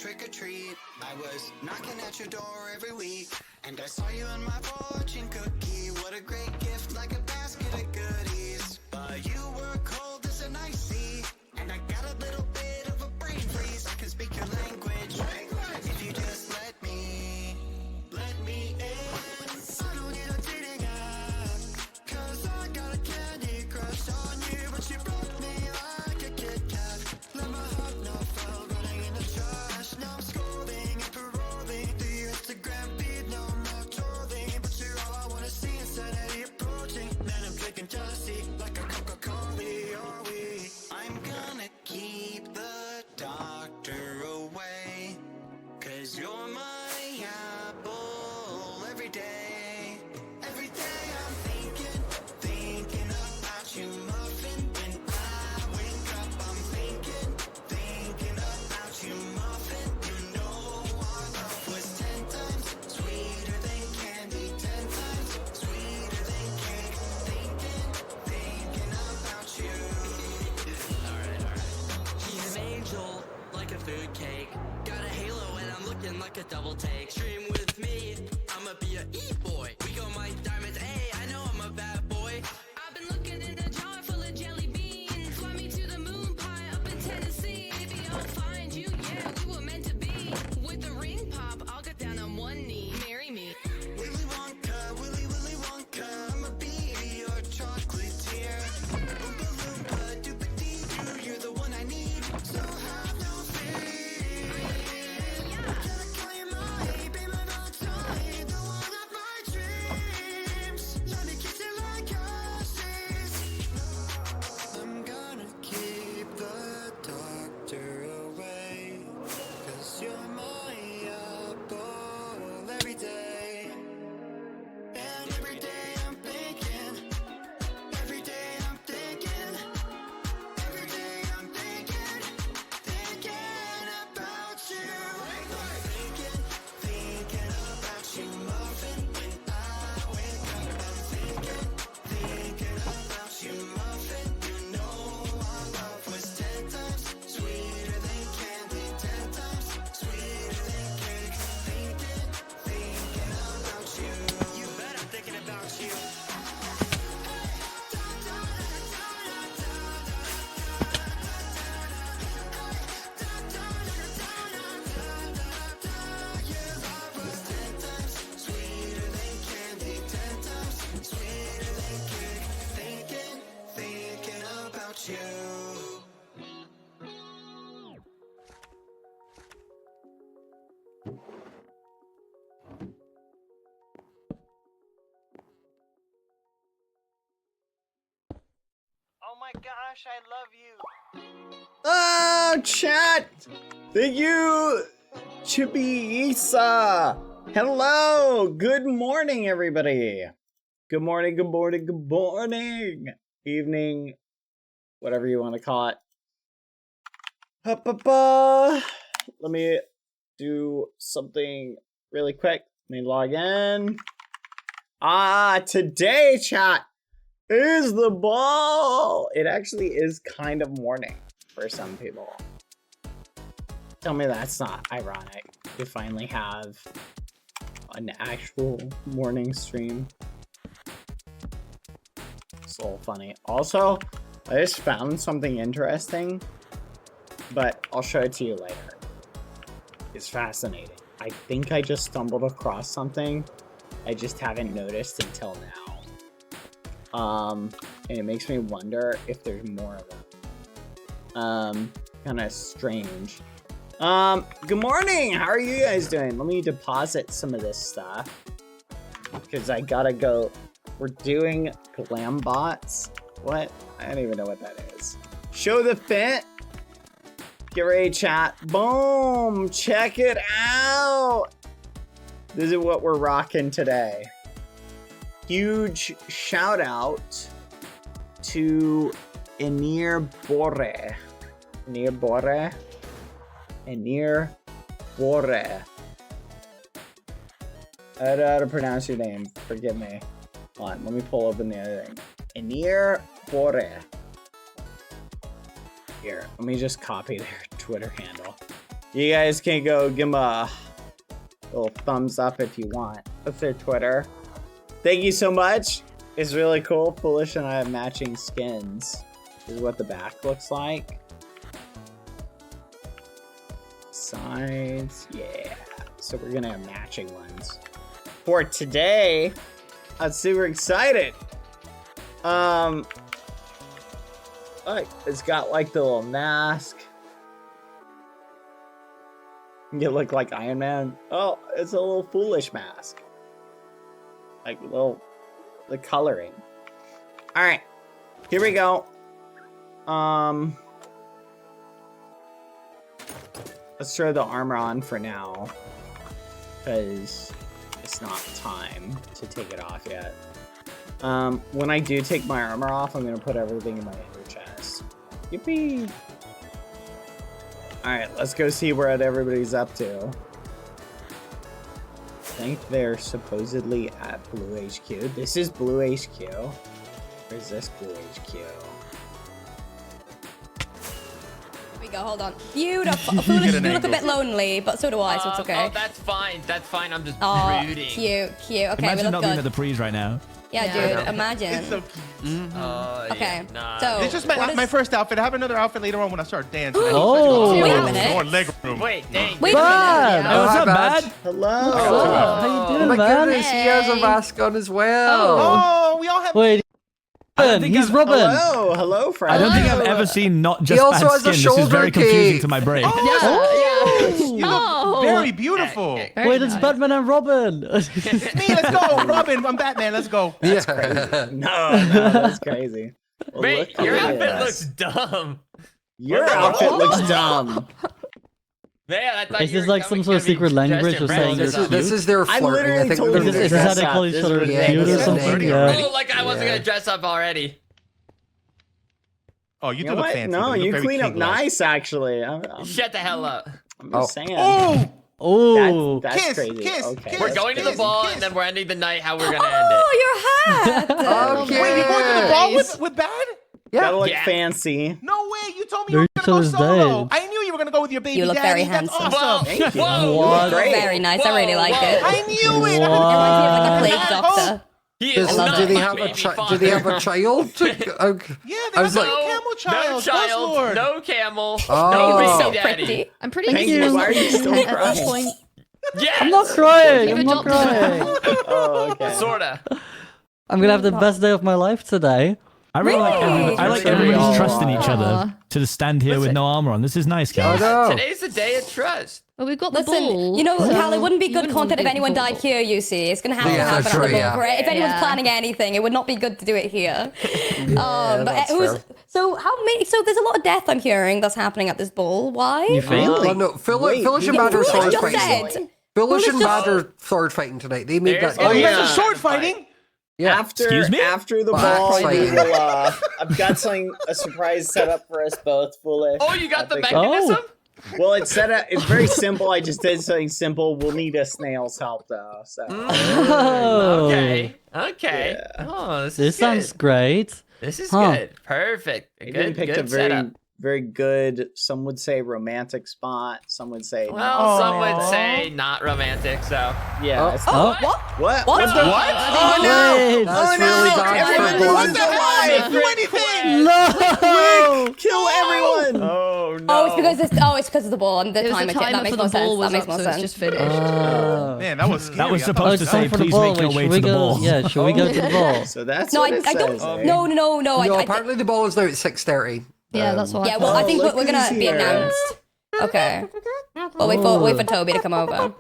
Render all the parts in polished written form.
trick or treat. I was knocking at your door every week, and I saw you in my fortune cookie. What a great gift, like a basket of goodies. But you were cold as an ice sea, and I got a little bit of a brain freeze. I can speak your language, if you just let me in. I don't need a dating app, 'cause I got a candy crush on you, but you broke me like a Kit Kat. Let my heart know fell running in the trash. Now I'm scrolling and paroling through your Instagram feed. No more trolling, but you're all I wanna see. Insanity approaching, man, I'm drinking jealousy like a Coca-Cola. Are we? I'm gonna keep the doctor away, 'cause you're my apple every day. Every day I'm thinking about you, muffin. When I wake up, I'm thinking about you, muffin. You know our love was 10 times sweeter than candy, 10 times sweeter than cake. Thinking about you. Alright. He's an angel, like a food cake. Got a halo and I'm looking like a double take. Stream with me, I'ma be a e-boy. We go my diamonds, hey, I know I'm a bad boy. I've been looking in a jar full of jelly beans. Fly me to the moon pie up in Tennessee. Maybe I'll find you, yeah, we were meant to be. With the ring pop, I'll get down on one knee. Marry me. Willy Wonka, Willy Wonka, I'ma be your chocolatier. Oompa Loompa, Doopa-Dee-Doo, you're the one I need, so have no fear. Gotta call you my, be my Valentine, the one of my dreams. Let me kiss you like horses. I'm gonna keep the doctor away, 'cause you're my apple every day. And every day I'm thinking, every day I'm thinking, every day I'm thinking about you. Thinking about you, muffin. When I wake up, I'm thinking about you, muffin. You know our love was 10 times sweeter than candy, 10 times sweeter than cake. Thinking about you. You bet I'm thinking about you. Your love was 10 times sweeter than candy, 10 times sweeter than cake. Thinking about you. Oh my gosh, I love you. Oh, chat! Thank you, Chippy Isa. Hello, good morning, everybody. Good morning, good morning, good morning. Evening, whatever you want to call it. Let me do something really quick. Let me log in. Today, chat, is the ball. It actually is kind of morning for some people. Tell me that's not ironic. We finally have an actual morning stream. It's a little funny. Also, I just found something interesting, but I'll show it to you later. It's fascinating. I think I just stumbled across something I just haven't noticed until now. And it makes me wonder if there's more of them. Kind of strange. Good morning! How are you guys doing? Let me deposit some of this stuff, because I gotta go. We're doing Glam bots. What? I don't even know what that is. Show the fit. Get ready, chat. Boom! Check it out! This is what we're rocking today. Huge shout out to Enir Bore. Enir Bore? Enir Bore. I don't know how to pronounce your name. Forgive me. Hold on, let me pull open the other thing. Enir Bore. Here, let me just copy their Twitter handle. You guys can go give them a little thumbs up if you want. That's their Twitter. Thank you so much. It's really cool. Foolish and I have matching skins. This is what the back looks like. Sides, yeah. So we're gonna have matching ones. For today, I'm super excited. Like, it's got like the little mask. You look like Iron Man. Oh, it's a little Foolish mask. Like the coloring. All right, here we go. Let's throw the armor on for now, because it's not time to take it off yet. When I do take my armor off, I'm gonna put everything in my inner chest. Yippee! Alright, let's go see what everybody's up to. I think they're supposedly at Blue HQ. This is Blue HQ. Where's this Blue HQ? Here we go, hold on. Beautiful. Foolish, you look a bit lonely, but so do I, so it's okay. Oh, that's fine. That's fine. I'm just Oh, brooding. cute, cute. Okay, Imagine we look not being at good. the prees right now. Yeah, dude, imagine. It's so cute. Okay, Nah. so It's just my first outfit. I have another outfit later on when I start dancing. Oh. Wait a minute. Going leg room. Wait, dang. Wait a minute. Hey, Yeah. what's up, Bad? Bad? Hello! How you doing, Oh my man? goodness, he has a mask on as well. Oh, we all have. Wait, he's Robin. Hello! Hello, friend! I don't think I've ever seen not just also bad has a skin. This is shoulder very confusing cape. to my brain. You look very beautiful. Wait, it's Batman and Robin. Me, let's go. Robin, I'm Batman. Let's go. Yeah. No, that's crazy. Well, Wait, look your at outfit this. looks dumb. Your outfit looks dumb. Man, I thought Is you this were like some coming sort of to be secret dressed language in of saying brown. you're This is their I flirting. I literally think told they're you Is this this how dress they up. call each This other is cute or ridiculous. something? Oh, like I wasn't gonna dress up already. Oh, you You do know look what? fancy. No, though. You you look very clean up king-like. nice, actually. I'm Shut the hell up. just saying. Oh, Oh, That's Kiss, crazy. kiss, Okay. kiss. We're going to the Kiss, ball, kiss. and then we're ending the night how we're gonna end it. Oh, your hat! Okay. wait, you going to the ball with Bad? Gotta look Yeah. fancy. No way. You told me They're you were going each to go other's solo. days. I knew you were going to go with your baby You look daddy. very That's handsome. awesome. Thank you. Whoa, What? Great. Very nice, I really like it. I knew it. Reminds me of like a I plague had doctor. He is Does, not do they my have a baby do they have a father. child? Okay. Yeah, I they was have like- a camel child. No child, Lord. no camel, Oh. no He was baby So daddy. pretty. I'm pretty Thank confused you. Why are you still at this crying? point. Yes! I'm not crying. I'm Give not a jolt. crying. Oh, okay. Sorta. I'm gonna have the best day of my life today. I really like Really? I like Really? everybody's Aw. trust in each other to just stand here with Listen. no armor on. This is nice, Oh guys. no. Today's the day of trust. Well, we've got the Listen, ball. you know, so Cal, it wouldn't be you good wouldn't content if want to anyone do the died ball. here, you see. It's going to have Yeah, to happen that's at the true, ball, yeah. right? If anyone's Yeah. planning anything, it would not be good to do it here. But that's who's... fair. So how many... So there's a lot of death I'm hearing that's happening at this ball. Why? Really? Well, no, Wait, Foolish and you Bad are Foolish sword just fighting. said... Foolish and Foolish Bad are sword fighting tonight. They made There's that. Oh, You yeah. guys are sword fighting? Yeah. Excuse me? After the Well, ball, actually- we will, I've got a surprise set up for us both, Foolish. Oh, you got the I think- mechanism? Well, it's set up. It's very simple. I just did something simple. We'll need a snail's help, though. So Oh, Okay. Okay. Yeah. Oh, This sounds great. This is Huh. good. Perfect. A maybe good, we picked good a very, setup. very good. Some would say romantic spot. Some would say. Well, not some would romantic. say not romantic, so. Yeah. Oh. it's Oh, not- what? What? What? the? What? Oh no! Wait. That's Oh no! really bad Everyone for lose blood. their life! Do anything. No! Kill everyone! Oh, no. Oh, it's because it's because of the ball and the It was timer. the timer That makes for the more sense. ball That was makes up, more so it's sense. just finished. Man, that was scary. That was I thought- supposed to it's time say, for the please ball. make your Wait, way should to we the go? ball. Oh. Yeah, should we go to the ball? So that's No, what I it don't. says, eh? No. No, I apparently the ball is now at 6:30. Yeah, that's what Yeah, I well, thought. I think look we're gonna who's be here. announced. Okay. Well, wait for Toby to come over.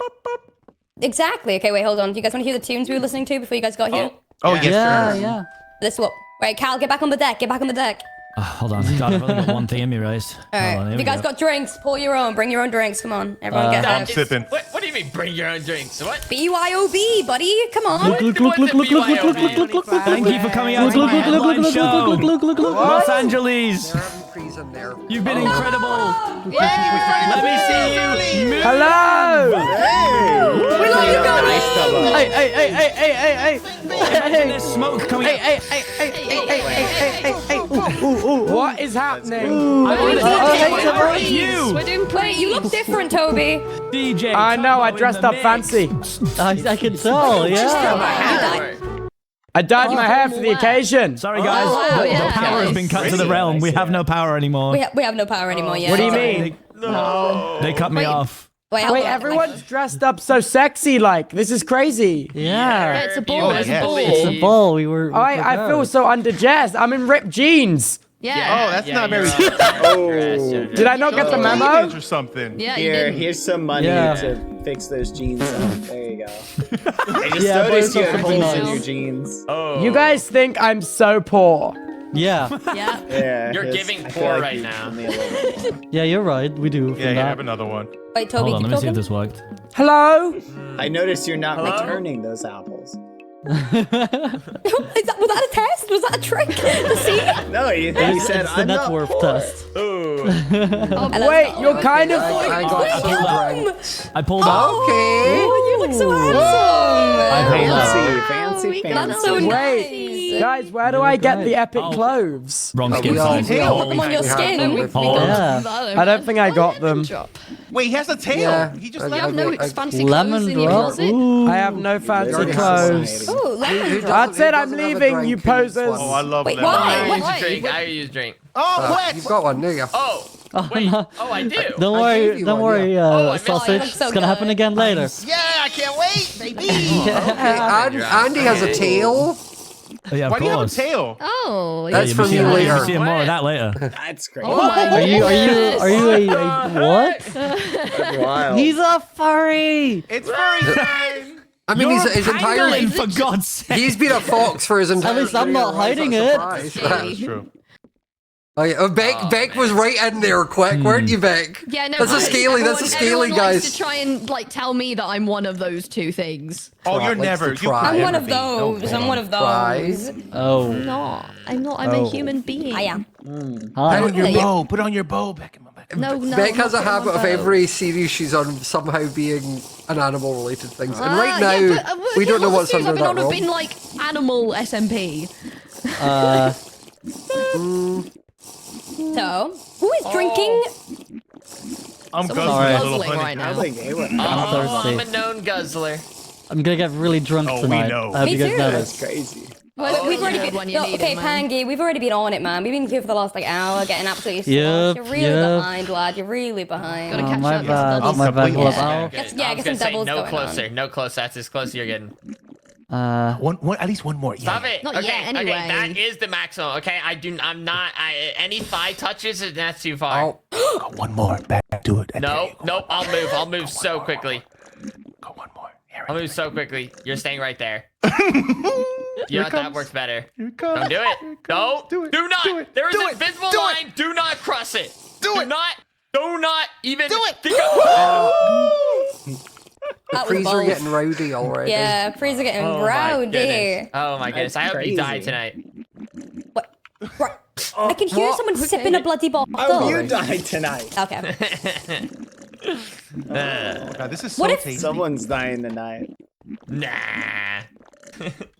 Exactly. Okay, wait, hold on. Do you guys want to hear the tunes we were listening to before you guys got here? Oh, yes, Yeah, sir. yeah. This what? Right, Cal, get back on the deck. Get back on the deck. Hold on. God, I've only got one thing in me, right? All right. Hold on, here If we you guys go. got drinks, pour your own. Bring your own drinks. Come on, everyone, get I'm hyped. sipping. What do you mean, bring your own drinks? What? BYOB, buddy. Come on. Look, look, look, look, look, look, look, look, look, look, look. Thank you for coming out to my headline show. Los Angeles. They're having freeze in there. You've been incredible. Let me see you. Hello. Hey! We love you guys. Nice, Tubbo. I Hey. Imagine there's smoke coming up. What is happening? You. We're doing Wait, you look different, Toby. DJ. I know, I dressed up fancy. I can tell, yeah. I dyed my hair for the occasion. Sorry, guys. The power has been cut to the realm. We have no power anymore. We have no power anymore yet. What do you mean? They cut me off. Wait, everyone's dressed up so sexy, like, this is crazy. Yeah. It's a ball. It's a ball. It's a ball. We were. I feel so underdressed. I'm in ripped jeans. Yeah. Oh, that's not very. Did I not get the memo? Or something. Yeah, Here's some money to fix those jeans up. There you go. I just Yeah, noticed you but had it's holes nice. in your jeans. Oh. You guys think I'm so poor. Yeah. Yeah. Yeah. You're it's- giving I feel poor like right you now. told me a little bit. Yeah, you're right. We do. Yeah, have another one. Wait, Toby, Hold on, keep let me see if talking. this worked. Hello? I noticed you're not returning those apples. Was that a test? Was that a trick? To see? No, he said It's the I'm net not worth poor. test. Wait, you're kind of... I got some drinks. I pulled out. Okay. Oh, you look so handsome. I pulled out. Fancy. That's so Wait, nice. guys, where do I get the epic clothes? Wrong skin We all- size. we all- Put them on your we have skin. them. We- We've Oh, got yeah. them. I don't think I got them. Wait, he has a tail. Yeah. He just I- left. I- No I- fancy Lemon clothes in your drop. closet. Ooh. I have no fancy Dirty clothes. society. Ooh, lemon Who drop. That's it, I'm doesn't have a leaving, drink you in this posers. one? Oh, I love Wait, that. why? I use Why? a drink. I use a drink. Oh, what? You've got one, do you? Oh. Wait. Oh, I do. Don't I worry, gave you don't one, worry, I missed sausage. it. So It's gonna happen good. again later. Yeah, I can't wait, baby. Okay, Andy has a tail. Oh, yeah, of Why do you have a course. tail? Oh, That's You'll from be you seeing- later. You'll be seeing more of that later. That's great. Oh my Are you a what? That's wild. He's a furry. It's furry time. I mean, his entire Pangolin, for God's sake. he's been a fox for his entire. At least I'm not career. Why is hiding that it. a surprise? That's true. Oh, yeah. Beck was right in there quick, weren't you, Beck? Yeah, no. That's a scaly. That's a scaly, everyone guys. likes to try and like tell me that I'm one of those two things. Oh, you're Likes never. to You try. could I'm one never of be. No, those. hold I'm one on. of Fries. those. Oh. No, I'm not. I'm Oh. a human being. I am. Hi. Put on your Yeah. bow. Put on your bow, Beckham. No, no. Beck has a I'm not habit of one those. every series she's on somehow being an animal-related things, and right Ah, now yeah, but, we don't know all the what's series under I've been that on robe. have been like animal SMP. So, who is drinking? I'm Someone's guzzling a little guzzling honey. right now. Like, hey, what- Oh, I'm a thirsty. known guzzler. I'm gonna get really drunk Oh, we tonight. know. I hope Me you guys too. know That's this. crazy. We've already yeah, been. when you No, need okay, it, man. Pangy, we've already been on it, man. We've been here for the last like hour, getting absolutely Yep, sloshed. You're really yep. behind, lad. You're really behind. Gotta Oh, catch my up. bad. Doubles. My bad. completely Love fine. Al. Okay. Get- yeah, I get was some gonna say, doubles no going closer. on. No closer. That's as close as you're getting. One, at least one more. Yeah. Stop it. Not okay, yet, okay, anyway. that is the maximum. Okay, I'm not. Any thigh touches, that's too far. Oh, Go one more. Back to it. No, nope. I'll move so quickly. Go one more. Here I'll move so quickly. You're staying right there. You know what? That works better. Don't do it. No. Do it. Do not. Do it. There is Do an it. invisible Do it. line. Do not cross it. Do it. Do not even Do it. think of That was freezer bold. getting rowdy already. Yeah, freeze are getting Oh my rowdy. goodness. Oh my goodness. I hope crazy. you die tonight. What? Right. I can hear someone sipping a bloody bottle. Oh, you died tonight. Okay. God, this is so What if tasty. Someone's dying tonight. Nah.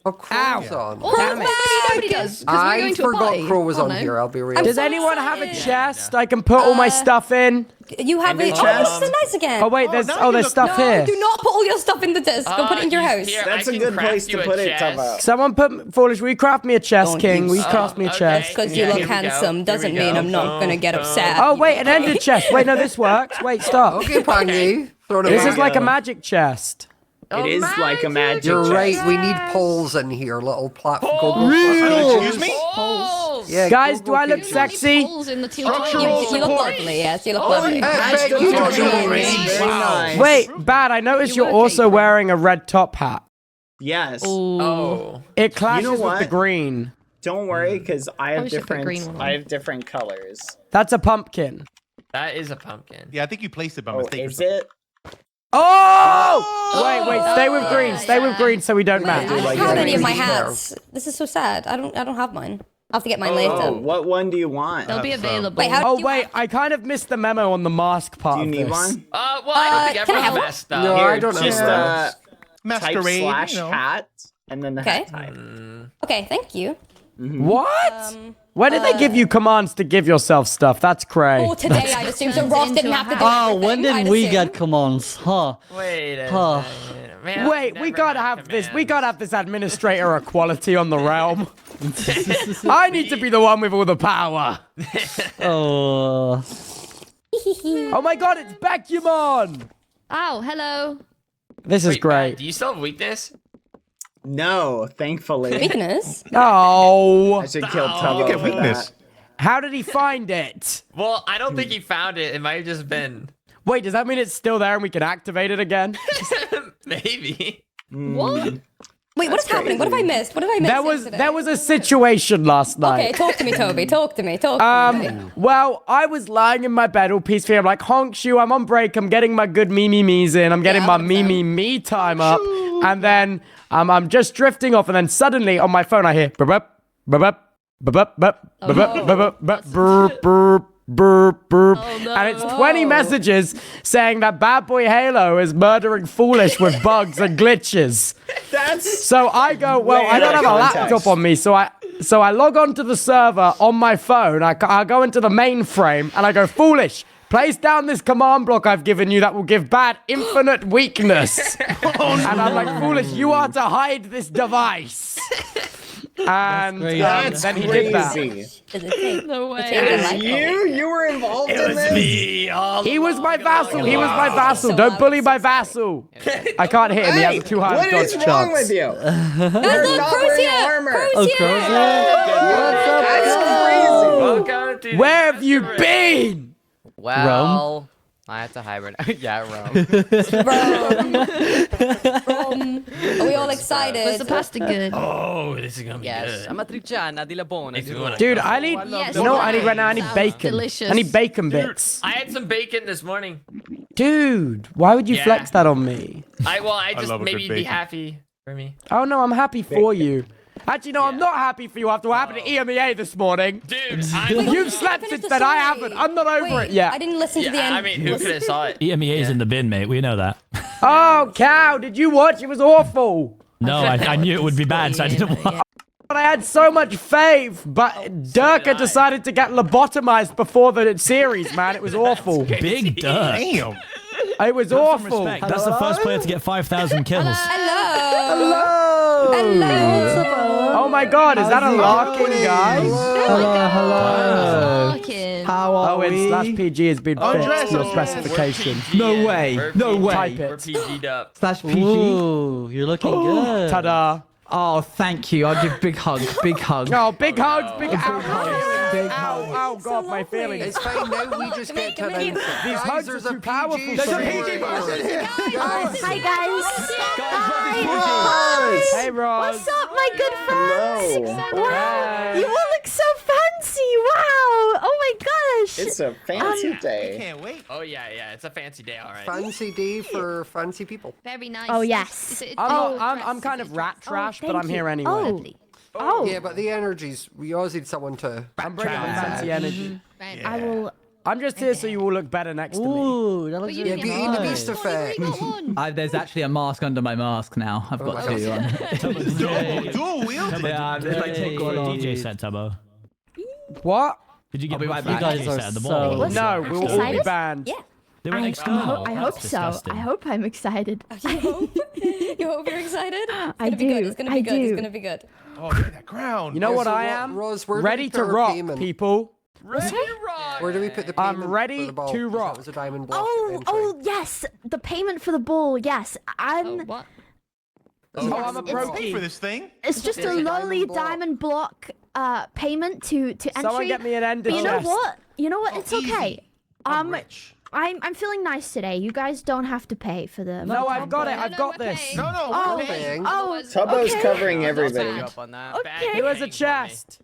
Oh, Crow's on. Nobody does. 'cause we're I going to a forgot party. Crow was Oh, on no. here, I'll be real. Does anyone have a chest I can put all my stuff in? You have In it. the Oh, chest? this is nice again. Oh wait, there's now you there's look- stuff No, here. do not put all your stuff in the disc. Go put it in your house. Here, That's I a can good craft place you to a put it, chest. Tubbo. Someone put Foolish. Will you craft me a chest, Don't King? you Will you stop. craft me a Okay. chest? Because Yeah, you look here we go. handsome Here doesn't we mean go. I'm not gonna get upset. Oh wait, an ender chest. Wait, no, this works. Wait, stop. Okay, Pangy. Throw it This back. is like a magic chest. It is like a magic You're chest. right, we need poles in here, little platform. Excuse me? Balls. Yeah, Guys, go do I look kitchen. sexy? Holes in the teal You, tile. you look lovely, yes, you look lovely. Hey, Beck, you Oh, do jeans. Very nice. Wait, Bad, I noticed You you're were also paper. wearing a red top hat. Yes. Oh. It clashes with the what? green. Don't worry, because I have Probably should put green different. one on. I have different colors. That's a pumpkin. That is a pumpkin. Yeah, I think you placed it by Oh, mistake. is it? Oh! Wait, stay with green. Stay with green so we don't I match. don't like have that. any of my Green hats. This is so sad. I don't have mine. I'll have to get mine later. Oh, what one do you want? They'll be available. Wait, how Oh do you wait, I kind of missed the memo on the mask part Do you of need this. one? Well, I don't think can I everyone have one? messed up. No, I don't Just know. Masquerade, type / you know. hat, and then the Okay. hat type. Okay, thank you. What? When did they give you commands to give yourself stuff? That's cray. Oh, today I'd assume. So Ross didn't have to do Oh, everything, when did I'd we assume. get commands? Huh? Wait a Huh. second. Man, Wait, we gotta have this. We gotta have this administrator equality on the realm. I need to be the one with all the power. Oh. Oh my god, it's Becumon! Oh, hello. This is Wait, great. Matt, do you still have weakness? No, thankfully. Weakness. Oh. I should kill Oh, Tubbo You get for weakness. that. How did he find it? Well, I don't think he found it. It might have just been. Wait, does that mean it's still there and we can activate it again? Maybe. What? Wait, what is happening? What have I missed? What have I missed? There was a situation last night. Okay, talk to me, Toby. Talk to me. Talk to me. Well, I was lying in my bed all peacefully. I'm like, honk shoe, I'm on break. I'm getting my good me's in. I'm getting Yeah, my 100%. me time up. And then I'm just drifting off. And then suddenly on my phone, I hear burp, burp, burp, burp, burp, burp, burp, burp, burp, burp, burp, burp. And it's 20 messages saying that Badboyhalo is murdering Foolish with bugs and glitches. So I go, well, I don't have a laptop on me, so I log on to the server on my phone. I go into the mainframe and I go, Foolish, place down this command block I've given you that will give Bad infinite weakness. And I'm like, Foolish, you are to hide this device. And That's then he did that. Crazy. Does it take? No way. It was You were involved in this? He was my vassal. He was my vassal. Don't bully my vassal. I can't hit him. He has too high What dodge is wrong chance. with you? Guys, look, not Crow's wearing here. armor. Crow's Oh, here. Crow's That's crazy. Welcome to Where have you been? Well, I had to hibernate. Yeah, Rome. Rome. Are we all excited? Was the pasta good? Oh, this is gonna be Yes, good. amatriciana di labone. If you wanna- Dude, I need. Yes, You know what I need right now? I need sounds bacon. delicious. I need bacon bits. I had some bacon this morning. Dude, why would you Yeah. flex that on me? I just love a maybe good you'd be bacon. happy for me. Oh no, I'm happy for you. Actually, no, I'm not happy for you after what happened at EMEA this morning. Dude, You've slept since then. I haven't. I'm not over it yet. I didn't listen to the end. I mean, who could have saw it? E EMEA's in the bin, mate. We know that. Oh, cow! Did you watch? It was awful. No, I knew it would be bad, so I didn't watch. But I had so much faith, but Durka decided to get lobotomized before the series, man. It was awful. Big dirt. Damn. It was Some awful. respect. That's the first player to get 5,000 kills. Hello. Hello. Oh my god, is that a Larkin, guys? Hello. How are Oh, it's we? slash PG has been fixed dress to your up. specification. No way. No way. Type We're it. PG'd up. Slash PG. Ooh, you're looking good. Ta-da. Oh, thank you. I'll give big hug. Big hug. Oh, big hugs, big Big hugs. hugs. Big Ow, hugs. oh god, my feelings. It's fine now. We just get to Make it the. These hugs are There's a too powerful PG. for me. Hi guys. Hey, Roz. What's up, my good friends? Hello. Wow, you all look so fancy. Wow. Oh my gosh. It's a fancy day. Can't wait. Oh yeah, it's a fancy day, all right. Fancy day for fancy people. Very nice. Oh, yes. I'm kind of rat trash, but I'm here anyway. Oh. Yeah, but the energies. We always need someone to. I'm bringing my fancy energy. I will. I'm just here so you all look better next to me. Ooh, that looks Yeah, really Beauty and the nice. Beast effect. There's actually a mask under my mask now. I've got two on. Dual wield. Yeah, there's like Take one on. DJ set, Tubbo. What? Did you get I'll be right the back. DJ You guys set at the are mall? so- No, we will all be Excited? banned. Yeah. They went external. I That's hope so. disgusting. I hope I'm excited. You hope? You hope you're excited? It's I gonna be good. do. It's gonna I be good. It's do. gonna be good. Oh, look at that crown. You know Yeah, what so I Ro- am? Rose, where do Ready we put to our rock, payment? people. Where do we put the I'm payment? ready for the ball? to 'Cause rock. That was a diamond block. Oh, yes. The payment for the ball. Yes. What? Oh, I'm a Pay brokey. for this thing. It's just a There's a lowly diamond block. diamond block payment to entry. Someone get me an ender But you know chest. what? You know what? Oh, It's okay. easy. I'm rich. I'm feeling nice today. You guys don't have to pay for the. No, I've got it. I've got this. No, Oh, we're paying. oh, Tubbo's okay. covering I'll everybody. take you up on that. Okay. Here is a chest.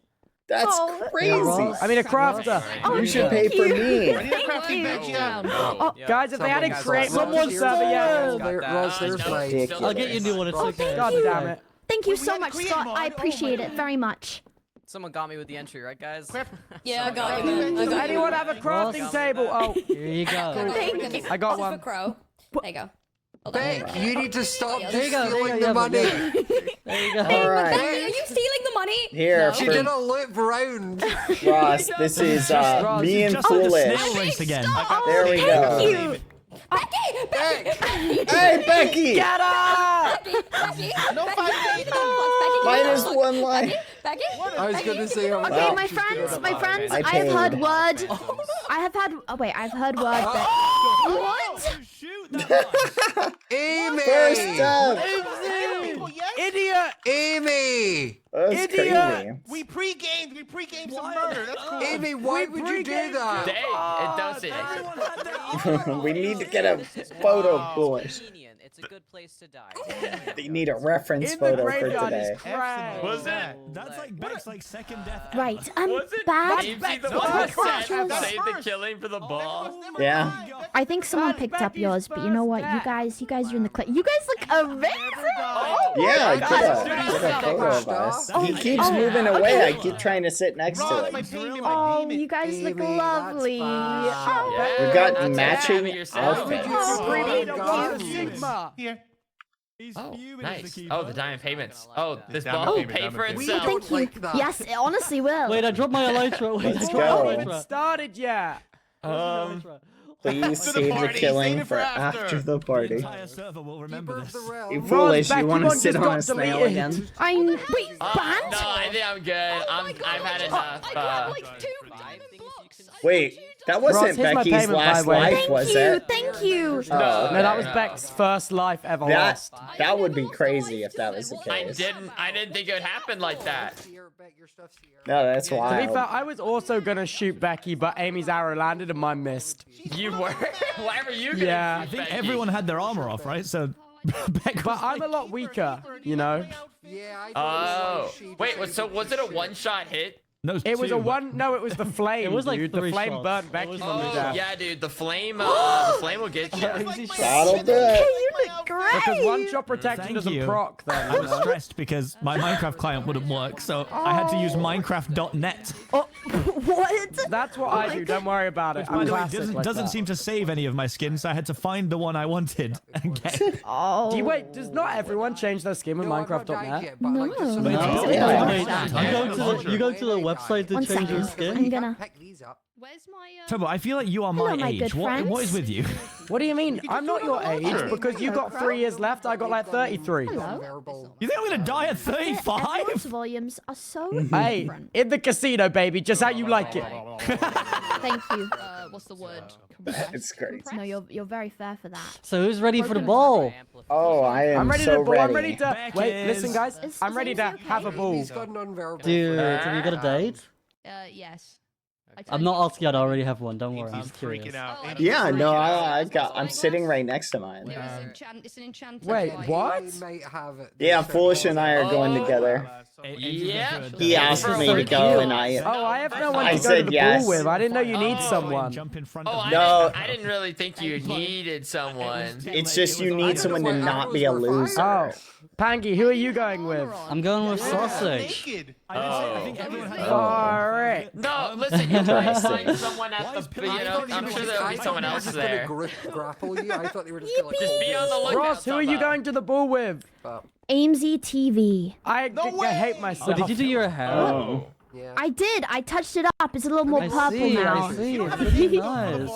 That's Oh, crazy. I mean, a crafter. Oh, You should pay for me. I need a crafting bench. Yeah. Oh, Guys, if they hadn't created someone Cheers. server yet. There, Rose, there's no, my. Ridiculous. I'll get you a new one. It's okay. God damn it. thank you We so had to much, create Scott. mod. I Oh my appreciate it God. very much. Someone got me with the entry, right, guys? Yeah, I got you. Man. I Does got you. anyone have a crafting table? Oh, Here you go. Thank you. I got This is one. for Crow. There you go. Beck, you need to stop There just you go, stealing there the you go, money. There you go. All right. Becky, are you stealing the money? Here, She for did a loop round. Ross, this is me and Foolish. race again. There we go. Thank you. Beck! Hey, Becky! Get up! Becky, No fighting. Minus 1 life. Becky, I was going to say, Okay, Well, my friends, I I have heard paid. word. I have had. Oh wait, I've heard word that. What? Shoot that Amy! First up. Idiot! Amy! That's Idiot. crazy. We pre-gamed some murder. That's cool. Amy, why would you do that? Dang, it does it. We need to get a photo, Foolish. It's a good place to die. They need a reference In the photo for graveyard today. is trash. Was it? That's like Beck's like second death. Right. Was it Bad. Amesy the No, one that crash. said That's save the first. killing for the boss? Yeah. I think someone That's picked up Becky's yours, but you know what? You first guys are in the clip. You guys look amazing. Yeah, God. get a photo of us. He keeps moving away. I keep trying to sit next to Ross, my him. demon, Oh, my you demon. guys look Amy, that's lovely. fine. Oh, Yeah, We got that's matching it. Yourself. outfits. Oh, pretty. One God. Sigma. Here. He's Oh, fuming as nice. the Oh, keeper. the diamond payments. Oh, this diamond ball will payment, pay for diamond We itself. don't Thank you. like that. Yes, it honestly will. Wait, I dropped my elytra. Wait, Let's I dropped go. my Haven't elytra. started yet. Please the save the party, killing save it for for after after. the The party. entire server will remember Keeper of this. the realm. You foolish, Beck, you want to one sit just on a got snail deleted. again? Wait, No, banned? I think I'm good. I've had enough. I got like 2 diamond blocks. Wait, that wasn't Ross, here's my Becky's payment, by last the way. life, Thank was you, it? thank you. Oh, No, that was no. Beck's first life ever That lost. that would be crazy if that was the I case. didn't think it would happen like that. Here, Beck, your stuff's here. No, that's To be wild. fair, I was also gonna shoot Becky, but Amy's arrow landed and mine missed. You were? Why were you gonna Yeah. shoot I think Becky? everyone had their armor off, right? So Beck But I'm a lot weaker, you know? Yeah, I Oh, she wait. just- So was it a one-shot hit? no, It was a two. one. No, it was the flame. It was like dude. The 3 flame shots. burnt It Becky was from like me 3 down. Yeah, dude. The flame will get you. That'll do it. You look great. Because one shot protection Thank doesn't you. proc then. I you was know? stressed because my Minecraft client wouldn't work, so I had to use Minecraft.net. Oh, what? That's what I do. Don't worry about it. By I'm the way, classic like doesn't that. seem to save any of my skins, so I had to find the one I wanted and get. Oh. Do you wait? Does not everyone change their skin with No, I've not died Minecraft.net? yet, but I'd like to No. submit- No. Yeah. Wait, you go to the website to One change your second. skin? I'm gonna. Pick these up. Where's my Tubbo, I feel like you are Hello, my my age. good What is friends. with you? What do you mean? I'm not your age because you got 3 years left. I got like 33. Verbal. You think I'm gonna die at Everyone's 35? volumes are so Hey, different. in the casino, baby, just how you like it. Thank you. what's the word? It's crazy. No, you're very fair for that. So who's ready for the ball? Oh, I am I'm ready so to ball. ready. I'm ready to. Back Wait, is- listen, guys. Is I'm ready to Amy okay? have a ball. He's got non-verbal. Dude, have you got a date? Yes. I'm not asking, I already have one, don't worry, I'm He's just curious. freaking out. Oh, Yeah, no, I'm sitting right next to mine. It's an enchanted Wait, light. what? I might have it. Yeah, Foolish and I are going Oh. together. Yeah. He asked me to go, and I. Oh, I have no one I to go said to the yes. ball with. I didn't know you need Oh, someone. Jump in front Oh, of I, me. No. I didn't really think you needed someone. It's just you need someone to not be a loser. Oh, Pangy, who are you going with? I'm going with sausage. Naked. I think everyone had All right. No, listen, you might Interesting. find someone at the, you know, I'm sure there'll be someone else there. Grapple you. I thought they were just gonna like. Just be on the lookout. Ross, who are you going to the ball with? Amesy TV. I hate myself. Oh, did you do your hair? Oh. Yeah. I did. I touched it up. It's a little more I purple see, now. I see. It's really nice.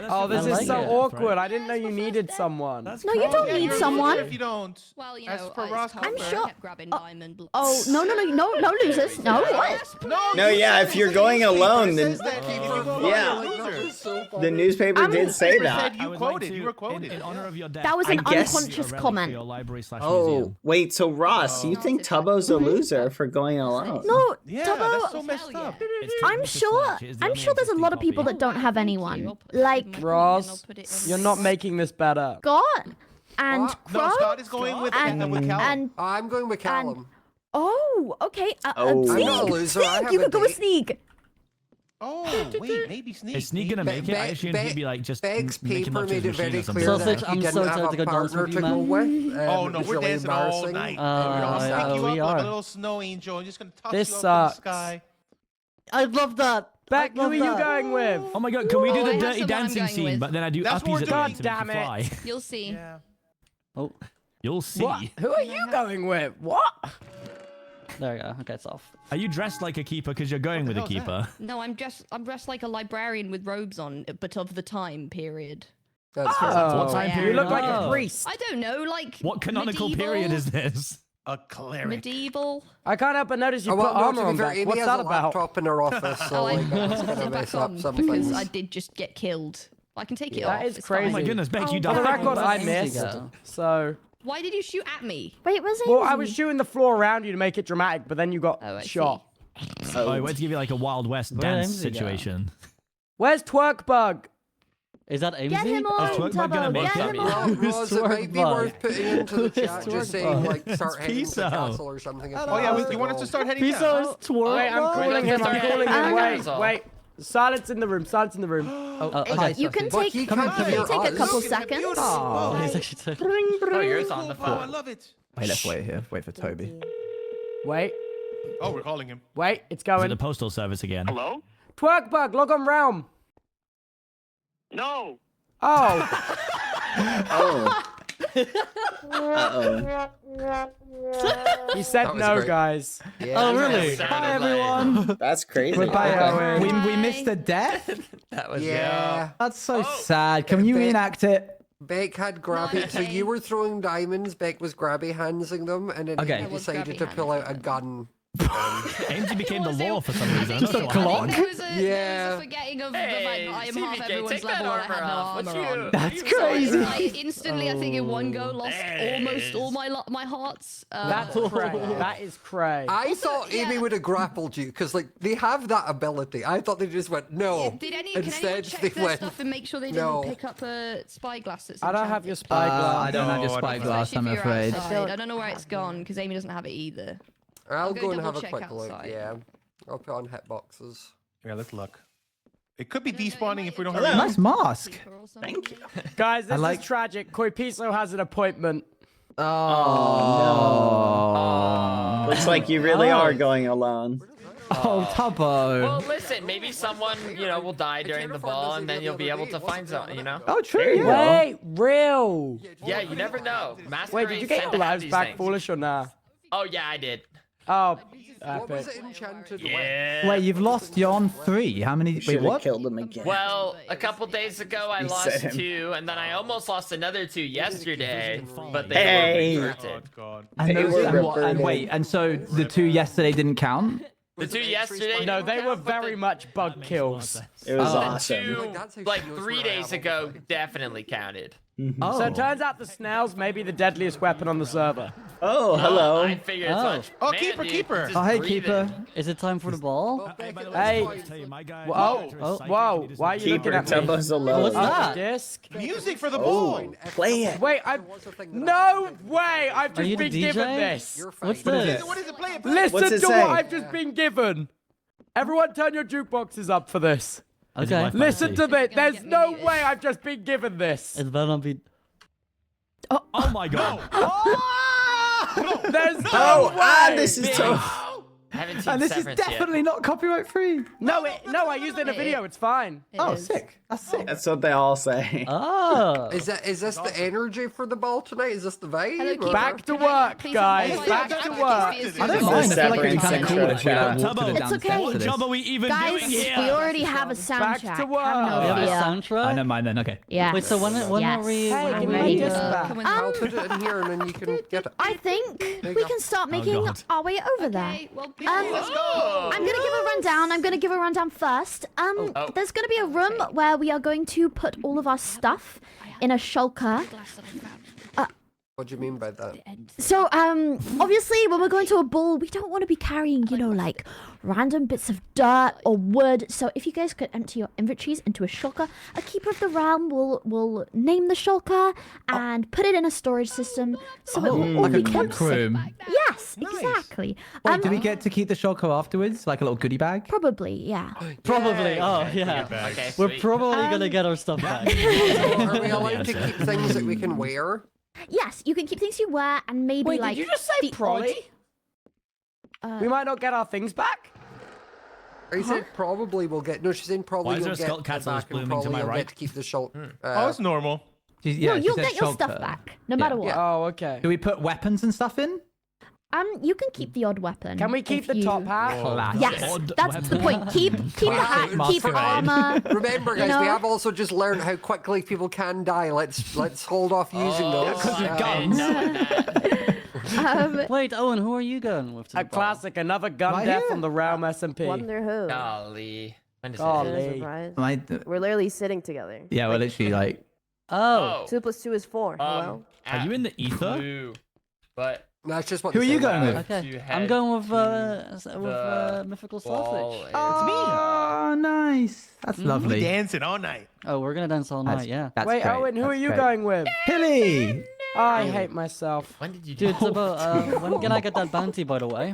Oh, this I is like so it. awkward. I didn't know you needed someone. No, you don't need You're a someone. loser if you don't. Well, you As know, for Ross it's I'm covered. sure- Kept grabbing diamond blocks. Oh, no losers. No, what? No, yeah, if you're going alone, then Says that, Keith, if you go yeah. alone, you're a loser. the newspaper did say Said that. you quoted. You were quoted. In honor of your death, That was I an guess- unconscious comment. Oh, wait, so Ross, you think Tubbo's a loser for going alone? No, Yeah, Tubbo, that's so messed up. I'm sure there's a lot of people that don't have anyone. Like Ross, you're not making this better. Scott and What? Crow. No, Scott is going with and, Callum. and I'm going with Callum. oh, okay. Oh. Sneak, I'm not a loser, I Sneak, have you a could go with date. Sneak. Oh, wait, maybe Sneak. Is Sneak gonna make it? I assumed he'd be like just Beck's making paper much of made his it machine very or something. clear Sausage, that I'm he so didn't excited have to a go dance partner with you, to go man. with. Oh It no, was we're really dancing all embarrassing. night. Oh, We're yeah, gonna pick you we up like are. a little snow angel and just gonna toss This you up in sucks. the sky. I love that. Beck, who are you going with? Oh my god, can we do the I have dirty someone I'm dancing going scene, with. but then I do That's what uppies we're at the doing. end to God make damn you it. fly. You'll see. Oh, You'll see. What? Who are you going with? What? there we go. Okay, it's off. Are you dressed like a keeper because you're going with a hell is that? keeper? No, I'm dressed like a librarian with robes on, but of the time period. That's What time Yeah. period? You look like Oh. a priest. I don't know, like What canonical medieval? period is this? A cleric. Medieval. I can't help but notice you Oh, put well, no, armor to be on fair, back. Amy What's has that a about? laptop in her office, so I like, that's put gonna it mess back up on some because things. I did just get killed. I can take it off. That is it's fine. crazy. Oh my goodness, Beck, you For the died. record, I Ages missed. ago. So, Why did you shoot at me? Wait, was it? well, I was shooting the floor around you to make it dramatic, but then you got Oh, I shot. Oh, I went to give you like a Wild West Where dance Amesy go? situation. Where's Twerk Bug? Is that Amesy? Get him Oh, on, Twerk Bug gonna Tubbo. make Get it? him on. Roz, it might be Twerk worth putting into the chat, just saying, like, start heading to the Piso. castle or something. Oh yeah, you want us to start heading Piso down? is twerk. Wait, I'm calling him. I'm calling him. Wait, wait. Silence in the room. Silence in the room. Oh, Hey, you can But take, he you can't can hear take a us. couple Look at him, seconds. beautiful. Oh, he's actually Oh, yours on the Oh, I phone. love it. Wait, let's wait here. Wait for Toby. Wait, Oh, we're calling him. wait. It's Is it going. the postal service again? Hello? Twerk Bug, log on Realm. No. Oh. Oh. Uh-oh. He said That was no, great. guys. Yeah, Oh, really? Sounded Hi, like- everyone. That's crazy. Goodbye, Owen. We missed a death? That was Yeah. That's so sad. Can you reenact it? Beck had grabby, so you were throwing diamonds, Beck was grabby handsing them, and then Okay. he I was decided to grabby pull out a gun. Amesy became the law for some reason. Just a clock. There was a Yeah. forgetting of the Hey, fact that I am half CBK, everyone's take that level and I armor have no off. What's armor you? on. That's So crazy. I instantly, I think in one go, lost almost all my hearts. That's cray. That is cray. I thought Amy yeah. would have grappled you, because like they have that ability. I thought they just went, no. Can anyone Instead, check they their went, stuff and make sure they no. didn't pick up a spyglass that's I don't have your enchanted? spyglass. I don't have your No, I don't spyglass, I'm Especially if you're afraid. outside. I don't know where it's gone because Amy doesn't have it either. I'll go go and have a double check quick look, outside. yeah. I'll put on hitboxes. Yeah, let's look. It could be despawning if we don't Hello. have Nice mask. Thank you. Guys, this like- is tragic. Koipiso has an appointment. Oh, no. Looks like you really are going alone. Oh, Tubbo. Well, listen, maybe someone, will die during the ball, and then you'll be able to find something, Oh, true. Yeah. Wait, real. Yeah, you never know. Wait, did you get your lives back, Foolish, or nah? Oh, yeah, I did. Oh, What was epic. it enchanted with? Yeah. Wait, you've lost Yon 3. How many? Wait, Should have what? killed him again. Well, a couple days ago I You lost said him. 2, and then I almost lost another 2 yesterday, but they Hey. were Oh reverted. god. And, They those, were and, what, and reverted. wait, and so the 2 yesterday didn't count? The 2 yesterday, No, they were very much bug kills. It was the awesome. 2, That's how she like knows 3 where I days am. ago, definitely counted. Oh. So it turns out the snails may be the deadliest weapon on the server. Oh, hello. I figured as much. Oh, Man, keeper, dude, keeper. just Oh, hey, breathing. keeper. Is it time for the ball? Well, Beck, by the it way, Hey. looks Tell you, my guy- Whoa, whoa, why are you Keeper looking at me? Tubbo's alone. What's Oh, that? disc. Music for the Oh, ball. play it. Wait, I. No way! I've Are just you the been DJ? given this. You're fine. What's this? What is it? Play it. Listen What's it to say? what I've just been given. Everyone, turn your jukeboxes up for this. Is it Okay. like Listen fantasy? to this. There's get me no muted. way I've just been given this. It better not be. Oh my god. There's no Oh, way. this is so. I haven't seen And this is Severance yet. definitely not copyright free. No, I used it in a video. It's fine. Oh, is. sick. That's sick. That's what they all say. Oh. Is this the energy for the ball tonight? Is this the vibe? Hello, or- keeper. Back to Can I work, please guys. have my Back phone? to Just work. be as I don't soon as mind. I feel like it'd be Severance kind of cool intro if we chat. walked to the Tubbo. dance It's okay. What to job this. are we even Guys, doing here? we already have a Back soundtrack. to work. Have no We have a fear. soundtrack? I never mind then. Okay. Yeah. Wait, so when Yes. are we? Hey, when are give we, me ready this to- back. Come and I'll put it in here and then you can get it. I think you we go. can start making God. our way over there. Okay, well, Let's go. I'm gonna give a rundown first. Oh. There's gonna be a room where we are going to put all of our stuff in a shulker. What do you mean by that? So, obviously, when we're going to a ball, we don't want to be carrying, like random bits of dirt or wood. So, if you guys could empty your inventories into a shulker, a keeper of the realm will name the shulker and put it in a storage system, so it will all Like a be kept cloak room. safe. Yes, exactly. Wait, do we get to keep the shulker afterwards? Like a little goodie bag? Probably, yeah. Probably. Oh, yeah. Okay, We're sweet. probably gonna get our stuff back. Are we allowed to keep things that we can wear? Yes, you can keep things you wear and maybe Wait, like. did you just say the prolly? odd- We might not get our things back. I said probably we'll get. No, she's saying probably Why is you'll there a get skull cat it that was back and blooming to probably my you'll right? get to keep the shulk. Oh, it's normal. No, you'll get your stuff back, no matter what. Oh, okay. Do we put weapons and stuff in? You can keep the odd weapon. Can we keep if the you... top hat? Yes, that's the point. Keep the hat, keep armor. Remember, guys, you know? we have also just learned how quickly people can die. Let's hold off using those. Because of guns. Wait, Owen, who are you going with? A classic, another gun Right death here. from the Realm SMP. Wonder who? Golly. When does Golly. We're literally sitting together. Yeah, we're literally like. Oh. 2 + 2 is 4. Hello? Are you in the ether? Blue, but That's just what. Who are you going with? Okay, I'm going with Mythical Sausage. Oh, nice. That's lovely. Dancing all night. Oh, we're gonna dance all night, yeah. That's Wait, great. Owen, who are That's you great. going with? Hilly. Oh, I hate myself. when did you do Dude, Tubbo, when can I get that bounty, by the way?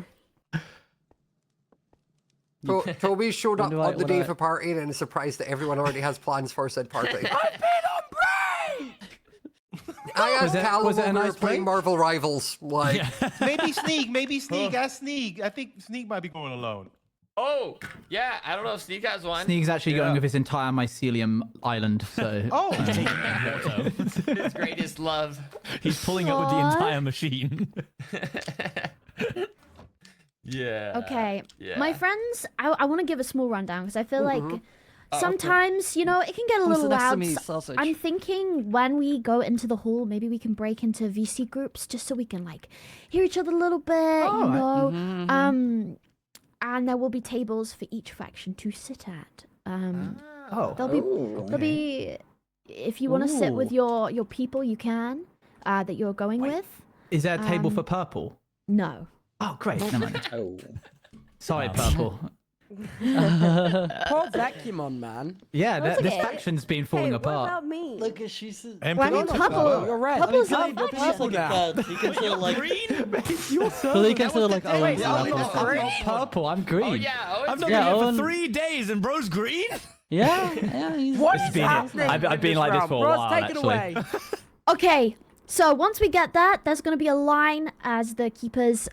Toby showed up When do I- on the when day I- of a party and is surprised that everyone already has plans for said party. I asked Callum was it a when we were nice playing break? Marvel Rivals. Like, Maybe Sneak. Ask Sneak. I think Sneak might be going alone. Oh, yeah. I don't know if Sneak has one. Sneak's actually going with his entire mycelium island, so. Oh, His greatest love. He's pulling up with the entire machine. Yeah. Okay, Yeah. my friends, I want to give a small rundown because I feel like sometimes, you know, it can get a Who's little next to loud. me, Sausage? I'm thinking when we go into the hall, maybe we can break into VC groups just so we can like hear each other a little bit, you know. And there will be tables for each faction to sit at. There'll be if you want to sit with your people, you can that you're going with. Is there a table for purple? No. Oh, great. Never mind. Oh. Sorry, purple. Poor Vecumon, man. Yeah, That's this okay. faction's been falling Hey, what apart. about me? Look at she's. And Well, I mean, Purple. You're right. Pupple's I not mean, you're faction. purple now. He can feel like. You're So he can feel like Owen's Wait, left. Owen's I'm not purple, I'm green. Oh, yeah. I've not Yeah, been here Owen- for 3 days and bro's green? Yeah, he's. What It's is been- happening? I've in been this like this round? for a Bros, while, take it actually. away. Okay, so once we get that, there's going to be a line as the keepers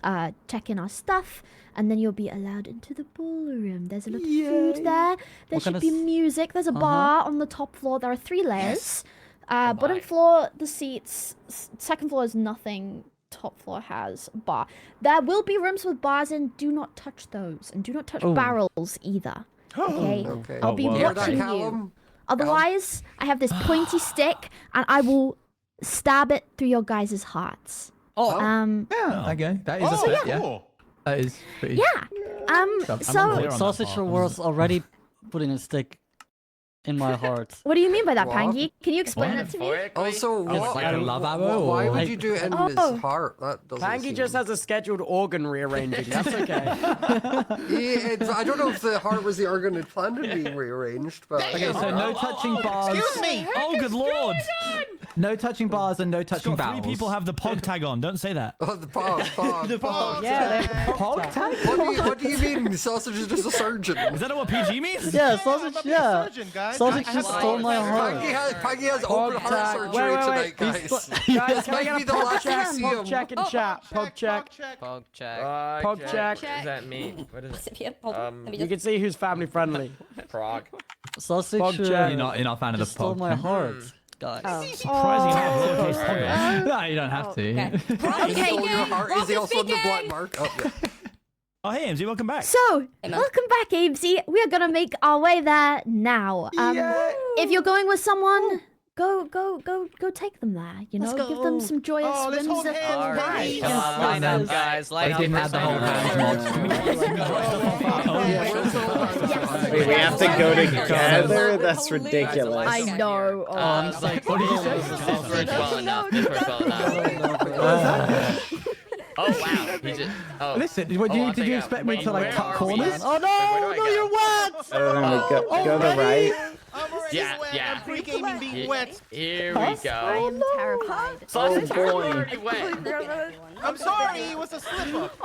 check in our stuff, and then you'll be allowed into the ballroom. There's a lot of food there. There What kind should of be s- music. There's a bar on the top floor. There are 3 layers. Bottom my. floor, the seats. Second floor is nothing. Top floor has a bar. There will be rooms with bars in. Do not touch those, and do not touch barrels either. Okay, Okay. I'll be whoa. Hear that, watching you. Callum? Otherwise, I have this pointy stick, and I will stab it through your guys' hearts. Yeah, okay. That is a set, yeah. Cool. That is pretty... Yeah. unclear So on that Sausage part. was already putting a stick in my heart. what do you mean by that, What? Pangy? Can you explain What? that to me? Also, what, like a love arrow, why or- would you do it in his heart? That doesn't Pangy seem... just has a scheduled organ rearranging. That's okay. I don't know if the heart was the organ that planned on being rearranged, but... Okay, so no touching bars. Excuse me. Oh, good lord. No touching bars and no touching Got 3 barrels. people have the pog tag on. Don't say that. Oh, the pog. The pog. Yeah, Hog tag? What do you mean? Sausage is just a surgeon. Is that what PG means? Yeah, Sausage, yeah. Surgeon, guys. Sausage just stole my heart. Peggy has open heart tag. surgery Wait. tonight, guys. Guys, This can I might be get the a pog last check? we see Pog him. check in chat. Pog check. Pog check. Pog check. What does that mean? What is it? You can see who's family friendly. Frog. Sausage, Pog check. You're not a fan of the just stole pog. my heart, guys. Surprising how lowercase pog. No, you don't have to. Okay, Oh, your heart is he also on the black mark? Oh, yeah. Oh, hey, Amesy, welcome back. So, welcome back, Amesy. We are gonna make our way there now. If you're going with someone, go take them there. You know, Let's give them go. some joyous let's swims hold at hands, the baby. ride. Come on, line up, guys. Line They up. didn't add the whole hands mod. Wait, we have to go together? That's ridiculous. I know. It's like, what do you say? This works well enough. This works well enough. Oh, wow. He just, oh. Listen, did you expect me to like cut corners? Oh no, no, you're wet! I don't know, go to the right. Yeah, yeah. Pre-gaming being wet. Here we go. I am terrified. Sausage, Oh, you're boy. already wet. I'm sorry, it was a slip up.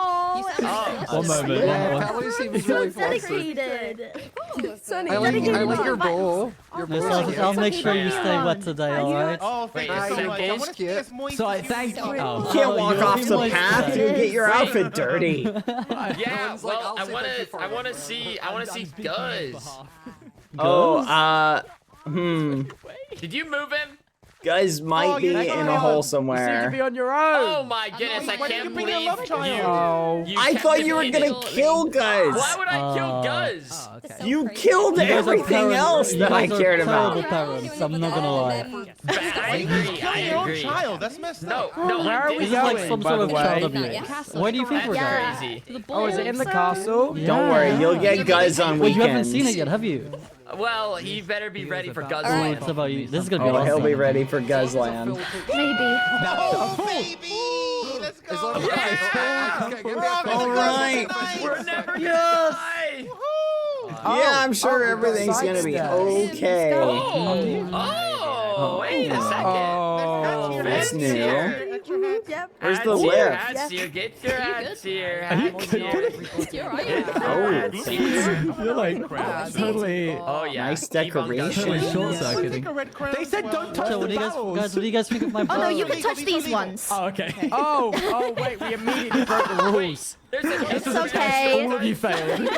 One moment. Kelly seems really flustered. Dedicated. I like your bowl. Your bowl. I'll make sure you stay wet today, alright? Oh, thank you Wait, so your much. I bowl's want to stay cute. as moist So as thank you. Oh. You can't walk off the moist path. You get your outfit dirty. Yeah, Everyone's like, well, I'll say thank you for I it. wanna see Guz. Oh, Did you move him? Guys might be in a hole You seem to somewhere. be on your Oh own. my goodness, I Why did can't you bring believe a love child? Oh. you I kept thought him you were in gonna it. kill Guz. Why would I kill Guz? You killed everything else that I cared Terrible about. parents, I'm not gonna lie. I agree, I Your own agree. child, that's messed No, up. no, Where I are we didn't. This is like going, some by sort the of way? child abuse. Where do you think we're That's going? crazy. Oh, is it in the castle? Don't worry, you'll get Guz on Well, weekends. you haven't seen it yet, have you? Well, you better be ready for Oh, Guzland. it's about you. This is gonna be Oh, awesome. he'll be ready for Guzland. Maybe. Oh, baby! Let's go! All right. We're never gonna die. Yeah, I'm sure everything's gonna be okay. Oh, wait a second. Oh, That's new. Here. Where's Hats the here, lift? hats here, get your hats here, hats here. Oh, Hats here. you're like totally. Oh yeah. Nice Keep on decoration. Guzland. Short circuiting. They said don't touch So what do you guys, guys, what do you guys think of my Oh no, bowl? you can touch these ones. Oh, okay. Oh, wait, we immediately broke the rules. There's a It's okay. All of you failed.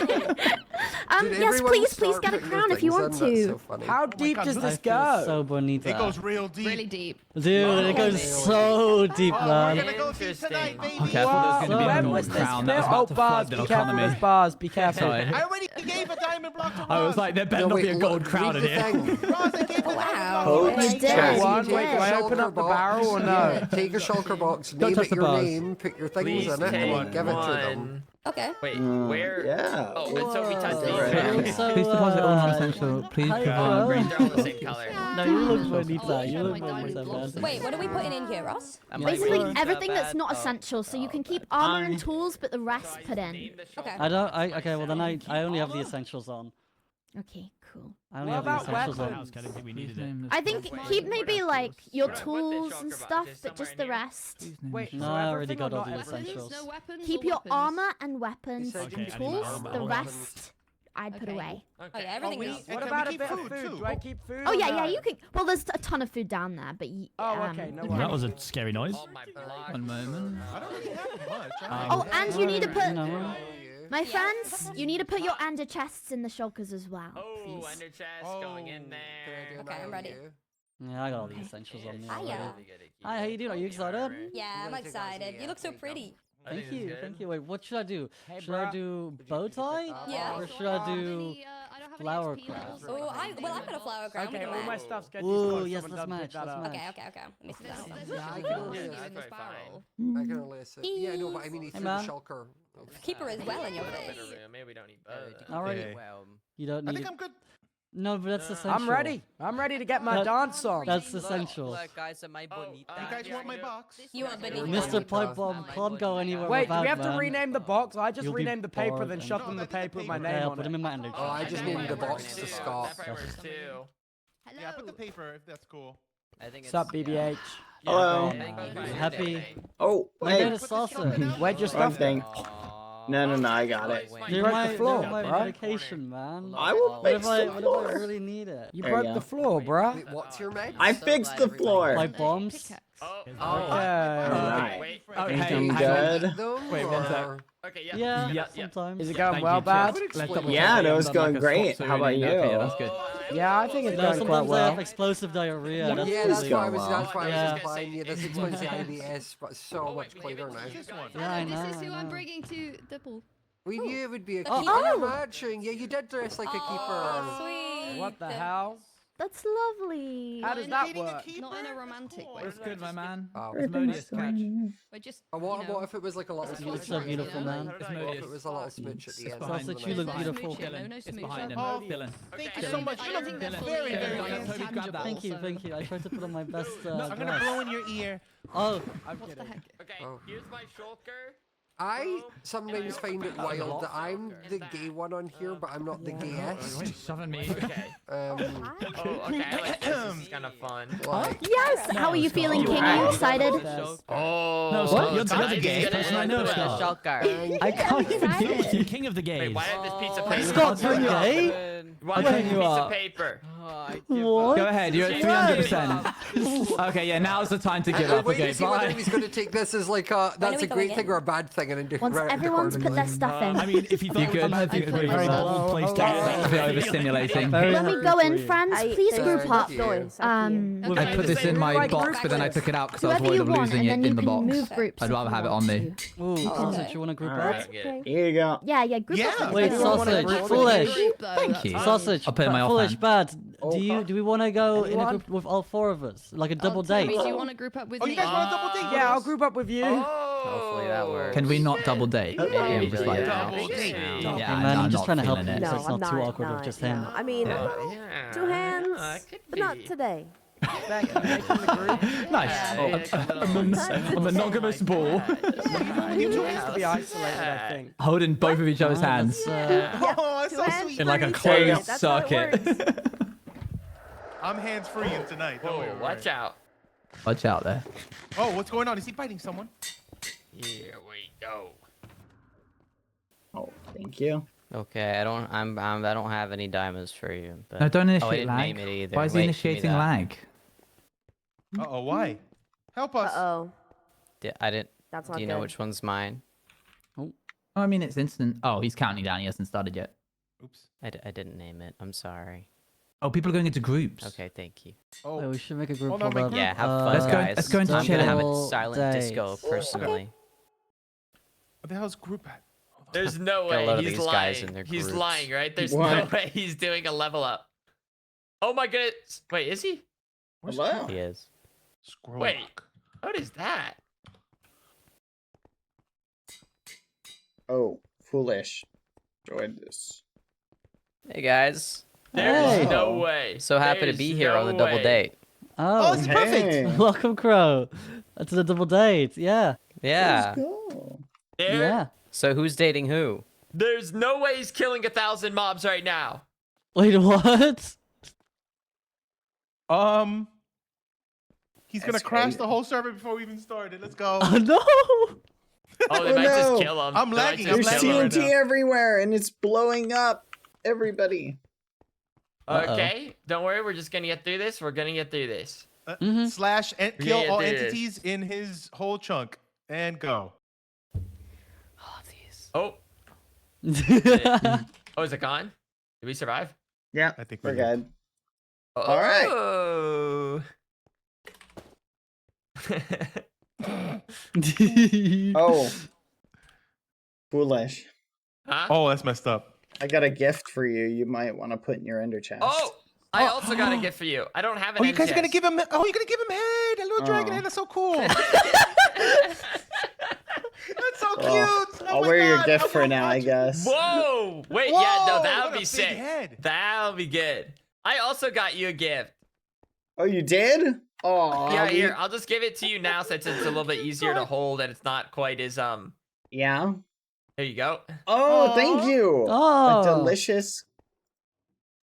Yes, please get a crown if you want to. How deep does I this feel go? so bonita. It goes real deep. Really deep. Dude, it goes so deep, We're man. gonna go deep tonight, baby. Okay, I thought there was going to be When a was gold this crown that built? was Oh, about to bars, flood the be careful economy. with bars, be careful. Sorry. I already gave a diamond block to Roz. I was like, there better not be a gold crown in here. Roz, I gave a diamond block. Poached You did. chest. One, wait, do I open up the barrel or no? Take a shulker box, Don't name touch it the your bars. name, put your things Please in it, and then take give it to them. one. Okay. Wait, Mm, where? yeah. Oh, and so we touch Alright. these. So, Please deposit all non-essential. Please hi, provide bro. green. They're all the same color. No, you look bonita. You look bonita, man. Wait, what are we putting in here, Ross? Basically everything that's not essential, so you can keep armor and tools, but the rest put in. Okay. Okay, well then I only have the essentials on. Okay, cool. I only What have the about essentials weapons? on. I don't think we needed it. I think keep maybe like your tools and stuff, but just the rest. Wait, No, so I already everything got or all not the everything? essentials. No weapons. Keep or your weapons? armor and weapons Okay, and I need tools. armor. The rest I'd put Okay. away. Oh yeah, everything else. What can about we a keep bit of food, food? too? Do I keep food? Oh or yeah, no? you can. Well, there's a ton of food down there, but Oh, okay, no That was worries. a scary noise. Oh my block. One moment. I don't really have much. Oh, and you need to put. No. My friends, you need to put your ender chests in the shulkers as well, Oh, please. under chest going in there. Okay, I'm ready. Yeah, I got all the essentials on me. Hiya. already. Hi, how you doing? Are you excited? Yeah, I'm excited. You look so pretty. Thank you, thank you. Wait, what should I do? Should I do bow tie? Yeah. Or should I do I don't have flower any XP crown? levels. Oh, I've got a flower crown. Okay, Look all at my that. stuff's good. Ooh, yes, let's match, let's match. Okay. Let me see There's that. there's Yeah, just I one can more only- in That's this very barrel. I can only say, yeah, no, but I mean, he threw the man. shulker. Keep her as well in your face. Maybe we don't need both. Alright. You don't I need think it. I'm good. No, but that's essential. I'm ready. I'm ready to get my That- dance on. That's essential. guys, my bonita. You guys want my box? You want beneath Mr. Pipe Bomb can't go anywhere Wait, do without, we have to man. rename the box? I just You'll be renamed the paper, bored then and- shoved in the paper with my Okay, name I'll on put him it. in my ender Oh, I chest. just named the box to Scott. That works too. Yeah, put the paper if that's cool. I think What's up, BBH? Hello. Happy. Oh, My hey. name is Salsa. Where'd your One stuff thing. No, I got it. They're broke my, the floor, they're my bro. medication, man. I will What fix if I, the what if floor. I really need it? You There you broke go. the floor, bruh. Wait, what's your mate? I fixed the floor. My bombs? Okay. Alright. Wait. Think hey, I'm hang good? Wait, one sec. Okay, Yeah, yeah. sometimes. Is it going Thank well, you, bad? cheers. Let's double Yeah, check that we was haven't done, going like, a great. swap How about soon. you? Okay, that's good. Yeah, I think it's No, going quite sometimes I have well. explosive diarrhea. That's Yeah, that's really- why I was. well. That's why I Yeah. was implying. Yeah, this explains the IBS, but so much clearer now. Yeah, I This know. is who I I'm know. bringing to the pool. We knew it would be a Oh. keeper Oh. matching. Yeah, you did dress like a keeper. Sweet. What the hell? That's lovely. How does that work? Not in a romantic way. That's good, my man. Oh. It's Modius catch. We're just. What, you know, what if it was like a little it's smooch? so beautiful, man. It's What if it Modius. was a little smooch at the It's end? behind Sausage, him. you look No beautiful. smooching, no It's smooching. behind him. Oh, Dylan. Thank you so much. I You don't look think they're very, fully very tangible, nice. grab that. Thank you, so- thank you. I tried to put on my best I'm gonna dress. blow in your ear. Oh, I'm What the kidding. heck? Okay, Oh. here's my shulker. I sometimes find it wild that I'm the gay one on here, but I'm not the gayest. Shoving me. Okay. Oh, okay. I like this. This is kind of fun. Yes. How are you feeling, King? Are you excited? Oh. No, Scott, you're the gay person I know, Scott. I can't even deal with you, king of the gays. Wait, why did this piece of paper? Scott, you're gay? Why did this piece of paper? What? Go ahead, you're at 300%. Okay, yeah, now's the time to give up. Wait Okay, to see whether bye. he's going to take this as like that's a great thing or a bad thing, and then Once everyone's put their stuff in. I mean, if you thought it was a very bold place to get A bit overstimulating. When we go in, friends, please group up. I put this in my box, but then I took it out because I was Whoever worried you of want, losing and it then in the you can box. move groups I'd rather have it on me. Ooh, sausage, you want to group up? Here you go. Yeah, group up. Wait, sausage, foolish. Thank you. Sausage, I'll put it in my foolish, offhand. bad. Do we want to go in a group with all four of us, like a double date? Do you want to group up with me? You guys want a double date? Yeah, I'll group up with you. Hopefully that works. Can we not double date? Maybe just like double date. Hey Yeah, man, no, I'm just not trying to help feeling you, it. so it's not too awkward with just him. I mean, two hands, but not today. Nice. A monogamous ball. You used to be isolated, I think. Holding both of each other's hands Oh, that's so sweet. in like a That's closed how it circuit. works. I'm hands free in tonight. Don't worry. Watch out. Watch out there. Oh, what's going on? Is he biting someone? Here we go. Oh, thank you. Okay, I don't have any diamonds for you. But... No, don't Oh, I initiate didn't lag. name it either. Why is he Wait, give me initiating that. lag? Uh-oh, why? Help us. Uh-oh. I didn't. That's not Do you know good. which one's mine? Oh, I mean, it's instant. Oh, he's counting down. He hasn't started yet. Oops. I didn't name it. I'm sorry. Oh, people are going into groups. Okay, thank you. Oh, we should make a group Hold on, called my Yeah, have fun, Let's go- guys. let's go into I'm gonna have a chill silent disco dates. personally. what the hell's group at? There's no Got a lot way of he's these guys in lying. their He's groups. lying, right? There's no What? way he's doing a level up. Oh my goodness. Wait, is he? Hello? He is. Scroll. Wait. What is that? Oh, foolish. Enjoyed this. Hey guys. There's Hey. no way. So happy to There's be here on the no double way. date. Oh, it's perfect. Hey. welcome, Crow. That's a double date. Yeah. Yeah. Go. Yeah. So who's dating who? There's no way he's killing 1,000 mobs right now. Wait, what? He's gonna That's crash crazy. the whole server before we even started. Let's go. Oh no! Oh, they Oh, might no. just kill him. I'm They might lagging. just I'm There's kill him. lagging. TNT everywhere, and it's blowing up everybody. Okay, don't worry. We're just gonna get through this. We're gonna get through this. Slash and kill Yeah, all dude. entities in his whole chunk and go. All of these. Oh. Oh, is it gone? Did we survive? Yeah, I think we're did. good. All right. Oh. Oh, foolish. Huh? Oh, that's messed up. I got a gift for you. You might want to put in your ender chest. Oh, I also got a gift for you. I don't have an Oh, you guys are gonna chest. give him. Oh, you're gonna give him head. A little dragon Oh. head. That's so cool. That's so cute. Well, Oh I'll my wear your God, gift I for will now, I watch it. guess. Whoa! Wait, Whoa, yeah, no, that what would a be big sick. head. That'll be good. I also got you a gift. Oh, you did? Oh, Yeah, here, I'll just give it to you now since it's a little bit easier to hold and it's not quite as Yeah. There you go. Oh, thank you. Oh. A delicious.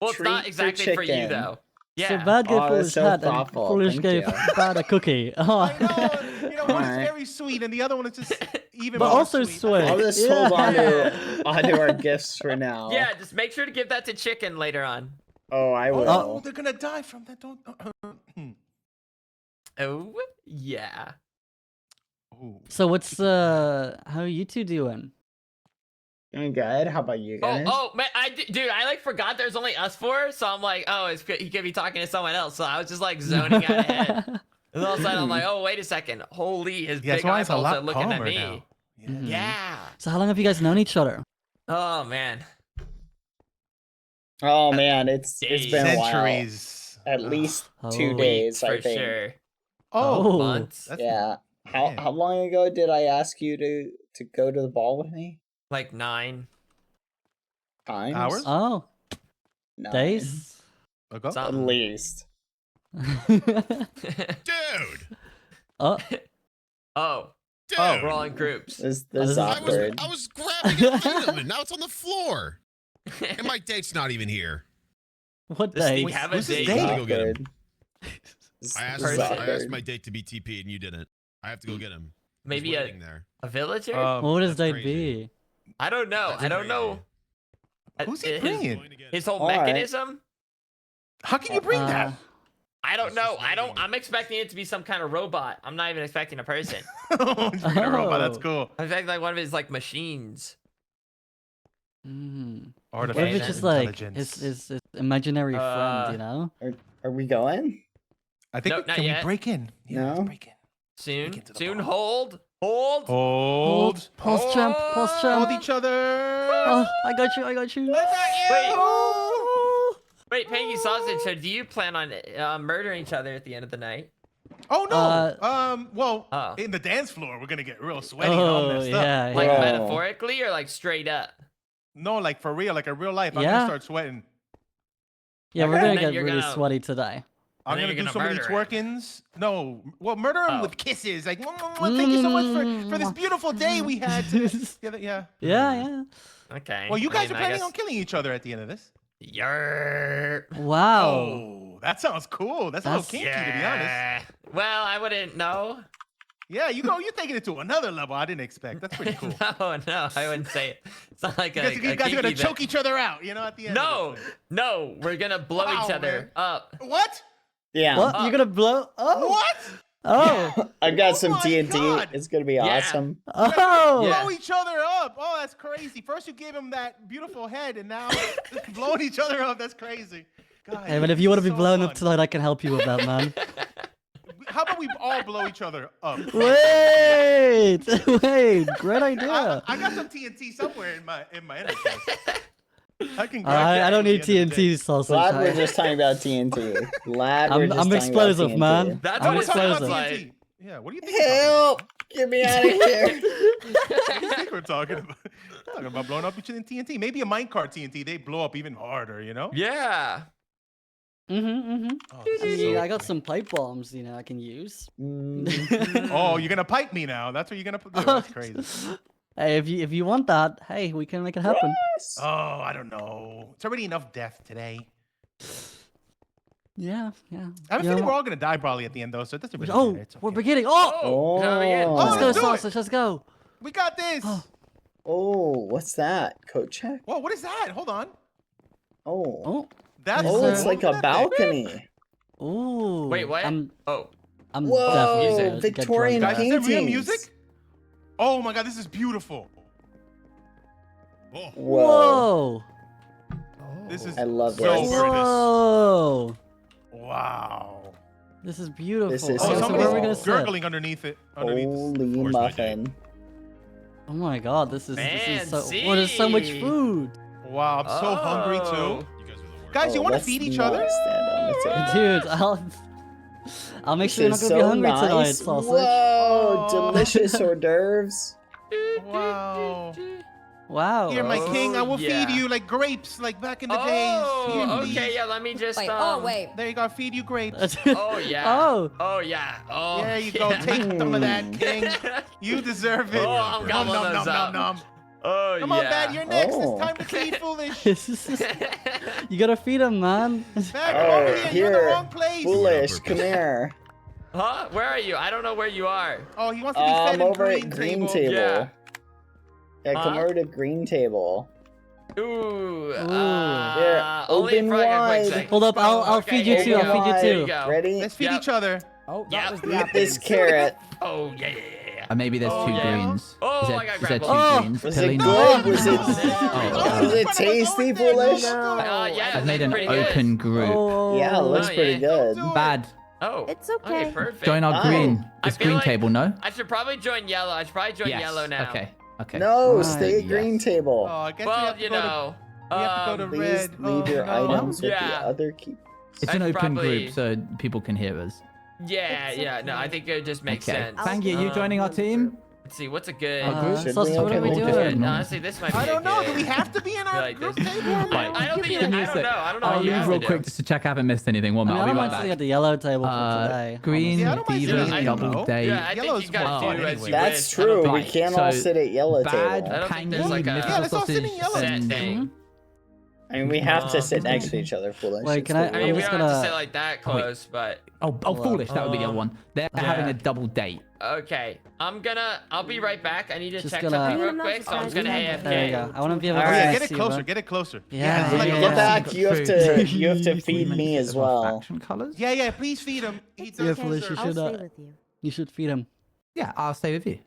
Well, it's not treat exactly for you chicken. though. Yeah. So bad gave Oh, foolish that's so hat and thoughtful. foolish Thank gave you. bad a cookie. Oh. I know. You know, one is Alright. very sweet, and the other one is just even But more also sweet. sweet. I'll just hold on to our gifts for now. Yeah, just make sure to give that to Chicken later on. Oh, I will. Oh, they're gonna die from that. Don't. Oh, yeah. Ooh. So what's how are you two doing? Doing good. How about you guys? Oh, man, dude, I like forgot there's only us four, so I'm like, oh, he could be talking to someone else. So I was just like zoning out ahead. And then all of a sudden I'm like, oh, wait a second. Holy, his Yeah, big so it's a eyeballs lot are looking at calmer me. now. Yeah. So how long have you guys known each other? Oh man. Oh man, it's been a while. Centuries. At least 2 Oh. days, I For think. sure. Oh, Months. that's- Yeah. Man. How long ago did I ask you to go to the ball with me? Like 9. Times? Hours? Oh, 9. days. Ago? At Something. least. Dude. Oh, Oh. Dude, We're all in groups. This is awkward. I was grabbing an item and now it's on the floor. And my date's not even here. What Does day? Steve have a Who's his date? date? Go get him. This I is asked awkward. my date to be TP and you didn't. I have to go get him. He's Maybe waiting there. a villager? What would his That's date crazy. be? I don't know. That's I don't crazy. know. Who's he His- bringing? His whole All right. mechanism? How can you bring that? I don't know. I'm expecting it to be some kind of robot. I'm not even expecting a person. He's bringing a robot. That's cool. I'm expecting like one of his like machines. What if Artificial it's just like intelligence. his imaginary friend, you know? Are we going? I think No, we, not can yet. we break in? Yeah, let's No? break in. Soon. Soon. Hold. Hold. Hold. Pulse jump, pulse Hold jump. each other. Oh, I got you, I got you. Wait, Peggy Sausage. So, do you plan on murdering each other at the end of the night? Oh no. Well, Oh. in the dance floor, we're gonna get real sweaty and all Oh, messed yeah, up. Like Bro. metaphorically or like straight up? No, like for real, like in real life. I'm Yeah. gonna start sweating. Yeah, we're And gonna then get you're really gonna- sweaty today. I'm And then gonna you're do gonna so many murder twerkins. No, well, murder him Oh. with kisses. Like, thank you so much for this beautiful day we had. Yeah. Yeah, yeah. Okay. Well, you guys I are planning guess- on killing each other at the end of this. Yer. Wow. Oh, that sounds cool. That's a little kinky, to be honest. Yeah. Well, I wouldn't know. Yeah, you're taking it to another level. I didn't expect. That's pretty cool. No, I wouldn't say it. It's not like You a guys are gonna kinky choke thing. each other out, you know, at the end. No, we're gonna blow Wow, each other man. up. What? Yeah. What? You're gonna blow? Oh. What? Oh. I've got some my TNT. God. It's gonna be Yeah. awesome. Oh. Yeah. Blow each other up. Oh, that's crazy. First you gave him that beautiful head, and now blowing each other up. That's crazy. God, Hey, but if you want to be so blown fun. up tonight, I can help you with that, man. How about we all blow each other up? Wait, wait, great idea. I got some TNT somewhere in my inner chest. I can. I don't need at the end of the day. TNT sausage. Glad we're just talking about TNT. Glad we're just I'm talking explosive, about man. TNT. That's I'm what it Talking about sounds explosive. like. TNT. Yeah, what do you think? Help! Get me out of here. What do you think we're talking about? Talking about blowing up each other in TNT. Maybe a minecart TNT. They blow up even harder, you know? Yeah. Oh, this I is mean, so I got some pipe bombs, you know, I can use. Oh, you're gonna pipe me now? That's what you're gonna do? That's crazy. Hey, if you want that, hey, we can make it happen. Oh, I don't know. It's already enough death today. Yeah. I have a You feeling know we're all gonna die probably at the end though, so it doesn't really Oh, matter. It's we're okay. beginning. Oh, Oh, can I begin? Oh, let's go, let's do it. sausage. Let's go. We got this. Oh, what's that? Coat check? Whoa, what is that? Hold on. Oh. Oh, That's Oh, it's there- like a balcony. ooh. Wait, what? I'm Oh. Whoa, definitely gonna get Victorian drunk. Guys, is that real paintings. music? Oh my god, this is beautiful. Oh, Whoa. Whoa. This is I love so this. pretty. Whoa. Wow. This is beautiful. This is Oh, Okay, so somebody's where are we gonna sit? gurgling underneath it. Underneath this. Holy Where's my date? muffin. Oh my god, this is so. Fancy. What is so much food? Wow, I'm so hungry Oh. too. you guys are the worst. Guys, you Oh, want to let's feed each not other? stand on the table. Dude, I'll make This sure you're not is gonna be so hungry tonight, nice. sausage. Whoa, Oh. delicious hors d'oeuvres. Wow. Wow. Here, my Oh, king, I will yeah. feed you like grapes, like back in the days. Oh, Here, okay, please. yeah, let me just, Wait, There you go, feed you grapes. Oh, yeah. Oh. Oh, yeah. Oh, There you go, yeah. take some of that, king. You deserve it. Oh, I'm nom, gobbling nom, those nom, up. nom, nom. Oh, Come on, yeah. Bat, you're next. Oh. It's time to feed Foolish. You gotta feed him, man. Bat, come Oh, over here. You're in the here. wrong place. Foolish, come here. Huh? Where are you? I don't know where you are. Oh, he wants to be fed I'm in over green at green table. table. Yeah. Yeah, come Huh? over to green table. Ooh. Here, Only open for like a quick wide. second. Hold up, I'll Okay, feed you here too. you I'll go. feed you There too. you go. Ready? Let's feed Yep. each other. Oh, Yeah. Eat this carrot. Oh, yeah. Maybe there's two yeah. greens. Oh, is there, I got is there two grappled. greens? Was Pilly? it good? Was it, Oh, was it tasty, Foolish? Yeah, I've made an pretty good. open group. Yeah, it looks Oh, pretty yeah. good. Bad. Oh. It's okay. Perfect. Join our Oh. green. I This feel green like table, no? I should probably join yellow. I should probably join Yes. yellow now. Okay. Okay. No, Right, stay at green table. Oh, I guess we Well, have to you go to, know. we have to go to Please red. leave your no. items with Yeah. the other keep. It's I an should open probably- group, so people can hear us. Yeah, It's yeah. No, okay. I think it just makes Okay. sense. Thank you. You joining our team? Let's see, what's a good... Sausage, what are we doing? Honestly, this might be I don't know. good. Do we have to be in our like group this. table? I don't think... I don't know. I don't know I'll what you leave have real to quick do. just to check I haven't missed anything. One minute, I I'll be don't right mind back. sitting at the yellow table for today. Green, Yeah, I don't mind sitting Beaver, at double yellow. date. Yeah, I think Yellow's you gotta more do fun as you That's wish. true. We Right, can't so all sit at yellow Bad, table. I don't think there's Pangy, like a mythical let's all sit in sausage, yellow. set and- thing. I mean, we have to sit next to each other, foolish. Wait, It's can I- the I mean, I'm we just don't have to gonna- sit like that close, but... Oh, foolish. That would be the other one. They're having a double date. Okay, I'll be right back. I need to Just check gonna- something real quick, so I'm just gonna AFK. There you go. I want to be able Oh, to yeah, see get it you, closer. bro. Get it closer. Yeah, it's like yeah, a Get little back. secret. You have to feed me as well. Faction colors? Yeah, please feed him. He Yeah, does Felicia, deserve- I'll stay with you. you should feed him. Yeah, I'll stay with you.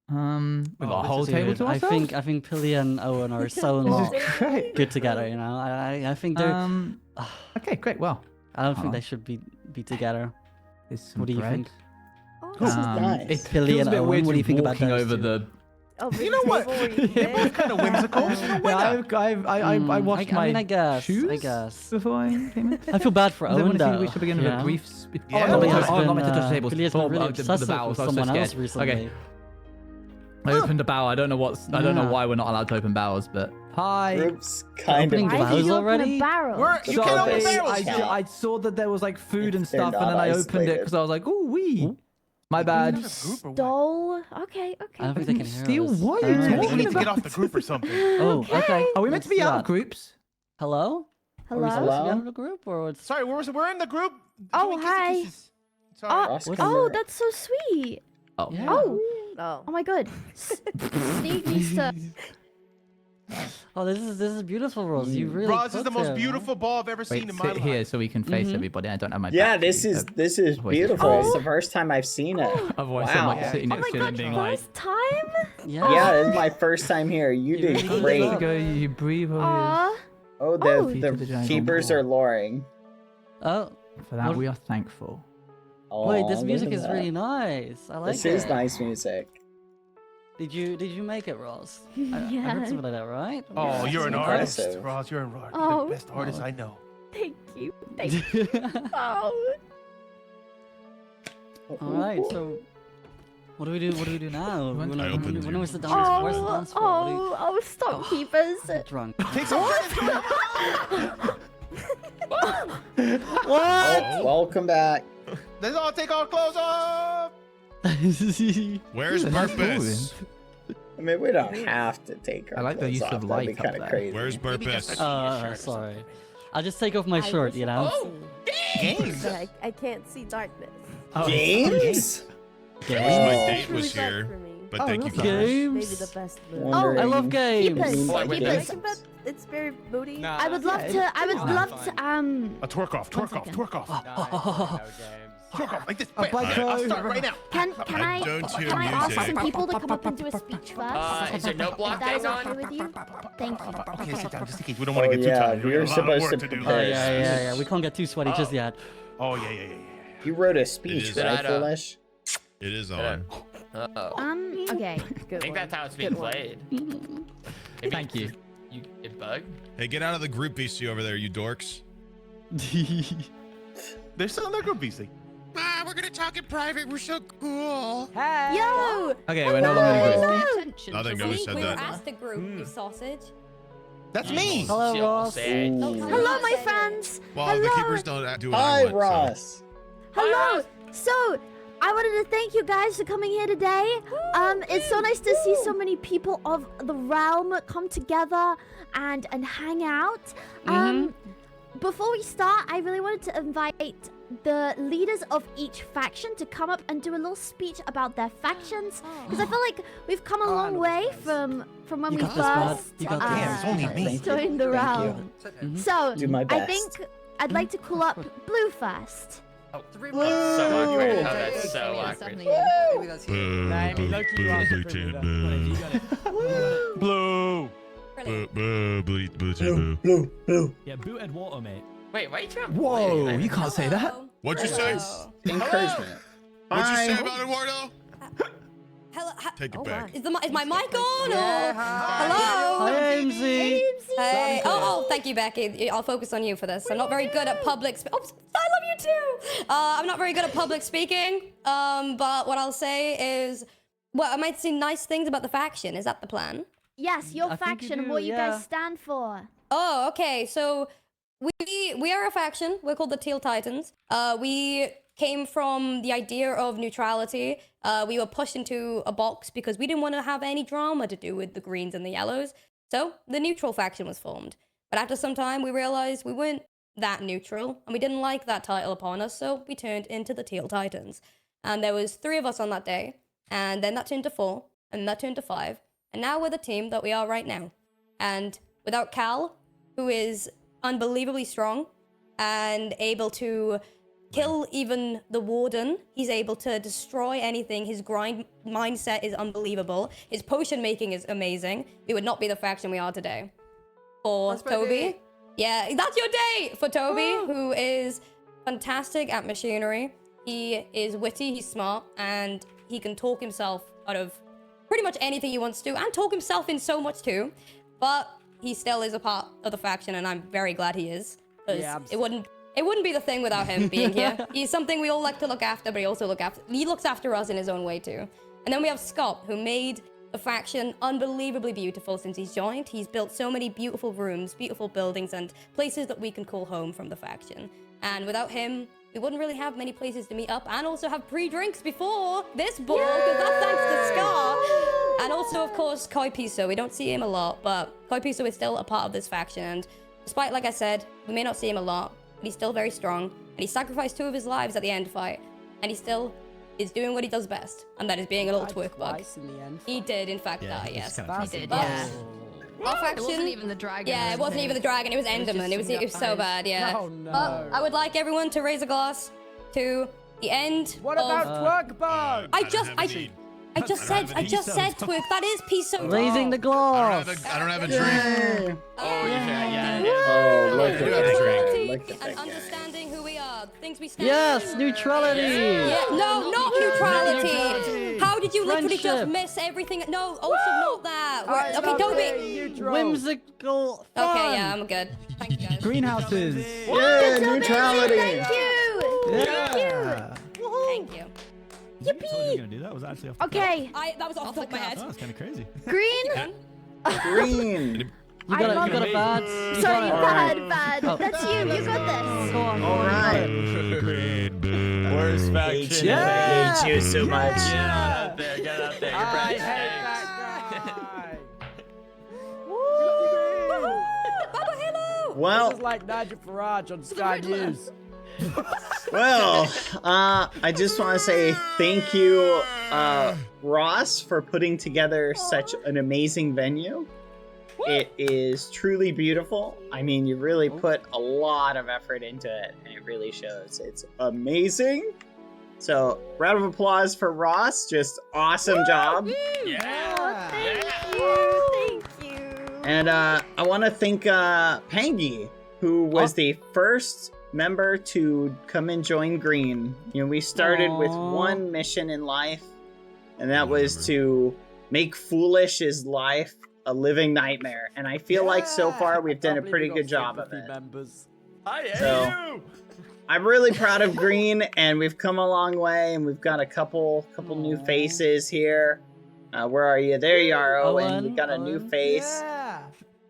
We got a whole Dude, table to ourselves. I think Pilly and Owen are so This not is great. good together. You know, I think they're. Okay, great. Well, I don't think they should be together. there's some What do you bread. think? This is nice. It Pilly feels and a bit Owen, weird what do you think about walking those over two? the. Oh, You know what? They're both kind of whimsical. You know, why not? I washed my I mean, I guess. shoes I guess. before I came in. I feel bad for Does Owen everyone feel though. we should begin with you a know? brief... Yeah, Pilly no, has Oh, not meant to touch the been, tables. Pilly has been really the obsessive bowels. with I was so someone else scared. recently. Okay. I opened a bow. I don't know why we're not allowed to open bows, but hi. Groups kind Opening of. the Why did bows you open already? a barrel? You can't open Sorry, barrels. I saw that there was like food and They're stuff, and not then I opened it isolated. because I was like, "Ooh, wee." My bad. Stole. Okay. I don't think they can hear Steal us. what? I Are you don't know. We talking need to get about? off the group or something. Oh, okay. Are we meant to be Let's out do of that. groups? Hello? Are we supposed to Hello? be out of the group or what's? Sorry, we're in the group. Oh, doing hi. kisses. Sorry. Ross, come Oh, here. that's so sweet. Oh. Yeah. Oh. Oh. Oh my god. Sneak needs to. Oh, this is beautiful, Rose. You really. Roz is cooked the most it, beautiful ball I've ever seen Wait, in my sit life. here so we can face everybody. I don't have my. Yeah, back this to you. is beautiful. Oh. It's the first time I've seen it. Otherwise, Wow. someone sitting Oh next my to you god, and being like, first time? Yeah. Yeah, this is my first time here. You You did really did great. well. "Go, you breathe." Aw. Oh, Oh. the keepers are luring. Oh. For that, What- we are thankful. Wait, this Aw, music look at is that. really nice. I like This it. is nice music. Did you make it, Ross? I Yeah. heard something like that, right? Oh, you're an impressive. artist, Roz. You're an artist. Oh. You're the best artist I know. Thank you. Thank you. Oh. All right, so what do we do? What do we do now? When- I opened When your- was the dance? Where's the Oh, dance floor? What do you- oh, stop, keepers. I'm drunk. Take some credit. Oh, welcome back. Let's all take our clothes off. Where's Purpose? I mean, we don't have to take our I like the clothes use off. of That'd be light up kind of there. crazy. Where's Purpose? Sorry. I'll just take off my shirt, you know? Oh, Games. I can't see darkness. Oh, Games? I wish my date was Truly here, dark for me. but thank you for Games? Maybe the best mood. Oh, I love games. Keepers. Wait, wait, Keepers. wait. It's very moody. I would love to. I would love to. A twerk off, twerk off, second. twerk off. Twerk off like this. A Bam. bike I'll road. start right now. Can I don't hear can I ask music. some people to come up and do a speech first? Is there no If block that is thing okay on? with you? Thank you. Okay, sit down just in case. We don't want to Oh, get too yeah, tired. We we're have a lot of supposed work to to do. prepare. Yeah. We can't get too sweaty just yet. Oh, yeah. You wrote a speech, is. right, Did I, Foolish? It is on. Uh-oh. Okay. I think that's how it's being played. Maybe Thank you. You get bugged? Hey, get out of the group VC over there, you dorks. They're still in their group, VC. Ah, we're gonna talk in private. We're so cool. Yo. Okay, we're no longer in groups. Attention Nothing to goes me. said We were that. asked to group, you sausage. That's me. Hello, Chill, Ross. say it. Ooh. Hello, my friends. Well, Hello. the keepers don't do what I Hi, want. Ross. Hello. So, I wanted to thank you guys for coming here today. It's so nice to see so many people of the realm come together and hang out. Before we start, I really wanted to invite the leaders of each faction to come up and do a little speech about their factions, because I feel like we've come a long way from when You we got this, bud. first You got this. Yeah, it's only me. joined the realm. So, Do my I best. think I'd like to call up Blue first. Oh, that's so awkward. Oh, that's so awkward. So. Blue. Blue. Yeah, booted water, mate. Wait, why are you trying to Whoa, play? you can't say that. What'd you say? Encouragement. What'd you say Hi. about Eduardo? Hello. Take it back. Is my mic on? Or? Hello. Hi, AMZ. Hey. Oh, thank you, Becky. I'll focus on you for this. I'm not very good at public. Oh, I love you too. I'm not very good at public speaking. But what I'll say is What, am I saying nice things about the faction? Is that the plan? Yes, your I think you faction and do, what you yeah. guys stand for. Oh, okay. So we are a faction. We're called the Teal Titans. We came from the idea of neutrality. We were pushed into a box because we didn't want to have any drama to do with the greens and the yellows. So the neutral faction was formed. But after some time, we realized we weren't that neutral, and we didn't like that title upon us, so we turned into the Teal Titans. And there was 3 of us on that day, and then that turned to 4, and that turned to 5, and now we're the team that we are right now. And without Cal, who is unbelievably strong and able to kill even the warden, he's able to destroy anything. His grind mindset is unbelievable. His potion making is amazing. We would not be the faction we are today. For Toby, yeah, that's your day. For Toby, who is fantastic at machinery. He is witty, he's smart, and he can talk himself out of pretty much anything he wants to, and talk himself in so much too. But he still is a part of the faction, and I'm very glad he is, because it wouldn't be the thing without him being here. He's something we all like to look after, but he looks after us in his own way too. And then we have Scott, who made the faction unbelievably beautiful since he's joined. He's built so many beautiful rooms, beautiful buildings, and places that we can call home from the faction. And without him, we wouldn't really have many places to meet up and also have pre-drinks before this ball, because that's thanks to Scott. And also, of course, Koi Piso. We don't see him a lot, but Koi Piso is still a part of this faction. And despite, like I said, we may not see him a lot, but he's still very strong. And he sacrificed 2 of his lives at the end fight. And he still is doing what he does best, and that is being a little twerk bug. He did, in fact, die, yes. He did, yeah. Our faction, it wasn't even the dragon. Yeah, it wasn't even the dragon, it was Enderman. It was so bad, yeah. Oh, no. I would like everyone to raise a glass to the end What about twerk bug? I just said twerk. That is Piso. Raising the glass. I don't have a drink. Oh, yeah. Oh, look I do at have a that. drink. Look at And that. understanding who we are, things we stand Yes, for. neutrality. Yeah, no, not neutrality. Neutrality. How did you literally just Friendship. miss everything? No, also not that. Okay, Toby. Whimsical fun. Okay, yeah, I'm good. Thank you, guys. Greenhouses. Yeah, neutrality. Thank you. Yeah. Thank you. I told you were going to do that. Was that actually off the Okay. That was off the top of my head. Oh, that's kind of crazy. Green. Green. You got a bad. Sorry, Alright. bad. Oh. That's you. You got this. Go on. All right. Worst faction. I hate you so much. Get out there. Get out there. You're I Brad hate Snakes. that guy. Well, This is like Nigel Farage on Sky News. well, I just want to say thank you, Ross, for putting together such an amazing venue. It is truly beautiful. I mean, you really put a lot of effort into it, and it really shows. It's amazing. So, round of applause for Ross. Just awesome job. Thank you. And I want to thank Pangy, who was the first member to come and join Green. You know, we started with one mission in life, and that was to make Foolish's life a living nightmare. And I feel like so far we've done a pretty good job of it. So I'm really proud of Green, and we've come a long way, and we've got a couple new faces here. Where are you? There you are, Owen. We've got a new face.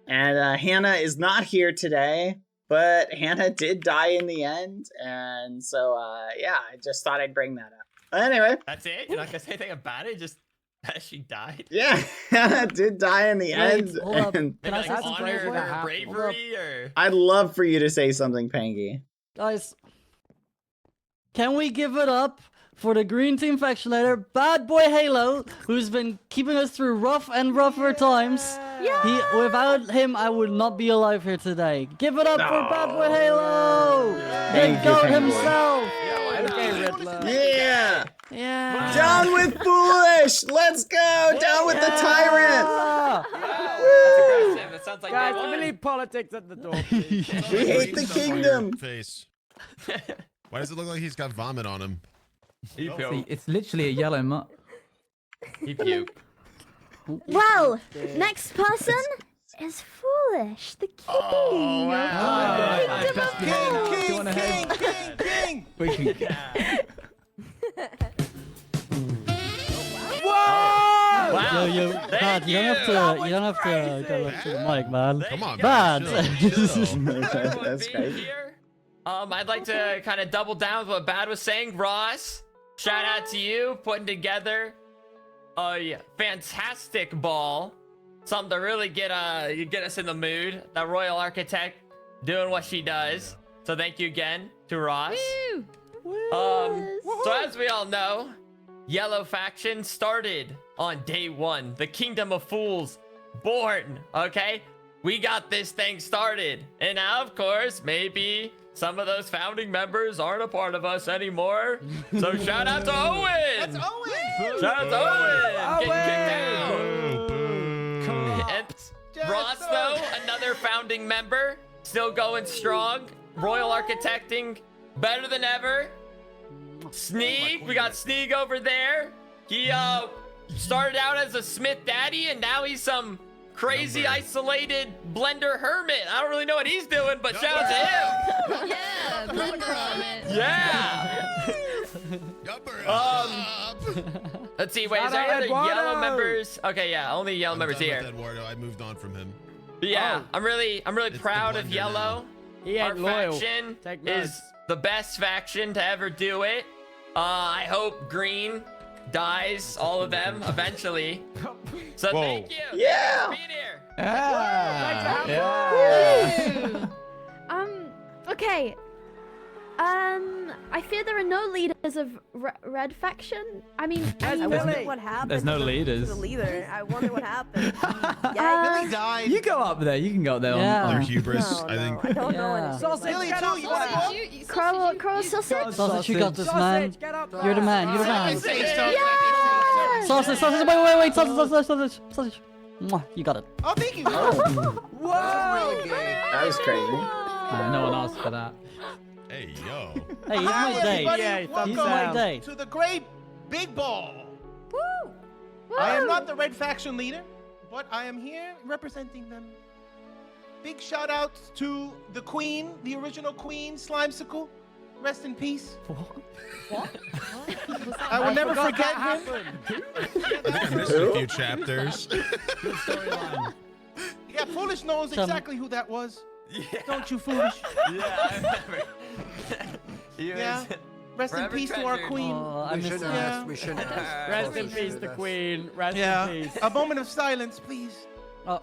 And Hannah is not here today, but Hannah did die in the end. And so, yeah, I just thought I'd bring that up. Anyway. That's it? You're not going to say anything about it? Just that she died? Yeah, Hannah did die in the end. And Can I like honor her bravery? Or... I'd love for you to say something, Pangy. Guys, can we give it up for the Green Team faction leader, Badboyhalo, who's been keeping us through rough and rougher times? Without him, I would not be alive here today. Give it up for Badboyhalo! The GOAT himself! Yeah! Yeah! Down with Foolish! Let's go! Down with the tyrant! That's aggressive. That sounds like Guys, they we won. need politics at the door, please. We hate the kingdom! Face. Why does it look like he's got vomit on him? It's literally a yellow mutt. He puked. Well, next person is Foolish, the king. Oh, wow. King. We can. Whoa! Yo, Bad, you don't have to go up to the mic, man. Come on, Bad. That's great. I'd like to kind of double down with what Bad was saying. Ross, shout out to you putting together a fantastic ball. Something to really get us in the mood. The Royal Architect doing what she does. So thank you again to Ross. So as we all know, Yellow Faction started on day 1. The Kingdom of Fools born, okay? We got this thing started. And now, of course, maybe some of those founding members aren't a part of us anymore. So shout out to Owen! That's Owen! Shout out to Owen! Getting kicked out! And Ross, though, another founding member, still going strong. Royal Architecting, better than ever. Sneak, we got Sneak over there. He started out as a Smith Daddy, and now he's some crazy isolated blender hermit. I don't really know what he's doing, but shout out to him. Yeah, blender hermit. Yeah. Let's see. Wait, is there any other yellow members? Okay, yeah, only yellow members here. Eduardo, I moved on from him. But yeah, I'm really proud of Yellow. Our faction is the best faction to ever do it. I hope Green dies, all of them, eventually. So thank you. Yeah. For being here. Okay. I fear there are no leaders of Red Faction. I mean, I wonder what happened. There's no leaders. To the leader. I wonder what happened. Billy died. You go up there. You can go up there. Yeah. Their hubris, I think. I don't know anything. Billy, too, you want to go? Crow sausage. Sausage, you got this, man. You're the man. You're the man. Yeah! Sausage. Wait. Sausage. Mwah, you got it. Oh, thank you. Whoa! That was crazy. No one asked for that. Hey, yo. Hey, he's Hi, my date. everybody. He's Welcome my date. to the great big ball. Woo! I am not the Red Faction leader, but I am here representing them. Big shout out to the queen, the original queen, Slimesicle. Rest in peace. What? I will never forget him. I think I missed a few chapters. Yeah, Foolish knows exactly who that was. Yeah. Don't you, Foolish? Yeah, I remember. Yeah. Rest in peace to our queen. We shouldn't ask. We shouldn't ask. Rest in peace, the queen. Rest Yeah. in peace. A moment of silence, please. Oh,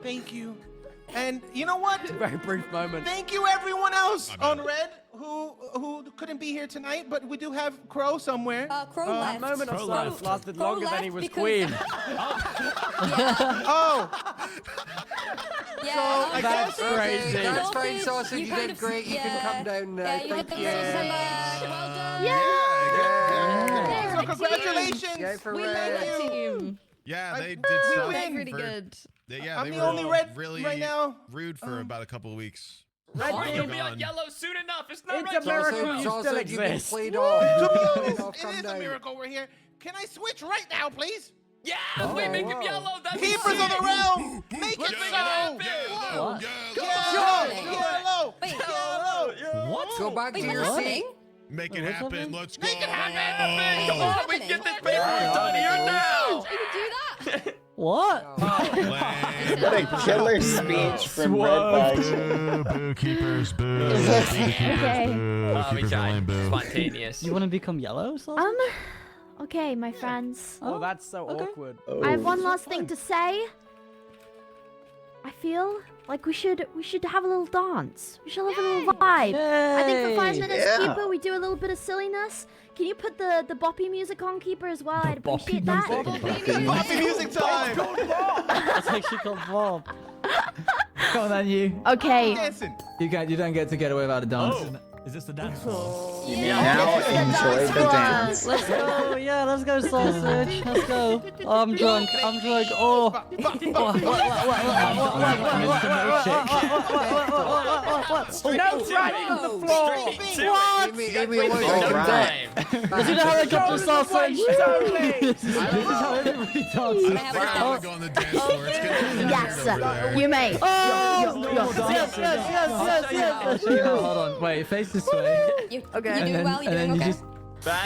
Thank you. And you know what? Very brief moment. Thank you everyone else on Red who couldn't be here tonight, but we do have Crow somewhere. Crow left. A moment of Crow silence lasted Crow longer than he left was because- queen. Oh, Yeah, I That's guess crazy. That's fine, Sausage, Sausage. You kind did of- great. You can come down now. Yeah, you Thank did you. come back. Well done. so congratulations. Yay for We Red. love that team. Yeah, they did We stuff. win. Really good. Yeah, I'm they the were only Red really right now. rude for about a couple of weeks. Red will be on Yellow soon enough. It's not It's right. a miracle you still Sausage, you've been exist. played off. To be Played honest, off, it come is a down. miracle we're here. Can I switch right now, please? Yeah, we make him yellow. That's Keepers of the realm, make it Let's so. make it happen. What? Yellow. Wait, What? Go back to wait, your what's seat. happening? Make it happen. Let's go. Make it happen. Come on, we can get this paper done here now. You can do that? what? What a killer speech from Red Faction. Boo keepers, boo. Okay. We tried. Spontaneous. You want to become yellow, Sausage? Okay, my friends. Oh, that's so awkward. I have one last thing to say. I feel like we should have a little dance. We should have a little vibe. I think for 5 minutes, Yeah. Keeper, we do a little bit of silliness. Can you put the boppy music on, Keeper, as well? I'd appreciate that. Coffee music time. That's actually called Bob. Come on, then you. Okay. Dancing. You don't get to get away without a dance. Is this the dance floor? You may now enjoy the dance. Let's go. Yeah, let's go, Sausage. Let's go. Oh, I'm drunk. Oh. No dragging on the floor. What? Amy, No time. Let's do the helicopter, Sausage. This is how everybody dances. We're gonna go on the dance floor. It's getting Yes, over there. you may. Yes. Hold on. Wait, face this way. You Okay. do well. You and then doing you okay? just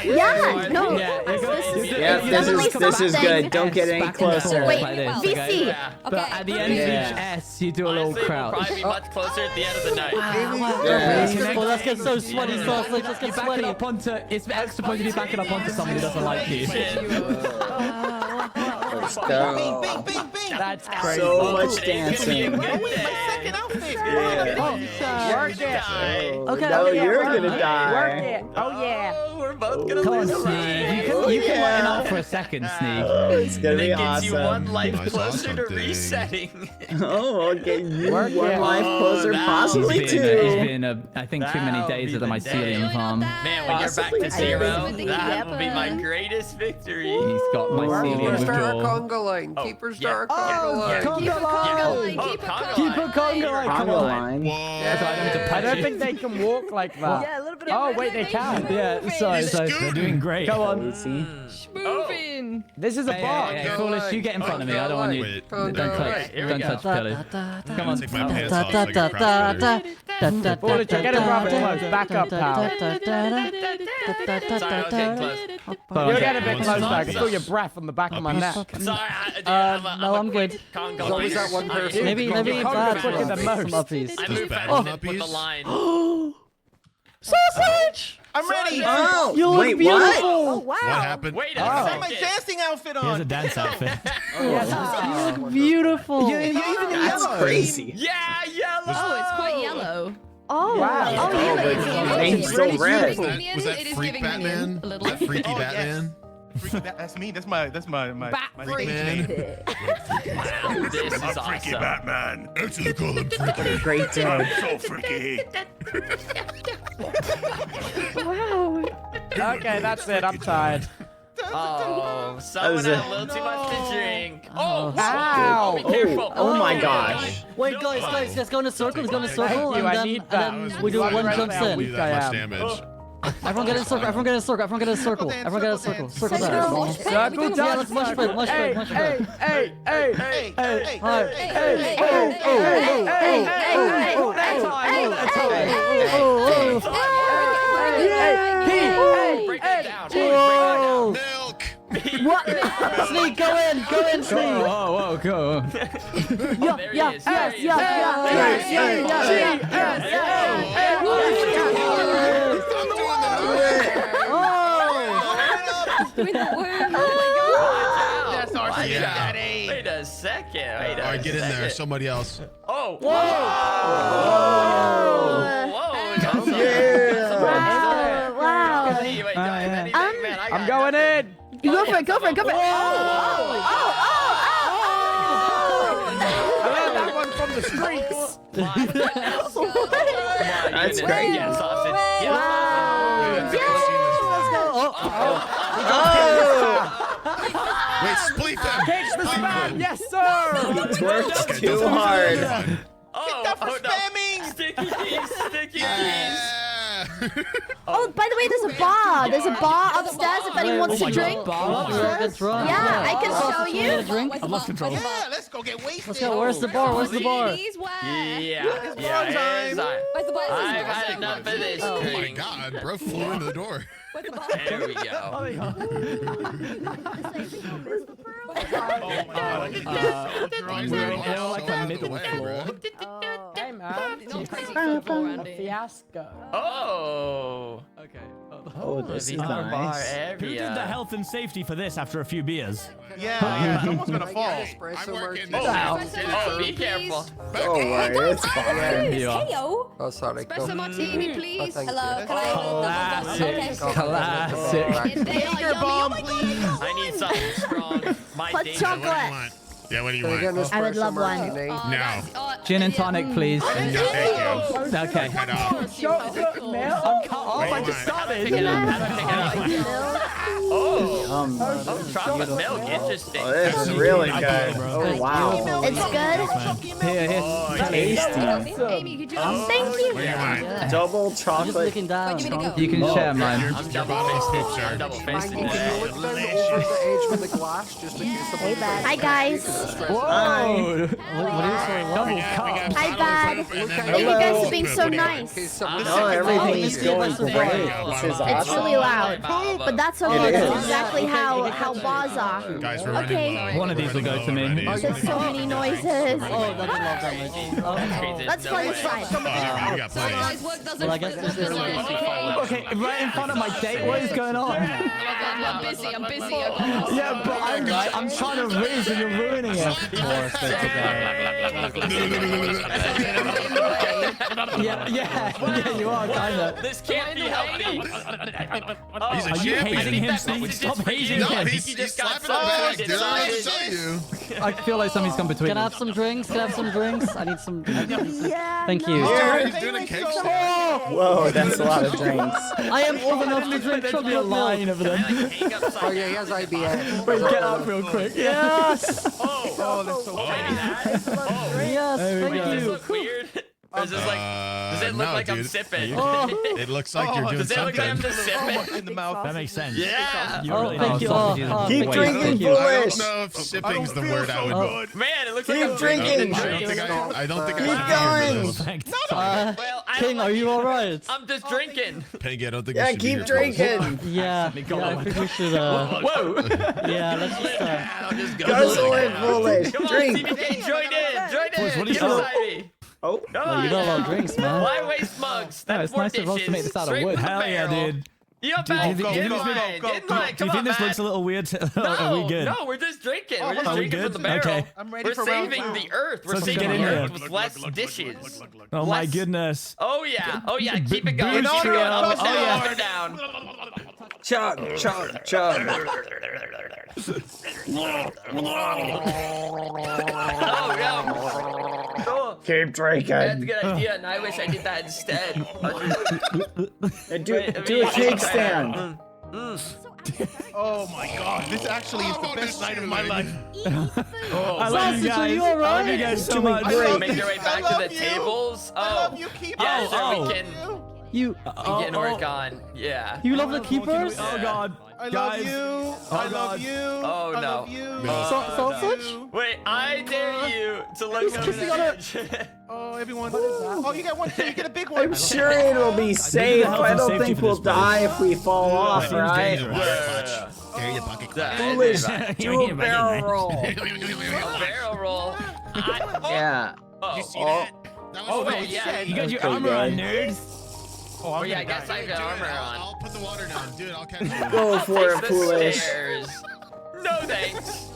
Yeah, no. This is good. Don't get any closer. Wait, like this, VC. okay? But at the end of each S, you do a little Honestly, we'll crouch. probably be much closer at the end of the night. Oh, let's get so sweaty, Sauce. Let's get You're backing sweaty. up onto. It's extra point to be backing up onto someone who doesn't like you. Let's go. That's crazy. So much dancing. My second outfit. Work it. Okay. No, you're gonna die. Work it. Oh yeah. We're both gonna Come on, lose. Sneak. You can lighten up for a second, Sneak. It's gonna And be it gets you one awesome. life I saw closer to something. resetting. Oh, I'll get you Work one it. life closer, possibly It's two. been I think too many That'll days be at the the mycelium day. farm. Man, when you're back to Possibly. zero, that will be my greatest victory. He's got mycelium Keep her star withdrawal. conga line. Keep her star conga line. Conga line. Keep Keep a conga line. Come Conga on. line. I I don't think they can walk like that. Yeah, a little bit. Oh wait, they can. Yeah, sorry. They're doing great. Come on. Lucy. Moving. This is a bar. Hey, Foolish, you get in front of me. I don't want you. Wait. Don't touch. here we Don't go. touch Kelly. Come on. Take my pants off so I can crouch better. Foolish, get him rather close. Back up, pal. Sorry, I'll get close. You're getting a bit close. I can feel your breath on the back of my neck. Sorry, No, I'm good. Conga There's always that one person. Maybe Conga Bad quicker than wants most. some uppies. I Does move Bad fast want with the uppies? line. Sausage! I'm ready. Oh, You look wait, beautiful. what? Oh wow. What happened? Wait a I have my second. dancing outfit He has a on. dance outfit. You look beautiful. That's crazy. Yeah, yellow. Oh, it's quite yellow. Oh, Wow. oh, Oh, yeah. but the name's still red. Was that It is Freak giving me Batman? a little. That Freaky Oh, yes. Batman? That's me. That's my Freak Man. This is awesome. Batman. Actually call him Freaky. Great day. So freaky. Wow. Okay, that's it. I'm tired. Oh, someone was had a- a little too much to drink. Oh, Ow. be careful. Oh my gosh. Wait, guys, let's go in a circle. Let's go in a circle, Thank you, I need that. and then we do one jumps Do in. that much damage. Everyone get in a circle. Everyone get in a circle. Everyone get in a circle. Everyone get in a circle. Circle Circle dance. mosh pit? Circle Are we doing Yeah, dance. let's mush pit. Mush pit. Mush pit. Hey, hey, Hey, hey, Hi. Break it down. Whoa. Milk. What? Sneak, go in, Sneak. Whoa, go. Oh, there he is. There he is. I'm doing the Doing the worm. That's our Watch Yeah. out. daddy. Wait a second. Wait a All right, get in there. second. Somebody else. Oh. Whoa. Whoa. Yeah. Wow. Wait, do I have anything? Man, I got I'm going in. You go for it, go for it, go for it. I learned that one from the streets. That's great. Yes, sausage. Yes. Wait, I think I've seen this before. Wait, split them. Catch the spam. Yes, sir. He worked too hard. Oh, Get for no. spamming. Sticky keys, sticky keys. Yeah. Oh, by the way, there's a bar. There's a bar upstairs if anyone wants to drink. That's right. Yeah, I can show you. Drink. I've lost control. Yeah, let's go get wasted. Let's go. Where's the bar? Where's the bar? Please, where? Yeah, It's yeah, bar time. it's time. Where's the bar? I've had enough of this Oh my drink. god, bro flew into the door. There we go. We're all like a middle floor. Hey, man. It's not crazy football around A here. fiasco. Oh. Okay. Oh, this The is bar nice. Who did the area. health and safety for this after a few beers? Yeah, someone's gonna fall. I'm working Oh, this out. oh, be careful. Don't worry, it's fine. You are. Heyo. Oh, sorry. Espresso martini, please. thank Hello, can I Classic. Okay. Classic. They are Jaeger yummy. bomb, Oh my please. I need something strong. My Hot danger. What do you chocolate. want? Yeah, what do you Can we get an want? I would espresso love one. martini? No. Gin and tonic, please. No, thank you. Okay. Cut off. Chocolate milk. What do you I just want? started. Pick it up. Pick it up. Oh. Yum. Oh, chocolate milk. Interesting. Oh, this is really good. Oh, wow. It's good. Here. Tasty. Amy, could you Thank you. Double chocolate. Where do you want me to go? You can share mine. I'm double faced Mango, today. can you look down over the edge with the glass just in case somebody Hi, guys. Whoa! Hi, Bad. Hey, you guys are being so nice. No, everything's going great. This is It's awesome. really loud, but that's okay. It That's is. exactly how bars are. Guys, we're Okay. running low. One of these will go to me. There's so many noises. Oh, that's a lot of damage. That's fun. It's fine. We got plenty. Guys, work doesn't. Well, I guess this is Okay, right in front of my date. What is going on? I'm busy. Yeah, but I'm trying to raise and you're ruining it. Yeah, you are kind of. This can't be healthy. He's a Are you champion. hazing him, Steve? Stop hazing No, him. he's slapping him back, dude. I tell you. I feel like something's come between Can I us. have some drinks? Can I have some drinks? I need some. Yeah. Thank you. He's doing a cake stand. Whoa, that's a lot of drinks. I am old enough to drink There's be a chocolate line milk. over them. Oh yeah, he has IBS. Wait, get up real quick. Yes! Oh, that's so funny. Yes, There we thank go. Does this you. look weird? Or is this like, does it look no, like I'm dude. sipping? It looks like you're doing Does it look like I'm something. just sipping? In the mouth. That makes sense. Yeah. You Oh, really thank you. sausages Oh, and Keep Wait, drinking, thank you. I foolish. don't know if sipping's the word I would. Man, it looks like Keep I'm drinking. I don't think Keep I should be here going. for Thanks. Well, I King, don't are you alright? I'm just drinking. this. Peggy, I don't think Yeah, you should be keep here for this. drinking. Yeah, I think we should. Whoa. Yeah, let's just. I'll just go. Guzzle it, foolish. Come on, Drink. CBK, join in. Join in. What are you Get doing? beside me. Oh. Come Well, on. you got a lot of drinks, man. Why waste mugs? No, That's it's more nice of us to make this out of Straight wood. from the Hell yeah, barrel. dude. You're Do back. you think- Get in do you line. think- Get in line. Do you Come think on, this man. looks a little weird? Are No, we good? no, we're just drinking. We're just Are we drinking good? from the barrel. Okay. I'm ready We're for round saving two. the earth. We're Let's saving get the in earth here. with less dishes. Oh my Less- goodness. Oh yeah. Oh yeah. Keep it going. Booze Keep it trio. going. Up and Oh, down. yeah. Up and down. Chug, chug, chug. Oh yeah. Cool. Keep That's a drinking. good idea, and I wish I did that instead. Do a cake stand. Oh my god, this actually is the best night of my life. I love you Sausage, are guys. you I alright? love you guys so Doing much. great. Make your way back I to love the you. tables. I Oh. love you, keep Yeah, it. sure, we oh. can You. get work on. Yeah. You love the keepers? Oh god. I love Guys. you. I love God. you. Oh, I no. love you. Sausage? Wait, I dare you to look over kissing the on her. edge. Oh, everyone. Oh, you got one too. You get a big one. I'm sure it'll be safe. health I and don't safety think for we'll this place. die if we fall off, Seems right? dangerous. Carry the bucket. Foolish. Do a barrel roll. Barrel roll. Yeah. Oh, Oh, wait, yeah. You got your pretty armor on, good. nerds. Oh, yeah, I guess I got armor on. I'll put the water down. Dude, I'll catch you. Go for it, The foolish. stairs. No thanks.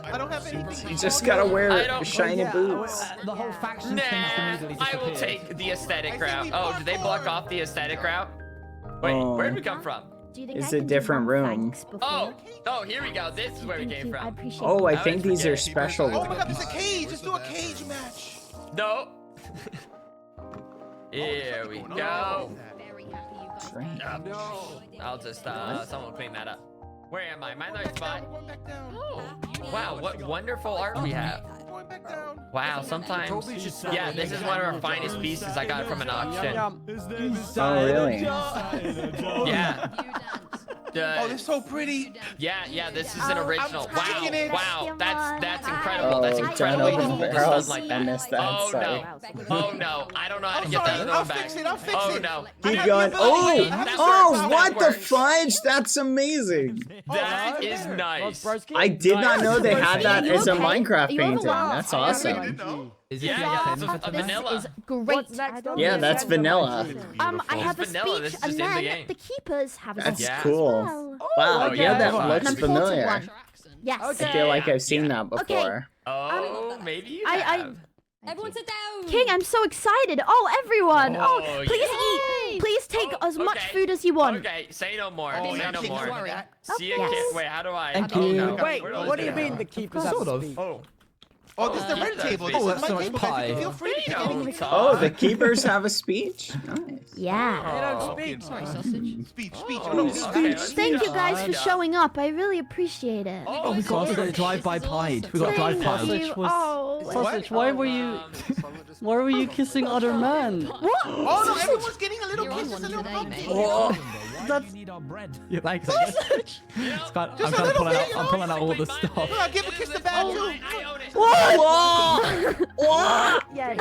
I don't have anything. You just gotta I wear don't- shiny boots. The whole faction Nah, thing's immediately I will disappeared. take the aesthetic route. Oh, did they block off the aesthetic route? Wait, where did we come from? It's a different room. Oh, here we go. This is where we came from. Oh, I That think was these are pretty- special. Oh my god, there's a cage. Let's do a cage match. No. Here we go. No. I'll just, someone clean that up. Where am I? Am I in the right spot? Oh, wow, what wonderful art we have. Wow, sometimes. Yeah, this is one of our finest pieces I got from an auction. Oh, really? Yeah. Oh, they're so pretty. Yeah, this is an original. I'm Wow, taking it. wow, that's incredible. That's Oh, incredible. don't You open can hold barrels. something like I that. missed that, Oh sorry. no. Oh no. I don't know how to I'm get sorry. that I'll other back. fix it. I'll fix Oh it. no. Keep going. Oh, That oh, works, what that the works. fudge? That's amazing. That is nice. I did not know they had that as a okay? Minecraft You have a painting. lot. That's awesome. Yeah, it's a vanilla. Is great. Yeah, that's vanilla. I have a vanilla, this speech, is and just in the then game. the keepers have a That's speech cool. as well. Wow, yeah, that An looks important familiar. one. Yes. I feel like I've seen that before. Oh, maybe you I have. Everyone sit down. King, I'm so excited. Oh, everyone. Oh, Oh, please yeah. eat. Please take as much okay. food as you want. Okay, say no more. Oh, Say yeah, no King, more. don't worry. See a Yes. kid. Wait, how do I? Thank oh, you. No. Wait, Where do I what do do you that? mean the keepers have Sort to of. speak? Oh. Oh, this is the red table. This Oh, is that's my so much table, guys. You pie. can feel free to take anything. Oh, the keepers have a speech? Nice. Yeah. Sorry, sausage. Speech. Oh, No, okay, speech. Thank you guys for showing up. I really appreciate it. Oh, we got a drive-by pied. We got a Thank drive-by. you. Sausage, why were you kissing other men? What? Oh no, everyone's getting a little kiss, just a little bump. That's Yeah, thanks. I'm pulling out all the stuff. I'll give a kiss to Bad too. What? What? Yeah.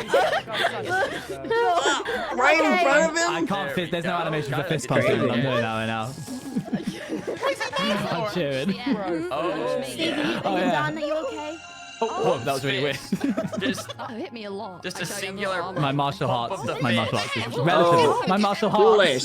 Right in front of him? I can't fit. There's no animation for fist pumping. I'm doing that right now. I'm cheering. Steve, are you done? Are you okay? Oh, that was really weird. That hit me a lot. Just a singular. My martial arts. the My fist. martial arts. is relatively. My martial arts. Foolish.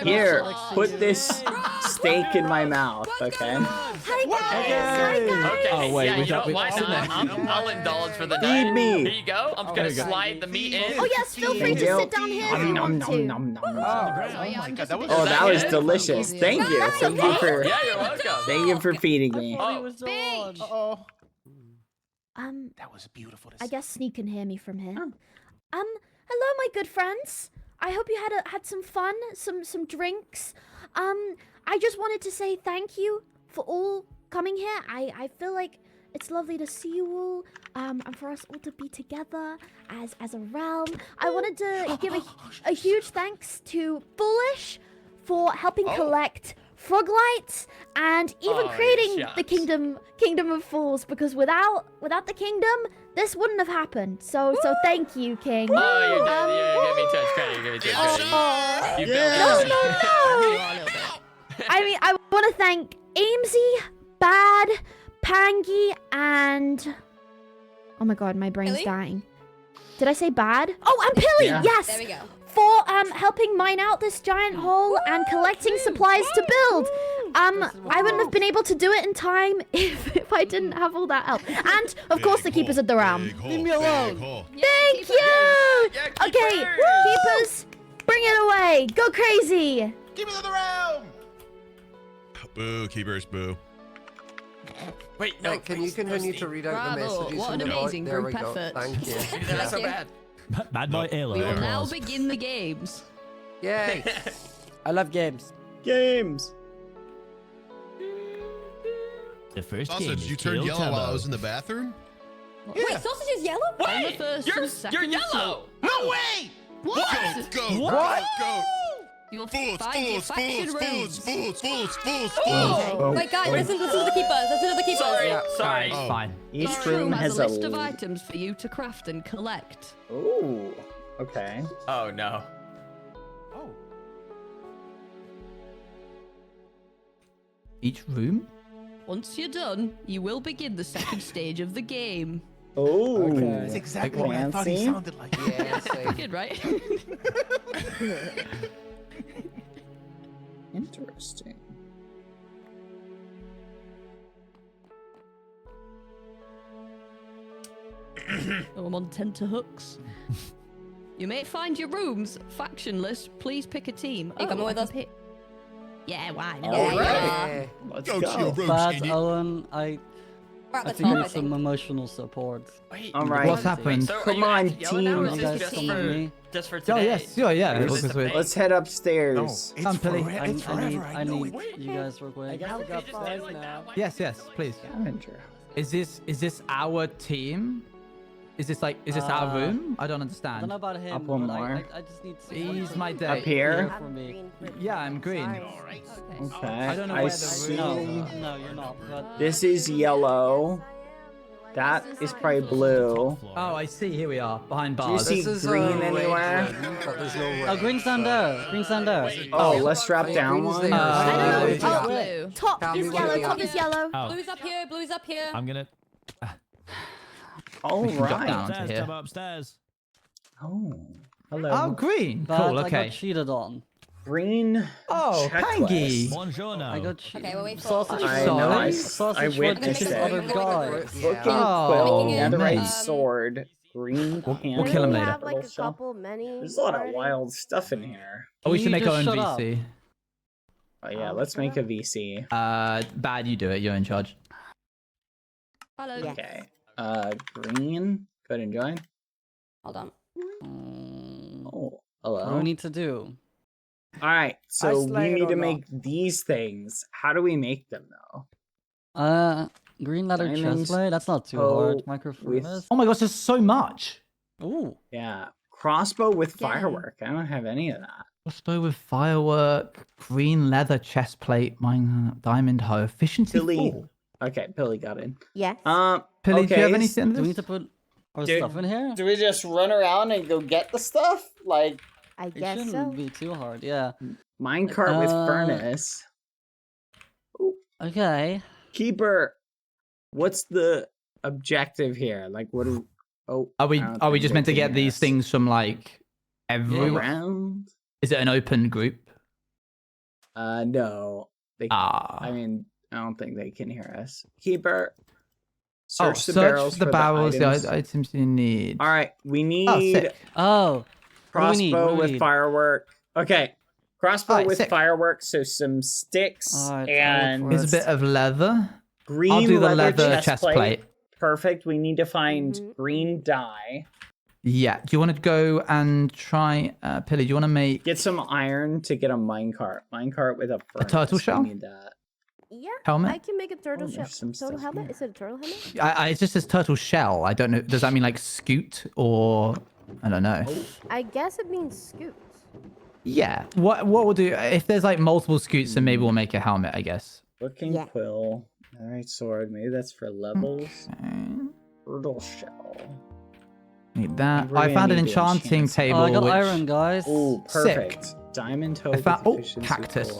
Here, put this steak in my mouth, okay? Hi guys. Okay. Oh, wait, yeah, we you know don't- we- why not? I'll indulge for the Feed night. me. Here you go. I'm gonna slide the meat in. Oh yes, feel free Thank to you. sit down here if you want to. Oh, that was delicious. Thank you. Thank you for. Yeah, you're welcome. Thank you for feeding me. Uh-oh. That was beautiful. I guess Sneak can hear me from here. Hello, my good friends. I hope you had some fun, some drinks. I just wanted to say thank you for all coming here. I feel like it's lovely to see you all, and for us all to be together as a realm. I wanted to give a huge thanks to Foolish for helping collect frog lights and even creating the kingdom of fools, because without the kingdom this wouldn't have happened. So thank you, King. Oh, you did. You gave me too much credit. You gave me too much credit. You No. I mean, I want to thank Amesy, Bad, Pangy, and oh my god, my brain's dying. Did I say Bad? Oh, and Pilly. Yeah. Yes. There we go. For helping mine out this giant hole and collecting supplies to build. I wouldn't have been able to do it in time if I didn't have all that help. And of course the keepers of the realm. Leave me alone. Thank you. Okay, keepers, bring it away. Go crazy. Keepers of the realm. Boo, keepers, boo. Wait, no. Can you continue to read out the Bravo, messages what in an the voice? amazing There we group go. effort. Thank you. That's so bad. Badboyhalo. We will now was. begin the games. Yay. I love games. Games. The first game Sausage, is you turned Kill yellow while I Tubbo. was in the bathroom? Wait, sausage is yellow? On the first and second You're yellow. No way. What? Go. What? Go. You'll Fools, find your fools, faction fools, rooms. fools. Oh, Wait, guys, listen to the keepers. Listen to the keepers. Sorry. It's fine. Each Each room has has a a. list of items for you to craft and collect. Ooh. Okay. Oh no. Oh. Each room? Once you're done, you will begin the second stage of the game. Oh. That's exactly what I thought he Fancy. sounded like. Yeah, same. Good, right? Interesting. Oh, I'm on tenterhooks. You may find your rooms factionless. Please pick a team. You coming with us? Yeah, why All not? right. Let's Go to your go. room, Bad, Skinny. Owen, I We're at the think top, I I need some think. emotional support. Wait. All right. What's happened? So are Come you on, actually yelling now, or team. is You this guys just come with for me. just for Oh, today? yes. Yeah. Or is Because this we- the Let's head No, upstairs. it's Come, Pilly. forever. It's forever. I know it. you guys work with. guess we got Just did it like that. Yes, please. Scavenger. Is this our team? Is this our room? I don't I don't understand. know about him, Up one but more. I just need to. He's my Up date. here. For me. Yeah, I'm green. Okay. I don't know where the see. room is. No, you're not. But This is yellow. That is probably blue. Oh, I see. Here we are, behind Do you bars. see This is green red anywhere? room, but there's no red. oh, green's down there. Green's down there. Oh, let's drop Yeah, down green's one. there. I don't know. Yeah. Blue. Top Tell me is what yellow. it Top is. is yellow. Oh, Blue's up here, blue's up here. I'm gonna All We can drop right. down. upstairs, here. Tubbo upstairs. Oh. Hello. Oh, green. But Cool. I Okay. got cheated on. Green. Oh, checklist. Pangy. Buongiorno. I got cheated. Okay, we'll wait for Sausage. I know. I Sausage witnessed this it. other guy. Looking Oh, quill, man. netherite sword, green We'll pants. kill him later. Have like a couple, many. There's a lot of already? wild stuff in here. Oh, we Can should you make our own just shut up? VC. Oh yeah, let's make a VC. Bad, you do it. You're in charge. Hello. Yeah. Okay. Green. Go ahead and join. Hold on. Oh, hello. What do we need to do? All right, so we slide it need to or make these things. How do we make them though? Green leather Diamonds, chestplate. That's not too hard. Microfurnace. Oh my gosh, there's so much. Ooh. Yeah, crossbow with firework. I don't have any of that. Crossbow with firework, green leather chest plate, mine diamond hoe, efficiency Billy. 4. Okay, Billy got in. Yes. Billy, okay. do you have anything? Do we need to put our stuff in here? Do we just run around and go get the stuff? Like, I It guess shouldn't so. be too hard. Yeah. minecart with furnace. Okay. Keeper, what's the objective here? Like, what do? Oh, Are we I don't are we think just they meant to can get hear these us. things from like everywhere? Around? Is it an open group? No. They, I mean, I don't think they can hear us. Keeper, search the barrels the for barrels, the items. the items you need. All right, we need sick. Oh. What do we need? What crossbow do we with need? firework. Okay, crossbow Alright, with sick. firework. So some sticks Alright, and Here's a bit of leather. green I'll do the leather leather chest plate. Perfect. We need to find green dye. Yeah. Do you want to go and try, Pilly? Do you want to make Get some iron to get a minecart. Minecart with a furnace. turtle shell? We need that. Yeah. Helmet? I can make a turtle shell. there's some Turtle stuff helmet? Is it a turtle helmet? it just says turtle shell. I don't know. Does that mean like scoot or I don't know? I guess it means scoots. Yeah. What we'll do if there's like multiple scoots, then maybe we'll make a helmet. I guess. Looking quill. All right, sword. Maybe that's for levels. Turtle shell. Need that. We're I gonna found an need to enchanting enchant table. Oh, I got which... iron, guys. Oh, Sick. perfect. Diamond toe. I found cactus.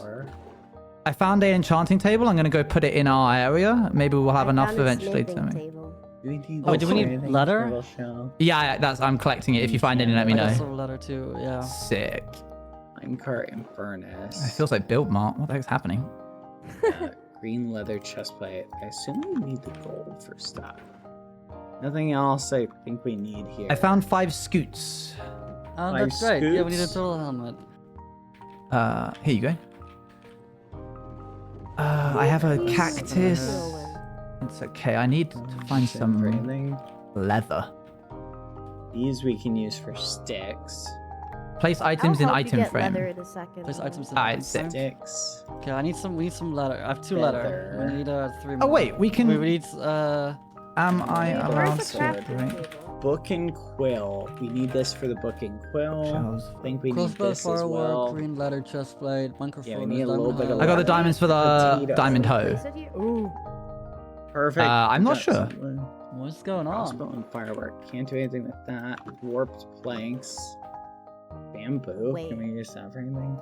I found an enchanting table. I'm gonna go put it in our area. Maybe we'll have enough eventually to make. Oh, do we need leather? Yeah, that's. I'm collecting it. If you find any, let me I know. got some leather too. Yeah. Sick. Minecart and furnace. It feels like build mart. What the heck's happening? Green leather chestplate. I assume we need the gold for stuff. Nothing else I think we need here. I found 5 scoots. Oh, 5 that's great. Yeah, we need a scoots. turtle helmet. Here you go. I have a cactus. It's okay. I need to find some leather. These we can use for sticks. Place items in I'll help you item get frame. leather in a second. Place items in Alright, item frame. Sticks. Okay, we need some leather. I have 2 leather. We need 3 more. Oh wait, we can. We need Am I allowed Where's the crafting to bring table? Book and quill. We need this for the book and quill. shells? I think we need crossbow, this as firework, well. green leather chestplate, microphone. Yeah, we need a little bit of I got the diamonds for the Potato. diamond hoe. Place it here? Ooh. Perfect. I'm not Got sure. some What's going on? Crossbow and firework. Can't do anything with that. Warped planks. Bamboo. Wait. Can we use that for anything?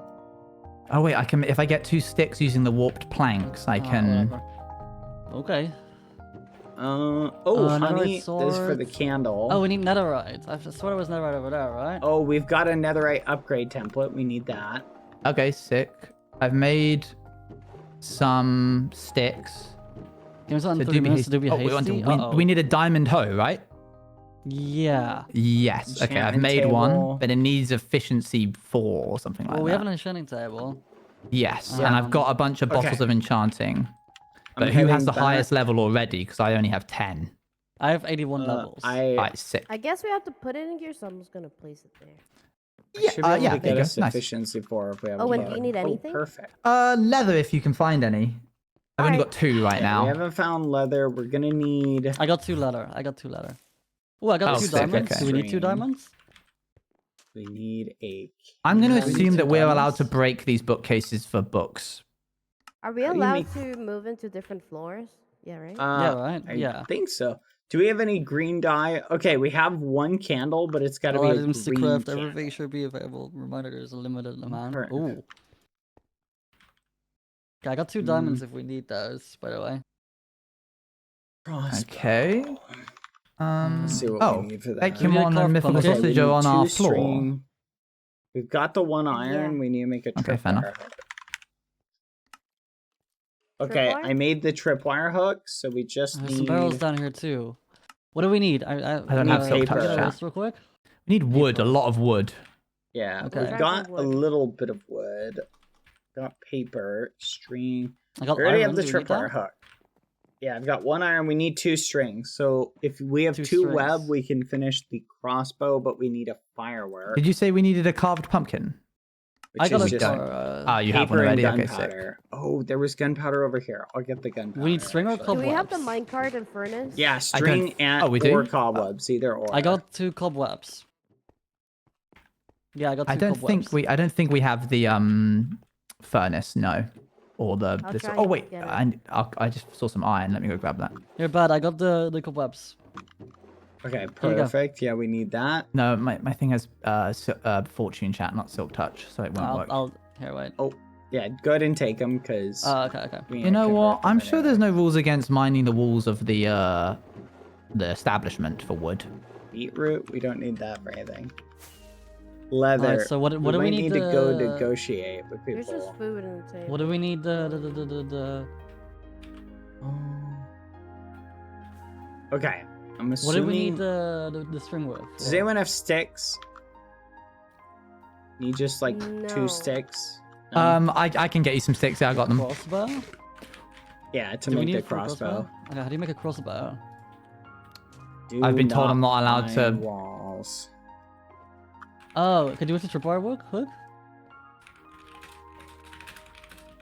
Oh wait, I can. If I get 2 sticks using the warped planks, I can. Whatever. Okay. Honey. netherite This is for the swords. candle. Oh, we need netherite. I swear it was netherite over there, right? Oh, we've got a netherite upgrade template. We need that. Okay, sick. I've made some sticks. Give us on So 3 minutes to do be we, want hasty. to, we need a diamond hoe, right? Yeah. Yes. Okay, I've Enchantment made table. one, but it needs efficiency 4 or something like Well, that. we have an enchanting table. Yes, and I've got a bunch of bottles okay. of enchanting. But I'm who has heading the back. highest level already? Because I only have 10. I have 81 levels. Right, sick. I guess we have to put it in here, so I'm just gonna place it there. Yeah, should be able yeah, to there you get go. us Nice. efficiency 4 if we have Oh, a and do load. you need anything? Perfect. Leather if you can find any. I've only got 2 right We now. haven't found leather. We're gonna need. I got 2 leather. Oh, I got Oh, 2 sick, diamonds. okay. Do we need 2 diamonds? We need a. I'm going to We need assume 2 that we're allowed diamonds. to break these bookcases for books. Are we How do you allowed make- to move into different floors? Yeah, right? Yeah, right? I Yeah. think so. Do we have any green dye? Okay, we have 1 candle, but it's got to All be a items to green craft. candle. Everything should be available. Reminder: there's a limited amount. Correct. Ooh. Okay, I got 2 diamonds if we need those. By the way. Okay. Let's see what we need for that. Ekimon and Mythical Okay, we Sausage need are on 2 our floor. string. We've got the 1 iron. We need to make a Okay, fair tripwire enough. hook. Okay, Tripwire? I made the tripwire hook, so we just There's need. some barrels down here too. What do we need? I don't have silk touch Get a chat. list real quick. We need wood, a lot of wood. Yeah, Okay. we've got a little bit of wood. Got paper, string. I got we already iron. have the Do we need tripwire that? hook. Yeah, I've got 1 iron. We need 2 strings. So if we have 2 strings. web, we can finish the crossbow, but we need a firework. Did you say we needed a carved pumpkin? I got is a just you have one paper and already? Okay, sick. gunpowder. Oh, there was gunpowder over here. I'll get the gunpowder. We need string or actually. Do we cobwebs? have the minecart and furnace? Yeah, string and we do? or cobwebs, either or. I got 2 cobwebs. Yeah, I got 2 cobwebs. I don't think we have the furnace. No, or the. I'll This, try oh and wait, get it. I just saw some iron. Let me go grab that. You're bad. I got the cobwebs. Okay, Here you go. perfect. Yeah, we need that. No, my thing has fortune chat, not silk touch, so it won't work. Here, wait. Oh, yeah, go ahead and take them because. Okay. You know what? I'm sure there's no rules against mining the walls of the establishment for wood. Beetroot, we don't need that for anything. Leather. Alright, so what do we might need to go to- negotiate with people. There's just food on the table. What do we need? The Okay, I'm What assuming. do we need the string with? Does anyone have sticks? Need just like No. 2 sticks? I can get you some sticks. Yeah, I got them. Crossbow? Yeah, to Do we make need the it for a crossbow. Okay, how do you make a crossbow? I've been told I'm not allowed to- mine walls. Oh, could you with the tripwire hook?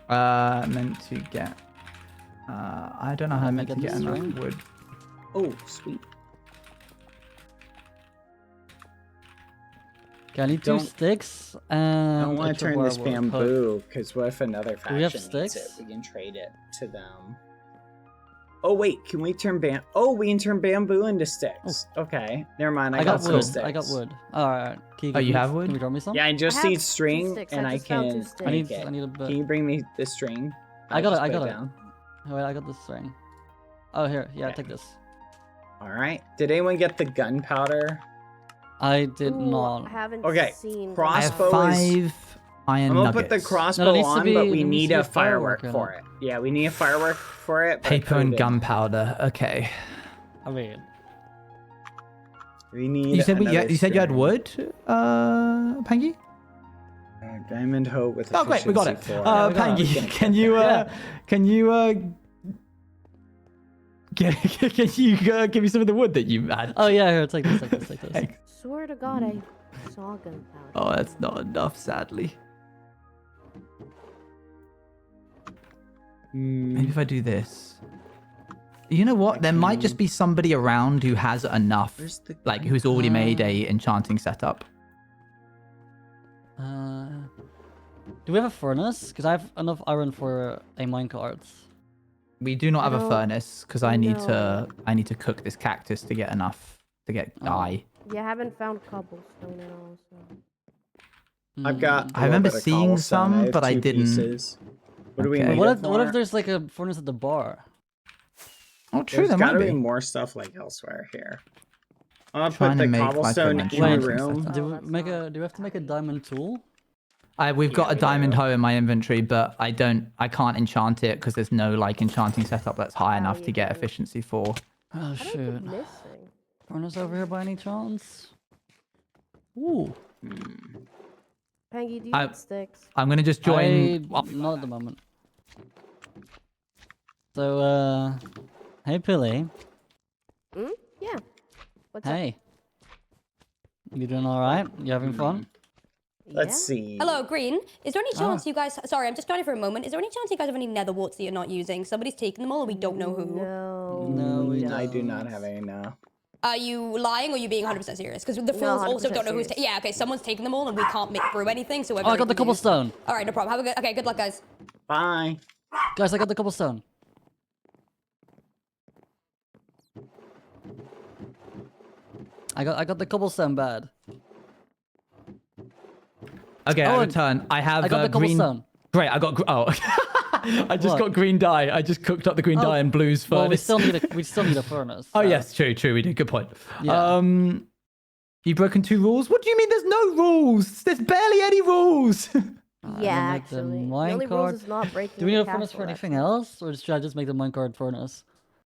Meant to get. I don't know how I meant to get enough wood. Oh, sweet. Okay, I need 2 Don't- sticks I and. don't want a to turn this tripwire hook. bamboo, because what if another faction we have needs sticks? it? We can trade it to them. Oh wait, can we turn we can turn bamboo into sticks. Okay, never mind. I got some wood. sticks. I got wood. Alright. Oh, you have wood? Can you draw me some? Yeah, I just have need 2 string, sticks. and I just found 2 can sticks. make it. I need a bit. Can you bring me the string? I got it. just I put got it. down. Oh, wait, I got this string. Oh, here. Yeah, Okay. take this. All right. Did anyone get the gunpowder? I did Ooh, not. I haven't Okay, seen. I have crossball is. 5 iron I'm gonna nuggets. put the crossbow No, there needs to on, be- but there we needs need to be a a firework firework in for it. Yeah, we need a firework for it. but Paper put and it in. gunpowder. Okay. I mean, We need. You said another you said you had string. wood, Pangy? Diamond hoe with Oh great, we got it. efficiency 4. we got it. Pangy, We can can you can you give me some of the wood that you had? oh yeah, here, take this, take this, take this. Thanks. Swear to God, I saw gunpowder. Oh, that's not enough, sadly. Maybe if I do this. You know what? There might just be somebody around who has enough, like who's already made a enchanting setup. Do we have a furnace? Because I have enough iron for a minecart. We do not have a No. furnace because I need No. to cook this cactus to get enough to get dye. Yeah, I haven't found cobblestone at all. So. I've got. I remember a little bit of seeing cobblestone. some, have but I 2 didn't- pieces. What do we Okay. need? What it if what if for? there's like a furnace at the bar? Oh, true, There's there might gotta be. be more stuff like elsewhere here. I'll Trying put to the make, like, cobblestone an in the enchanting room. setup. Do we have to make a diamond tool? We've got a we diamond do. hoe in my inventory, but I can't enchant it because there's no like enchanting setup that's high enough to get efficiency 4. Oh I don't shoot! think missing. Furnace over here by any chance? Ooh. Pangy, do you I- need sticks? I'm gonna just join. Not at the moment. So, hey Pilly. Yeah. What's up? Hey. You doing all right? You having fun? Let's see. Hello, Green. Is there any chance you guys... Sorry, I'm just joining for a moment. Is there any chance you guys have any nether warts that you're not using? Somebody's taken them all and we don't know who. No. No, I do not have any now. Are you lying or are you being 100% serious? Because the fools also 100% don't know who's... serious. Yeah, okay, someone's taken them all and we can't make brew anything, so we're Oh, I very got the confused. cobblestone. All right, no problem. Have a good... Okay, good luck, guys. Bye. Guys, I got the cobblestone. I got the cobblestone bad. Okay, Oh, I return. I have I got the green. cobblestone. Great, I got. I just What? got green dye. I just cooked up the green Oh, dye in blues Well, furnace. we still need a furnace. Oh so- yes, true. We do. Good point. Yeah. You've broken 2 rules. What do you mean? There's no rules. There's barely any rules. Yeah, make the actually. The only rules minecart- is not breaking Do we need the a furnace for castle, anything else, or should I just make the minecart furnace?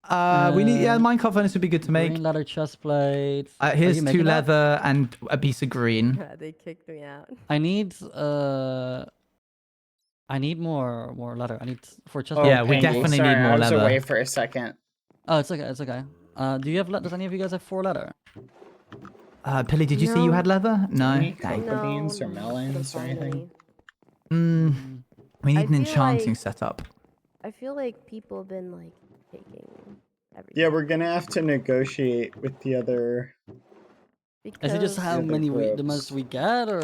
We need. Yeah, minecart furnace would be good to make. Green leather chest plate. Are Here's you 2 making that? leather and a piece of green. They kicked me out. I need I need more leather. I need for chest. Yeah, we Pangy, definitely sorry, need more I was leather. away for a second. Oh, it's okay. It's okay. Do you have? Does any of you guys have 4 leather? Pilly, did you say you had leather? No. Any Dang. cocoa beans or melons or anything? We need an feel enchanting like- setup. I feel like people have been like taking everything. Yeah, we're gonna have to negotiate with the other. Is it just how the other many the groups. most we get, or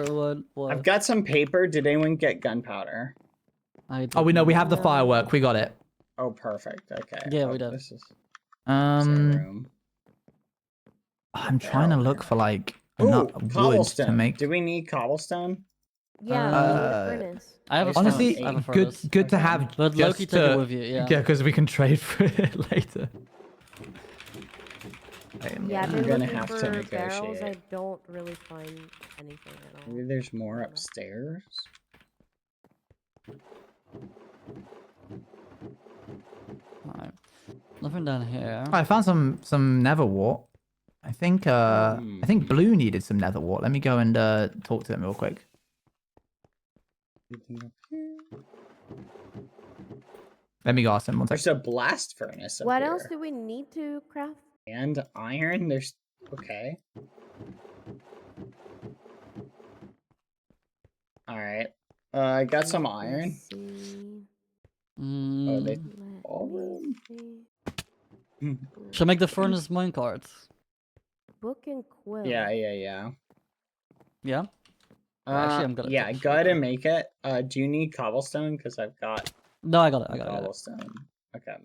what? I've got some paper. Did anyone get gunpowder? Oh, we know we have the firework. We got it. Oh, perfect. Okay. Yeah, oh, we did. This is I'm trying to look for like Ooh, enough wood to cobblestone. make. Do we need cobblestone? Yeah, we need a furnace. I have a Honestly, furnace. I have a furnace. good to have. But just Loki took it with you, yeah. Yeah, because we can trade for it later. Yeah, I've I'm been gonna looking have to for barrels. I negotiate. don't really find anything at all. Maybe there's more upstairs. Alright. Nothing down here. I found some nether wart. I think Blue needed some nether wart. Let me go and talk to them real quick. Let me go ask them one second. There's a blast furnace up What here. else do we need to craft? And iron. There's okay. All right. I got some iron. Oh, they ballroom. Should I make the furnace minecart? Book and quill. Yeah. Yeah. Actually, I'm gonna. Yeah, go ahead and make it. Do you need cobblestone? Because I've got. No, I got it. I got it. Cobblestone. Okay.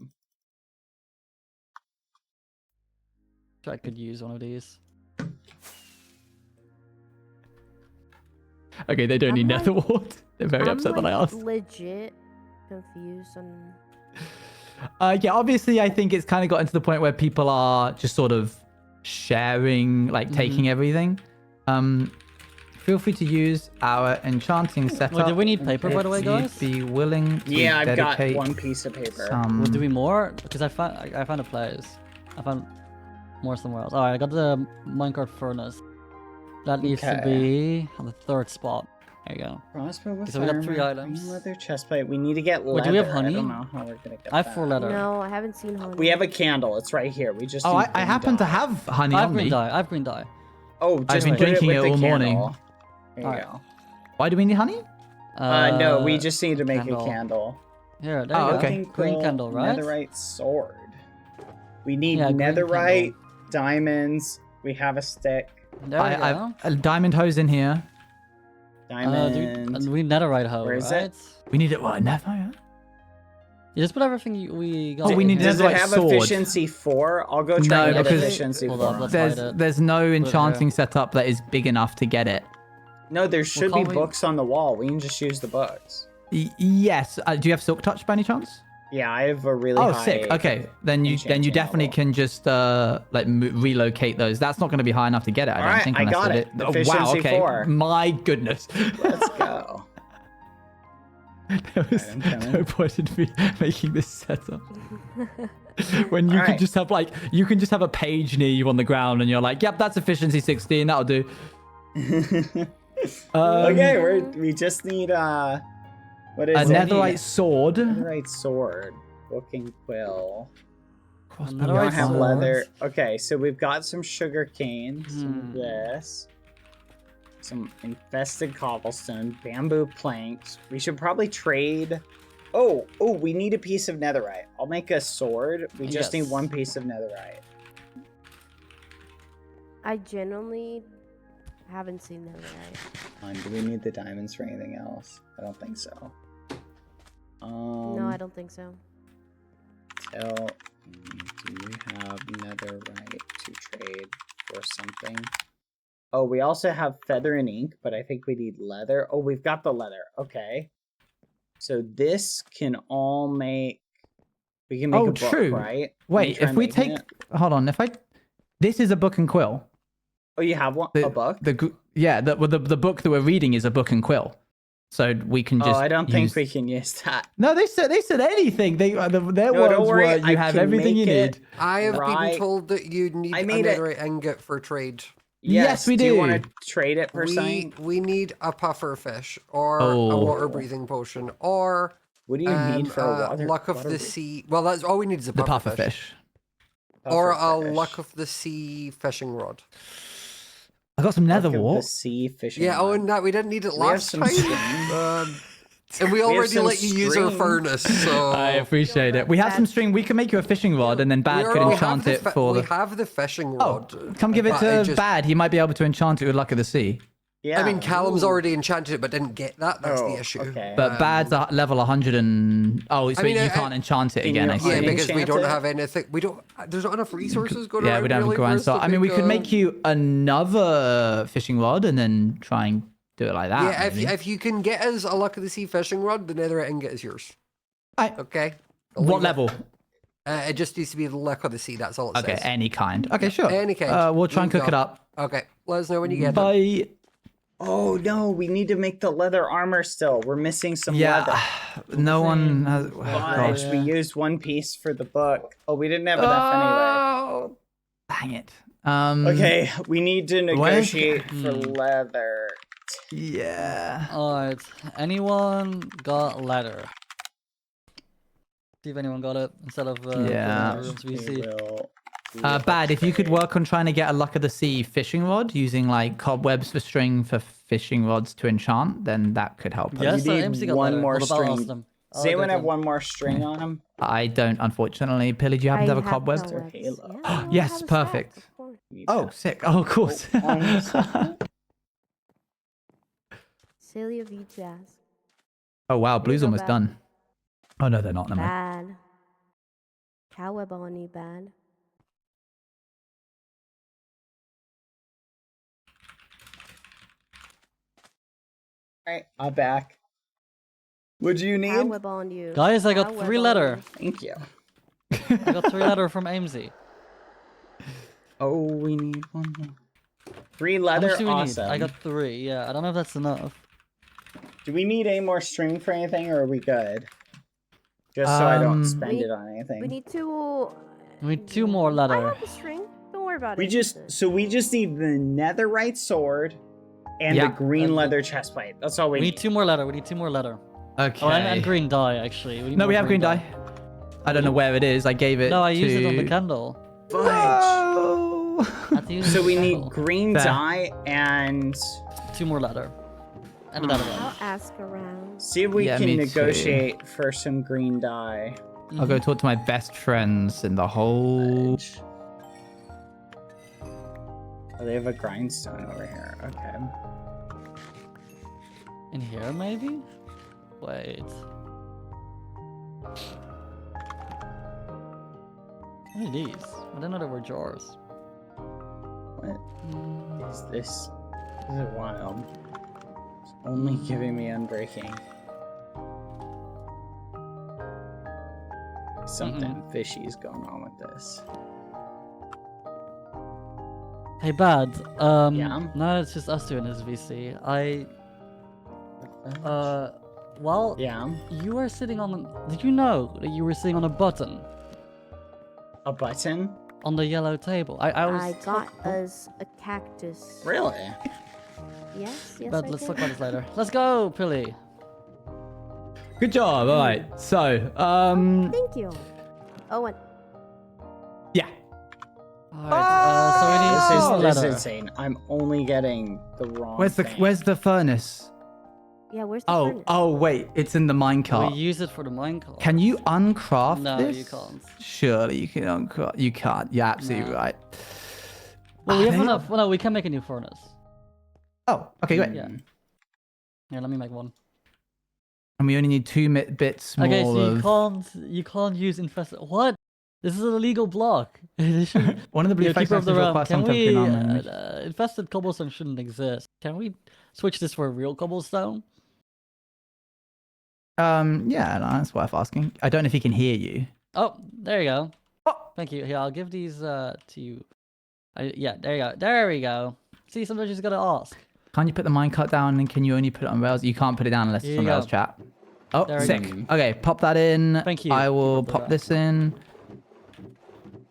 I could use one of these. Okay, they don't need nether wart. They're very upset that I asked. Legit confused on. Yeah, obviously, I think it's kind of gotten to the point where people are just sort of sharing, like taking everything. Feel free to use our enchanting setup. Wait, do we need paper, by the way, if guys? you'd be willing to Yeah, I've got dedicate one piece of paper. some- Well, do we more? Because I found a place. I found more somewhere else. Alright, I got the minecart furnace. That needs to be on the 3rd spot. There you go. Crossbow with So we got 3 armor, items. leather chestplate. We need to get leather. Wait, do we have honey? I don't know how we're gonna get I have that. 4 leather. No, I haven't seen honey. We have a candle. It's right here. We just. Oh, need I green happen to dye. have honey I have on green me. dye. I have green dye. Oh, just I've been put drinking with it the all morning. candle. There you Alright. go. Why do we need honey? No, we just need to make candle. a candle. Here, there Oh, you go. okay. Green candle, right? Netherite sword. We need Yeah, green netherite, diamonds. We have a stick. There we go. I've a diamond hose in here. Diamond. Dude, we need netherite hoe, Where is right? it? We need it. What? Never. Yeah? You just put everything we got. Oh, we need in here. Does it netherite have sword. efficiency 4? I'll go try No, and get because- efficiency Hold 4. up, let's hide it. There's no here. enchanting setup that is big enough to get it. No, there should be can't we- books on the wall. We can just use the books. Yes. Do you have silk touch by any chance? Yeah, I have a really Oh, high. sick. Okay, then you enchanting definitely level. can just like relocate those. That's not going to be high enough to get it. I don't Alright, think. I unless got it. Oh, wow. Efficiency Okay. 4. My goodness. Let's go. There was I'm coming. no point in me making this setup. When you could Alright. just have like a page near you on the ground, and you're like, "Yep, that's efficiency 16. That'll do." Okay, we just need what is A it? netherite sword. Netherite sword. Book and quill. We Netherite don't have sword. leather. Okay, so we've got some sugar cane, some of this, some infested cobblestone, bamboo planks. We should probably trade. Oh, we need a piece of netherite. I'll make a sword. We just Yes. need one piece of netherite. I genuinely haven't seen netherite. Do we need the diamonds for anything else? I don't think so. No, I don't think so. Do we have netherite to trade for something? Oh, we also have feather and ink, but I think we need leather. Oh, we've got the leather. Okay. So this can all make. We can make a book, true. right? Wait, Can if we we try making take, it? hold on. This is a book and quill. Oh, you have one. A book. The book that we're reading is a book and quill, so we can just. Oh, I don't think use- we can use that. No, they said anything. Their No, words don't worry, were, "You I have can everything you make it. need." I have Right. been told that you need I a made it. netherite ingot for trade. Yes, we Do you do. want to trade it for something? We need a puffer fish or a Oh. water breathing potion or what do you need for a water? luck of the sea. Well, that's all we need is a The puffer puffer fish. fish. Or a Puffer luck fish. of the sea fishing rod. I got some nether Luck of wart. the sea fishing. Yeah, rod. and that we didn't need it We have last some time. string. And we have already some let you use our string. furnace, so I appreciate it. We have some string. We can make you a fishing rod, and then Bad could enchant it for we the. have the fishing Oh, rod. come give it but to just- Bad. He might be able to enchant it with Luck of the Sea. Yeah. I mean, Callum's Ooh. already enchanted it, but didn't get that. That's Oh, the issue. okay. But Bad's at level 100 and... Oh, so I mean, you can't enchant it can again, you I Yeah, see. because we enchant don't it? have anything. We don't. There's not enough resources going around. Yeah, we don't have really a grind for us to start. I mean, we make could a- make you another fishing rod and then try and do it like that. Yeah, maybe. if you can get us a luck of the sea fishing rod, the netherite ingot is yours. Aye. Okay. I'll What leave it. level? It just needs to be the luck of the sea. That's all it Okay, says. any kind. Okay, sure. Any kind. We'll try and We've cook it got- up. Okay. Let us know when you get it. Bye. Oh no, we need to make the leather armor still. We're missing some leather. Yeah, no one has... Oh, Gosh, gosh. we used one piece for the book. Oh, we didn't have enough Oh, dang it. anyway. Okay, we need to negotiate for Hmm. leather. Yeah. Alright. Anyone got letter? See if anyone got it instead of Yeah. Rooms VC. Bad, if you could work on trying to get a Luck of the Sea fishing rod using like cobwebs for string for fishing rods to enchant, then that could help us. Yes, You need MC got one letter. more What about string. Austin? Does anyone good have one. one more string on him? I don't, unfortunately. Pilly, do you happen to have a cobweb? Halo. Yes, perfect. Oh, sick. Oh, of course. Silly of you to ask. Oh, wow. Blue's go almost back. done. Oh, no, they're not. Never mind. Bad. Cowweb on you, bad. Alright, I'm back. What do you need? Cowweb on you. Guys, I got Cowweb 3 on letter. you. Thank you. I got 3 letter from AMZ. Oh, we need one more. 3 How leather, much do we awesome. need? I got 3. Yeah, I don't know if that's enough. Do we need any more string for anything, or are we good? Just so I don't spend We- it on anything. We need to. We need 2 more I letter. have the string. Don't worry about We it. just need the netherite sword and Yeah. the green leather chestplate. That's all we We need. need 2 more letter. We need 2 more letter. Okay. Oh, and green dye, actually. need No, more we have green dye. I don't know where it is. I gave it No, I to... used it on the candle. Fudge. No. I had to use it So on we the need candle. green Fair. dye and 2 more letter. And another one. I'll ask around. see if we Yeah, can me too. negotiate for some green dye. I'll go talk to my best friends in the whole... Oh, they have a grindstone over here. Okay. In here, maybe? Wait. What are these? I didn't know there were jars. What is this? This is wild. It's only giving me unbreaking. Something fishy is going on with this. Hey, Bad. Yeah? No, it's just us doing this VC. Well, Yeah. you were sitting on. Did you know that you were sitting on a button A button? on the yellow table? I was. I got us a cactus. Really? Yes, yes. But I let's did. talk about this later. Let's go, Pilly. Good job. All right. So, Thank you. Oh, and yeah. Alright, so we need This two is letter. insane. I'm only getting the wrong Where's the furnace? yeah, where's the Oh, furnace? oh, wait. It's in the minecart. We use it for the minecart. Can you uncraft No, this? you can't. Surely you can uncraft. You can't. You're absolutely No. right. Well, we have They- enough. Well, no, we can make a new furnace. Oh, okay, great. Yeah. Yeah, let me make one. And we only need 2 bits more Okay, so of... you can't use infested. What? This is an illegal block. One of the blue Yeah, flags Keeper of the messages Realm, requires can some type of we, phenomenon. infested cobblestone shouldn't exist. Can we switch this for a real cobblestone? Yeah, no, that's worth asking. I don't know if he can hear you. Oh, there you go. Thank you. Here, I'll give these to you. Yeah, there you go. There we go. See, sometimes you just gotta ask. Can you put the minecart down and can you only put it on rails? You can't put it down unless Here it's on you rails, go. chat. Oh, There we sick. go. Okay, pop that in. Thank you, I will Keeper of the pop this in.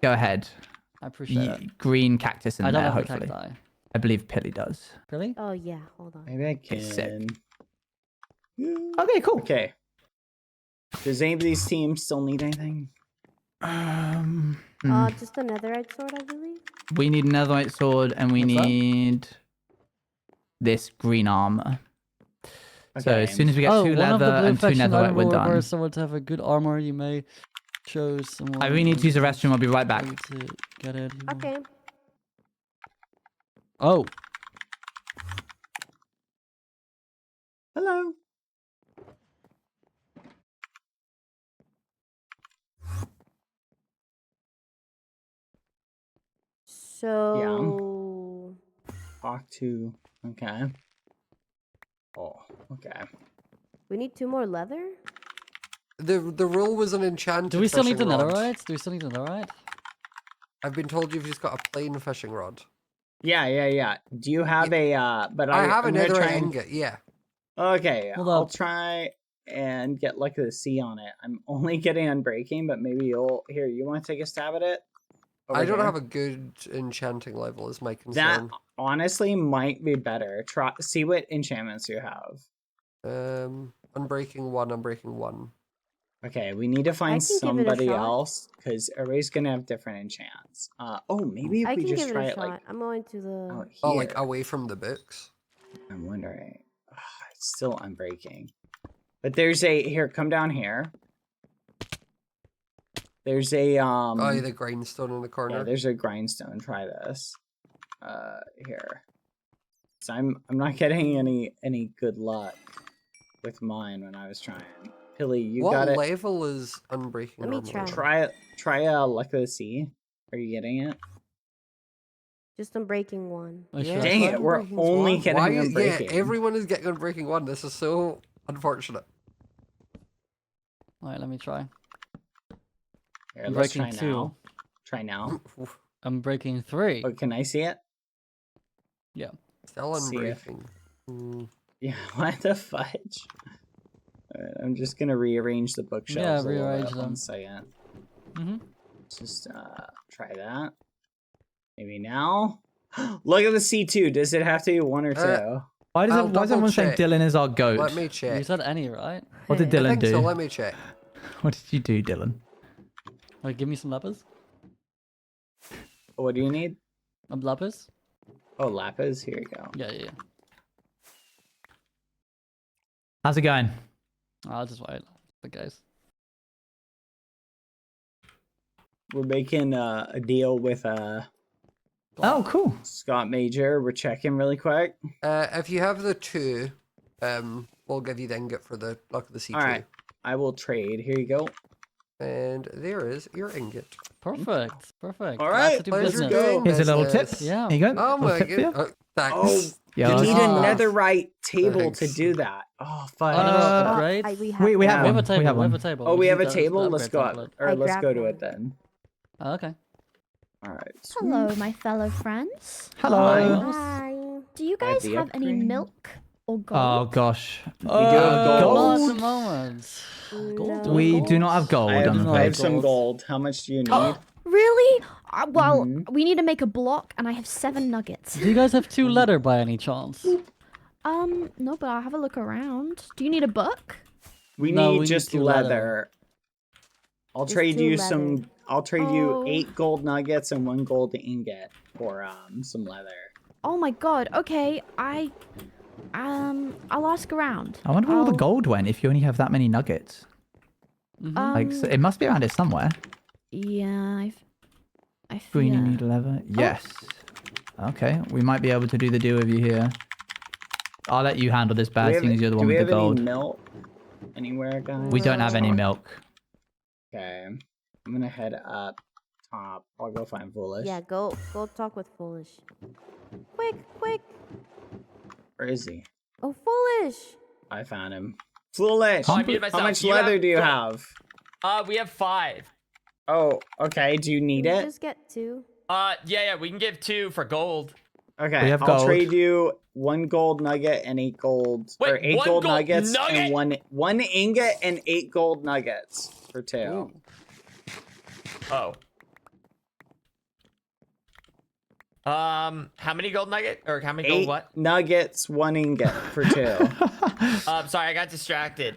Go ahead. I appreciate it. Green cactus in I don't there, have the hopefully. cacti. I believe Pilly does. Really? Oh yeah, hold on. Maybe I can. Sick. Okay, cool. Okay. Does any of these teams still need anything? Just a netherite sword, I believe. We need another white sword, and we What's that? need this green armor. So Okay. as soon as we get Oh, 2 one of the leather blue and 2 faction netherite, item we're will done. require someone to have a good armor. You may choose someone. I really need to use the restroom. I'll be right back. To get it. Okay. Oh. Hello. So. Talk to. Okay. Oh, okay. We need 2 more leather. The rule was an enchanted. Do we still need the fishing rod. netherite? Do we still need the netherite? I've been told you've just got a plain fishing rod. Yeah. Do you have a but I have I'm a gonna netherite try and- ingot. Yeah. Okay, Hold I'll up. try and get like the C on it. I'm only getting unbreaking, but maybe you'll here. You want to take a stab at it? I don't Over have here? a good enchanting level. Is my That concern. honestly might be better. Try see what enchantments you have. Unbreaking 1. Unbreaking 1. Okay, we need to find can give it a somebody shot. else because everybody's gonna have different enchants. Maybe if I we can just give try it a it shot. like I'm going to the. out here. Oh, like away from the books. I'm wondering. It's still unbreaking. But there's a here. Come down here. There's a Oh, yeah, the grindstone in the corner. Yeah, there's a grindstone. Try this. Here. So I'm not getting any good luck with mine when I was trying. Pilly, you what got it. level is unbreaking? Let me normally? Try a luck of the sea. Are you getting it? Just unbreaking 1. Yeah, Dang it, we're Unbreaking's only one. getting Why? unbreaking. Yeah, everyone is getting unbreaking 1. This is so unfortunate. Alright, let me try. Here, I'm let's breaking try 2. now. Try now. I'm breaking 3. Oh, can I see it? Yeah. Still See if- unbreaking. Yeah, what the fudge? Alright, I'm just gonna rearrange the bookshelves. Yeah, a little rearrange bit. them. 1 second. Mm-hmm. Just try that. Maybe now. Look at the C2. Does it have to be 1 or 2? Why I'll does everyone say double-check. Dylan is our goat? Let me check. You said any, right? What did I Dylan think do? so. Let me check. What did you do, Dylan? Like, give me some lapis. What do you need? Lapis? Oh, lapis. Here you go. Yeah. How's it going? I'll just wait. The guys. We're making a deal with Oh, cool. Scott Major. We're checking really quick. If you have the 2, we'll give you the ingot for the luck of the C2. All right, I will trade. Here you go. And there is your ingot. Perfect. Perfect. All Glad right, to do let's business. go. Here's a little tip. Business. Yeah. Here you go. Oh Little my tip for you. god. Thanks. Oh, Yeah, you need that's- another right table to Thanks. do that. Oh, fuck. Upgrade? We have we one. have We have one. a table. We have We have a one. table. Oh, we just have a need the table. Let's upgrade go. template. Or I let's grabbed go to one. it then. Oh, okay. All right. Hello, my fellow friends. Hello. Hi. Do you I have guys the have any upgrade. milk or gold? Oh gosh. We do have gold. Not at the moment. Gold? No. We do not have gold. I I'm have afraid. some gold. How much do you need? Really? Well, Mhm. we need to make a block, and I have 7 nuggets. Do you guys have 2 leather by any chance? No, but I'll have a look around. Do you need a book? We No, need we need just 2 leather. leather. I'll Just trade 2 you leather. some. I'll trade Oh. you 8 gold nuggets and 1 gold ingot for some leather. Oh my god. Okay, I'll ask around. I wonder where all the I'll- gold went if you only have that many nuggets. Like, so it must be around here somewhere. Yeah, I feel. Green, you need leather? Yes. Okay, we might be able to do the deal with you here. I'll let you handle this bad, seeing as you're the one with the Do we have gold. any milk anywhere, guys? We don't have any milk. Okay, I'm gonna head up top. I'll go find Foolish. Yeah, go talk with Foolish. Quick. Where is he? Oh, Foolish. I found him. Foolish! Oh, I muted myself. How much Do you leather have do you gold? have? We have 5. Oh, okay. Do you need Can we it? just get 2? Yeah, we can give 2 for gold. Okay, We have I'll gold. trade you 1 gold nugget and 8 gold. Wait, or 8 1 gold gold nuggets nugget? and one ingot and 8 gold nuggets for 2. Ooh. Oh. How many gold nugget or how many 8 gold what? nuggets, 1 ingot for 2. Sorry, I got distracted.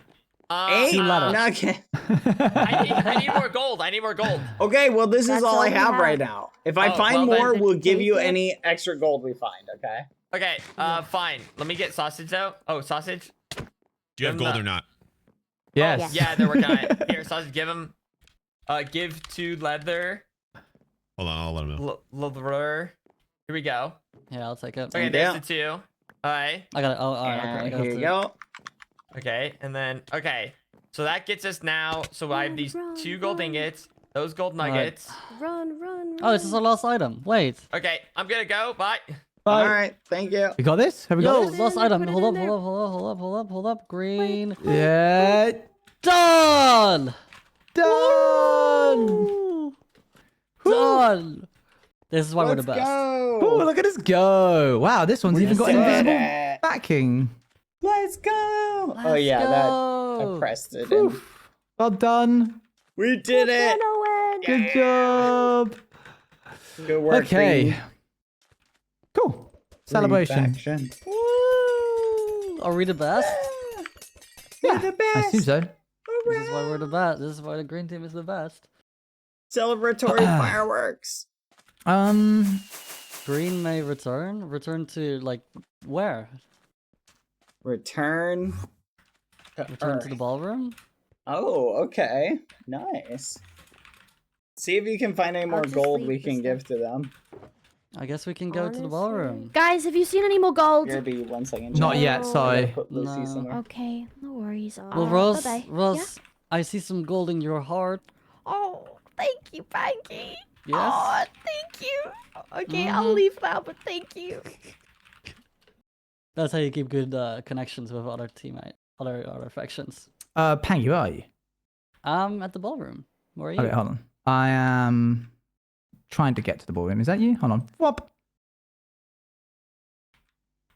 8 nuggets. I need more gold. I need more gold. Okay, well this That's is all all I we have have. right now. If I Oh, find well, more, then- we'll give you Take it. any extra gold we find. Okay. Okay, fine. Let me get sausage though. Oh, sausage. Do you have gold or not? Yes. Oh, yeah, they're working on it. Here, sausage. Give him. Give to leather. Hold on, I'll let him know. Leather. Here we go. Yeah, I'll take it. Okay, there's the 2. All right. I got it. Oh, all right. And I got here it. you go. Okay, and then so that gets us now. So I have these 2 gold ingots, those gold nuggets. Run. Oh, this is our last item. Wait. Okay, I'm gonna go. Bye. All right, thank you. We got this? Have we got Yo, this? last item. Hold up. Green. Yeah. Done. Done. Done. This is why we're the Let's best. go. Oh, look at us go. Wow, this one's even got did invisible it. backing. Let's go. Oh Let's yeah, go. that I pressed it in. Well done. We did it. Good job. Good work. Okay. Green. Cool. Celebration. Faction. Woo. Are we the best? We're the I best. assume so. This is why we're the best. This is why the green team is the best. Celebratory fireworks. Green may return. Return to like where? Return. Return to the ballroom. Oh, okay. Nice. See if you can find any more just gold leave we this can there. give to them. I guess we can go to the ballroom. Guys, have you seen any more gold? Here, be 1 second. Not chat. yet, I sorry. gotta put Lucy No. somewhere. Okay, no worries. Well, Rose, bye-bye. Rose, I see some gold in your heart. Oh, thank you, Panky. Yes. Oh, thank you. Okay, I'll Mhm. leave now, but thank you. That's how you keep good connections with other teammates, other factions. Pang, where are you? I'm at the ballroom. Where are you? Okay, hold on. I am trying to get to the ballroom. Is that you? Hold on. Whop.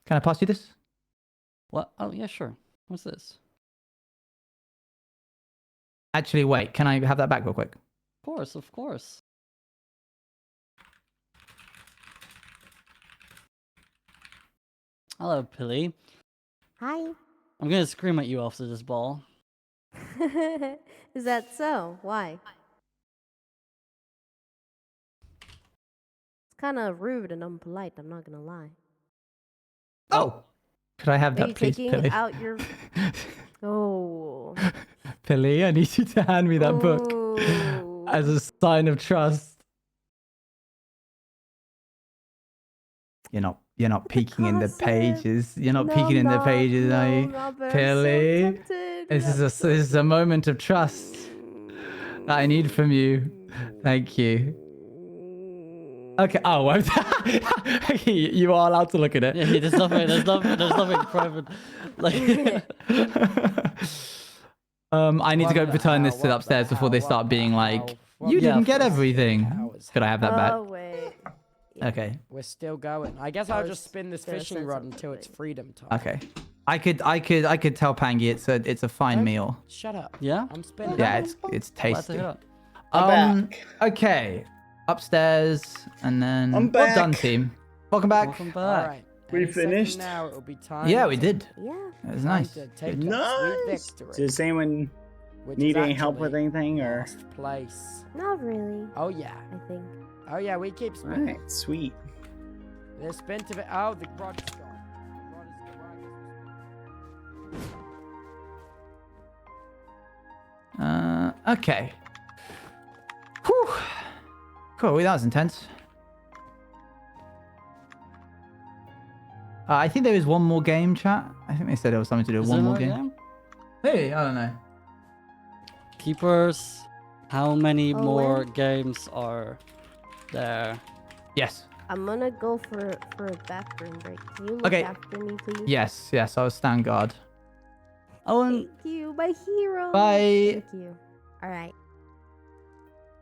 Can I pass you this? What? Oh yeah, sure. What's this? Actually, wait. Can I have that back real quick? Of course. Hello, Pilly. Hi. I'm gonna scream at you after this ball. Is that so? Why? It's kind of rude and unpolite, I'm not gonna lie. Oh. Could I have Are you that, please, taking Pilly? out your... Oh. Pilly, I need you to hand me that book as a sign of trust. You're not peeking in the pages. You're not peeking in the pages, are you? Pilly, this is a moment of trust that I need from you. Thank you. Okay. Oh, okay, you are allowed to look at it. Yeah, there's nothing private. Like, I need to go return this to upstairs before they start being like, you didn't get everything. Could I have that back? Oh, wait. Okay. We're still going. I guess I'll just spin this fishing rod until it's freedom time. Okay. I could tell Pangy it's a fine meal. Shut up. Yeah? I'm spinning. Yeah, it's tasty. hear that. I'm Okay. Upstairs and then I'm well back. done, team. Welcome back. Welcome All back. right. We Any second finished? Now it'll be time. Yeah, we did. Yeah. It was Time nice. to take a sweet Nice. victory. Does anyone which need is any help with actually anything or? last place. Not really, Oh yeah. I think. Oh yeah. We keep spinning. Alright, sweet. There's spin to it. Oh, the rod's gone. The rod is Okay. Whew. Cool. Well, that was intense. I think there is one more game, chat. I think they said there was something to do with Is one there more another game. game? Hey, I don't know. Keepers, how many Oh, more where? games are there? Yes. I'm gonna go for a bathroom break. Can you look Okay. after me, please? Yes. I'll stand guard. Oh, and Thank you, my hero. Bye. Thank you. All right.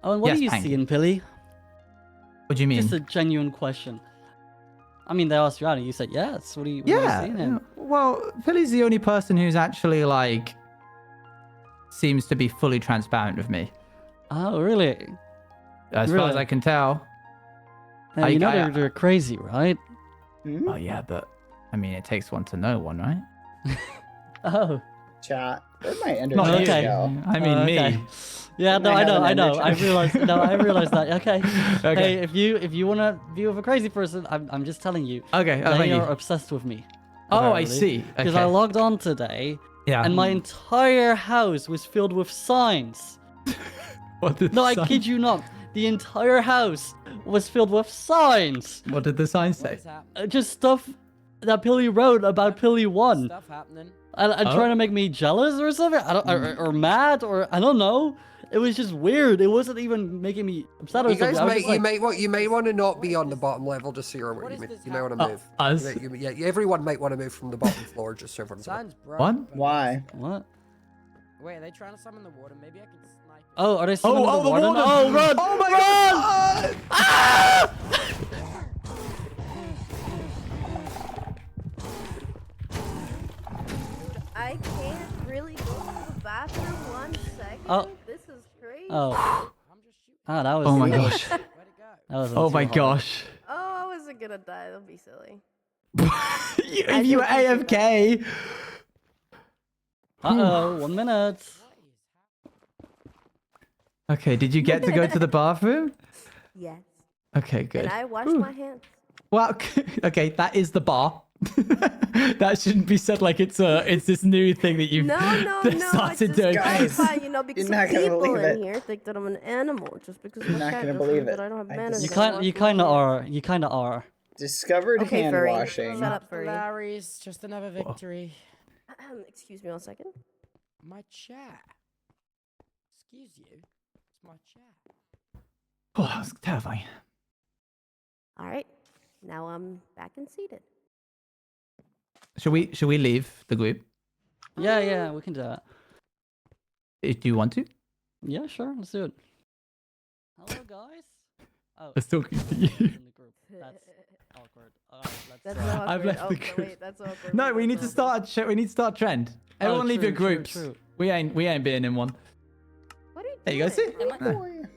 what Yes, are you thank you. seeing, Pilly? What do you mean? Just a genuine question. I mean, they asked you out and you said yes. What are you seeing him? Well, Philly's the only person who's actually like seems to be fully transparent with me. Oh, really? As far as Really? I can tell. I- you know I- they're crazy, right? Oh yeah, but I mean, it takes one to know one, right? Oh. Chat. Where'd my energy Not you. go? I mean okay. me. Yeah, no, I I have know, an I know. I energy. realized. No, I realized that. Okay. Okay. Hey, if you want to be with a crazy person, I'm just telling you. Okay, oh, They thank you. are obsessed with me. Oh, I see. Because I Okay. logged on today. Yeah. And my entire house was filled with signs. What did No, the I sign- kid you not. The entire house was filled with signs. What did the sign say? Just stuff that Pilly wrote about Pilly 1. Stuff happening. And Oh. trying to make me jealous or something. I don't, or mad, or I don't know. It was just weird. It wasn't even making me upset or You guys something. I was may, just you may want to not be on the bottom level just so you're aware. You may want to move. us? Yeah, everyone might want to move from the bottom floor just so everyone's aware. Sounds broke. What? Why? What? Wait, are they trying to summon the warden? Maybe I can snipe. Oh, are they summoning oh, the the warden? warden! Oh, run! Oh my run! god! Ah! I can't really go to the bathroom 1 second. Oh. This is crazy. Oh. Ah, that was. Oh my that gosh. That was Oh my too hard. gosh. Oh, I wasn't gonna die. That'll be silly. If you were AFK. Uh-oh, 1 minute. Okay, did you get to go to the bathroom? Yes. Okay, good. And I washed my hands. Well, okay, that is the bar. That shouldn't be said like it's this new thing that you've No, I started just doing. clarify, you know, because You're some not gonna people believe in it. here think that I'm an animal just because You're my not cat gonna doesn't believe that it. I don't have I manners. You and I kind, wash you my kind of hands. are. You kind of are. Discovered Okay, hand furry. washing. Shut up, furry. Larry's just another victory. Excuse me 1 second. My chair. Excuse you. It's my chair. Oh, that's terrifying. All right. Now I'm back and seated. Should we leave the group? Yeah, we can do that. Do you want to? Yeah, sure. Let's do it. Hello, guys. Oh. I was talking to you. In the group. That's awkward. That's let's. awkward. I've left Oh, the no, group. wait, that's awkward. No, we need to start. We need to start a trend. Everyone leave true, your true, groups. true. We ain't being in one. What are you There you go. See.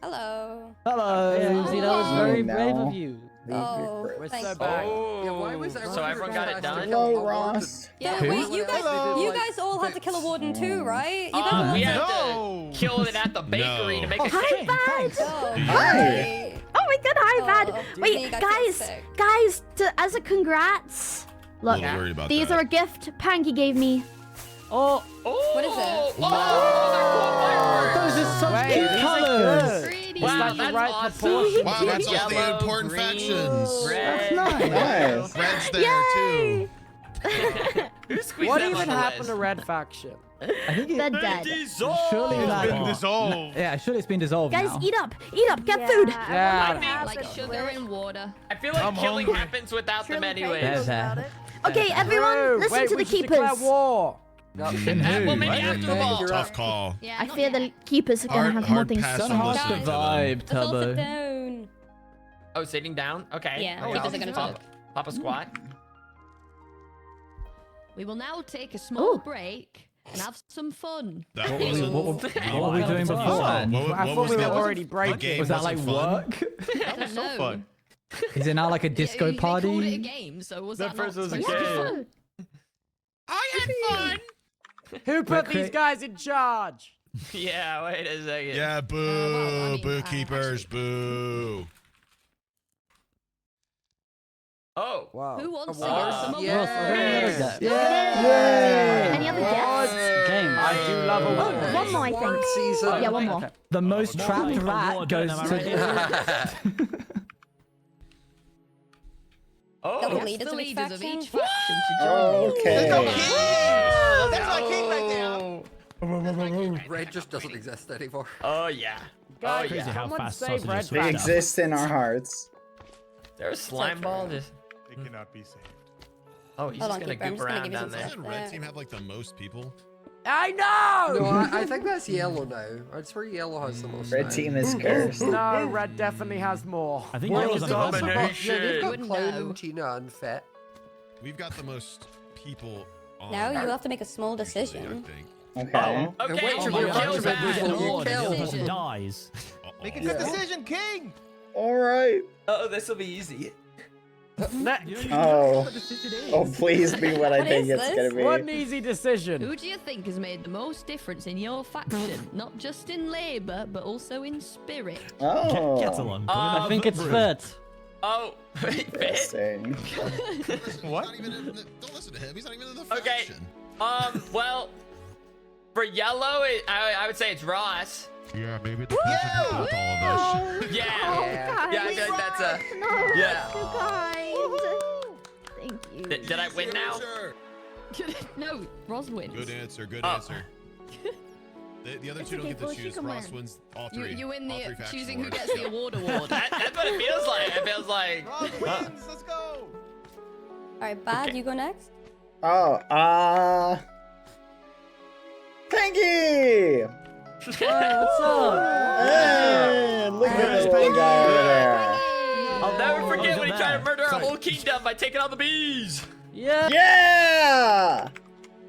Hello. Hello. Yeah, see, that was very No. brave of you. Oh, We're thanks. so back. Yeah, why was So everyone got it done? Hello, Ross. Yeah, Who? wait, you guys all had to kill a warden too, right? You guys all We had had No. to kill it at the bakery to make a Hi, cake. Bad. Oh, Hi. Oh my god, hi, Bad. Oh, Wait, you guys guys, get sick. guys, as a congrats. Look, little worried about these that. are a gift Panky gave me. Oh, What is it? Oh, Those are such Wait, cute these are colours. good. Pretty. wow, like the that's right awesome. proportion. Wow, that's all the Yellow, important green, factions. red. Nice. Red's there too. Who squeezed What that even on the happened list? to Red Faction? I think They're dead. surely It's that. been dissolved. Yeah, surely it's been dissolved Guys, now. eat up, get food. Yeah. Like sugar in water. I feel like I'm killing hungry. happens without them Shirley anyways. Payne knows There's about it. Okay, everyone, True. listen Wait, to we the should declare keepers. war. In Well, who? maybe after the ball. Tough call. Yeah, I not fear yet. the keepers are gonna Hard- have more hard things. pass Don't on harsh listening the to them. vibe, Let's all sit Tubbo. down. Oh, sitting down? Okay. Yeah, Okay, keepers are gonna pop, pop a squat. We will now take a small break and have some fun. That What were we, wasn't- what were we doing before? What- what I thought was we were that? already The breaking. game Was that like wasn't fun? work? That was so fun. Is it now like a disco They called it a party? game, so was That that not first was a supposed to be game. fun? I had fun. Who put these guys in charge? Yeah, wait a second. Yeah, boo, well, I mean, boo keepers, boo. Oh. Wow. Who wants to Wow. get some Yes. awards? Any other guests? Games. I do love a Oh, war. one more, I think. Season. Yeah, one more. The most trapped like a rat war goes done, am I to. Oh. Got the Ask leaders the of each leaders of faction. each faction to join me. Okay. There's my king right there. Red just doesn't exist anymore. Oh, yeah. Oh, Guys, Crazy yeah. how someone fast save sausages Red switch They up. exist in our hearts. There's slime ball just. It cannot be saved. Oh, he's Hold just on, gonna keeper, I'm goop just gonna around give you down some there. Doesn't Red Team have like the most people? I know! No, I think that's yellow now. I swear yellow has the most. Red now. team is cursed. No, Red definitely has more. I think World yellow's on the bottom. domination. Yeah, they've You got wouldn't Clown know. and Tina and Fet. We've got the most people on. Now you have to make a small usually, I decision. think. Okay. Okay, wait you till we kill have to that. make An You award, the other kill. person dies. Make a good decision, king. All right. Oh, this will be easy. Oh. Oh, please be what I think it's gonna be. What an easy decision. Who do you think has made the most difference in your faction? Not just in labor, but also in spirit. Oh. Get along. I think it's Fit. Oh, Interesting. What? Don't listen to him. He's not even in the Okay. faction. Well, for yellow, I would say it's Ross. Yeah, maybe the person who built all of this. Yeah. God, Yeah, I feel like that's a. No, Yeah. too kind. Thank you. Did I win now? No, Ross wins. Good answer. Good answer. The other It's two don't okay, get to Bush, you choose. can Ross win. wins all three. You win all the three faction choosing who awards. gets the award. That's what it feels like. It feels like. Ross wins. Let's go. All right, Bad, Okay. you go next. Oh, Pinky! What's up? Hey, look at this little guy over there. I'll never forget is when it he tried to there? murder our Sorry. whole kingdom by taking all the bees. Yeah. Yeah!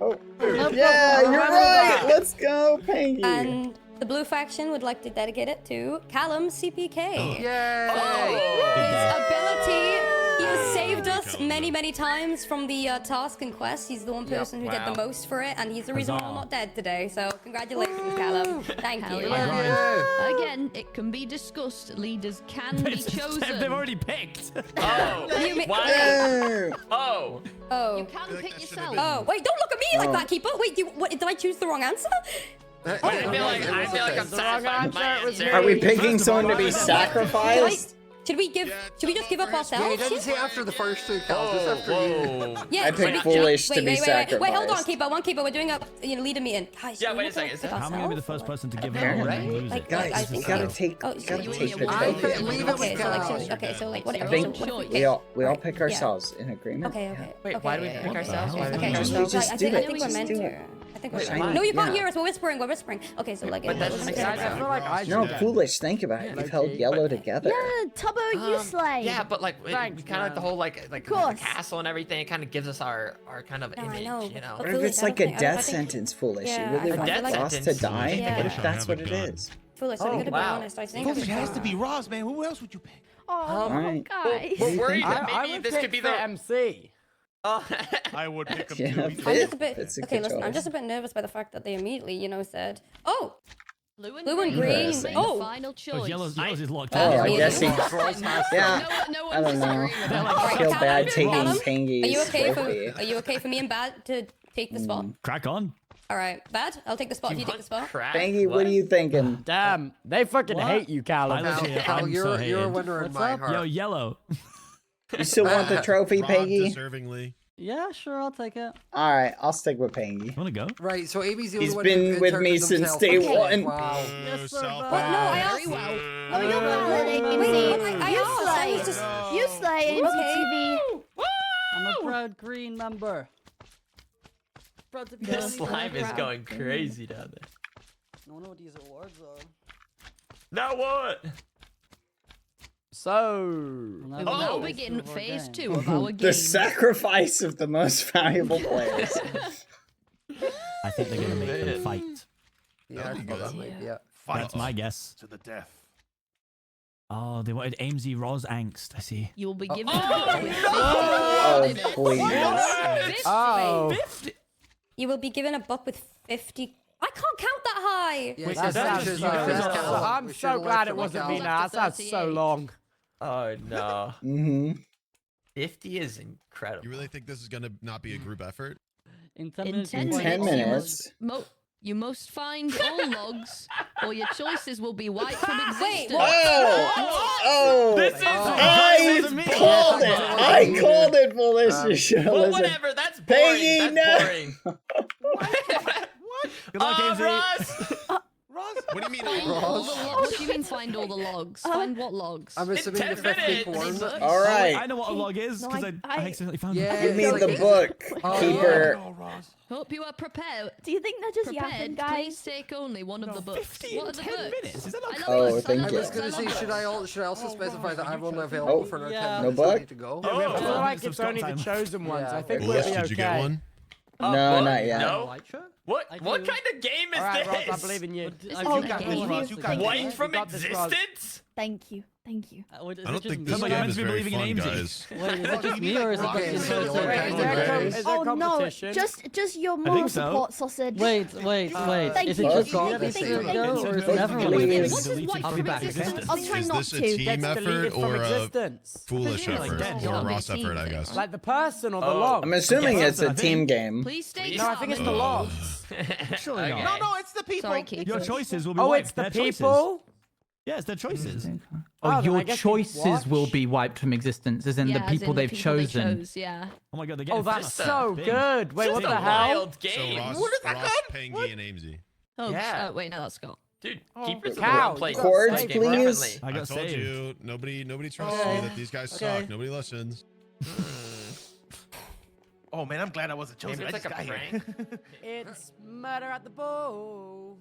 Oh, yeah, you're right. Let's go, Pinky. And the blue faction would like to dedicate it to Callum CPK. Yay! His ability, he has saved us many times from the task and quest. He's the one person who did the most for it, and he's the reason why I'm not dead today. So congratulations, Callum. Thank Hell you. yeah. Again, it can be discussed. Leaders can be chosen. They've already picked. Oh. Yeah. Oh. Oh. You can pick yourself. Oh, wait, don't look at me like that, Keeper. Wait, did I choose the wrong answer? I feel like I'm satisfied with my answer. Are we picking someone to be sacrificed? Should we just give up Yeah, ourselves? he doesn't say after the first two counts. It's after you. Yeah, I picked foolish to be sacrificed. Wait, hold on, Keeper. We're doing a leader meeting. Guys, Yeah, should we wait a not second. pick How am I going to be the ourselves? first person to give it Apparently. all and then lose it? Guys, you gotta take the I trophy. think leave it with Okay, so like what? I think we all pick ourselves in agreement. Okay. Wait, why do we pick ourselves? Why do we Okay, pick We just do I it. think We we're just meant do to. it. I think Wait, we're. No, you can't yeah. hear us. We're whispering. Okay, so like. But that doesn't make sense. I feel like I No, should. foolish. Think about it. You've held yellow together. Yeah, Tubbo, you slay. Yeah, but like we kind of like the whole like the course. castle and everything. It kind of gives us our kind of No, I image, know, you know. but What if it's like a death sentence, foolish? Yeah, You really I want feel like- Ross to Death die? sentence. What if Yeah. that's what it Have a gun. is? Foolish. I'm gonna be wow. honest. I think. Foolish has to be Ross, man. Who else would you pick? Oh, Alright. guys. We're worried that I maybe would this pick could be the the. MC. Oh. I would pick him Yeah, too. I'm just a bit. It's a Okay, good listen. I'm choice. just a bit nervous by the fact that they immediately, said, "Oh, Blue and Blue and green. green. Make Oh. the final Oh, choice. yellow's is locked Oh, in. I guess he. Yeah, No I don't one's know. disagreeing with I that. feel Callum, bad taking Callum, Pangy's Are you okay trophy. for? Are you okay for me and Bad to take the spot? Crack on. All right, Bad. I'll take the spot if you take the spot. Crap. Pangy, what are you thinking? Damn, they fucking hate you, Callum. I legit, Cal, I'm so you're a hated. winner in What's my up? heart. Yo, yellow. You still want the trophy, Rob Pangy? deservingly. Yeah, sure, I'll take it. All right, I'll stick with Pangy. Want to go? Right, so AB's the only He's one been who with me interpreted since himself. day Okay. one. Wow. Yes, sir, Self- Bad. But no, I Very asked. well. Oh, you're valid, Wait, I You asked. I was slay. just. You slay, NCTV. I'm a proud green member. Proud to be This green. slime is going crazy down there. I don't know what these awards are. Now what? So. We will now begin phase 2 of our The game. sacrifice of the most valuable players. I think they're going to make them fight. Yeah, I That'd be thought that good. might be it. That's my guess. To the death. Oh, they wanted Amesy Roz angst. I see. You will be given Oh, please. Oh. 50. You will be given a book with 50. I can't count that high. Yeah, That so sounds just- so- just Cal. I'm We so should've glad left it with wasn't Cal. me now. That sounds so 38. long. Oh no. Mm-hmm. 50 is incredible. You really think this is gonna not be a group effort? In 10 In minutes. 10 you minutes, win. you must, you must find all logs, or your choices will be wiped from existence. Oh! This is I called it! I called it, Foolish. You should have Well, listened. whatever. That's boring. Peggy, That's no. boring. Good luck, Amesy. Ross. What do you mean? Find all the logs. What do you mean find all the logs? Find what logs? I'm assuming the 10 15th minutes. one. All right. I know what a log is because I accidentally found Yeah. it. Give me It's the like- book, Oh, Keeper. Hope you are prepared. Do you think they're just yapping, Prepared. Please guys? take only one of the books. 50 What in are the 10 books? minutes? Is that not I love Oh, books. thank love you. I was books. gonna say, love books. should I also specify that I'm only available for another 10 yeah. minutes? No I book? need to go. Yeah, we have I feel four like minutes of it's only Scott the time. chosen ones. Yeah, I think Foolish, we'll be did you get okay. one? No, what? not yet. No. Light shirt? What? I What do. kind of game is All right, this? Ross, I believe in you. This I is you a got game. this, Ross. You got White this. from You got this, Ross. existence? Thank you. Thank you. I don't think this game is very fun, guys. Wait, is it just me or is it Oh no, just your moral support, sausage. Wait. Thank Is you. it just Thank me you. or is it everyone? I'll try not Is this a to. team effort or a foolish effort or a Ross effort, I guess? Like the person or the log? I'm assuming it's a team game. Please stay No, I think it's the logs. Surely No, not. no, it's the people. Sorry, Keith. Your choices will be Oh, wiped. it's the Their choices. people? Yeah, it's their choices. Oh, then your I guess we choices will be wiped from existence, as in the people they've chosen. Yeah. Oh my god, they're Oh, getting that's faster. so Big. good. Wait, what It's the a hell? wild game. So What is that Ross, called? Pengy, and Amesy. Oh, Yeah. wait, no, that's Scott. Dude, keepers of the cow. realm play Chords, this game please. differently. I I got told saved. you, nobody trusts me that these guys suck. Nobody listens. Oh man, I'm glad I wasn't chosen. Maybe I it's just like a got here. prank. It's murder at the bow.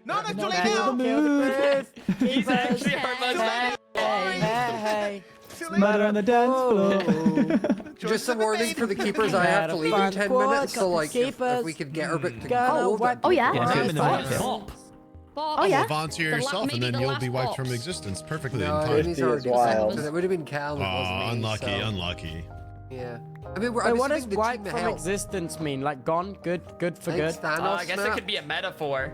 No, that's too late Kill now. the booth. He's actually our most Hey. Murder on the dance floor. Just a warning for the keepers, I have to leave in 10 minutes, so like, if we could get her back to go. Oh yeah. Yeah, Okay. it's Bob. Oh yeah. Volunteer yourself, and then you'll be wiped from existence perfectly in No, time. Amy's already wild. so that would have been Cal. It wasn't me, Unlucky, so, unlucky. Yeah. I mean, Wait, I'm what does assuming the wiped team from help. existence mean? Like gone? Good for good? Thanks, Thanos, I guess it Matt. could be a metaphor.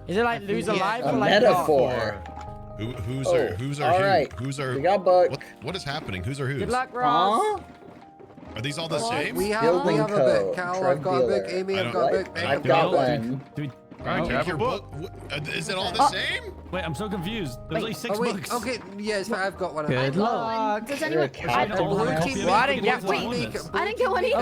Is it like lose a life A or like metaphor. Who's Oh, our all who? right. Who's our We got book. What is happening? Who's our who's? Good luck, Ross. Huh? Are these all the same? We have Building a code, book. Cal, drug I've got a book. dealer. Amy, I I've don't- got a book. I've got one. Do we... Alright, take your book. Is it all the same? Wait, I'm so confused. There's only 6 Oh wait, books. okay, yes, I've got one. Good luck. Does You're a anyone? cat. I All don't. the Team copies. Well, I didn't get Blue one. team I didn't get one either.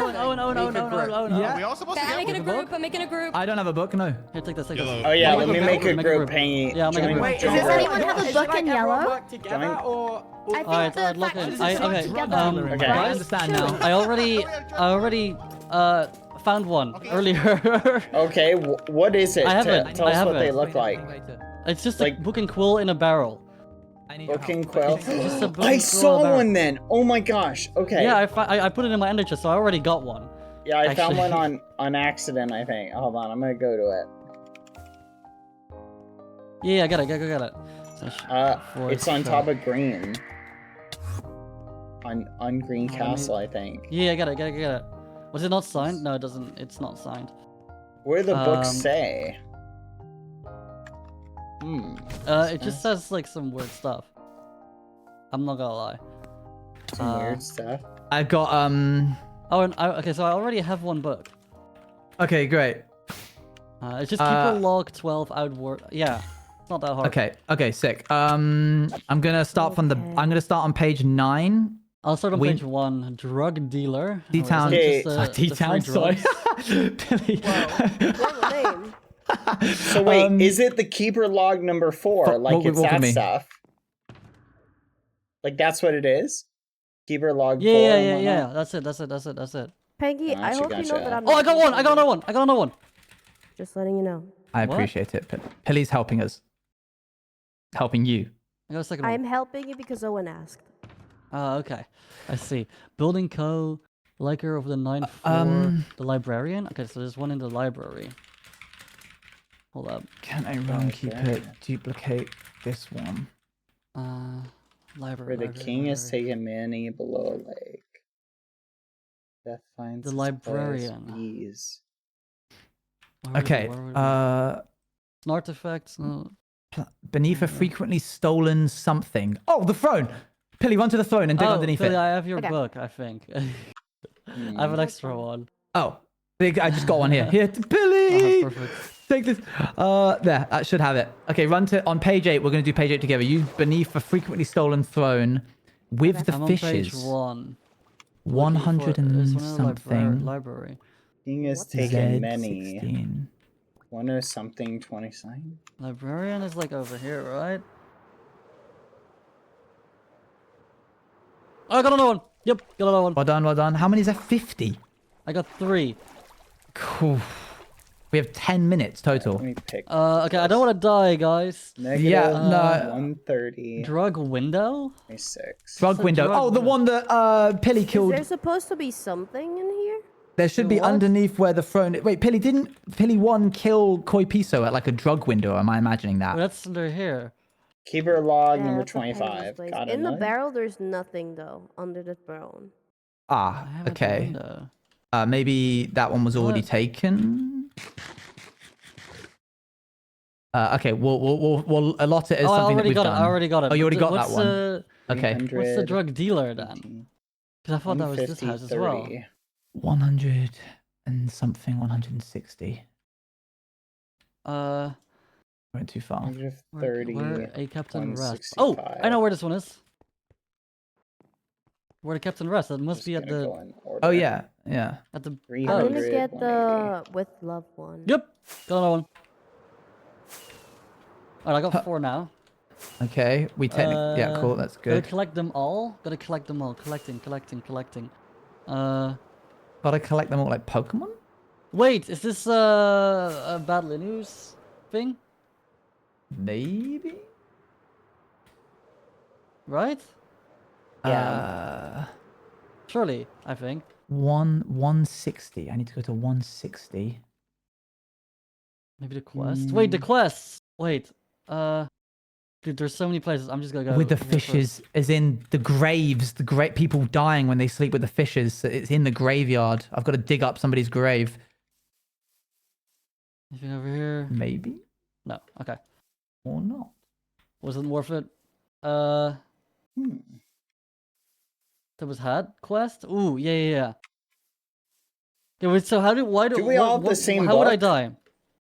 Are we all supposed to I'm get making a one? group. I'm making a group. I don't have a book, no. Here, take this. Yellow. Oh yeah, I'll let make me a make a group, group. Hanging. Yeah, I'll make a join- group. Wait, Does is anyone it- have a is it book like in everyone yellow? work together Join- or? I think Alright, the alright, look, factions I, are stuck okay, together. Okay. I understand now. I already found one earlier. Okay, what is it? I have it. Tell I us have what they it. look like. It's just Like- a book and quill in a barrel. Book and quill. Just a book I and quill saw in a one then. Oh my gosh. Okay. Yeah, I put it in my ender chest, so I already got one. Yeah, I found actually. one on accident. I think. Hold on, I'm gonna go to it. Yeah, I got it. Got it. So It's on top of green. On Green Castle, I think. Yeah, I got it. Was it not signed? No, it doesn't. It's not signed. What do the books say? It just says like some weird stuff. I'm not gonna lie. Some weird stuff. I've got Oh, and okay, so I already have one book. Okay, great. It's just people log 12 outward. Yeah, it's not that hard. Okay, sick. I'm gonna start from the. I'm gonna start on page 9. I'll start on page 1. Drug dealer. D-Town. D-Town. Sorry. Billy. So wait, is it the keeper log number 4? Like it's walk with that me. stuff? Like that's what it is? Keeper log 4? Yeah. That's it. Peggy, I hope you know that I'm. Oh, I got one. I got another one. Just letting you know. I What? appreciate it. Pilly's helping us. Helping you. I got a second I'm one. helping you because Owen asked. Oh, okay. I see. Building co. Liker of the 9th floor. The librarian. Okay, so there's one in the library. Hold up. Can I run keep it? Duplicate this one. Library. Where the king is taken many below a lake. Death finds The his librarian. players bees. Okay. It's an artifact. No. Beneath a frequently stolen something. Oh, the throne. Pilly, run to the throne and dig underneath Billy, it. I have your book, I think. I have an extra one. Oh, I just got one here. Here, Billy. Perfect. Take this. There, I should have it. Okay, run to on page 8. We're gonna do page 8 together. You beneath a frequently stolen throne with the I'm on fishes. page 1. 100 and something. Library. King has taken many. 10 something 29. Librarian is like over here, right? Oh, I got another one. Yep, got another one. Well done, well done. How many is there? 50. I got 3. Cool. We have 10 minutes total. Let me pick. Okay, I don't want to die, guys. Negative Yeah, no. 130. Drug window? 26. Drug window. drug Oh, the one that Pilly Is killed. there supposed to be something in here? There should be What? underneath where the throne. Wait, Pilly 1 kill Koi Piso at like a drug window? Or am I imagining that? Oh, that's under here. Keeper log Yeah, number that's a penguin's 25. place. Got In the another? barrel, there's nothing though under the barrel. Ah, okay. Maybe that one was already taken. Okay, we'll allot it as Oh, I something that already we've got done. it. I already got it. Oh, you already got that What's one. the Okay. What's the drug dealer then? Because I thought that was this 150, house as well. 30. 100 and something. 160. Went too far. Negative 30. Where a captain rests. Oh, I know where this one is. Where the captain rests. That must be at the. Oh yeah, yeah. At the. I'm gonna get the with love one. Yep. Got another one. Alright, I got 4 now. Okay, we technically. Yeah, cool. That's good. Gotta collect them all. Gotta collect them all. Collecting. Gotta collect them all like Pokemon? Wait, is this a Battle News thing? Maybe? Right? Yeah. Surely, I think. 160. I need to go to 160. Maybe the quest. Wait, the quest. Wait. Dude, there's so many places. I'm just gonna go With the here fishes, first. as in the graves, the great people dying when they sleep with the fishes. So it's in the graveyard. I've got to dig up somebody's grave. Anything over here? Maybe? No. Okay. Or not. Wasn't worth it. That was had quest. Ooh, yeah. Okay, wait, so how why do we all have the same How would I book? die?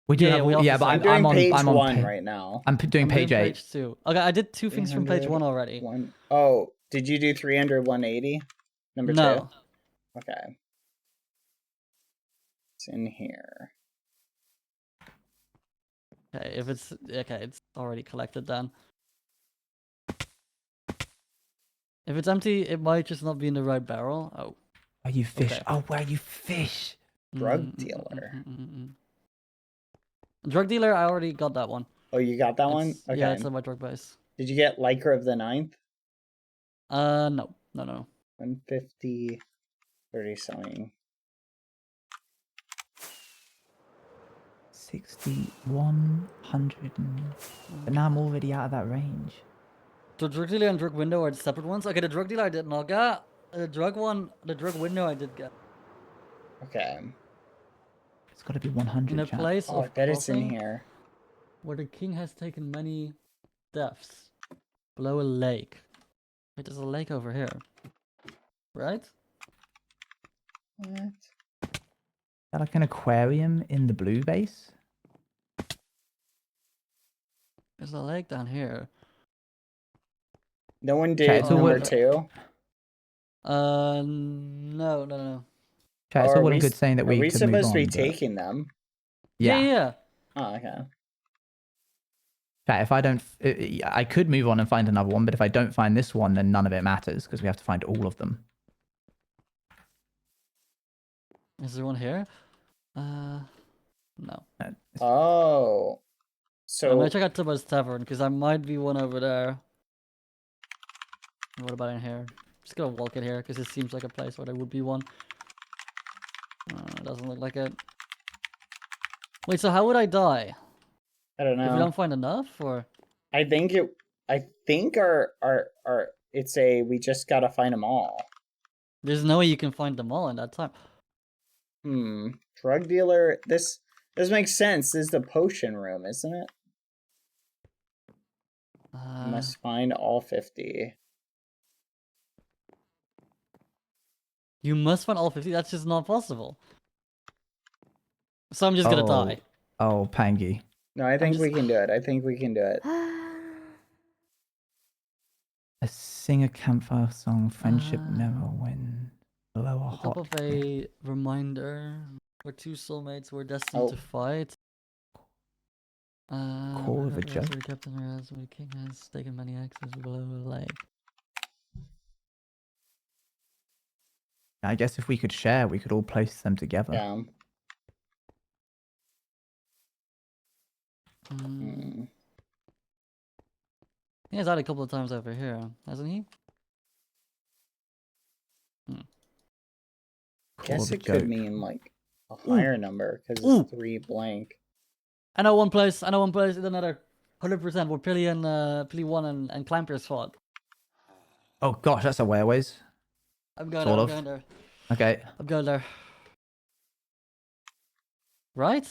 We do Yeah, have, we all yeah, have but the I'm same- on page I'm on 1 right now. I'm doing page doing 8. Page 2. Okay, I did 2 things from page 1 already. Oh, did you do 300, 180? Number 2? No. Okay. It's in here. Okay, if it's it's already collected then. If it's empty, it might just not be in the right barrel. Oh. Where you fish? Okay. Oh, where you fish? Drug dealer. Drug dealer, I already got that one. Oh, you got that one? Okay. Yeah, it's on my drug base. Did you get Lycra of the 9th? No. 150, 30 something. 6100. But now I'm already out of that range. The drug dealer and drug window are the separate ones. Okay, the drug dealer I did not get. The drug window I did get. Okay. It's got to be 100. In a chat. place Oh, I of bet it's in crossing here. where the king has taken many deaths. Below a lake. Wait, there's a lake over here. Right? What? Is that like an aquarium in the blue base? There's a lake down here. No one did Okay, so number what- 2? No. Chat, it's Or all are well we and good saying that we Are we could move supposed to be on, but- taking them? Yeah. Oh, okay. Chat, if I don't... I could move on and find another one, but if I don't find this one, then none of it matters, because we have to find all of them. Is there one here? No. Oh. I'm gonna So, check out Tubbo's Tavern, because there might be one over there. What about in here? Just gonna walk in here, because it seems like a place where there would be one. It doesn't look like it. Wait, so how would I die? I don't know. If we don't find enough, or? I think it's we just gotta find them all. There's no way you can find them all in that time. Drug dealer, this makes sense. This is the potion room, isn't it? You must find all 50. You must find all 50? That's just not possible. So I'm just gonna die. Oh, Pangy. No, I think we can do it. I think we can do it. Sing a campfire song, friendship never win. Below a On top hot... of a reminder, where 2 soulmates were destined to fight. Call of a joke. The captain has, the king has taken many axes below the lake. I guess if we could share, we could all place them together. Yeah. He has died a couple of times over here, hasn't he? Guess it could mean like a higher number because it's 3 blank. I know one place in the nether. 100% where Pilly 1 and Clampers fought. Oh gosh, that's a way away. I'm going Sort there, of. I'm going there. Okay. I'm going there. Right?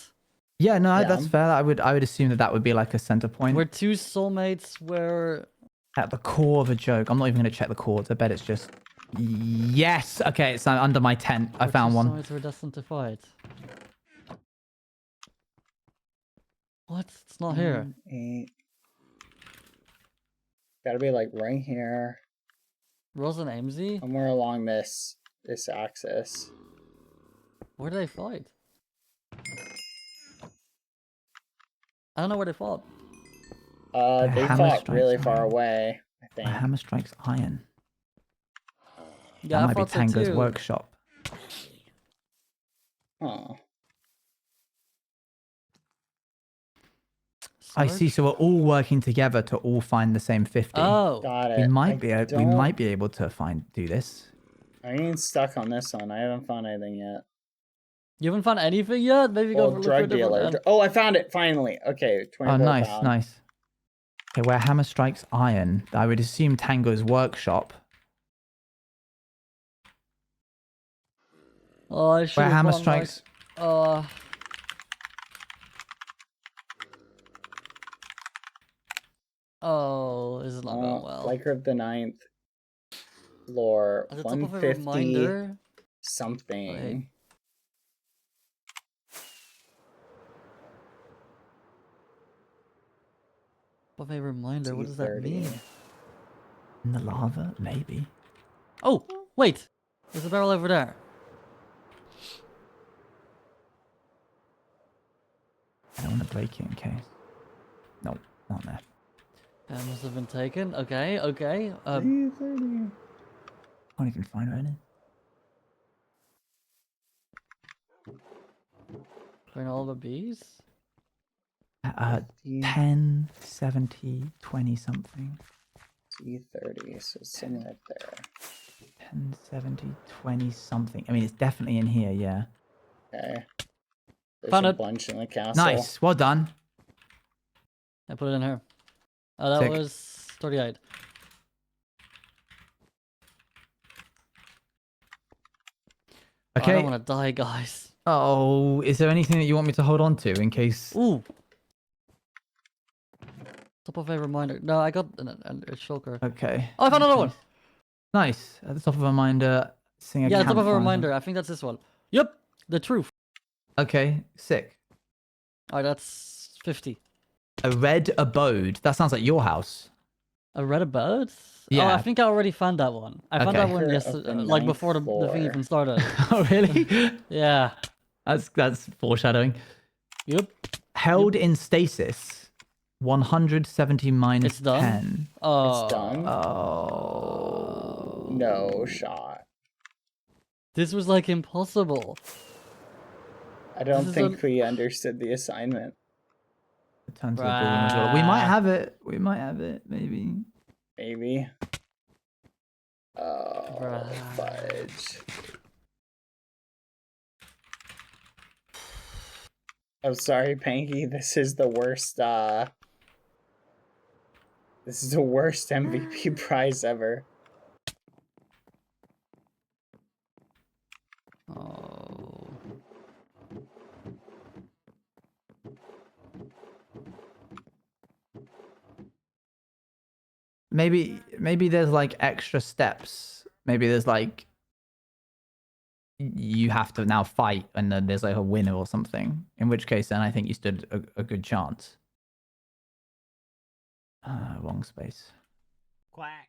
Yeah, no, Yeah. that's fair. I would assume that would be like a center point. Where two soulmates were At the core of a joke. I'm not even going to check the chords. I bet it's just... Yes! Okay, it's under my tent. I found one. Soulmates were destined to fight. What? It's not here. 8. Gotta be like right here. Rose and Amesy? Somewhere along this axis. Where did they fight? I don't know where they fought. They hammer fought strikes really iron. far away, I A think. hammer strikes iron. Yeah, That I might be thought so Tango's too. workshop. Oh. I see. So we're all working together to all find the same 50. Oh. Got it. We might I we might be able to do this. I ain't stuck on this one. I haven't found anything yet. You haven't found anything yet? Maybe go Well, for look for a drug different dealer. end. Oh, I found it finally. Okay, 24 Oh, nice, pound. nice. Okay, where hammer strikes iron, I would assume Tango's workshop. Oh, I should Where have hammer gone, like, strikes. Oh, this is not going well. Flicker of the 9th floor. At the top of a 150 reminder. something. Wait. Of a reminder, what does that 230. mean? In the lava, maybe. Oh, wait! There's a barrel over there. I don't want to break it in case. Nope, not there. That must have been taken. Okay, okay. 330. Can't even find where it is. Bring all the bees? 10, 70, 20 something. T30, so somewhere up there. 10, 70, 20 something. I mean, it's definitely in here, yeah. Okay. There's Found a it. bunch in the castle. Nice, well done. I put it in here. Oh, that Sick. was 38. I Okay. don't want to die, guys. Oh, is there anything that you want me to hold on to in case? Ooh. Top of a reminder. No, I got a shulker. Okay. Oh, I found another one. Nice. At the top of a reminder, sing a Yeah, top of a campfire. reminder. I think that's this one. Yep, the truth. Okay, sick. Alright, that's 50. A red abode. That sounds like your house. A red abode? Yeah. Oh, I think I already found that one. I found that Okay. one Of yesterday, the like ninth before the floor. thing even started. Oh, really? Yeah. That's foreshadowing. Yep. Held in stasis. 170 minus It's done? 10. Oh. It's done? Oh. No shot. This was like impossible. I don't This is think we understood the assignment. Turn to the ballroom as well. We might have it. We might have it, maybe. Maybe. Oh, fudge. I'm sorry, Panky. This is the worst, this is the worst MVP prize ever. Oh. Maybe there's like extra steps. Maybe there's like you have to now fight and then there's like a winner or something. In which case then I think you stood a good chance. Wrong space. Quack.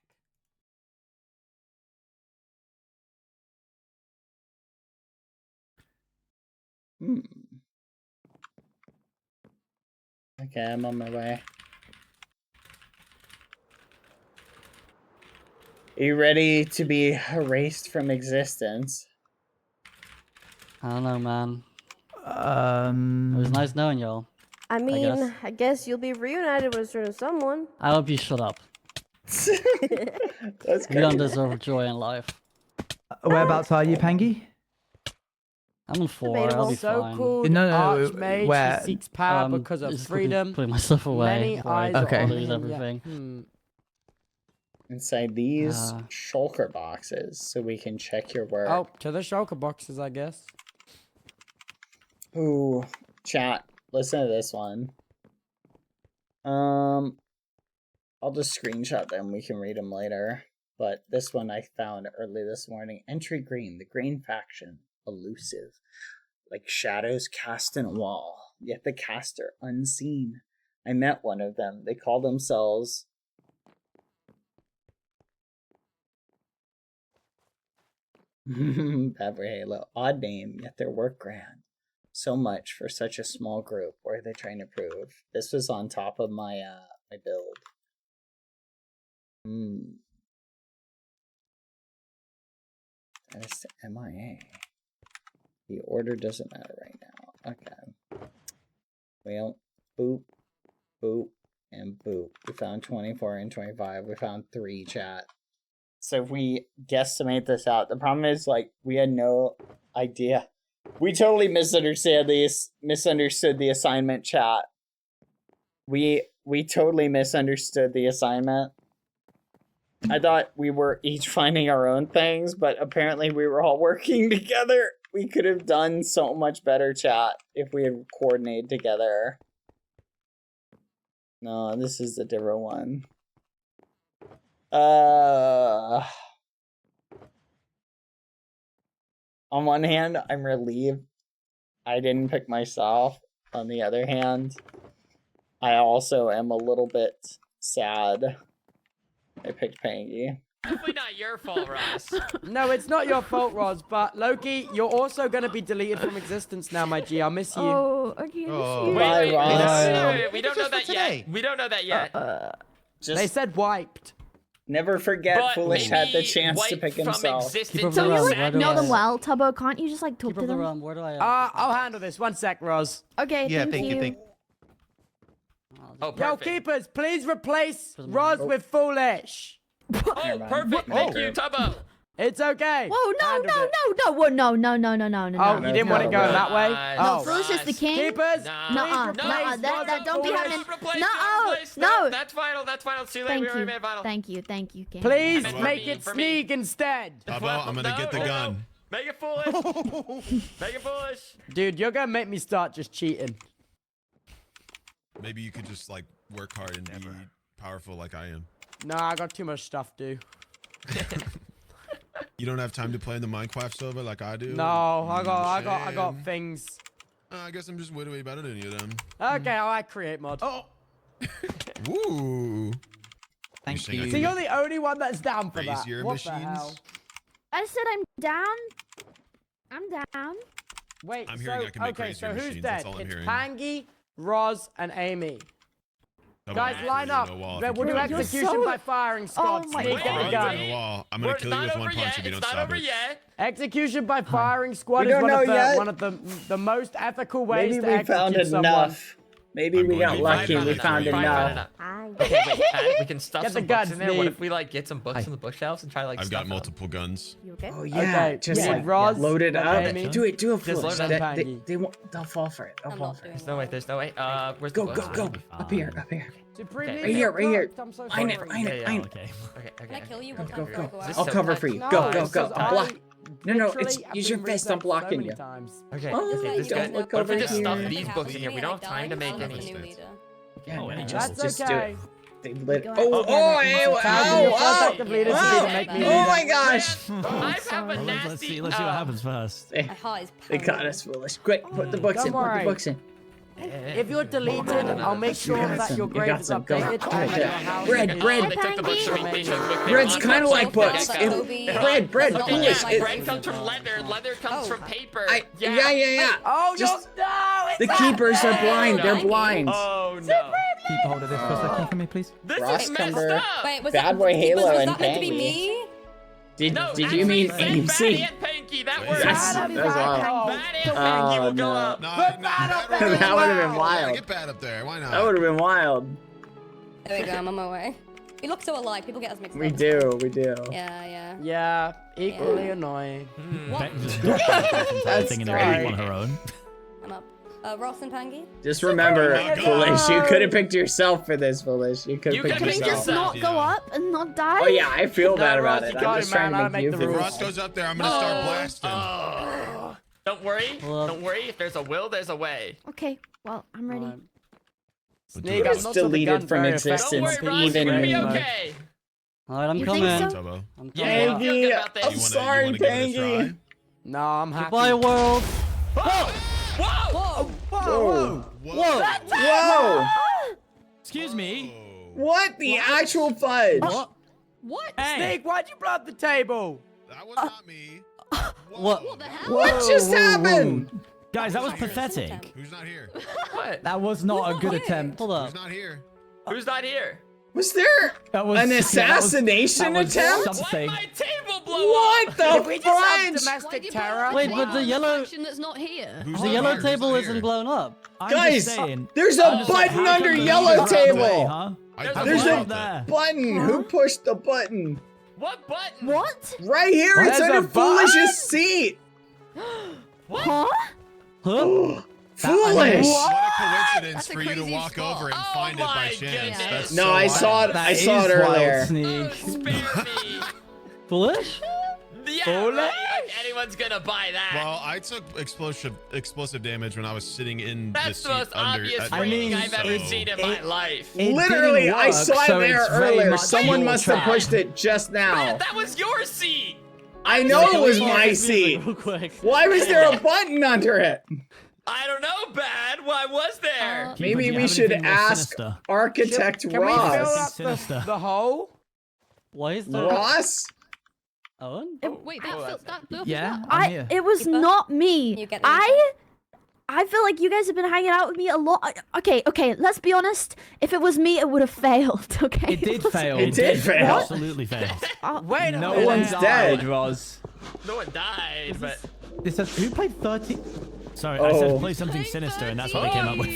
Okay, I'm on my way. Are you ready to be erased from existence? I don't know, man. It was nice knowing y'all. I guess. mean, I guess you'll be reunited with a certain someone. I hope you shut up. That's You don't deserve joy in life. Whereabouts are you, Pangy? I'm on 4. I'll be So fine. called No, Archmage where- who seeks power because of just quickly freedom. putting myself away. Many before I eyes Okay. on lose him, everything. Inside these shulker boxes, so we can check your work. Oh, to the shulker boxes, I guess. Ooh, chat. Listen to this one. I'll just screenshot them. We can read them later. But this one I found early this morning. Entry green. The green faction. Elusive. Like shadows cast in a wall. Yet the caster unseen. I met one of them. They call themselves... Badboyhalo. Odd name, yet their work grand. So much for such a small group. What are they trying to prove? This was on top of my my build. That's MIA. The order doesn't matter right now. Okay. Well, boop, boop, and boop. We found 24 and 25. We found 3, chat. So if we guesstimate this out, the problem is, like, we had no idea. We totally misunderstood the assignment, chat. We totally misunderstood the assignment. I thought we were each finding our own things, but apparently we were all working together. We could have done so much better, chat, if we had coordinated together. No, this is a different one. On one hand, I'm relieved I didn't pick myself. On the other hand, I also am a little bit sad I picked Pangy. Definitely not your fault, Ross. No, it's not your fault, Roz, but Loki, you're also going to be deleted from existence now, my G. I'll miss you. Oh, okay. Wait, we don't know that yet. We don't know that yet. They said wiped. Never forget, But Foolish had the maybe chance to wipe pick from himself. existence So you of like sadness. know them well, Tubbo. Can't you just like talk to them? Where do I? I'll handle this. 1 sec, Roz. Okay, Yeah, thank you. Oh, Yo, perfect. keepers, please replace Roz with Foolish. Oh, perfect. Thank you, Tubbo. It's okay. Whoa, no. Oh, you didn't want to go that way? No, Oh. Foolish is the king. Keepers, Nuh-uh, that don't be happening. Replace. No. That's final. That's final. It's too late. Thank We already you. made final. Thank you, king. please I meant make for it me. sneak instead. Tubbo, I'm gonna get the gun. Make it foolish. Make it foolish. Dude, you're gonna make me start just cheating. Maybe you could just like work hard and be powerful like I am. Nah, I got too much stuff, dude. You don't have time to play in the Minecraft server like I do? No, I got things. I guess I'm just way better than you then. Okay, I create mod. Oh. Woo. Thank you. So you're the only one that's down for Raise that. your What the machines. hell? I said I'm down. I'm down. Wait, I'm hearing I can make okay, raise so your who's machines, dead? that's all I'm It's hearing. Pangy, Roz, and Amy. Tubbo, Guys, I'm line gonna up. go wall if We'll you do keep doing execution this. by firing squad. my Sneak God. in the gun. I'm gonna kill you with one punch if you don't It's not stop over it. yet. Execution by firing squad We is don't know yet. one of the most ethical ways Maybe to we execute found someone. enough. Maybe I'm we going got to lucky. find We it. found Find enough. Okay, wait, Pat, we can stuff Get some the books guns, in there. What Steve. if we like get some books in the bookshelves and try like I've stuff got multiple guns. You okay? Oh yeah, Okay, just yeah. like Roz, load it got up. Amy. Do it, Just Foolish. load it up. They won't. They'll fall for it. They'll I'm fall not for it. doing There's no way. There's no way. Where's Go, the go, books? go! Up here, up here. Supreme Okay. Leader, Right here. I'm so Find it, sorry. find it, Yeah, find it. Okay. Okay. Can I kill you? What Go, time go, before I go. go out? I'll cover for you. No, Go, go, it's go. 'cause I'm blocked. No, literally use have your been fist. reset I'm blocking so many you. times. Okay. Oh, Okay. This is don't good. look What if we over just stuff here. these books in here? We don't have time to make any. Yeah, no, That's just do okay. it. They lit. Go Oh, ahead. oh, Your first oh, act of leadership oh, to make me oh leader. my gosh! I have a Let's nasty. see what happens first. They, My heart is they got pounding. us, Foolish. Quick, put the books Don't in. Put the worry. books in. If you're deleted, I'll make sure got that some, your you grade got is some. Go. updated. Do it, and do that your it. house Bread, is bread. They took the books from me. They took the books. Bread's kind of like books. Toby. Bread. Okay, Foolish. yes, It- bread comes from leather. Leather comes from paper. Yeah. Oh, Just- no! The keepers are blind. They're blind. Oh no. Keep hold of this for a second for me, please. This Ross is messed Cumber. up. Wait, was Badboyhalo was and that meant to be Pangy. me? Did No, you actually, mean say Batty AMC? and Panky. That works. Yes, Bad that's wild. Bad and Panky will go no. up. No, Put bad up there That as would have been well. Yeah, wild. get bad up there. Why not? That would have been wild. There we go. I'm on my way. We look so alike. People get us mixed We up. do, we do. Yeah. Yeah, equally annoying. Beck just entire thing in great. on her own. I'm up. Ross and Pangy? Just remember, Foolish, you could have picked yourself for this, Foolish. You could have picked Can we yourself. just not go up and not die? Oh yeah, I feel bad about Ross, it. you I'm got just it, man. trying to I'll make you make the feel If rules. Ross goes up there, I'm gonna start blasting. Don't worry. Don't worry. If there's a will, there's a way. Okay, well, I'm ready. Sneak, It's deleted from existence. Don't worry, Ross. Even You're gonna be me. okay. Alright, I'm You coming. think so? Tubbo. I'm coming. Yeah, you feel good about this. I'm sorry, you wanna give it a Pangy. try? No, I'm happy. Goodbye, world. Whoa! Whoa. Whoa. Whoa! Excuse me. What the actual fudge? What? Hey. Sneak, why'd you blow up the table? That was not me. What? What the hell? What just happened? Guys, that was pathetic. Who's not here? What? That was not a good attempt. Hold up. Who's not here? Who's not here? Was there That was an that was- assassination that was attempt? Let Something. my table blow What up! the Did we just have fudge? domestic Why terror? did Wait, you but the pick yellow- faction that's not here. Who's The not yellow here? Who's table not isn't here? blown up. I'm Guys, just saying. there's I'm a just saying, button how under come the yellow leaders are away, table. huh? There's There's a there. button. Who pushed the button? What button? What? Right here. It's There's a under button? Foolish's seat. Huh? Huh? Foolish. What a coincidence That's a for you to crazy walk spot. over and Oh find it by my chance. goodness. That's No, so I wild. saw it. That I saw is it wild, earlier. Sneak. Spare me. Foolish? Yeah, right. Anyone's gonna buy that. Well, I took explosive damage when I was sitting in the That's seat the most under. obvious I ring mean, I've ever so- seen in my life. It Literally, didn't I work, saw it so there it's very earlier. much Someone your must have trap. pushed it just now. That was your seat. I know it was my seat. Real quick. Why was there a button under it? I don't know, Bad. Why was there? Keeper, do Maybe you we have should anything more ask sinister? Architect Can we fill Ross. up Sinister. the hole? Why is there... Ross? Owen? Wait, that blew up Yeah, as well. I'm here. It was Keeper? not me. You get I feel like you guys have been hanging out with me a lot. Okay, let's be honest. If it was me, it would have failed, okay? It did fail. It did fail. Absolutely failed. Wait a No minute. one's dead. dead, Roz. No one died, but This says, who played 30? Sorry, I said Oh. play something sinister, and that's what I came up with.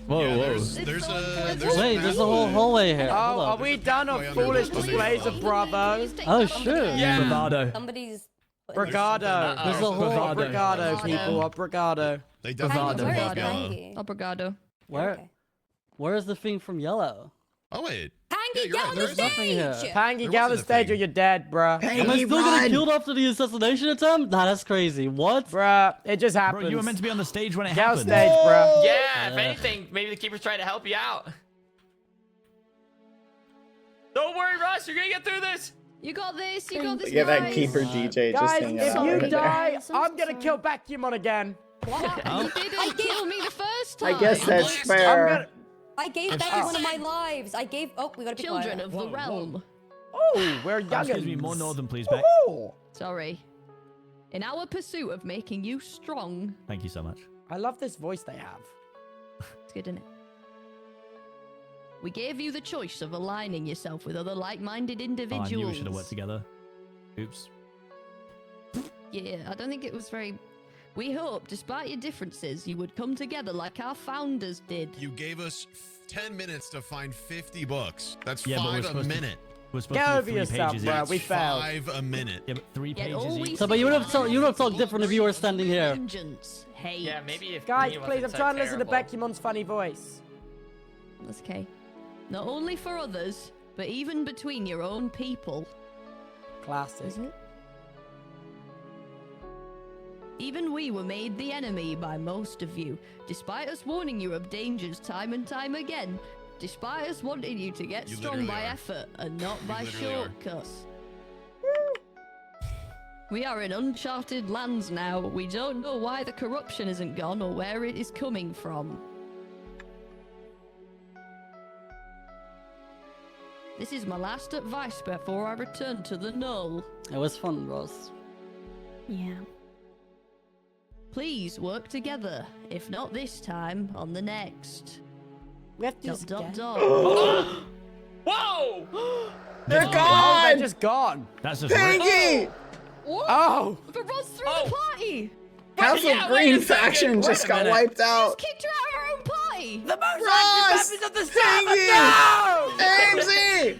Whoa, Yeah, whoa. there's a Wait, there's a whole hallway here. Oh, Hold are up. we done on foolish displays of Bravo? Oh, sure. yeah. Bravado. Somebody's. Brigado. Uh-oh. There's a whole Bravado. Brigado, Bravado. people. A Brigado. They Bravado. definitely Where is love yellow. Pangy? Obrigado. Where? Okay. Where is the thing from yellow? Oh wait. Pangy, Yeah, you're get right, on there the is nothing here. stage! Pangy, There get on the wasn't a stage or thing. you're dead, bruh. Am I Pangy, still gonna run. get killed after the assassination attempt? Nah, that's crazy. What? Bruh, it just happened. Bro, you were meant to be on the stage when it Get on happened. stage, bruh. yeah. If anything, maybe the keeper's trying to help you out. Don't worry, Ross. You're gonna get through this. You got this. You got this. Yeah, that guys. keeper DJ just Guys, hanging if out you right there. die, I'm so I'm gonna sorry. kill Vacuumon again. What? Oh. You didn't kill me the first time. I guess that's I'm fair. gonna... I gave Becky one of my lives. I gave. Oh, we gotta be Children quiet. of the realm. Oh, we're young. Excuse me, more northern, please, Beck. Sorry. In our pursuit of making you strong, Thank you so much. I love this voice they have. it's good, isn't it? We gave you the choice of aligning yourself with other like-minded Oh, individuals. I knew we should have worked together. Oops. Yeah, I don't think it was very... We hope, despite your differences, you would come together like our founders did. You gave us 10 minutes to find 50 books. That's Yeah, but we're 5 a supposed to- minute. We're supposed Get to do over 3 yourself, pages bro. each. We failed. 5 a minute. Yeah, but 3 Yet pages all we each. So, but you would have seek talked different if you were standing here. vengeance, hate. Yeah, maybe if Guys, me please, wasn't I'm so trying to listen to terrible. Vacuumon's funny voice. That's okay. Not only for others, but even between your own people. Classic. Is it? Even we were made the enemy by most of you, despite us warning you of dangers time and time again, despite us wanting you to get You strong literally by are. effort and not by literally are. shortcuts. We are in uncharted lands now. We don't know why the corruption isn't gone or where it is coming from. This is my last advice before I return to the Null. It was fun, Ross. Yeah. Please work together. If not this time, on the next. We have to Dot just dot get- dot. Whoa! They're Oh, gone! they're just gone. That's just Pangy! What? Oh! But Ross threw Oh. the party! Half yeah, of wait Green a second. faction Wait just a got minute. wiped out. Kicked her out of her own party! The most Ross! active members of the server! Pangy! No! Amesy!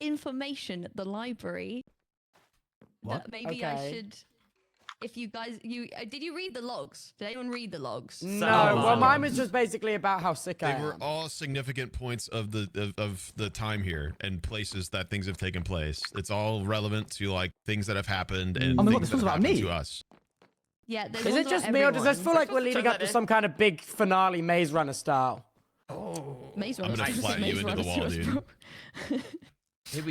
information at the library What? that maybe I Okay. should if you guys, did you read the logs? Did anyone read the logs? No, well, mine was just basically about how sick I am. They were all significant points of the time here and places that things have taken place. It's all relevant to like things that have happened and things that have happened to us. Yeah, is it just me or does this feel like we're leading up to some kind of big finale Maze Runner style? Oh, Maze Runner. I'm gonna flatten you into the wall, dude.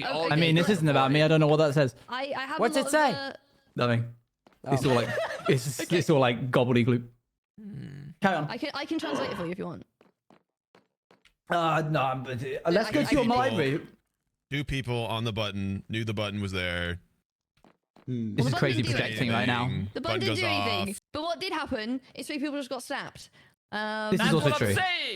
I mean, this isn't about me. I don't know what that says. I have What's it say? Nothing. It's all like it's all like gobbledygook. Carry on. I can translate it for you if you want. No, but let's go to your library. 2 people on the button knew the button was there. This is crazy projecting right now. The button didn't do anything. But what did happen is 3 people just got snapped. This is also true.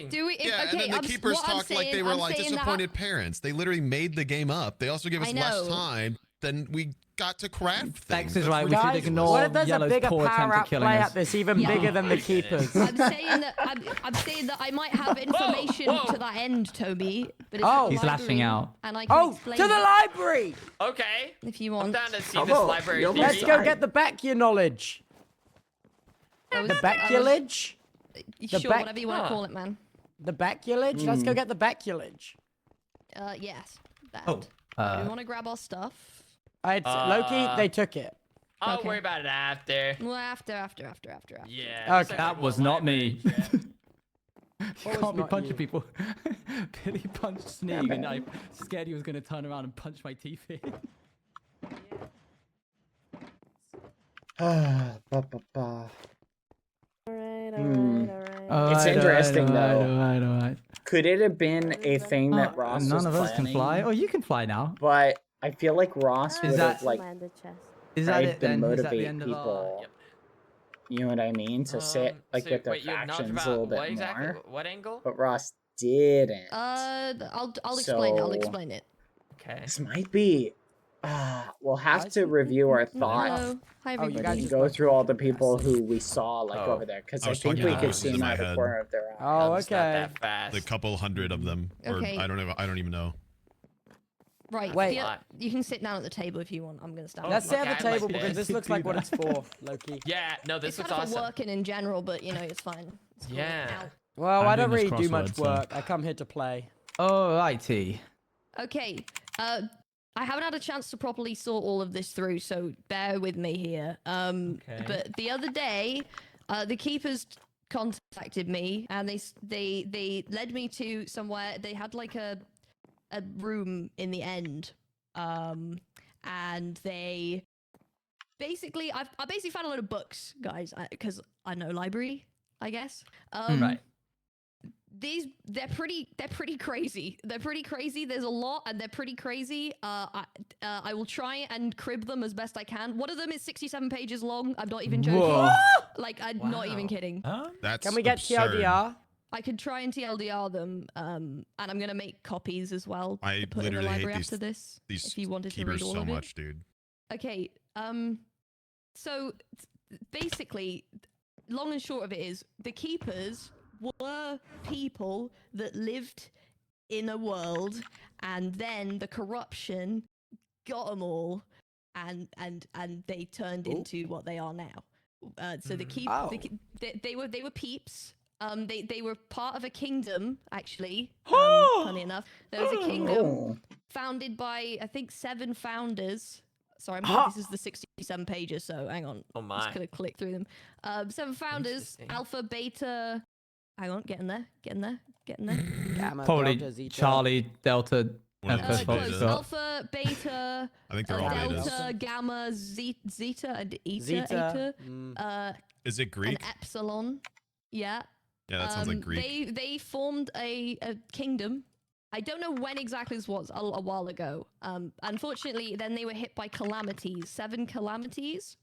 Do we? Yeah, okay, and then the keepers talked like they were like disappointed parents. They literally made the game up. They also gave us less time than we got to craft things. Dex is right. We should ignore What if there's a Yellow's bigger poor attempt power at up killing play us? at this, even bigger than the keepers? I'm saying that I might have information to that end, Toby. But it's He's lashing out. And I can explain to the it library! Okay. if you want. I'm down to see this library. Let's go get the back your knowledge. The baculage? Sure, whatever you want to call it, man. The baculage? Let's go get the baculage. Yes. That. Oh. Do we want to grab our stuff? Loki, they took it. I'll worry about it after. Well, after. Yeah. Okay. That was not me. You can't be not punching you? people. Billy punched Sneak and I'm scared he was going to turn around and punch my teeth in. It's interesting though. Could it have been a thing that Ross None was of us can planning? fly. Oh, you can fly now. But I feel like Ross would have like Is that tried it to then? Is that the motivate end of people. You know what I mean? To sit like so with their wait, you acknowledge factions about a little what bit exactly? more. What angle? But Ross didn't. I'll explain it. I'll So- explain it. Okay. This might be. We'll have to review our thoughts. Hello. Hi, Oh, you everybody. guys And go through all the people who we saw like Oh. over there, because I I was think talking we to could voices see in them my out of the head. corner of their eye. Oh, It's not okay. that fast. The couple hundred of them, or Okay. I don't even know. Right. Wait. You can sit down at the table if you want. I'm gonna stand. Let's sit Okay, at the I like table because this. this looks like what it's for, Loki. Yeah. No, this It's looks kind of for awesome. working in general, but you know it's fine. It's cool. Yeah. Ow. Well, I'm I don't doing really this do much crossword, so- work. I come here to play. Alrighty. Okay. I haven't had a chance to properly sort all of this through, so bear with me here. But the other day, the keepers contacted me and they led me to somewhere. They had like a room in the end, and they basically I basically found a load of books, guys, because I know library, I guess. Right. They're pretty crazy. They're pretty crazy. There's a lot, and they're pretty crazy. I will try and crib them as best I can. One of them is 67 pages long. I'm not even joking. Whoa. Like, I'm not even kidding. That's Can we get absurd. TLDR? I could try and TLDR them, and I'm gonna make copies as well. I to put in the literally hate library these- after this. These if you wanted to read keepers all so of much, it. dude. Okay. So basically, long and short of it is, the keepers were people that lived in a world, and then the corruption got them all, and they turned into what they are now. So they were peeps. They were part of a kingdom, actually. Funny enough, there was a kingdom founded by, I think, 7 founders. Sorry, this is the 67 pages, so hang on. Oh my. Just gonna click through them. 7 founders, Alpha, Beta. Hang on, getting there. Gamma, Probably Delta, Zeta. Charlie, Delta, One of Echo, those Fox, betas. Scott. Alpha, Beta, I think they're all Delta, betas. Gamma, Zeta, and Eta. Zeta. Is it Greek? And Epsilon. Yeah. Yeah, that sounds like Greek. They formed a kingdom. I don't know when exactly this was, a while ago. Unfortunately, then they were hit by calamities. 7 calamities.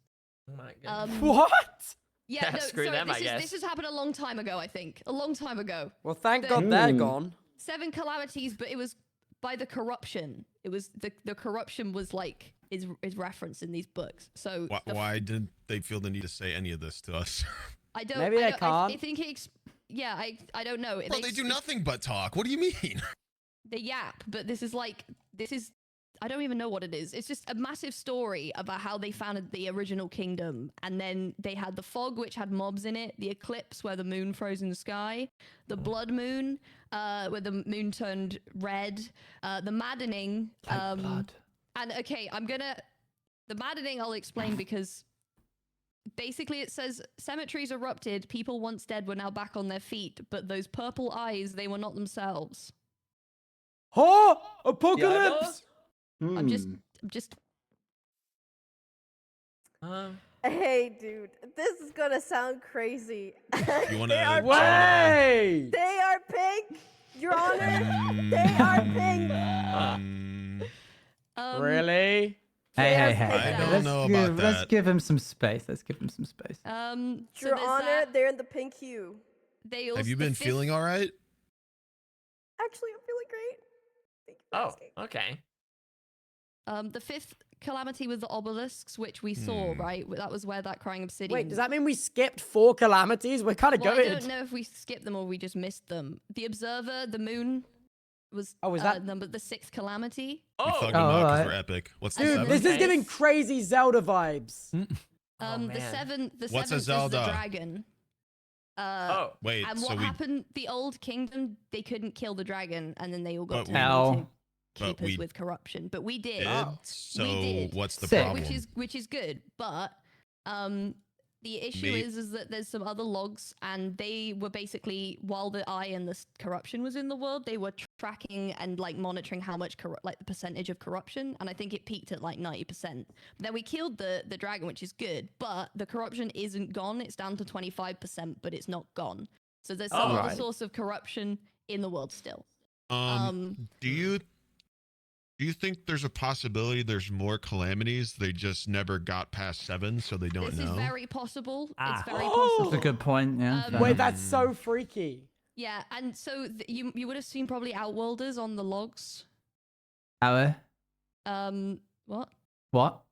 Oh my god. What? Yeah, no, screw sorry, them, I guess. This has happened a long time ago, I think. A long time ago. Well, thank God they're gone. 7 calamities, but it was by the corruption. It was the corruption was like is referenced in these books. So Why did they feel the need to say any of this to us? I don't. Maybe they I can't. think I don't know. Well, they do nothing but talk. What do you mean? They yap, but this is I don't even know what it is. It's just a massive story about how they founded the original kingdom, and then they had the fog, which had mobs in it, the eclipse, where the moon froze in the sky, the blood moon, where the moon turned red, the maddening, blood. and okay, the maddening I'll explain because basically it says cemeteries erupted, people once dead were now back on their feet, but those purple eyes, they were not themselves. Huh? Apocalypse! I'm just. Hey, dude, this is gonna sound crazy. You want They are to? Way! They are pink, Your Honor. They are pink. Really? Hey. I don't know about that. Let's give him some space. Your Honor, they're in the pink hue. They Have you been feeling all right? Actually, I'm feeling great. Thank you for Oh, asking. okay. The fifth calamity was the obelisks, which we saw, right? That was where that crying obsidian. Wait, does that mean we skipped 4 calamities? We're kind of Well, going. I don't know if we skipped them or we just missed them. The observer, the moon, was was that the sixth calamity? We thugged them out because we're epic. What's the Dude, seventh? this is giving crazy Zelda vibes. The seventh What's a is the Zelda? dragon. Wait, and so what we- happened? The old kingdom, they couldn't kill the dragon, and then they all got But turned we- into But keepers we with corruption. But we did. So we did. what's the problem? Which is good, but the issue Me- is that there's some other logs, and they were basically, while the eye and the corruption was in the world, they were tracking and like monitoring how much the percentage of corruption, and I think it peaked at like 90%. Then we killed the dragon, which is good, but the corruption isn't gone. It's down to 25%, but it's not gone. So there's some other source of corruption in the world still. Do you think there's a possibility there's more calamities? They just never got past 7, so they don't This know. is very possible. Ah. It's very possible. That's a good point. Yeah. fair Wait, enough. that's so freaky. Yeah, and so you would have seen probably outworlders on the logs. Our What? what?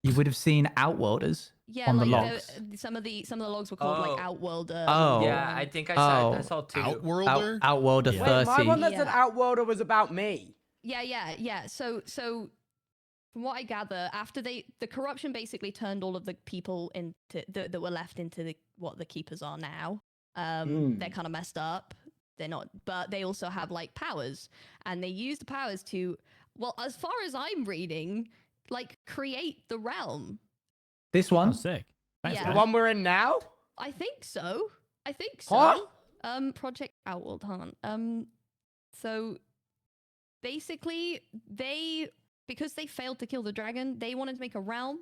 You would have seen outworlders Yeah, on the like logs. some of the logs were called like outworlder. Oh. Yeah, I think I saw 2. Outworlder? Outworlder Wait, 30. my one that said Yeah. Outworlder was about me. Yeah. So from what I gather, after the corruption basically turned all of the people into that were left into what the keepers are now. They're kind of messed up. They're not, but they also have like powers, and they use the powers to, well, as far as I'm reading, like create the realm. This one? Sick. Thanks, Yeah. The one we're in now? I think so. Huh? Project Outworld, so basically because they failed to kill the dragon, they wanted to make a realm,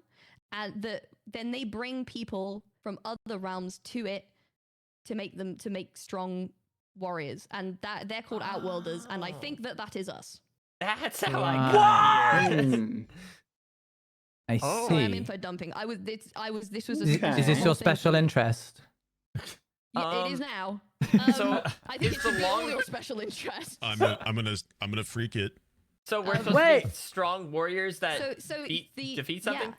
and then they bring people from other realms to it to make strong warriors, and that they're called Outworlders, and I think that is us. That's how I Wow. got here. I So see. I'm info dumping. This was a Is this your special interest? Yeah, it is now. So I think is it should the be all long- your special interest. I'm gonna freak it. So we're supposed Wait. to be strong warriors that So defeat something?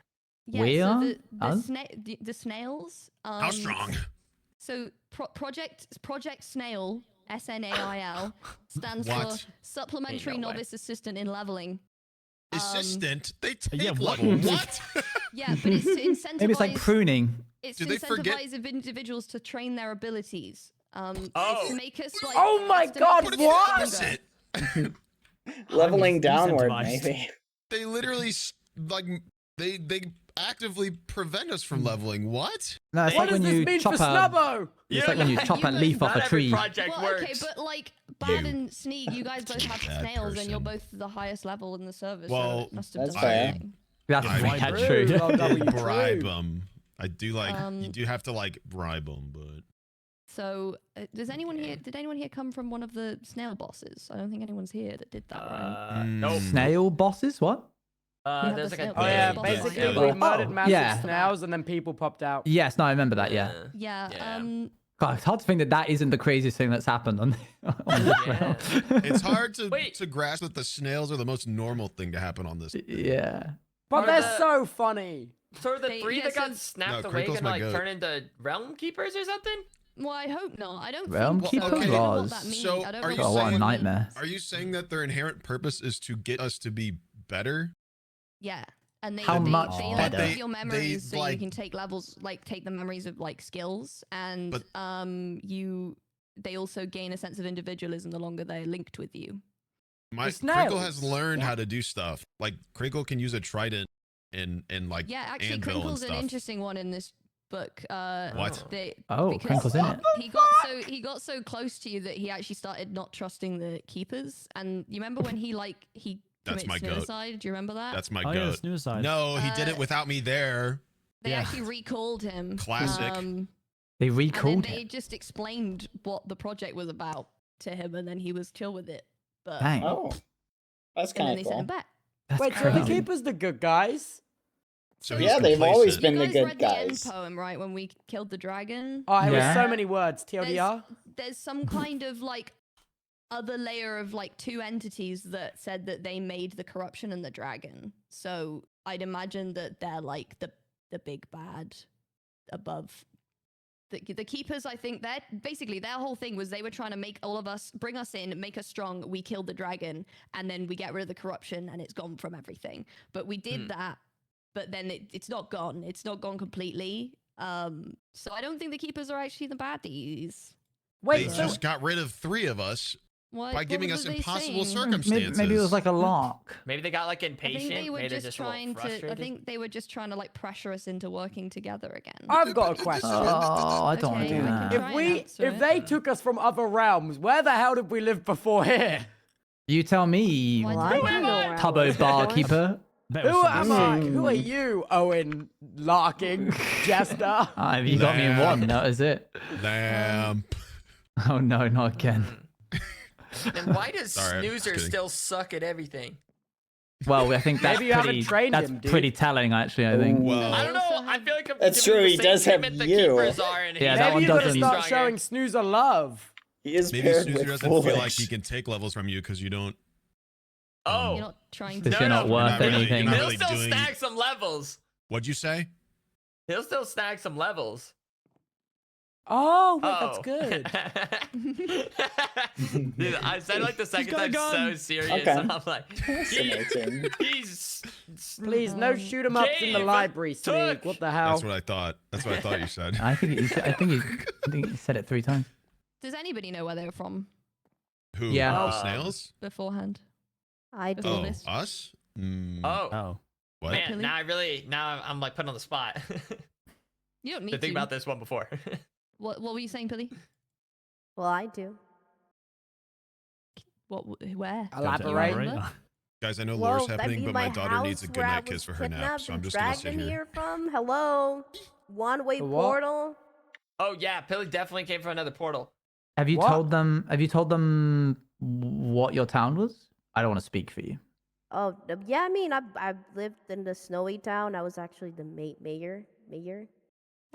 Yeah, We so are? the Us? the snails. How strong? So Project Snail, SNAIL, stands for What? Supplementary Ain't no way. Novice Assistant in Leveling. Assistant? They take Yeah, what? level. What? Yeah, but it's to incentivize. Maybe it's like pruning. It's Do to they forget- incentivize individuals to train their abilities. It's Oh. to make us like. Oh my it's to God, make us what? stronger. Opposite. Leveling downward, Incentivized. maybe. They literally like they actively prevent us from leveling. What? No, it's What like does when this you mean for chop a. Snubbo? It's like when you chop a You leaf guys- off a Not every tree. project Well, works. okay, but like Bad You. and Sneak, you guys both have Bad snails, and you're person. both the highest level in the service. Well, so it must have that's done fair. something. That's I- very True, true. lol, W, bribe true. them. I do like you Um, do have to like bribe them, but So, does anyone here? Did anyone here come from one of the snail bosses? I don't think anyone's here that did that, right? Nope. Snail bosses? What? Yeah, There's the like a snail- Oh yeah, Yeah, basically yeah. we murdered massive Yeah. snails and then people popped out. Yes, no, I remember that. Yeah. Yeah. Yeah. God, it's hard to think that isn't the craziest thing that's happened on this realm. it's hard to Wait. to grasp that the snails are the most normal thing to happen on this. Yeah. But Are they're the- so funny. So are the They- 3 yeah, that got so- snapped No, away Crinkle's gonna my like goat. turn into realm keepers or something? Well, I hope not. I don't Realm think Keeper so. I don't know what Roz. that means. So I don't are know you Oh, what a saying- nightmare. Are you saying that their inherent purpose is to get us to be better. Yeah. And How much they better? like your memories so you like- can take levels, like take the memories of like skills, and they also gain a sense of individualism the longer they're linked with you. My Crinkle has learned how to do stuff. Like Crinkle can use a trident and like Yeah, actually, anvil Crinkle's and an stuff. interesting one in this book. What? Because Crinkle's in it. He got so close to you that he actually started not trusting the keepers. And you remember when he That's commits my goat. suicide? Do you remember that? That's my Oh, yeah, goat. suicide. No, he did it without me there. They actually recalled him. Classic. They And recalled then him. they just explained what the project was about to him, and then he was chill with it. But Dang. Oh, that's and then kind they of sent him cool. back. Wait, so the keepers the good guys? So Yeah, they've always been the You guys good read the end guys. poem, right? When we killed the dragon. Oh, it was Yeah. so many words. TLDR. There's some kind of like other layer of like two entities that said that they made the corruption and the dragon. So I'd imagine that they're like the big bad above the keepers. I think they're basically their whole thing was they were trying to make all of us, bring us in, make us strong. We killed the dragon, and then we get rid of the corruption, and it's gone from everything. But we did that, but then it's not gone. It's not gone completely. So I don't think the keepers are actually the baddies. They just got rid of 3 of us by giving what us were they impossible saying? circumstances. Maybe it was like a lark. Maybe they got like I impatient. think they were maybe they're just a little trying to. I frustrated. think they were just trying to like pressure us into working together again. I've got a question. Oh, I don't want to do that. If they took us from other realms, where the hell did we live before here? You tell me, Tubbo barkeeper. Who am I? Who are you, Owen Larking Jester? You got me in one. That was it. Damn. Oh no, not again. And why does Sorry, I'm just Snoozer kidding. still suck at everything? Well, I think that's Maybe you haven't pretty. trained That's him, dude. pretty telling, actually. I think. Well, I don't know. I feel like I'm That's giving true, the he same does have treatment the you. keepers are, and Yeah, he's that Maybe one you gotta doesn't- start stronger. showing Snoozer love. He is maybe paired Snoozer with doesn't feel like foolish. he can take levels from you because you don't. Oh, You're not trying Because to. you're not worth not really- anything. you're not he'll really still doing- snag some levels. What'd you say? He'll still snag some levels. Oh, wait, that's good. Dude, I said like the second got a time so gun. serious, Okay. and I'm like, Fascinating. he's Please, no shoot 'em ups in the Dave library, Sneak. took- What the hell? That's what I thought. That's what I thought you said. I think he said it 3 times. Does anybody know where they were from Who? Yeah. The snails? beforehand? I do. Before Oh, this? us? Mm, oh what? man, now I'm like put on the spot. You don't to need think to. about this one before. What were you saying, Pilly? Well, I do. Where? Elaborate. Guys, I know Well, lore's happening, mean, but my my daughter needs a house where I goodnight kiss was for her nap, kidnapped so I'm and just gonna sit dragged in here. from. Hello, one-way A what? portal. Oh yeah, Pilly definitely came from another portal. Have you What? told them? Have you told them what your town was? I don't want to speak for you. Oh, yeah. I mean, I lived in the snowy town. I was actually the mayor.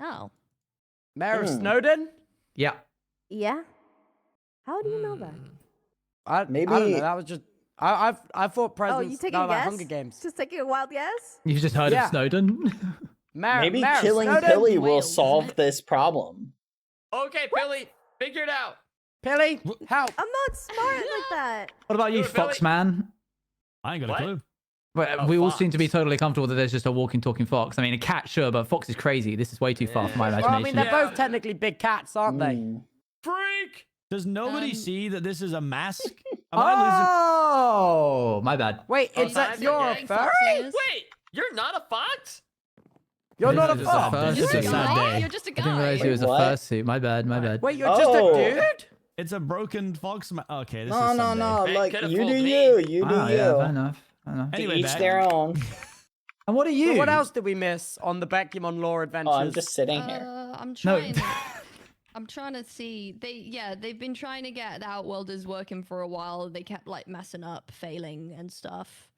Oh. Mayor of Snowden? Yeah. Yeah. How do you know that? I don't know. That was just. I thought Oh, presidents. you taking no, a like guess? Hunger Games. Just taking a wild guess? You've just heard Yeah. of Snowden? Maybe Mayor of killing Snowden? Pilly will Wales, solve isn't it? this problem. Okay, Pilly, figure it out. Pilly, help. I'm not smart like that. What about you, Do it, Billy. Foxman? I ain't got What? a clue. But Oh, we all fox. seem to be totally comfortable that there's just a walking, talking fox. I mean, a cat, sure, but fox is crazy. This is way too far for my Well, I imagination. mean, they're Yeah. both technically big cats, aren't they? Mm. Freak! Does nobody Um, see that this is a mask? Am I Oh, my bad. Wait, Oh, it's that time you're to a get furry? Wait, you're not a fox? You're not a This is a fox. fursuit. This is a sad guy. day. You're just a I didn't guy. realize it was a Wait, what? fursuit. My bad, my bad. Wait, you're just Oh. a dude? It's a broken fox. Okay, this No, is no, Sunday. no. Hey, Like, could've you do fooled me. you. You do Ah, you. yeah, fair enough. Fair enough. To Anyway, each back. their own. And what are you? So what else did we miss on the Pokemon lore adventures? Oh, I'm just sitting here. I'm No. trying. I'm trying to see. They've been trying to get the Outworlders working for a while. They kept like messing up, failing, and stuff.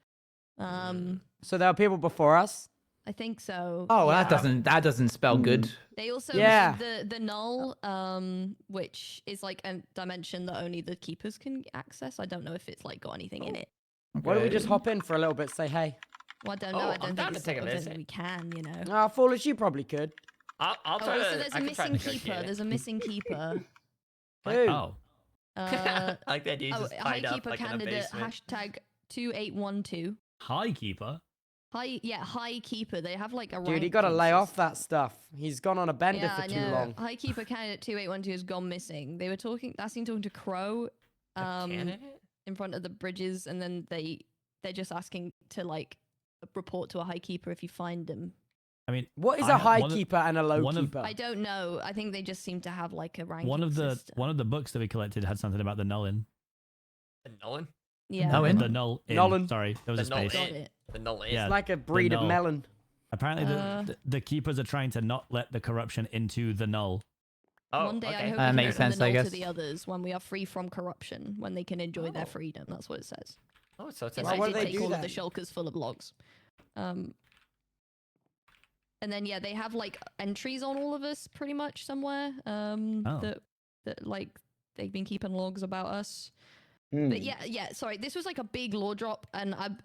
So there are people before us? I think so. Oh, well, yeah. that doesn't spell good. They also Yeah. the null, which is like a dimension that only the keepers can access. I don't know if it's like got anything in it. Why don't we just hop in for a little bit, say hey? Well, I don't know. Oh, I I'm don't down think, to it's, take a I don't think visit. we can. You know. Ah, foolish, you probably could. I'll try to. So there's I a can try to missing negotiate keeper. it. There's a missing keeper. Who? Oh. I like that he's Oh, just high tied up keeper like in a candidate basement. hashtag 2812. High keeper. High keeper. They have like a rank. Dude, he gotta lay off that stuff. He's gone on a bender Yeah, for I too know. long. High keeper candidate 2812 has gone missing. They were talking. That's him talking to Crow, in front of the bridges, and then they're just asking to like report to a high keeper if you find him. I mean, What is a high keeper and a low keeper? I don't know. I think they just seem to have like a ranking one of the system. books that we collected had something about the Nullin. The Nullin? Yeah. The Null. Nullin. Sorry, there was The a space. Nullin. The Nullin. Yeah, It's like a the breed of Null. melon. Apparently, the keepers are trying to not let the corruption into the Null. Oh, One day I okay. hope That we makes can open sense, the I null to guess. the others when we are free from corruption, when they can enjoy their freedom. That's what it says. Oh, so it's a Yes, nice I what did do they take do all of the then? shulkers full of logs. And then yeah, they have like entries on all of us pretty much somewhere. That like they've been keeping logs about us. But yeah, sorry, this was like a big lore drop, and I'm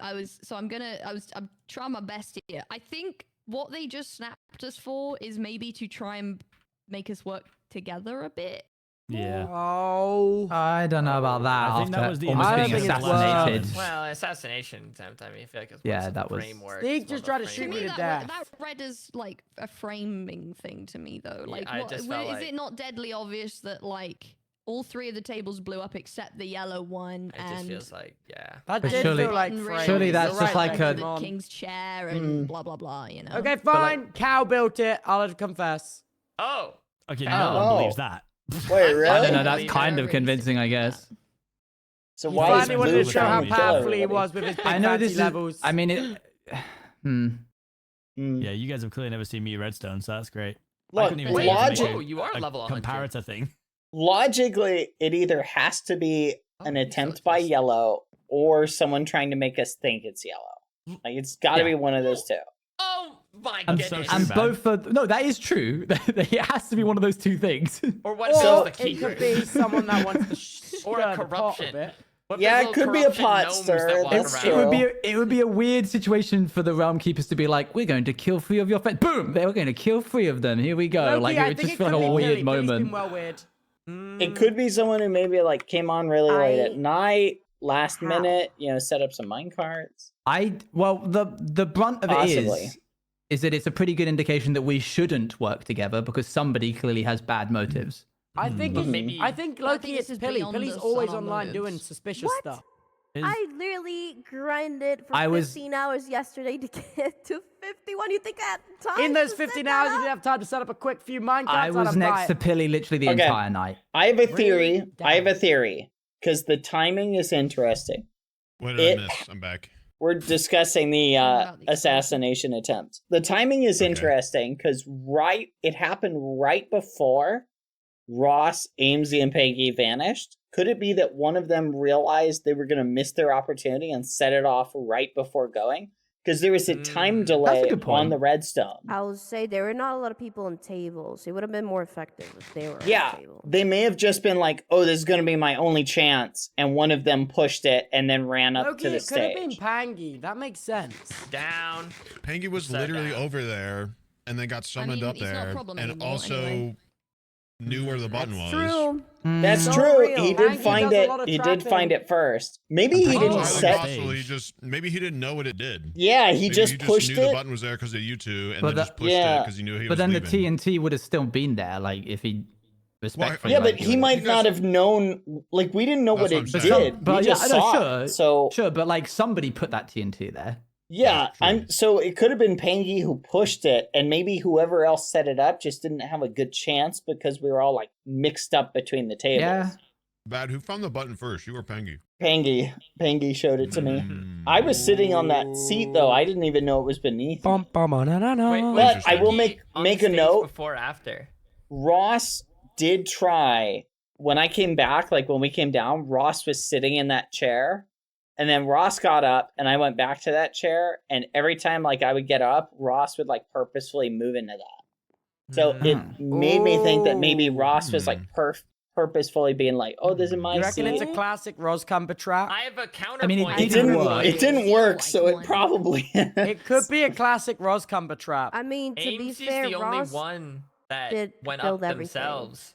trying my best here. I think what they just snapped us for is maybe to try and make us work together a bit. Yeah. Oh. I don't know about that. I think that after was the almost being think it's assassinated. Well, assassination attempt. I mean, I feel like it's Yeah, more of that the was- framework. Sneak it's more just of tried a to shoot To me me, to that death. that read as like a framing thing to me, though. Yeah, Like, I what, just is felt like- it not deadly obvious that like all three of the tables blew up except the yellow one? It and just feels like, yeah. That But did surely- feel like Button framing. surely really that's You're just right, like there, a- the Timon. king's chair and blah blah blah. You know. Okay, fine. Cow built it. I'll confess. Oh. Okay, Oh. no one believes that. Wait, really? I don't know. That's Believe kind it. of convincing, I guess. So He why is finally wanted Blue to show how trying to kill powerful he everybody? was with his big I know fancy this is. levels. I mean, it. Yeah, you guys have clearly never seen me redstone, so that's great. I Look, couldn't even tell you to make logic- Oh, you are a level 100. comparator thing. Logically, it either has to be an attempt by yellow or someone trying to make us think it's yellow. Like it's got to be one of those two. Oh my And, goodness. and both are no, that is true. It has to be one of those two things. Or what Or if it's the it could keeper? be someone that wants to Or stir a the pot a corruption. bit. What if Yeah, there's it could little be a corruption pot gnomes stirrer, that walk that's around? true. It would be a weird situation for the realm keepers to be like, we're going to kill 3 of your friends. Boom! They were going to kill 3 of them. Here we go. Loki, like I it would think just it feel like could a be weird Billy. Billy's moment. been well weird. It could be someone who maybe like came on really late at night, last minute, set up some mine carts. Well, the brunt of Possibly. it is that it's a pretty good indication that we shouldn't work together because somebody clearly has bad motives. I think But it's, maybe- I think I Loki, think this it's is Pilly. beyond Pilly's us always and our online doing motives. suspicious What? stuff. I literally grinded for I was- 15 hours yesterday to get to 51. You think I had time? In those to set 15 that hours, you up? didn't have time to set up a quick few minecarts. I was next to Pilly literally the Okay. entire night. I have a theory. Really? I have a theory because the timing is interesting. What did I miss? I'm back. We're discussing the assassination attempt. The timing is interesting because it happened right before Ross, Amesy, and Peggy vanished. Could it be that one of them realized they were going to miss their opportunity and set it off right before going? Because there was a time delay good point. on the redstone. I will say there were not a lot of people on tables. It would have been more effective if they were Yeah, on the table. they may have just been like, "Oh, this is going to be my only chance," and one of them pushed it and then ran up Loki, to the it could have been stage. Pangy. That makes sense. Down. Pangy was So literally down. over there and then got summoned mean, up he's not a there problem and anymore, also anyway. knew where the button was. True. That's So true. real. He did Pangy find does a it. lot of He did trapping. find it first. Maybe he Pangy didn't was It's set. highly possible he just maybe he didn't know what it did. Yeah, he Maybe just pushed knew the it. button was there because of you two, and But then just pushed yeah. it because he knew he But was then leaving. the TNT would have still been there, like if he respectfully. Yeah, like, but he doing it. might not have known. Like we didn't know what That's it what I'm saying. did. But we yeah, just I know, saw sure, it. So sure, but like somebody put that TNT there. yeah, so it could have been Pangy who pushed it, and maybe whoever else set it up just didn't have a good chance because we were all like mixed up between the tables. Yeah. Bad. Who found the button first? You or Pangy? Pangy showed it to me. I was sitting on that seat though. I didn't even know it was beneath me. Wait, But I will make on a stage note. Before or after? Ross did try when I came back, like when we came down, Ross was sitting in that chair. And then Ross got up and I went back to that chair. And every time like I would get up, Ross would like purposefully move into that. So it made me think that maybe Ross was like purposefully being like, "Oh, this is my You reckon seat." it's a classic Roscumber trap? I have a counterpoint. I mean, It didn't work, so it probably It could be a classic Roscumber trap. I mean, to be Amesy's fair, the only Ross one that did went build up everything. themselves.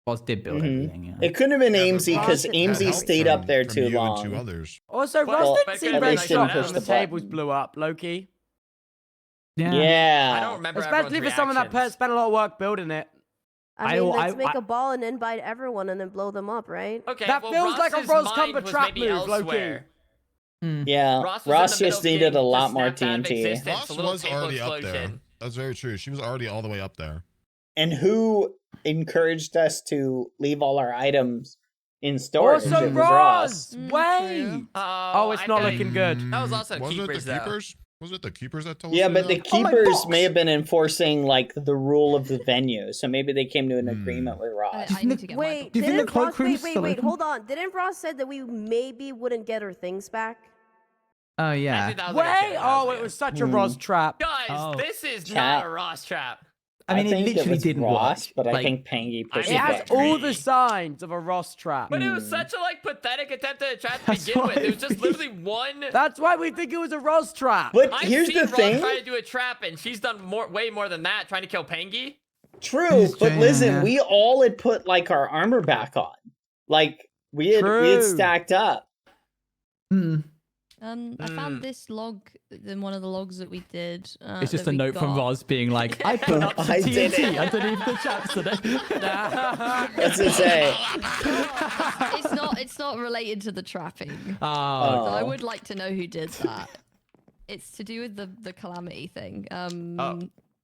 Ross did build everything. Yeah. It couldn't have been Yeah, but Amesy Ross because had Amesy help stayed from- up there from too you and long. two others. Also, Well, Ross but didn't seem could've very been shocked like when the that. tables blew up, Loki. Yeah. I don't remember Especially for everyone's someone that reactions. spent a lot of work building it. I mean, let's make a ball and invite everyone and then blow them up, right? Okay, That well, feels like a Ross's Ross mind Cumber was trap maybe move, Loki. elsewhere. Yeah, Ross was Ross in the just middle of needed a getting lot just more snapped out of TNT. existence. Ross A little was table already up there. explosion. That's very true. She was already all the way up there. And who encouraged us to leave all our items in storage? Also, It was Ross. Wait! Oh, it's not looking good. That was also Was keepers, it the though. keepers? Was it the keepers that told Yeah, us but to the do that? keepers may have been enforcing like the rule of the venue, so maybe they came to an agreement with Ross. I need to get Wait, Do you think the didn't Ross, cloakroom's wait, still open? hold on. Didn't Ross said that we maybe wouldn't get our things back? Oh I yeah. think that was like a Wait! kid, Oh, it was such a Ross trap. Guys, this is Chat. not a Ross trap. I mean, it think literally was didn't Ross, work. but I Like, think Pangy pushed It it has back. all the signs of a Ross trap. But it was such a like pathetic attempt at a trap to That's begin with. why- It was just literally one. That's why we think it was a Ross trap. But I've here's seen the Ross thing. try to do a trap, and she's done way more than that, trying to kill Pangy. True, but Yeah. listen, we all had put like our armor back on. Like we had True. stacked up. I found this log in one of the logs that we did. It's just that a we note from got. Roz being like, I put up some I did TNT it. underneath the chaps today. What's it say? It's not related to the trapping. Oh. So I would like to know who did that. It's to do with the calamity thing.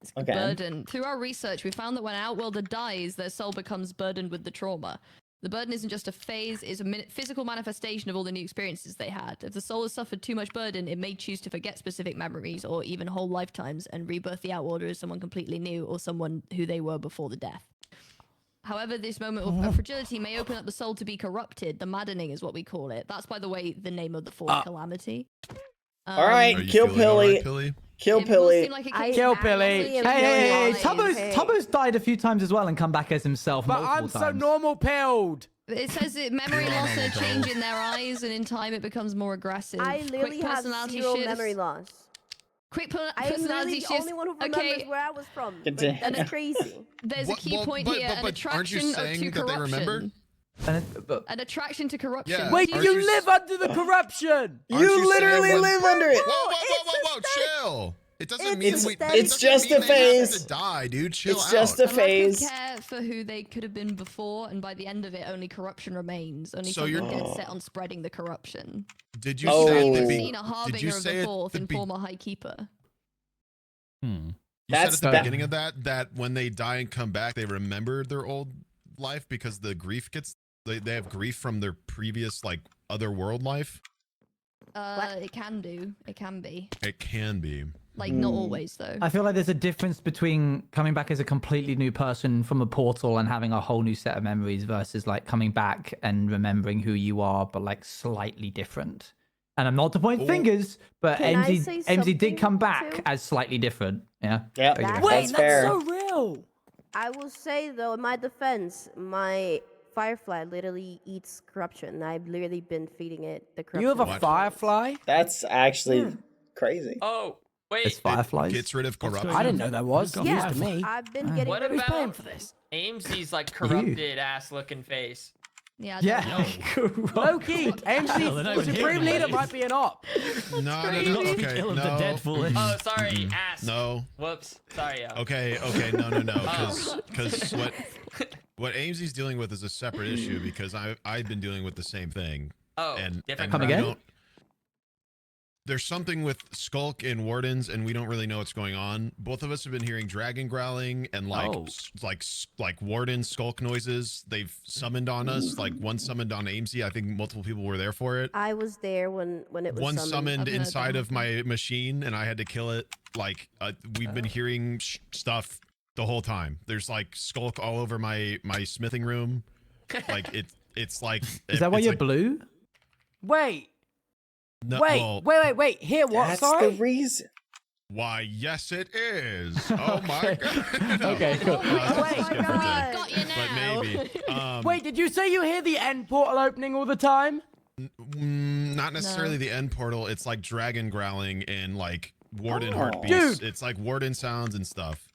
It's Okay. burden. Through our research, we found that when an outworlder dies, their soul becomes burdened with the trauma. The burden isn't just a phase, it's a physical manifestation of all the new experiences they had. If the soul has suffered too much burden, it may choose to forget specific memories or even whole lifetimes and rebirth the outworlder as someone completely new or someone who they were before the death. However, this moment of fragility may open up the soul to be corrupted. The maddening is what we call it. That's, by the way, the name of the fourth calamity. All right, Are you kill feeling all Pilly. right, Pilly? Kill It will Pilly. seem like a I case Kill of Pilly. actually Hey, Hey. Tubbo's died a few times as well and come back as himself But multiple I'm so times. normal pilled. It says that memory loss and a change in their eyes, and in time it becomes more aggressive. I literally Quick have personality zero shifts. memory loss. Quick I am personality literally the shifts. only one who remembers Okay, where I was from. Good Like, to- that's crazy. there's a key point but, here: but, an but aren't you attraction saying to that they remember? corruption. But An attraction to corruption. Yeah. Wait, Aren't you you live under the corruption. Aren't You literally saying live under it. Whoa, chill. It doesn't mean It's- we. it's it doesn't just mean a they have phase. to die, dude. Chill It's out. just a A lack of phase. care for who they could have been before, and by the end of it, only corruption remains. Only So someone you're- dead set on spreading the corruption. Did you Oh. say We've at the seen a Did you harbinger of say the at fourth the and be- former high keeper. You That's said at the bad. beginning of that when they die and come back, they remember their old life because the grief gets they have grief from their previous like other world life. It can do. It can be. It can be. Like, not always, though. I feel like there's a difference between coming back as a completely new person from a portal and having a whole new set of memories versus like coming back and remembering who you are, but like slightly different. And I'm not to point fingers, but Can I say MZ did something, come back too? as slightly different. Yeah. Yeah. Very different. Wait, That's that's fair. so real. I will say though, in my defense, my firefly literally eats corruption. I've literally been feeding it the corruption. You have a firefly? That's actually crazy. Oh, wait. It's fireflies. Gets rid of corruption. I didn't know there was. News Yeah, to me. I've been getting What rid of about paying for this? Amesy's like corrupted ass looking face? Yeah. I don't know. Yeah. Low-key, they're not MC, even Supreme here, Leader mate. might be an op. No. Okay. Kill of the dead No. foolish. Oh, sorry, ass. No. Whoops. Sorry, yo. Okay. No. Because what Amesy's dealing with is a separate issue because I've been dealing with the same thing. Oh, and different. Come we again? don't- There's something with Skulk and Wardens, and we don't really know what's going on. Both of us have been hearing dragon growling and like Oh. like Warden Skulk noises. They've summoned on us. Like one summoned on Amesy. I think multiple people were there for it. I was there when it was One summoned. summoned I've heard inside that. of my machine, and I had to kill it. Like we've been hearing stuff the whole time. There's like Skulk all over my smithing room. Like it's like Is that why it's you're like, blue? Wait, no, wait, well, wait. Here, what? That's Sorry? the reason. Why, yes, it is. Oh my god. No. Okay, cool. No, it's Wait. just different thing. Got you But now. maybe. Wait, did you say you hear the end portal opening all the time? Not necessarily the end portal. It's like dragon growling and like warden Oh. heartbeats. Dude. It's like warden sounds and stuff.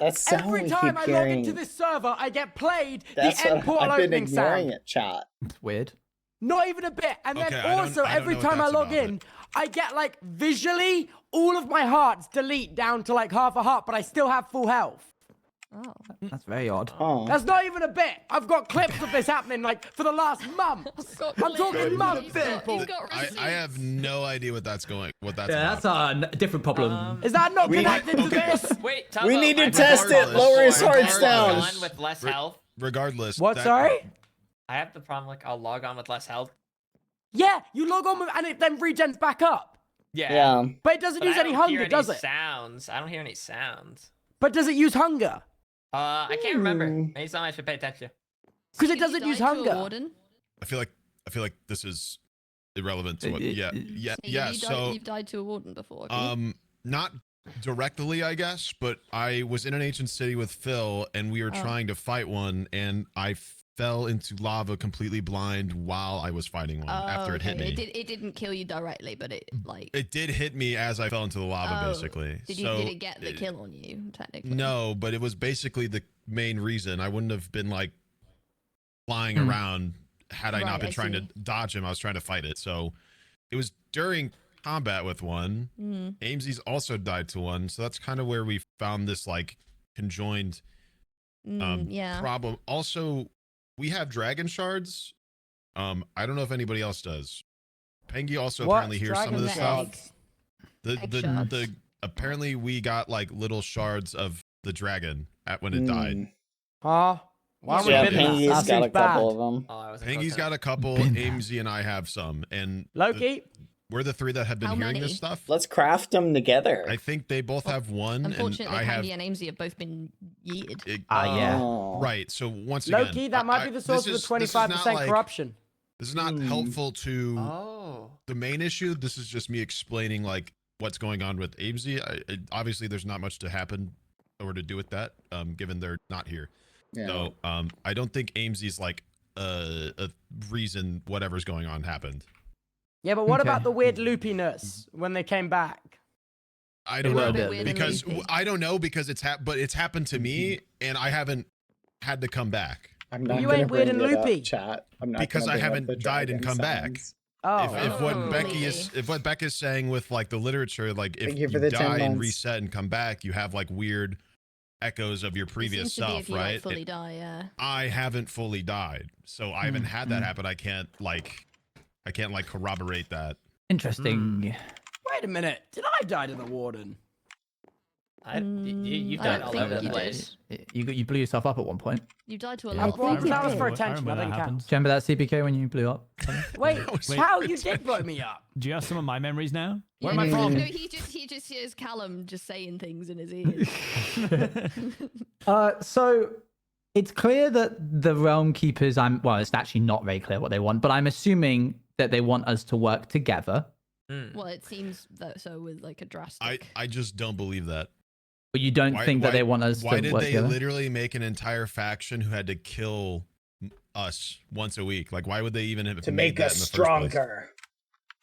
That's sound Every we time keep I log hearing. into this server, I get played That's the end what portal I've been opening ignoring sound. it, chat. It's weird. Not even a bit. And then Okay, I don't- also I don't every know what time I that's log about, in, I get like visually all of my hearts delete down to like half a heart, but I still have full health. Oh. That's very odd. Oh. That's not even a bit. I've got clips of this happening like for the last month. I'm talking months, people. I have no idea what that's Yeah, about. that's a different problem. Is that not connected to this? Wait, Tubbo, We need to I test it. regardless- Lower his hearts down. Log on with less health. Regardless. What? Sorry? I have the problem like I'll log on with less health. Yeah, you log on with, and it then regens back up. Yeah. But it doesn't But use I any don't hear hunger, does it? Sounds. I don't hear any sounds. But does it use hunger? I can't remember. Maybe something I should pay attention. Because it doesn't use hunger. I feel like this is irrelevant to what. Yeah. You've died to a warden before. Not directly, I guess, but I was in an ancient city with Phil, and we were trying to fight one, and I fell into lava completely blind while I was fighting one after it hit me. It didn't kill you directly, but it like. It did hit me as I fell into the lava, basically. Did it get the kill on you, technically? No, but it was basically the main reason. I wouldn't have been like flying around had I not been trying to dodge him. I was trying to fight it. So it was during combat with one. Aimsy's also died to one. So that's kind of where we found this like conjoined problem. Also, we have dragon shards. I don't know if anybody else does. Pengy also apparently hears some of this stuff. The apparently we got like little shards of the dragon when it died. Huh? Why Yeah, Pengy's got a couple of them. Pengy's got a couple. Amesy and I have some. And Loki, we're the three that have been How hearing many? this stuff. Let's craft them together. I think they both have one, and Unfortunately, I have. Pangy and Amesy have both been yeeted. Yeah. Right. So once again, Loki, that might be the source of the 25% corruption. This is not helpful to the main issue. This is just me explaining like what's going on with Amesy. Obviously, there's not much to happen or to do with that, given they're not here. Yeah. So I don't think Amesy's like a reason whatever's going on happened. Yeah, but what about the weird loopiness when they came back? I don't know because I don't know because it's happened to me and I haven't had to come back. I'm not You gonna ain't weird bring and it up, loopy. chat. I'm not Because gonna I bring up haven't the died and dragon come back. sounds. Oh. If what Becca's saying with like the literature, like if Thank you you for the 10 die and months. reset and come back, you have like weird echoes of your previous Seems to be self, if you, right? like, fully die, yeah. I haven't fully died, so I haven't had that happen. I can't like corroborate that. Interesting. Wait a minute. Did I die to the warden? You've died all over the place. You blew yourself up at one point. You died to a I lot think of that was for I attention. remember I that think it happened. counts. Do you remember that CPK when you blew up? Wait, how you did blow me up? Do you have some of my memories now? Where Yeah, am I no, from? he just hears Callum just saying things in his ears. So it's clear that the Realm Keepers, well, it's actually not very clear what they want, but I'm assuming that they want us to work together. Well, it seems that so with like a drastic. I just don't believe that. But you don't think that they want us Why to did work they together? literally make an entire faction who had to kill us once a week? Like, why would they even have To made make that us in the first place? stronger.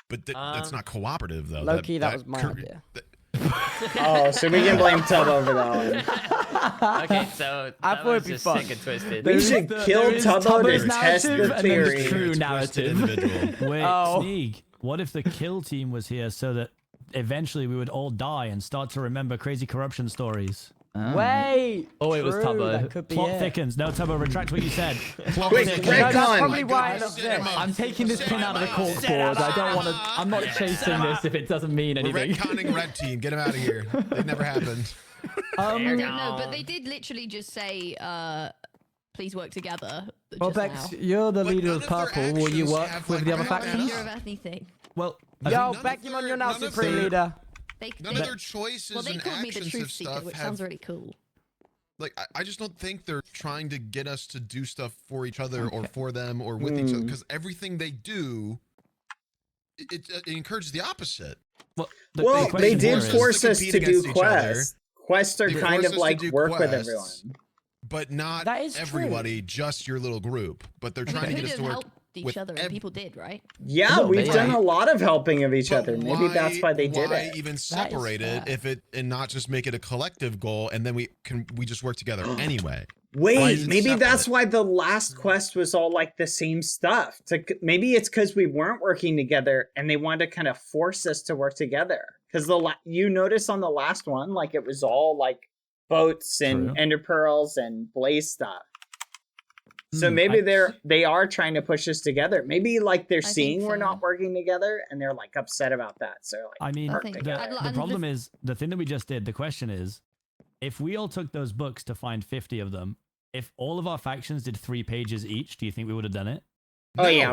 But that's not cooperative, though. Low-key, that was my idea. Oh, so we can blame Tubbo for that one. Okay, so I that thought was it'd be just fun. sick and twisted. We should kill Tubbo to test the and then theory. the true narrative. Wait, Oh. Sneak, what if the kill team was here so that eventually we would all die and start to remember crazy corruption stories? Wait. Oh, it was true, Tubbo. That could be Plot it. thickens. No, Tubbo, retract what you said. Plot Quick, thickens. No, that's retcon. probably why I looked this. I'm taking this pin out of the cork board. I don't want to. I'm not chasing this if it doesn't mean We're anything. retconning Red Team. Get him out of here. It never happened. No, but they did literally just say, please work together. Well, just Bex, now. you're the leader of none of their Purple. Will you actions work have, with like, the other real I'm not factions? sure of anything. Well, Yo, Beckman, you're now supreme leader. None of their choices Well, they and called me the actions truth of seeker, stuff which have sounds really cool. like I just don't think they're trying to get us to do stuff for each other or for them or with each other because everything they do it encourages the opposite. well, Well, they question did here is- force us compete to do against each other. quests. Quests are They kind force of us to like do work with quests, everyone. but not That is everybody, just your little group. But they're trying to Could get us have to work. helped each other, and people did, right? Yeah, we've done a lot of helping of each other. Maybe that's why they did Why it. even separate it if it and not just make it a collective goal, and then we just work together anyway? Wait, maybe that's why the last quest was all like the same stuff. Maybe it's because we weren't working together and they wanted to kind of force us to work together. Because you notice on the last one, like it was all like boats and ender pearls and blaze stuff. So maybe they are trying to push us together. Maybe like they're seeing we're not working together and they're like upset about that. So like, I mean, the problem is the thing that we just did. The question is, if we all took those books to find 50 of them, if all of our factions did 3 pages each, do you think we would have done it? Oh yeah,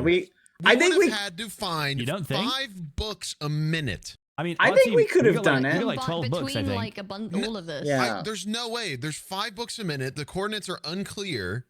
I think we had to find You don't think? 5 books a minute. I mean, I think we could have done We it. got like 12 books, I think. Like all of us. Yeah. There's no way. There's 5 books a minute. The coordinates are unclear.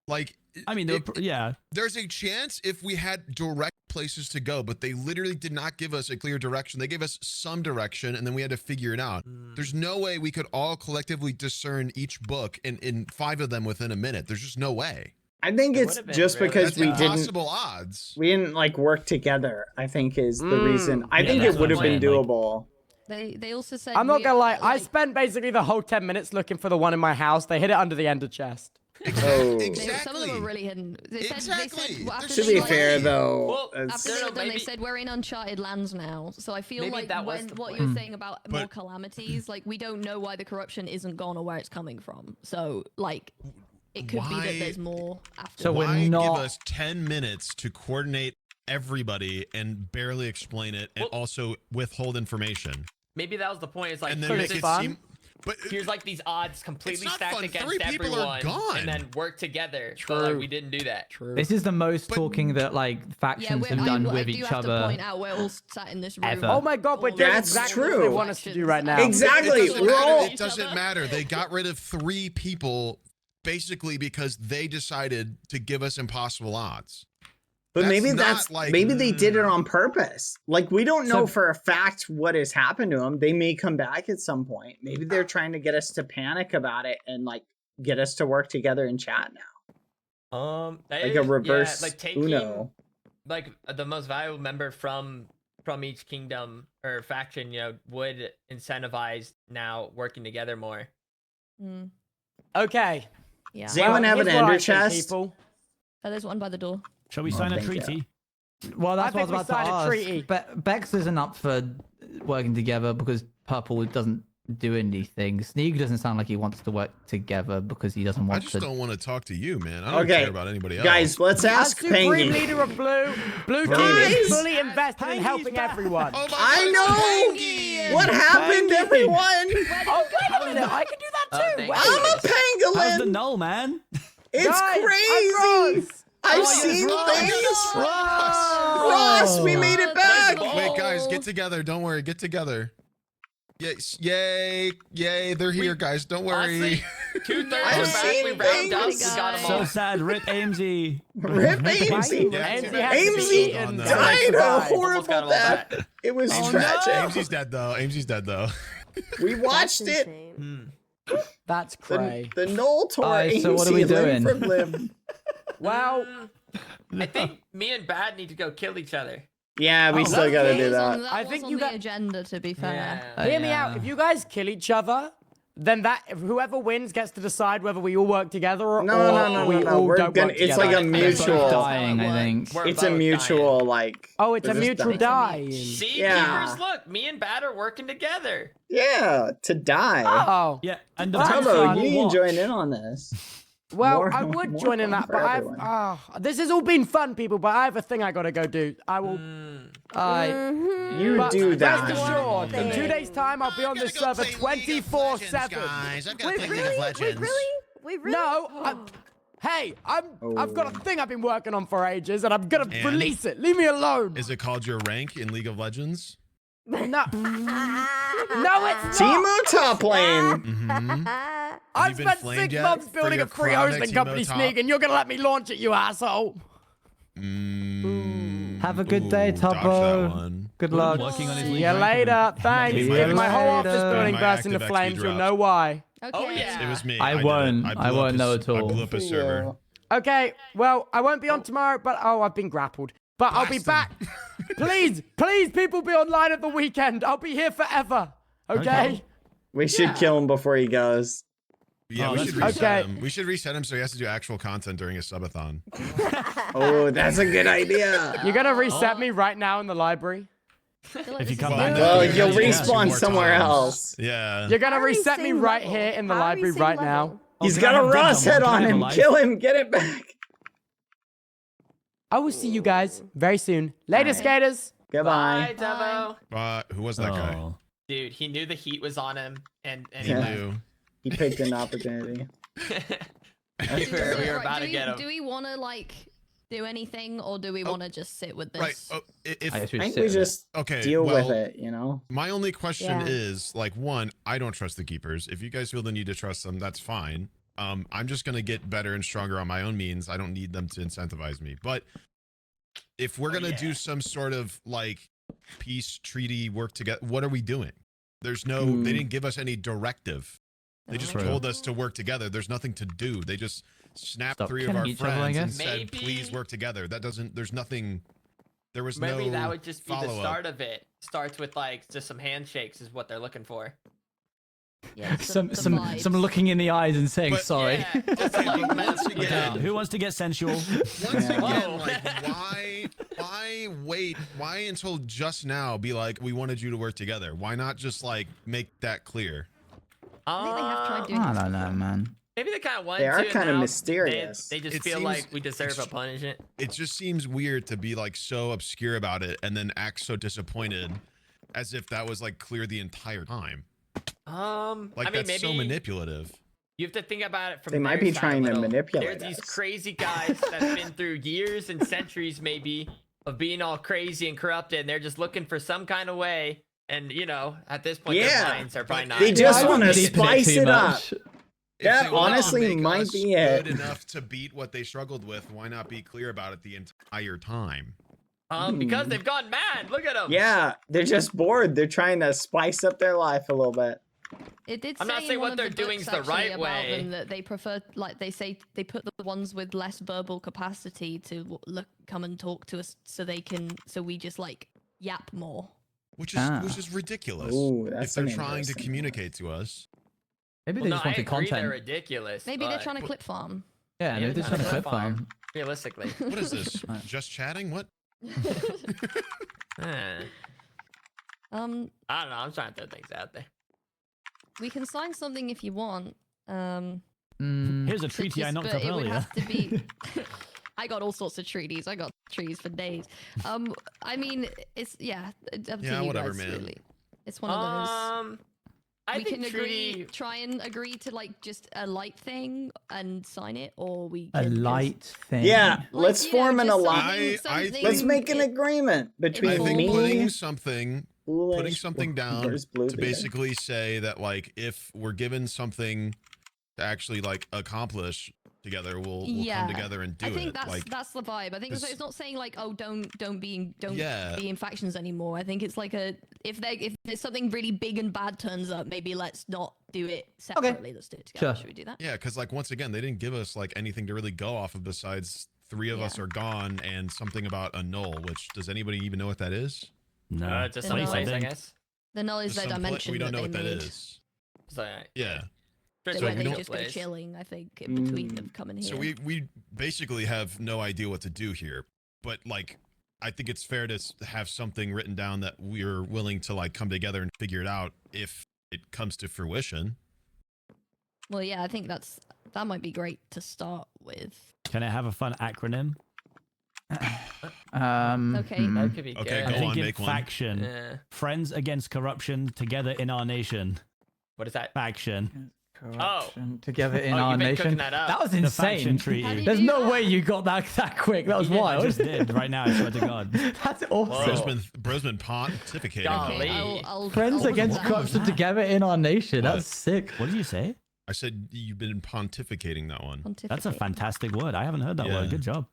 Like, I mean, yeah. There's a chance if we had direct places to go, but they literally did not give us a clear direction. They gave us some direction, and then we had to figure it out. There's no way we could all collectively discern each book in 5 of them within a minute. There's just no way. I think it's just because we didn't. Impossible odds. We didn't like work together. I think is the reason. I think it would have been doable. They also said. I'm not gonna lie. I spent basically the whole 10 minutes looking for the one in my house. They hid it under the ender chest. Oh. Some of them were really hidden. They said To be fair, though, after they were done, they said we're in uncharted lands now. So I feel like what you were saying about more calamities, like we don't know why the corruption isn't gone or where it's coming from. So like, it could be that there's more. After So why give us 10 minutes to coordinate everybody and barely explain it, and also withhold information? Maybe that was the point. It's like, and then make it seem. But here's like these odds completely stacked fun. against 3 people everyone, are gone. and then work together. So like, we didn't do that. This is the most talking that like factions have done with each other. I do have to point out we're all sat in this room. Ever. Oh my god, we're doing That's exactly true. what they want us to do right now. Exactly. It doesn't matter. They got rid of 3 people basically because they decided to give us impossible odds. But maybe maybe they did mm. it on purpose. Like we don't know for a fact what has happened to them. They may come back at some point. Maybe they're trying to get us to panic about it and like get us to work together and chat now. Like a reverse like taking, Uno. like the most valuable member from each kingdom or faction, you know, would incentivize now working together more. Okay. Yeah. Does anyone have an ender chest? People. Oh, there's one by the door. Shall we sign a treaty? Well, that's I what I was think we about to signed a ask. treaty. Bex isn't up for working together because Purple doesn't do anything. Sneak doesn't sound like he wants to work together because he doesn't want I just to. don't want to talk to you, man. I don't Okay. care about anybody else. Guys, let's ask As supreme Pengy. leader of Blue team is fully invested in helping everyone. Oh my I God, know! Pengy! What happened, everyone? Oh, wait a minute. I can do that too. I'm a How's the pangolin! null, man? It's Guys, crazy! I've Oh, seen yes, things! Ross, we made it back! Wait, guys, get together. Don't worry. Get together. Yes, yay, yay! They're here, guys. Don't worry. Honestly, 2/3 I've are back. seen We round up. We things. got them So all. sad. Rip Amesy. Rip Amesy! Amesy died a horrible death. It was tragic. Amesie's dead though. Amesie's dead though. We watched it. That's cray. The Knoll tore Alright, so what are Amesy we limb doing? from limb. Well, I think me and Bad need to go kill each other. Yeah, we still gotta do that. I think was you on the got- agenda, to be fair. hear me out. If you guys kill each other, then whoever wins gets to decide whether we all work together or we all We're don't gonna. work It's together. like a mutual. dying, I think. We're It's a both mutual like. Oh, it's a we're just mutual dying. die. See, Yeah. keepers, look, me and Bad are working together. Yeah, to die. Oh. Yeah, and the Tubbo, you need watch. to join in on this. Well, More- I would more join in fun that, for but everyone. this has all been fun, people, but I have a thing I gotta go do. I will. You But do rest that. assured, in 2 days' time, I'll be on this server 24/7. Guys, I've got Wait, to play League of really? Legends. Wait, really? Wait, really? No, hey, I've got a Oh. thing I've been working on for ages, and I'm gonna And? release it. Leave me alone. Is it called your rank in League of Legends? No, no, it's not. Teemo top lane. Mm-hmm. I you been spent flamed 6 yet months for building your a free chronic hosting Teemo company, top? Sneak, and you're gonna let me launch it, you asshole. Have a good day, Dodge that Tubbo. one. Good luck. Working on his See league you rank later. Thanks. See If you my whole later. office building My bursts into active XP flames, you'll dropped. know why. Okay. Oh, yeah. It was me. I did it. won't. blew I up won't his- know at all. I blew up his server. Okay, well, I won't be on tomorrow, but I've been grappled. But I'll be back. Please, people be online at the weekend. I'll be here forever. Okay? We should kill him before he goes. Yeah, we should reset him. We should reset him so he has to do actual content during his subathon. Oh, that's a good idea. You're gonna reset me right now in the library? If you come back, well, you'll respawn somewhere else. Yeah. You're gonna reset me right here in the library right now. He's got a Ross head on him. Kill him. Get it back. I will see you guys very soon. Later, skaters. Goodbye. Bye, Tubbo. Who was that guy? Dude, he knew the heat was on him, and he knew. He picked an opportunity. we were about to get him. Do we want to like do anything, or do we want to just sit with this? Right. Oh, I think we just deal with it, you know? My only question is, like, one, I don't trust the keepers. If you guys feel the need to trust them, that's fine. I'm just going to get better and stronger on my own means. I don't need them to incentivize me. But if we're going to do some sort of, like, peace treaty work together, what are we doing? There's no, they didn't give us any directive. They just told us to work together. There's nothing to do. They just snapped 3 of our friends and said, please work together. That doesn't, there's nothing, there was no Maybe that would just be the follow-up. start of it. Starts with like just some handshakes is what they're looking for. Yeah, some looking in the eyes and saying sorry. Who wants to get sensual? Once again, like, why wait? Why until just now be like, we wanted you to work together? Why not just like make that clear? I think they have tried doing I don't know, man. Maybe they kind of want They are to. kind of now mysterious. They just It feel seems like we deserve a punishment. It just seems weird to be like so obscure about it and then act so disappointed, as if that was like clear the entire time. Like I mean, that's maybe so manipulative. You have to think about it from They might their be side trying a to little. manipulate There's these us. crazy guys that's been through years and centuries maybe of being all crazy and corrupted, and they're just looking for some kind of way. And you know, at this point, their minds are probably not. They just want to spice it up. If That they want to honestly make might us be it. good enough to beat what they struggled with, why not be clear about it the entire time? Because they've gone mad. Look at them. Yeah, they're just bored. They're trying to spice up their life a little bit. It did I'm say not saying in one what of they're the doing is books the right actually about way. them that they prefer, like they say, they put the ones with less verbal capacity to come and talk to us, so we just like yap more. Which is ridiculous. Ooh, if that's they're an trying to interesting communicate to us. Maybe Well, they just I wanted agree they're content. ridiculous. Maybe they're but- trying to clip farm. Yeah, maybe they're trying to clip farm. Realistically. What is this? Just chatting? What? I don't know. I'm trying to throw things out there. We can sign something if you want. Here's a treaty I knocked but up it would earlier. have to be. I got all sorts of treaties. I got trees for days. I mean, it's up to Yeah, you whatever, guys, man. really. It's one of those. I We think can agree, treaty. try and agree to like just a light thing and sign it, or we A can just- light thing. Yeah, let's you know, form an just alliance. something- Let's make an agreement between I think me, putting something Foolish, down where's Blue to Beard? basically say that, like, if we're given something to actually like accomplish together, we'll come together and do I think it. that's Like, that's the vibe. I think so. It's not saying like, oh, don't be Yeah. in factions anymore. I think it's like if there's something really big and bad turns up, maybe let's not do it separately. Let's do it together. Should we do that? yeah, because like once again, they didn't give us like anything to really go off of besides 3 of us are gone and something about a null. Which, does anybody even know what that is? No, Just The some null. place, I guess. The null is Just their some pla- dimension. we don't know what they that made. is. So, Yeah. Where So we they don't- just go chilling, I think, in between them coming here. So we basically have no idea what to do here, but like I think it's fair to have something written down that we're willing to like come together and figure it out if it comes to fruition. Well, yeah, I think that might be great to start with. Can it have a fun acronym? Okay. That could be good. Okay, I'm go on, thinking make one. faction. Yeah. Friends against corruption, together in our nation. What is that? Faction. Corruption together in Oh, our you've been nation. cooking that up. was The insane. faction treaty. There's no way you got that quick. That was Yeah, wild. I just did right now. I swear to God. That's awesome. Bro's been pontificating. Golly. Friends I'll against put that. corruption together in our nation. What? That's sick. What did you say? I said you've been pontificating that one. That's a fantastic word. I haven't heard that Yeah. word. Good job.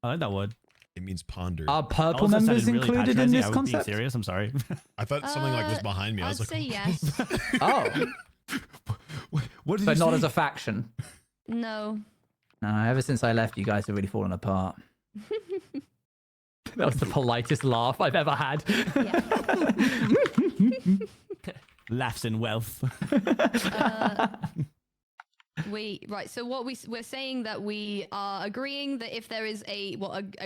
I like that word. It means ponder. Are purple Also members sounded really included in patronizing. this I was being concept? serious. I'm sorry. I thought something like was behind me. I I'd was like, say yes. Oh, What did but you not say? as a faction. No. No, ever since I left, you guys have really fallen apart. That was the politest laugh I've ever had. Laughs in wealth. Right. So what we're saying that we are agreeing that if there is a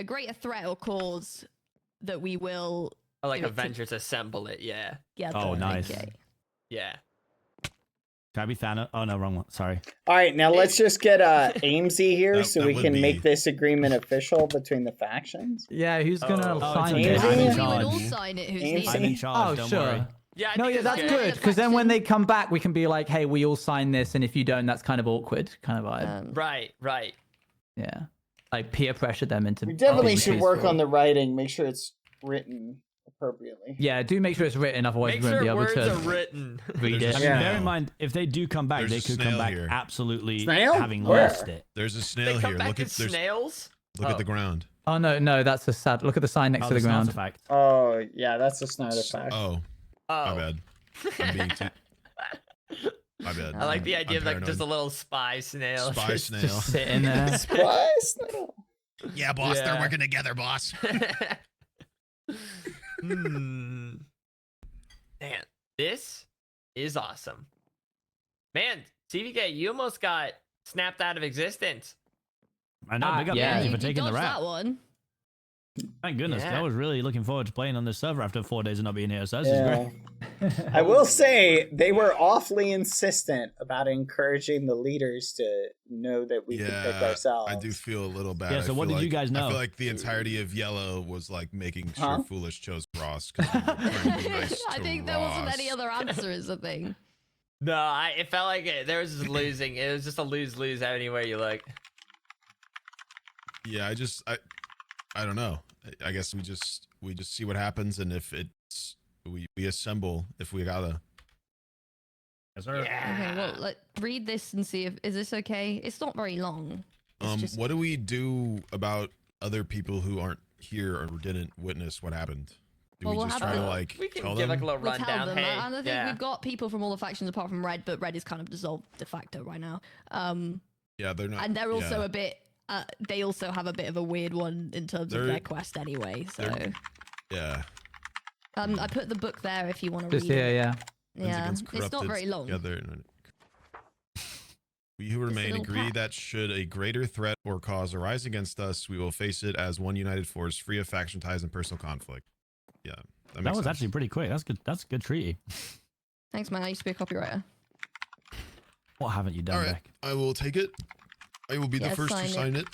greater threat or cause, that we will Like Avengers assemble it. Yeah. Yeah. Oh, nice. Okay. Yeah. Can I be Thanos? Oh no, wrong one. Sorry. All right, now let's just get Amesy here so that we would can be- make this agreement official between the factions. Yeah, who's gonna sign okay. it? I'm in We would charge. all sign it. Who's Amesy? needed. I'm in charge. Oh, Don't sure. worry. Yeah. No, yeah, that's good. Because then when they come back, we can be like, hey, we all sign this, and if you don't, that's kind of awkward, kind of vibe. Right. Yeah. Like peer pressure them into. We definitely being should work peaceful. on the writing, make sure it's written appropriately. Yeah, do make sure it's written, otherwise Make we won't sure be able words to are written. read There's it. a I mean, snail. bear in mind, if they do come back, There's they a could come snail back here. absolutely Snail? having Where? lost it. There's a They snail come here. back Look as at there's snails. look at the ground. Oh no, that's a sad. Look at the sign next to the ground. Fact. Oh, yeah, that's a Snyder fact. Oh, my bad. I'm being too. My bad. I like the idea I'm of like just a paranoid. little spy snail. Spy Just- snail. Just sitting there. Spy snail. Yeah, boss. Yeah. They're working together, boss. Man, this is awesome. Man, CVK, you almost got snapped out of existence. I know. Big up yeah. Andy You for taking the dodged rap. that one. Thank goodness. Yeah. I was really looking forward to playing on this server after 4 days of not being here. So this is great. I will say they were awfully insistent about encouraging the leaders to know that we could pick ourselves. I do feel a little bad. Yeah, so I what feel did you like- guys know? I feel like the entirety of Yellow was like making sure Huh? Foolish chose Ross. 'Cause we were trying to be nice I to think there wasn't any Ross. other answer. Is the thing. No, it felt like there was just losing. It was just a lose-lose anywhere you look. Yeah, I don't know. I guess we just see what happens, and if it's we assemble if we gotta. Yes, sir. Okay, well, read this and see if is this okay. It's not very long. It's just- What do we do about other people who aren't here or didn't witness what happened? Do Well, we we'll just have try to to- like We can tell give them? like a little We'll tell rundown. them, Hey, and I think yeah. we've got people from all the factions apart from Red, but Red is kind of dissolved de facto right now. Yeah, they're not. And they're also yeah. a bit. They also have a bit of a weird one in terms of They're- their quest anyway. So, Yeah. I put the book there if you want to Just read here, it. yeah. Yeah, Against it's not corrupted very long. together. We who remain little agree pack. that should a greater threat or cause arise against us, we will face it as one united force, free of faction ties and personal conflict. Yeah, That makes was sense. actually pretty quick. That's good. That's a good treaty. Thanks, man. I used to be a copywriter. What haven't you done, All right, Beck? I will take it. I will be Yeah, the first to sign it.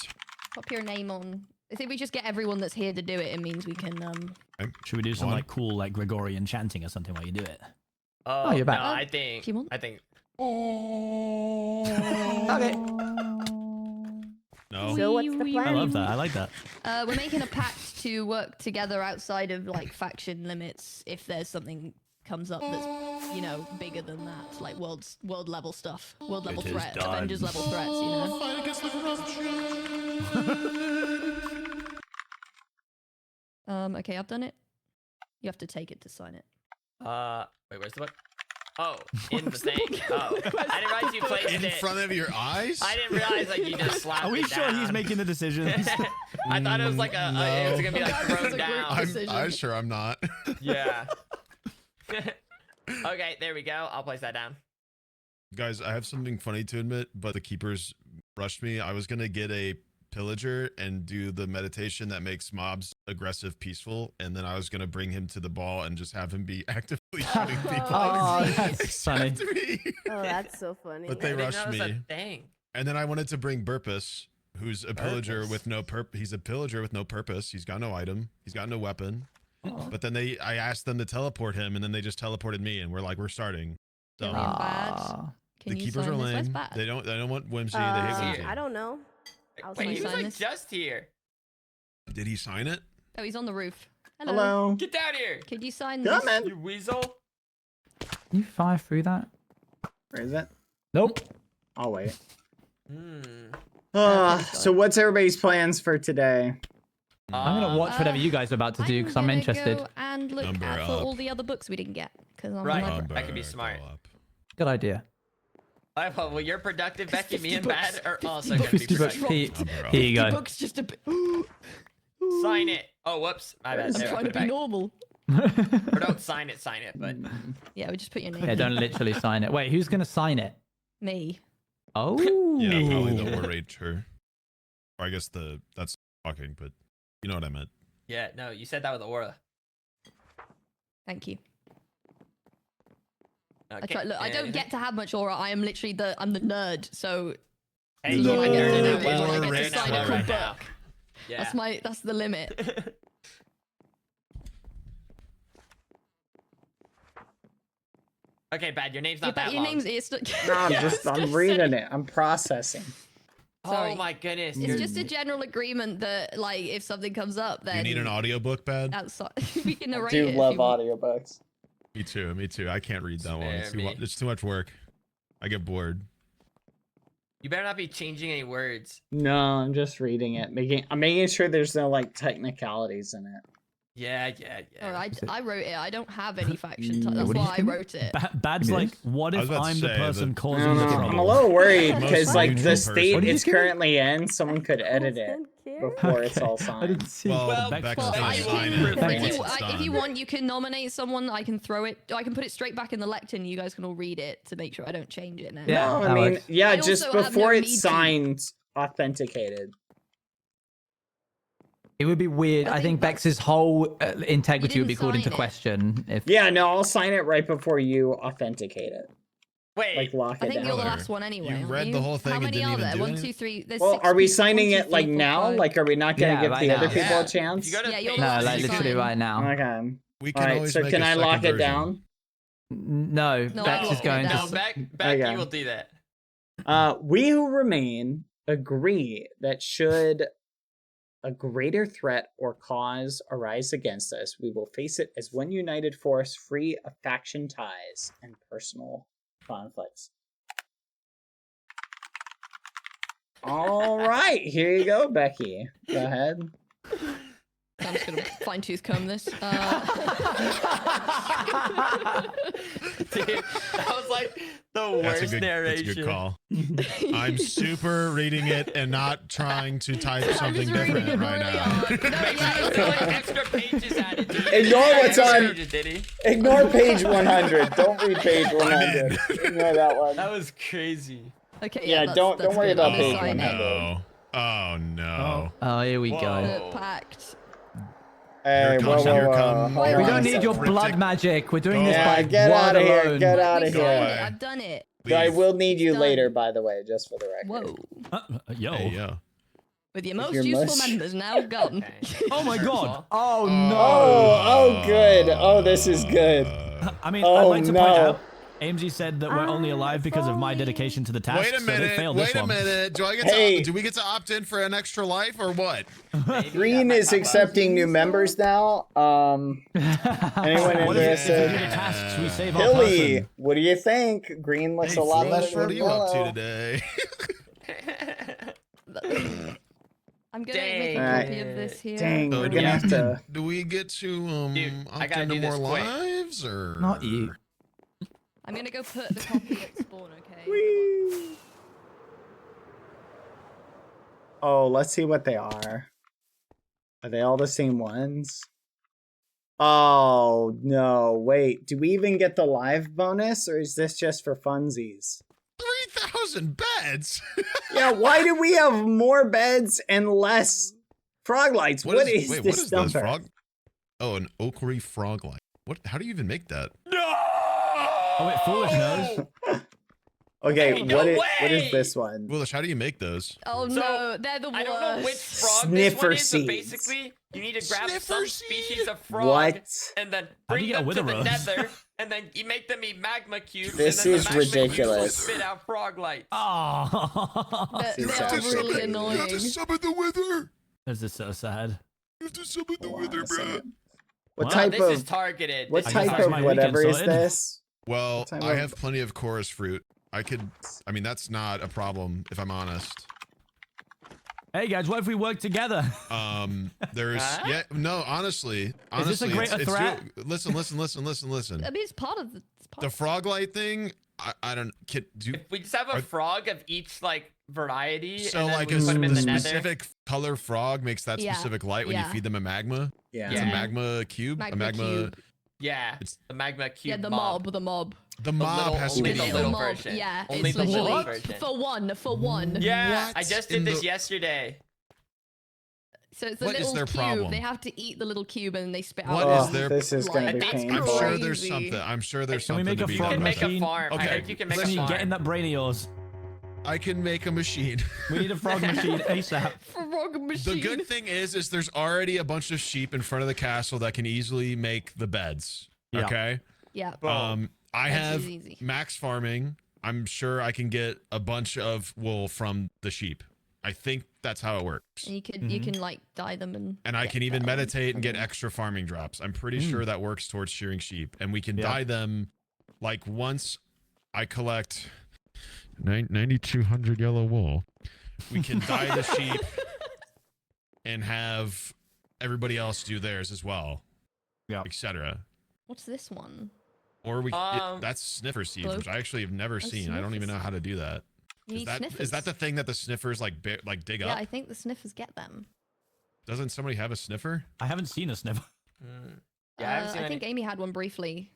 Pop your name on. I think we just get everyone that's here to do it. It means we can. Should we do some One. like cool like Gregorian chanting or something while you do it? Oh, you're back. No, I think. If you want. I think. Okay. No. So what's the plan? I love that. I like that. We're making a pact to work together outside of like faction limits if there's something comes up that's bigger than that, like world level stuff, world level It is threat, done. Avengers level threats. You know. Fight against the corruption. Okay, I've done it. You have to take it to sign it. Wait, where's the book? Oh, in the thing. Oh, I didn't realize you placed In it front of your eyes? I didn't realize like you just slapped Are we it sure he's down. making the decisions? I thought it was like it was gonna be like thrown down. I'm sure I'm not. Yeah. Okay, there we go. I'll place that down. Guys, I have something funny to admit, but the keepers rushed me. I was gonna get a pillager and do the meditation that makes mobs aggressive peaceful, and then I was gonna bring him to the ball and just have him be actively shooting people. Oh, that's funny. Except me. Oh, that's so funny. But they I didn't rushed know it was me. a thing. And then I wanted to bring Burpus, who's a pillager Burpus. with no He's a pillager with no purpose. He's got no item. He's got no weapon. Oh. But then I asked them to teleport him, and then they just teleported me, and we're like, we're starting. So Really bad. Can the you keepers sign are this? Where's lame. Bad? They don't want whimsy. They hate whimsy. I don't know. I'll Wait, he was sign like this? just here. Did he sign it? Oh, he's on the roof. Hello. Hello. Get down here. Could you sign Come this? in. You weasel. Can you fire through that? Where is it? Nope. I'll wait. Hmm. So what's everybody's plans for today? I'm gonna watch whatever you guys are about to do because I'm gonna interested. Go and look Number out for up. all the other books we didn't get because I'm Right. like, That could be smart. Good idea. Well, you're productive, Becky. Me and Bad are also gonna be 50 bucks. productive. Here you go. Books just a bit. Sign it. Oh, whoops. My bad. I'm There, trying to put it be back. normal. Or don't sign it, but... Yeah, we just put your name. Yeah, don't literally sign it. Wait, who's gonna sign it? Me. Oh. Yeah, probably the orator. Or I guess that's talking, but you know what I meant. Yeah, no, you said that with aura. Thank you. Okay. I try. Look, I don't get to have much aura. I am literally I'm the nerd. So Hey, all I get to do is well, I we're get to sign a right cool now. book. Yeah. That's the limit. Okay, Bad, your name's not Yeah, but that your long. name's it's No, I'm reading it. I'm processing. Oh my goodness. It's just a general agreement that, like, if something comes up, then You need an audiobook, Bad? outside we can I narrate do it. love audiobooks. Me too. I can't read that one. Spare me. It's too much work. I get bored. You better not be changing any words. No, I'm just reading it. I'm making sure there's no like technicalities in it. Yeah. I wrote it. I don't have any faction. That's what do you why I think? wrote it. Bad's like, what I if was about to I'm the say person that- causing the trouble? I'm a little worried Most because like neutral the person. state What do you it's currently in, someone could edit it before it's all I signed. didn't see. Well, Beck- Beck's well, gonna I sign can, it. Thank once you. it's if you done. want, you can nominate someone. I can throw it. I can put it straight back in the lectern. You guys can all read it to make sure I don't change it now. Yeah. No, I that mean, works. yeah, I just also have before no it's need to. signed, authenticated. It would be weird. I think Bex's whole integrity would be didn't called into sign it. question if. Yeah, no, I'll sign it right before you authenticate it. Wait. Like lock I it think down. you're the last one anyway. You aren't read you? the whole thing How and many didn't are even there? do 1, anything? 2, 3. There's Well, six are we people. signing 1, 2, it like 3, 4, now? 5. Like, are we not gonna Yeah, give right the now. other people Yeah. a chance? If you go to Yeah, you're page the No, last like to literally sign. right now. Okay. We can All right, always so make can a I second lock it version. down? No, No, Bex I'll is going lock it No, to. Becky Okay. will do that. We who remain agree that should a greater threat or cause arise against us, we will face it as one united force, free of faction ties and personal conflicts. All right, here you go, Becky. Go ahead. I'm just gonna fine tooth comb this. Dude, that was like the That's worst a narration. good call. I'm super reading it and not trying to type something different right now. Like extra pages added to it. Ignore what's Extra on. pages, did he? Ignore page 100. Don't read page 100. Ignore that one. That was crazy. Okay. Yeah, that's, don't that's worry good. about I'll page sign it. 100. No. Oh no. Oh, here we go. The pact. Hey, Here comes- here come- hold We on don't a need second. your blood magic. We're doing this Yeah, by get word out of here. alone. Get out We of signed here. it. I've done it. I will need you Done. later, by the way, just for the record. Whoa. Yo. Hey, yo. With your most your useful most- members now gone. Oh my god. Oh no. Oh, good. Oh, this is good. I mean, Oh, I'd like to no. point out, AMG said that we're only alive because of my dedication to the task. Wait a So they minute. failed Wait this a one. minute. Do we get to opt in for an extra life or what? Green is accepting new members now. Anyone What if we do the interested? tasks, we save our Hilly, person? what do you think? Green looks Hey, a lot Flash, better what are than you up to yellow. today? I'm gonna make a Dang. copy of this here. Dang, So we're do gonna we have to. Do we get to Dude, I opt gotta into do more this quick. lives or Not you. I'm gonna go put the copy at spawn, okay? Oh, let's see what they are. Are they all the same ones? Oh, no. Wait, do we even get the live bonus or is this just for funsies? 3,000 beds? Yeah, why do we have more beds and less frog lights? What is wait, this what is number? this frog? Oh, an Oakry frog light. What? How do you even make that? Oh wait, Foolish knows. Okay, Hey, no what is way! this one? Foolish, how do you make those? Oh So, no, they're the worst. I don't know which frog Sniffer this one is, but seeds. basically, you need to grab Sniffer some seed? species of frog What? and then How do bring you get a them to the wither rose? nether, and then you make them eat magma cubes. This and then is the magma cubes will ridiculous. spit out frog lights. Oh, They This is are actually really crazy. annoying. You have to summon the wither. this is so sad. You have to summon the Hold on wither, a bro. second. What Wow, type this is of targeted. what This I guess is type that's of my whatever weekend is sorted. this? Well, What type I of- have plenty of chorus fruit. I mean, that's not a problem if I'm honest. Hey guys, what if we work together? There's Huh? yeah, no, honestly, Is this a greater threat? listen. I mean, it's part of the. It's part The frog light thing, I don't do. We just have a frog of each like variety. So and then like we put them in the the nether. specific color frog makes that Yeah, specific light when you yeah. feed them a magma. Yeah. It's a magma cube. Magma a magma. cube. Yeah, It's the magma cube. Yeah, the mob. mob. The mob has to only be the the little mob. version. Yeah, only it's the little literally version. for one. Yeah, What I just in did this the- yesterday. So it's a What is little their cube. problem? They have to eat the little cube and then they spit What out. is their? This is gonna be That's painful. I'm sure there's crazy. something. I'm sure there's Can we something make a to be frog done You can with make a machine? farm. I Okay, heard you can make Sneak, a farm. get in that brain of yours. I can make a machine. We need a frog machine ASAP. Frog machine. The good thing is there's already a bunch of sheep in front of the castle that can easily make the beds. Yeah. Okay. Yeah. I That's have easy. max farming. I'm sure I can get a bunch of wool from the sheep. I think that's how it works. And you can like dye them And I get can even better meditate and get farming. extra farming drops. I'm pretty sure that works towards shearing sheep. And we can Yeah. dye them like once I collect 9,200 yellow wool. We can dye the sheep and have everybody else do theirs as well. Yeah. Etc. What's this one? Or that's sniffer seeds, which I actually have never seen. I don't even know how to do that. You need Is sniffers. that the thing that the sniffers like dig Yeah, up? I think the sniffers get them. Doesn't somebody have a sniffer? I haven't seen a sniffer. Yeah, I haven't seen I think any. Amy had one briefly.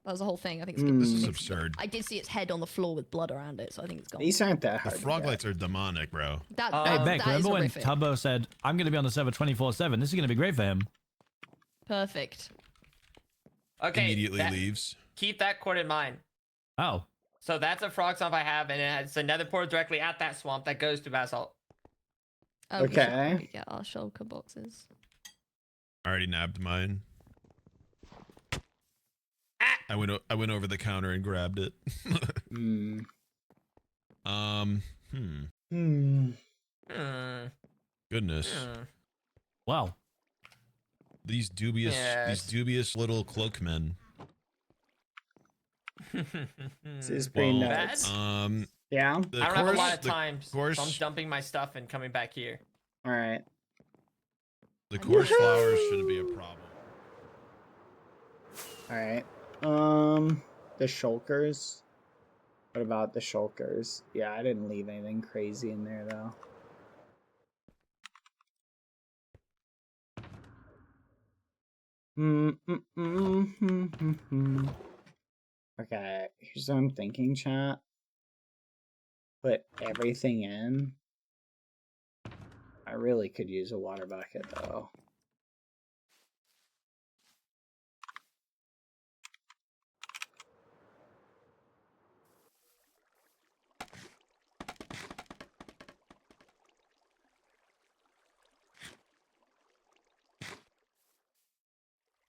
That was the whole thing. I think it's This is absurd. I did see its head on the floor with blood around it, so I think it's gone. These aren't that The hard. frog lights are demonic, bro. That, Hey, that Beck, is remember when horrific. Tubbo said, I'm going to be on the server 24/7? This is going to be great for him. Perfect. Okay. Immediately leaves. Keep that quote in mind. Oh. So that's a frog swamp I have, and it has another portal directly at that swamp that goes to basalt. Oh, we should Okay. probably get our shulker boxes. I already nabbed mine. I went over the counter and grabbed it. Goodness. Wow. These dubious little cloakmen. This is pretty nuts. Yeah. I don't have a lot of time, so I'm dumping my stuff and coming back here. All right. The course flowers shouldn't be a problem. All right. The shulkers. What about the shulkers? Yeah, I didn't leave anything crazy in there though. Okay, here's what I'm thinking, chat. Put everything in. I really could use a water bucket though.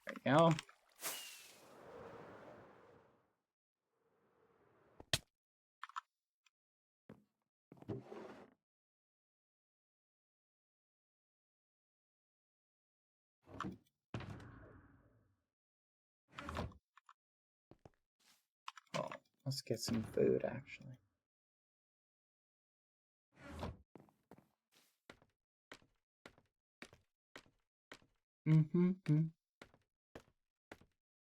There you go. Oh, let's get some food actually.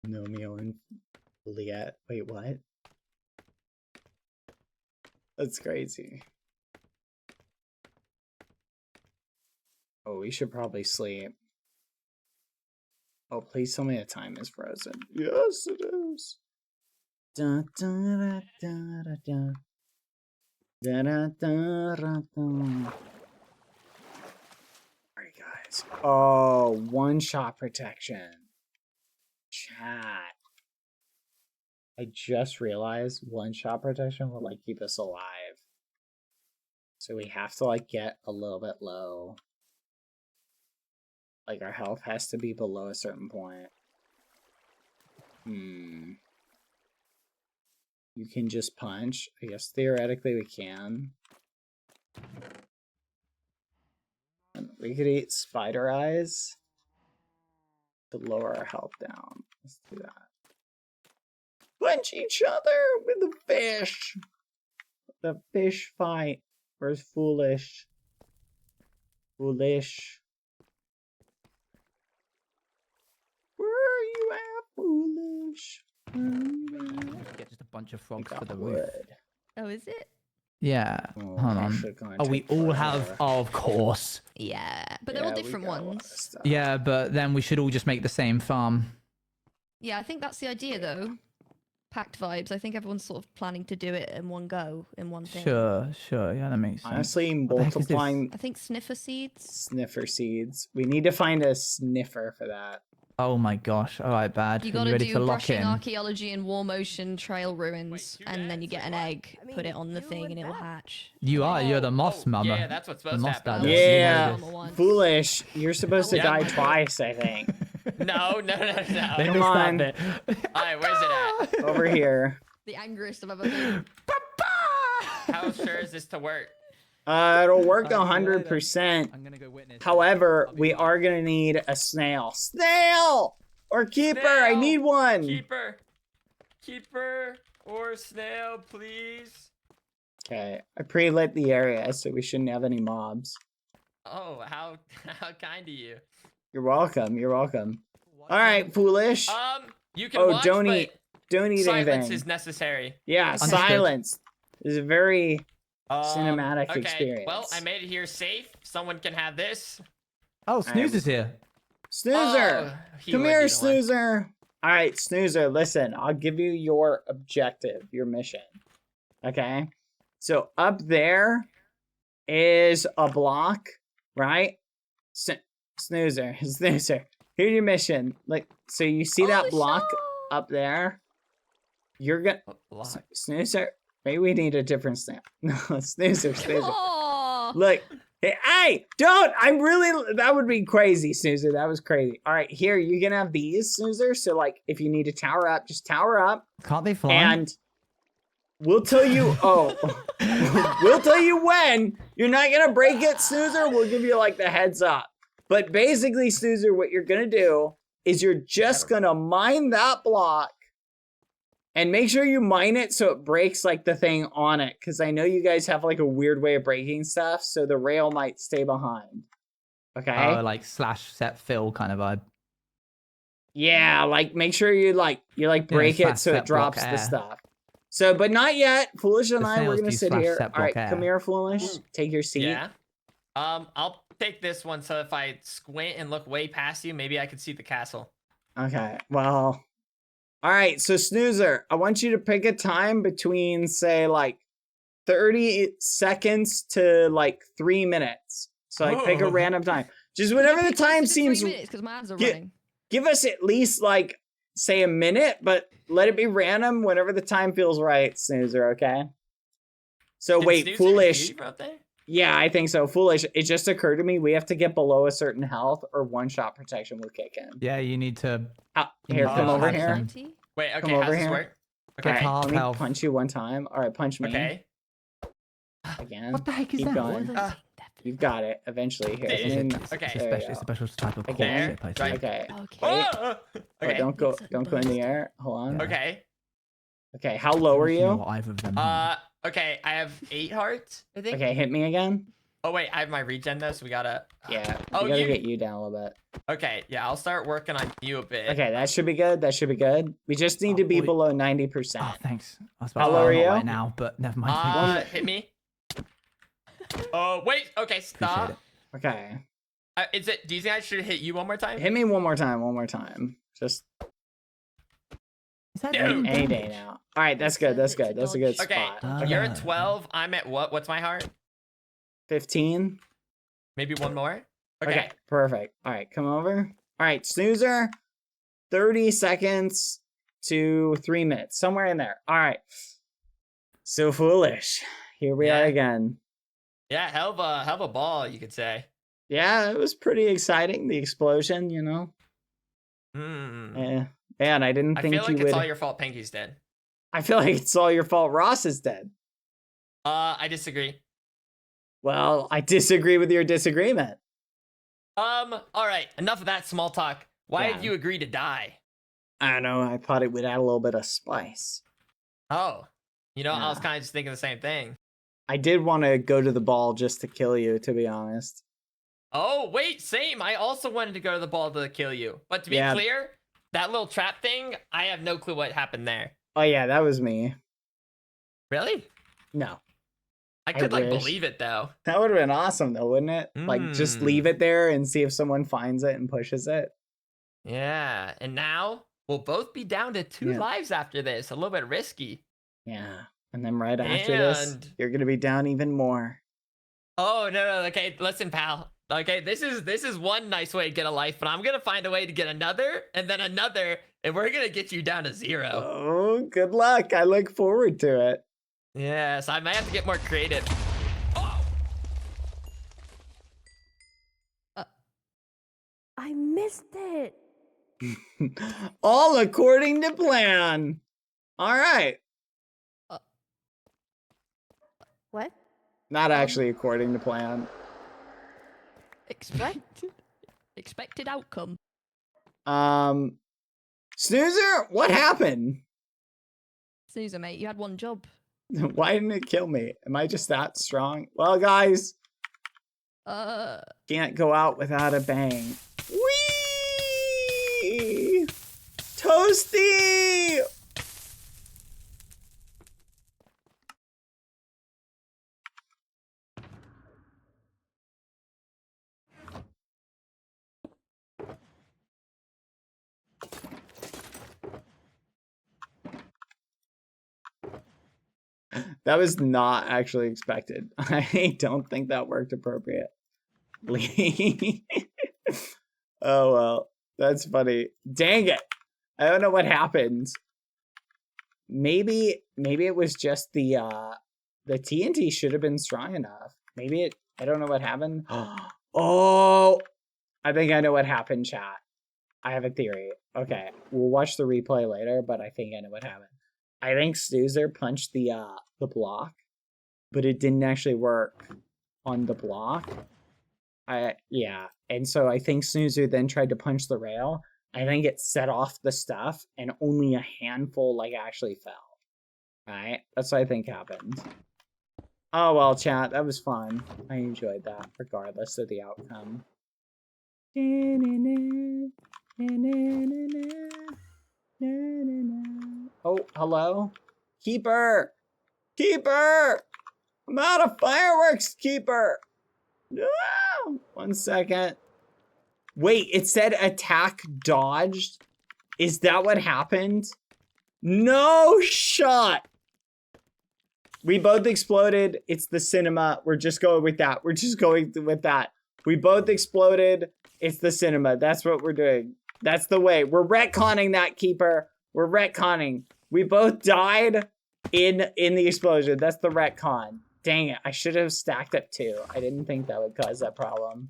Nomeo and Juliet. Wait, what? That's crazy. Oh, we should probably sleep. Oh, please tell me the time is frozen. Yes, it is. Da da da da da da. Da da da da da. Alright, guys. Oh, one-shot protection. Chat. I just realized one-shot protection will like keep us alive. So we have to like get a little bit low. Like our health has to be below a certain point. You can just punch. I guess theoretically we can. And we could eat spider eyes to lower our health down. Let's do that. Punch each other with the fish. The fish fight. Where's foolish? Foolish. Where are you at, foolish? Where are you at? Get just a bunch of frogs got for the wood. roof. Oh, is it? Yeah. Oh, Hold I on. should've gone Oh, we take all forever. have. Oh, of course. Yeah, but they're all Yeah, we different got a lot of ones. stuff. Yeah, but then we should all just make the same farm. Yeah, I think that's the idea though. Packed vibes. I think everyone's sort of planning to do it in one go, in one thing. Sure. Yeah, that makes sense. Honestly, What the heck is this? multiplying I think sniffer seeds. sniffer seeds. We need to find a sniffer for that. Oh my gosh. All right, bad. You Are gotta ready do to lock brushing in? archaeology and war motion trail ruins, and then you get an egg, put it on the thing, and it will hatch. You're the moss mama. Yeah, that's what's supposed to moss happen. dad. Yeah, Number one. foolish. You're supposed to Yeah. die twice, I think. No. They Come missed on. that bit. All right, where's it at? Over here. The angriest I've ever been. How sure is this to work? It'll work 100%. I'm gonna go witness. However, we are gonna need a snail. Snail or keeper. I Snail! need one. Keeper or snail, please. Okay, I pre-lit the area, so we shouldn't have any mobs. Oh, how kind of you. You're welcome. You're welcome. All right, foolish. You can Oh, watch, don't but eat. Don't eat silence anything. is necessary. Yeah, Understood. silence. This is a very cinematic Okay, experience. well, I made it here safe. Someone can have this. Oh, Snooze is here. Snoozer, Oh, he come would here, be the one. Snoozer. All right, Snoozer, listen, I'll give you your objective, your mission. Okay? So up there is a block, right? Snoozer, Snoozer. Here's your mission. Like, so you see that block up there? You're gonna... Snoozer, maybe we need a different snap. No, Snoozer. Look, hey, don't! I'm really... That would be crazy, Snoozer. That was crazy. All right, here, you're gonna have these, Snoozer. So, like, if you need to tower up, just tower up. Can't they fly? And we'll tell you... Oh. We'll tell you when. You're not gonna break it, Snoozer. We'll give you, like, the heads up. But basically, Snoozer, what you're gonna do is you're just gonna mine that block and make sure you mine it so it breaks like the thing on it. Cause I know you guys have like a weird way of breaking stuff, so the rail might stay behind. Okay. Oh, like slash set fill kind of vibe. Yeah, like make sure you break it slash so set it drops block the air. stuff. So, but not yet. Foolish and The I, we're snails gonna do sit slash here. set All right, block come air. here, Foolish. Take your seat. Yeah. I'll take this one, so if I squint and look way past you, maybe I can see the castle. Okay, well, all right, so Snoozer, I want you to pick a time between, say, like 30 seconds to like 3 minutes. So, like, pick a random time. Just whatever the time seems. 3 minutes, because my hands are Gi- running. Give us at least, like, say a minute, but let it be random whenever the time feels right, Snoozer, okay? So, Did wait, Snoozer Foolish. leave out there? Yeah, I think so. Foolish. It just occurred to me we have to get below a certain health or one-shot protection will kick in. Yeah, you need to. Here, come over here. Wait, Come okay, over how's this here. work? Okay, half let me health. punch you one time. All right, punch me. Okay. Again. What the heck is Keep that? going. You've got it. Eventually. Here. It's- let me- it's- okay. It's a there you special, it's a go. special type of Again. courtship, I think. Okay. Oh, Oh, don't go in the air. Hold on. Okay. Okay, how low are I don't know you? what either of them Okay, I have 8 hearts, I think. Okay, hit me again. Oh, wait, I have my regen, though, so we gotta... Yeah, Oh, we gotta you- get you down a little bit. Okay, yeah, I'll start working on you a bit. Okay, that should be good. That should be good. We just need to be boy. below 90%. Oh, thanks. I was How about to low say are I'm not you? right now, but never mind. Hit me. Oh, wait, okay, stop. it. Okay. Do you think I should hit you one more time? Hit me one more time. Just Is that Dude. any day now. All right, that's good. That's good. That's a good Okay, spot. you're at 12, I'm at what? What's my heart? 15. Maybe one more? Okay, perfect. All right, come over. All right, Snoozer, 30 seconds to 3 minutes, somewhere in there. All right. So Foolish. Here we are again. Yeah, hell of a ball, you could say. Yeah, it was pretty exciting. The explosion, you know. Yeah, and I didn't I think feel like you it's would. all your fault Pinky's dead. I feel like it's all your fault. Ross is dead. I disagree. Well, I disagree with your disagreement. All right, enough of that small talk. Why Yeah. did you agree to die? I don't know. I thought it would add a little bit of spice. Oh, I was Yeah. kind of just thinking the same thing. I did want to go to the ball just to kill you, to be honest. Oh, wait, same. I also wanted to go to the ball to kill you. But to be Yeah. clear, that little trap thing, I have no clue what happened there. Oh yeah, that was me. Really? No. I could like wish. believe it though. That would have been awesome though, wouldn't it? Like just leave it there and see if someone finds it and pushes it. Yeah, and now we'll both be down to 2 lives after this. A little bit risky. Yeah. And then right after this, you're gonna be down even more. Oh no, okay, listen, pal. Okay, this is one nice way to get a life, but I'm gonna find a way to get another, and then another, and we're gonna get you down to 0. Oh, good luck. I look forward to it. Yeah, so I might have to get more creative. I missed it. All according to plan. All right. What? Not actually according to plan. Expected outcome. Snoozer, what happened? Snoozer, mate, you had one job. Why didn't it kill me? Am I just that strong? Well, guys, can't go out without a bang. Whee! Toasty! That was not actually expected. I don't think that worked appropriately. Oh, well. That's funny. Dang it. I don't know what happened. Maybe it was just the TNT should have been strong enough. Maybe it, I don't know what happened. Oh, I think I know what happened, chat. I have a theory. Okay, we'll watch the replay later, but I think I know what happened. I think Snoozer punched the block, but it didn't actually work on the block. Yeah, and so I think Snoozer then tried to punch the rail. I think it set off the stuff, and only a handful like actually fell. Right? That's what I think happened. Oh well, chat, that was fun. I enjoyed that, regardless of the outcome. Oh, hello? Keeper! Keeper! I'm out of fireworks, Keeper! No! 1 second. Wait, it said attack dodged? Is that what happened? No shot! We both exploded. It's the cinema. We're just going with that. We're just going with that. We both exploded. It's the cinema. That's what we're doing. That's the way. We're retconning that, Keeper. We're retconning. We both died in the explosion. That's the retcon. Dang it. I should have stacked up 2. I didn't think that would cause that problem.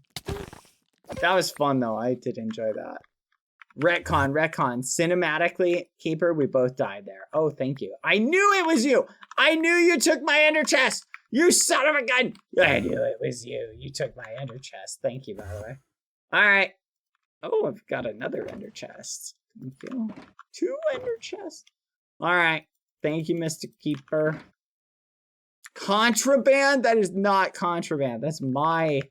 That was fun, though. I did enjoy that. Retcon. Cinematically, Keeper, we both died there. Oh, thank you. I knew it was you. I knew you took my ender chest. You son of a gun. I knew it was you. You took my ender chest. Thank you, by the way. All right. Oh, I've got another ender chest. Thank you. 2 ender chests. All right. Thank you, Mr. Keeper. Contraband? That is not contraband. That's my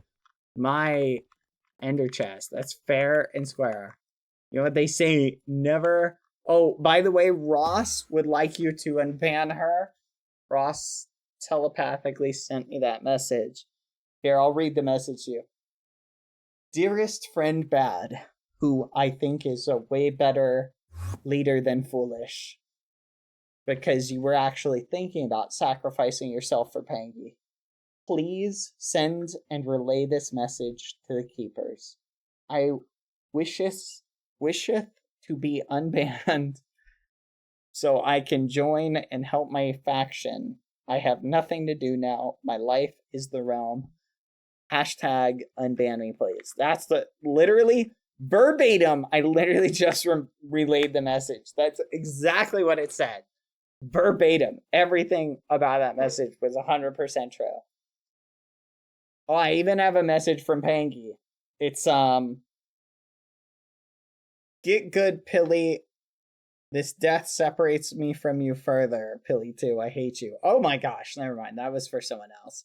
ender chest. That's fair and square. You know what they say? Never. Oh, by the way, Ross would like you to unban her. Ross telepathically sent me that message. Here, I'll read the message to you. Dearest friend Bad, who I think is a way better leader than Foolish, because you were actually thinking about sacrificing yourself for Pangy. Please send and relay this message to the Keepers. I wisheth to be unbanned so I can join and help my faction. I have nothing to do now. My life is the realm. Hashtag unban me, please. That's the literally verbatim. I literally just relayed the message. That's exactly what it said. Verbatim. Everything about that message was 100% true. Oh, I even have a message from Pangy. It's, get good, Pilly. This death separates me from you further. Pilly 2, I hate you. Oh my gosh, never mind. That was for someone else.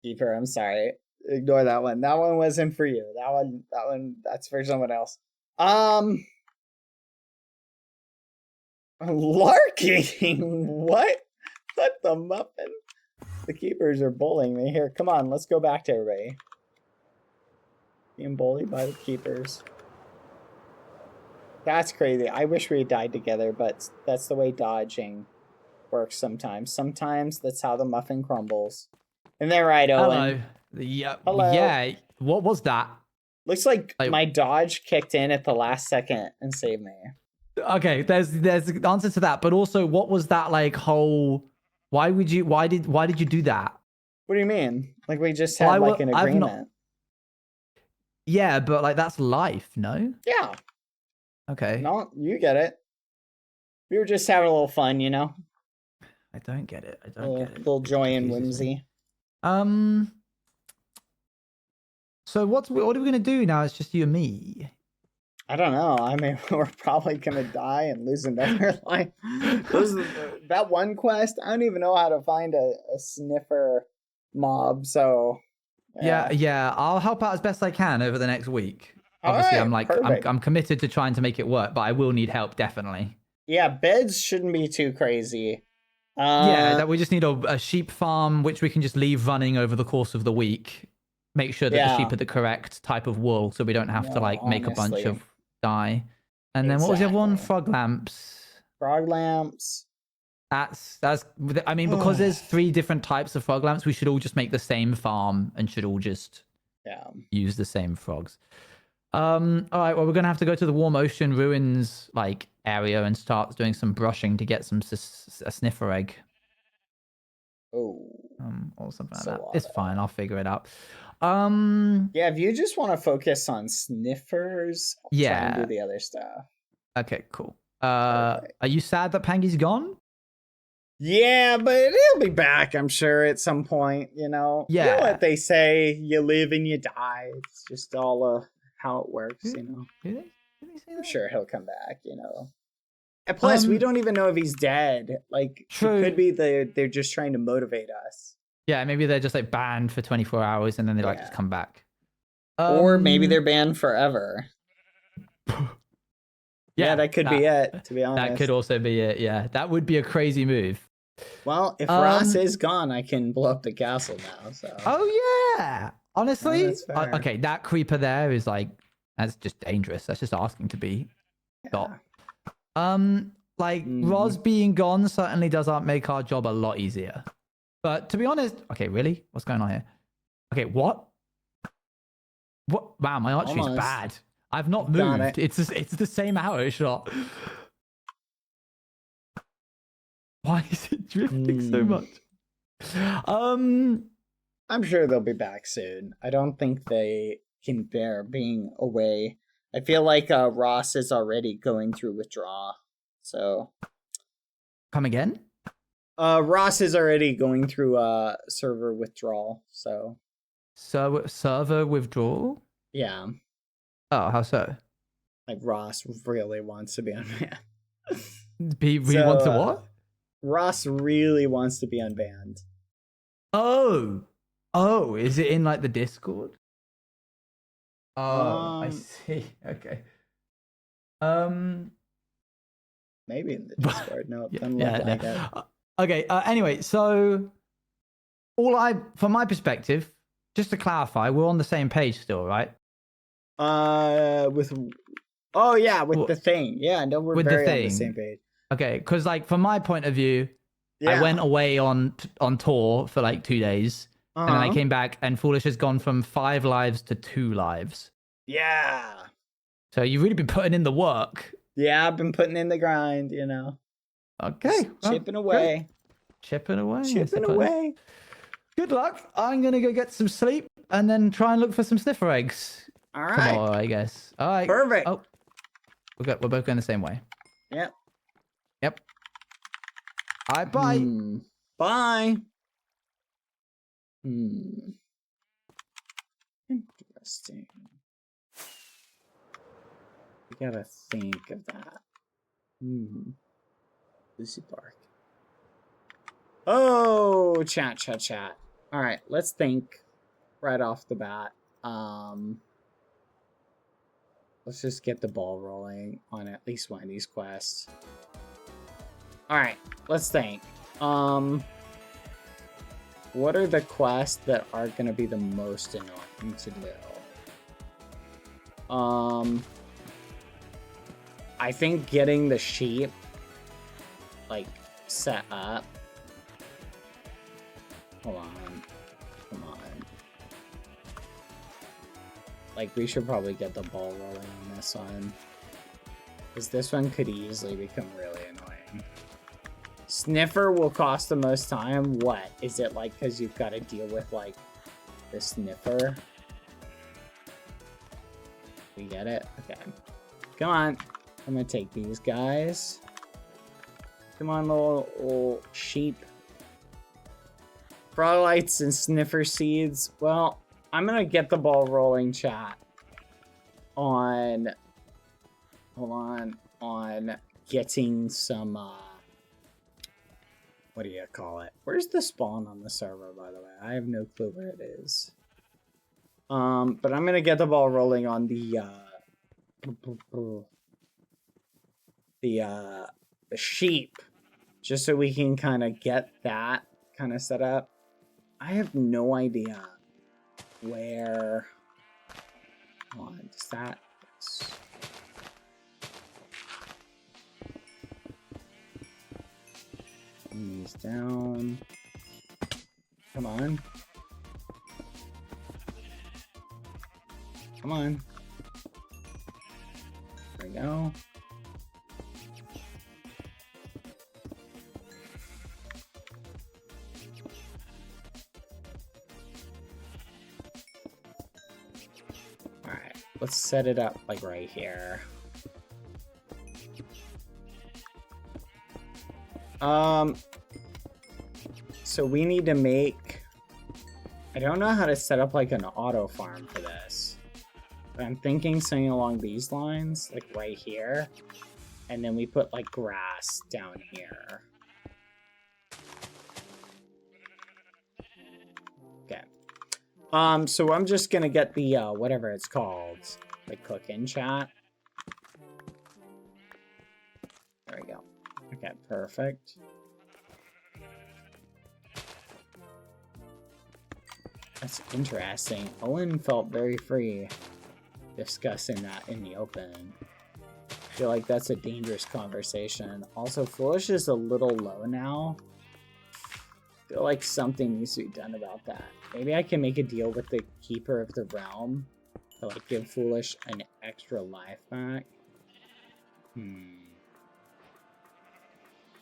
Keeper, I'm sorry. Ignore that one. That one wasn't for you. That one, that's for someone else. Larking? What? What the muffin? The keepers are bullying me. Here, come on, let's go back to everybody. Being bullied by the keepers. That's crazy. I wish we had died together, but that's the way dodging works sometimes. Sometimes that's how the muffin crumbles. Isn't that right, Owen? Hello. Yeah. Hello. Yeah. What was that? Looks like my dodge kicked in at the last second and saved me. Okay, there's the answer to that, but also what was that like whole? Why did you do that? What do you mean? Like we just had like an agreement. Yeah, but like that's life, no? Yeah. Okay. No, you get it. We were just having a little fun, you know. I don't get it. I don't get it. Little joy and whimsy. So what are we gonna do now? It's just you and me. I don't know. I mean, we're probably gonna die and lose another life. That one quest, I don't even know how to find a sniffer mob. So yeah, I'll help out as best I can over the next week. Obviously, I'm committed to trying to make it work, but I will need help definitely. Yeah, beds shouldn't be too crazy. That we just need a sheep farm, which we can just leave running over the course of the week. Make sure that the sheep are the correct type of wool, so we don't have to like make a bunch of dye. And then what was the other one? Frog lamps. Frog lamps. That's. I mean, because there's 3 different types of frog lamps, we should all just make the same farm and should all just use the same frogs. All right. Well, we're gonna have to go to the Warm Ocean Ruins like area and start doing some brushing to get a sniffer egg. Oh. Or something like that. It's fine. I'll figure it out. Yeah, if you just want to focus on sniffers, I'll try and do the other stuff. Okay, cool. Are you sad that Pangy's gone? Yeah, but he'll be back, I'm sure, at some point, you know? Yeah. You know what they say, you live and you die. It's just all how it works, you know? I'm sure he'll come back, you know? And plus, we don't even know if he's dead. Like, it could be they're just trying to motivate us. Yeah, maybe they're just like banned for 24 hours and then they like just come back. Or maybe they're banned forever. Yeah, that could be it, to be honest. That could also be it, yeah. That would be a crazy move. Well, if Ross is gone, I can blow up the castle now, so... Oh, yeah! Honestly, that's fair. okay, that creeper there is like, that's just dangerous. That's just asking to be got. Like, Roz being gone certainly does make our job a lot easier. But to be honest, okay, really? What's going on here? Okay, what? What? Wow, my archery's bad. I've not moved. It's the same arrow shot. Why is it drifting so much? I'm sure they'll be back soon. I don't think they can bear being away. I feel like Ross is already going through withdrawal. So come again? Ross is already going through server withdrawal. So server withdrawal? Yeah. Oh, how so? Like Ross really wants to be unbanned. He wants to what? Ross really wants to be unbanned. Oh, is it in like the Discord? Oh, I see. Okay. Maybe in the Discord. No, it doesn't look like it. Okay. Anyway, so from my perspective, just to clarify, we're on the same page still, right? With the thing. Yeah, no, we're very on the same page. Okay, because like from my point of view, I went away on tour for like 2 days, and then I came back, and Foolish has gone from 5 lives to 2 lives. Yeah. So you've really been putting in the work. Yeah, I've been putting in the grind, you know. Okay. Chipping away. Chipping away. Chipping away. Good luck. I'm going to go get some sleep and then try and look for some sniffer eggs. All right. Tomorrow, I guess. All right. Perfect. Oh, we're both going the same way. Yep. All right, bye. Bye. Interesting. You gotta think of that. Lucy Park. Oh, chat. All right, let's think right off the bat. Let's just get the ball rolling on at least one of these quests. All right, let's think. What are the quests that are gonna be the most annoying to do? I think getting the sheep, like, set up. Hold on. Come on. Like, we should probably get the ball rolling on this one. Because this one could easily become really annoying. Sniffer will cost the most time. What? Is it like because you've got to deal with, like, the sniffer? We get it? Okay. Come on. I'm gonna take these guys. Come on, little sheep. Frolites and sniffer seeds. Well, I'm gonna get the ball rolling, chat. On... Hold on. On getting some, what do you call it? Where's the spawn on the server, by the way? I have no clue where it is. But I'm gonna get the ball rolling on the sheep, just so we can kind of get that kind of set up. I have no idea where. Hold on, does that? These down. Come on. Come on. There we go. Alright, let's set it up like right here. So we need to make... I don't know how to set up like an auto farm for this. But I'm thinking something along these lines, like right here. And then we put like grass down here. Okay. So I'm just gonna get the, whatever it's called, like cook-in chat. There we go. Okay, perfect. That's interesting. Owen felt very free discussing that in the open. I feel like that's a dangerous conversation. Also, Foolish is a little low now. I feel like something needs to be done about that. Maybe I can make a deal with the Keeper of the Realm to like give Foolish an extra life back. We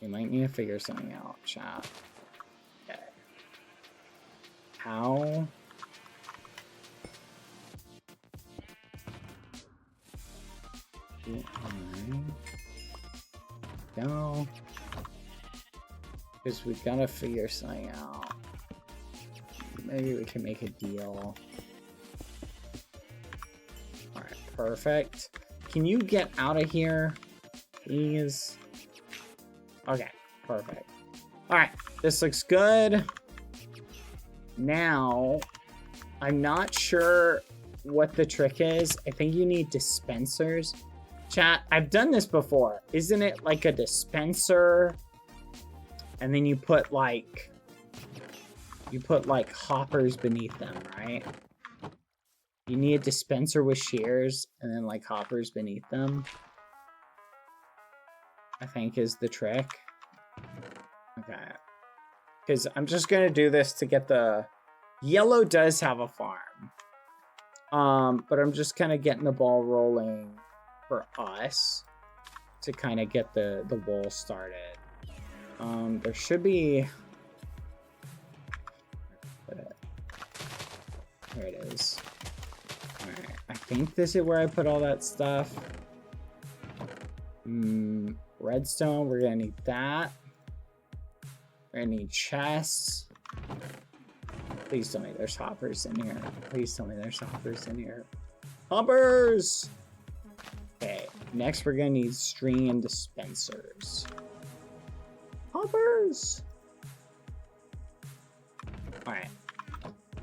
might need to figure something out, chat. Okay. How? Go. Because we gotta figure something out. Maybe we can make a deal. Alright, perfect. Can you get out of here, please? Okay, perfect. Alright, this looks good. Now, I'm not sure what the trick is. I think you need dispensers. Chat, I've done this before. Isn't it like a dispenser? And then you put like hoppers beneath them, right? You need a dispenser with shears and then like hoppers beneath them, I think is the trick. Okay. Because I'm just going to do this to get the... Yellow does have a farm. But I'm just kind of getting the ball rolling for us to kind of get the wool started. There should be... There it is. Alright, I think this is where I put all that stuff. Redstone, we're gonna need that. We're gonna need chests. Please tell me there's hoppers in here. Please tell me there's hoppers in here. Hoppers! Okay, next we're gonna need string and dispensers. Hoppers! Alright.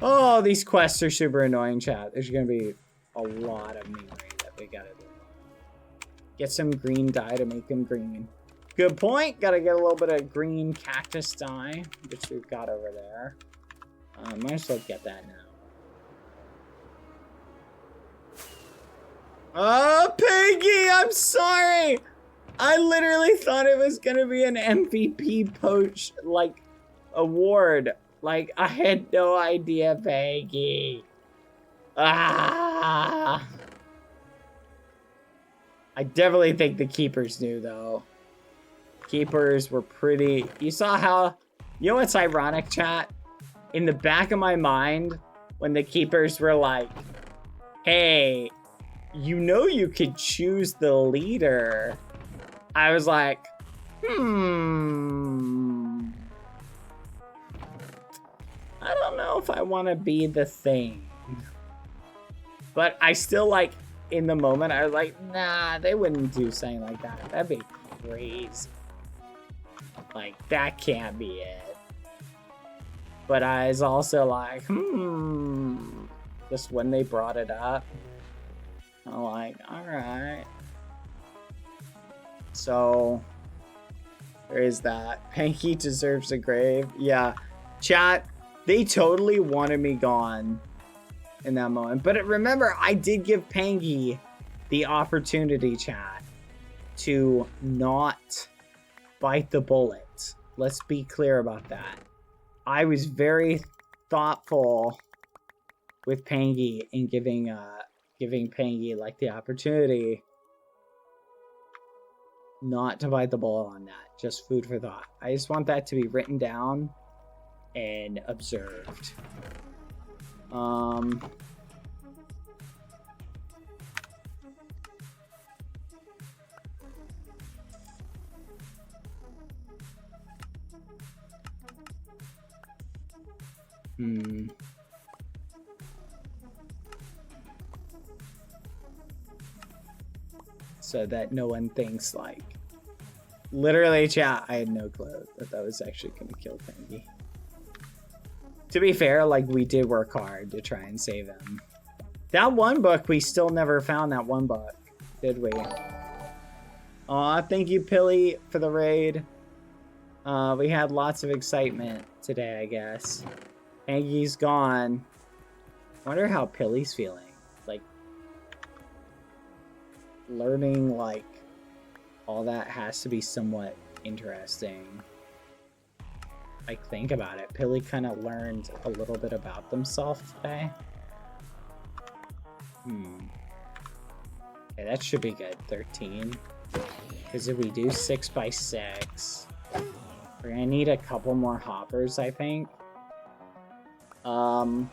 Oh, these quests are super annoying, chat. There's gonna be a lot of memory that we gotta do. Get some green dye to make them green. Good point. Gotta get a little bit of green cactus dye, which we've got over there. Might as well get that now. Oh, Piggy, I'm sorry. I literally thought it was gonna be an MVP poach, like, award. Like, I had no idea, Peggy. Ah! I definitely think the keepers knew, though. Keepers were pretty... You saw how... You know what's ironic, chat? In the back of my mind, when the keepers were like, hey, you know you could choose the leader. I was like, I don't know if I want to be the thing. But I still, like, in the moment, I was like, nah, they wouldn't do something like that. That'd be crazy. Like, that can't be it. But I was also like, just when they brought it up, I'm like, alright. So, there is that. Panky deserves a grave. Yeah. Chat, they totally wanted me gone in that moment. But remember, I did give Pangy the opportunity, chat, to not bite the bullet. Let's be clear about that. I was very thoughtful with Pangy in giving Pangy, like, the opportunity not to bite the bullet on that. Just food for thought. I just want that to be written down and observed. So that no one thinks, like, literally, chat, I had no clue that was actually gonna kill Pangy. To be fair, like, we did work hard to try and save him. That one book, we still never found that one book, did we? Aw, thank you, Pilly, for the raid. We had lots of excitement today, I guess. Pangy's gone. Wonder how Pilly's feeling. Like, learning, like, all that has to be somewhat interesting. Like, think about it. Pilly kind of learned a little bit about themselves today. Okay, that should be good. 13. Because if we do 6x6, we're gonna need a couple more hoppers, I think. 2,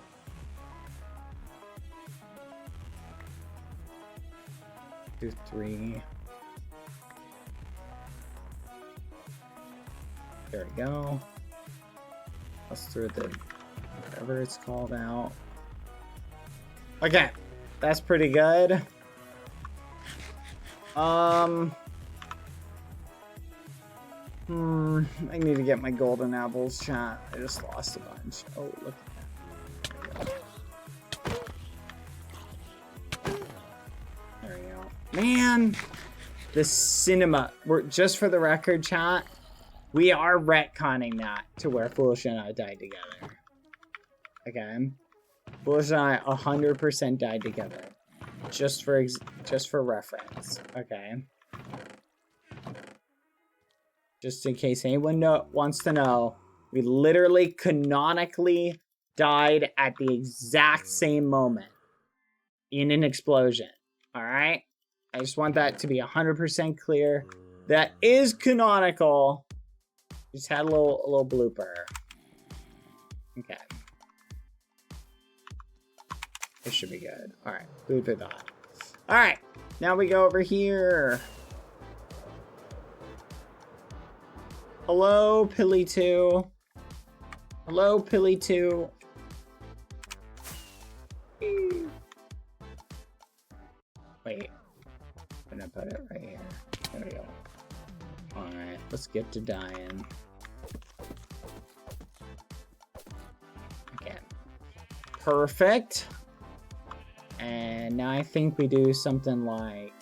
3. There we go. Let's throw the whatever it's called out. Okay, that's pretty good. I need to get my golden apples, chat. I just lost a bunch. Oh, look at that. There we go. Man, the cinema. We're just for the record, chat. We are retconning that to where Foolish and I died together. Okay, Foolish and I 100% died together. Just for reference. Okay. Just in case anyone wants to know, we literally canonically died at the exact same moment in an explosion. All right? I just want that to be 100% clear. That is canonical. Just had a little blooper. Okay. This should be good. All right, food for thought. All right, now we go over here. Hello, Pilly 2. Hello, Pilly 2. Wait, I'm gonna put it right here. There we go. All right, let's get to dying. Okay, perfect. And now I think we do something like,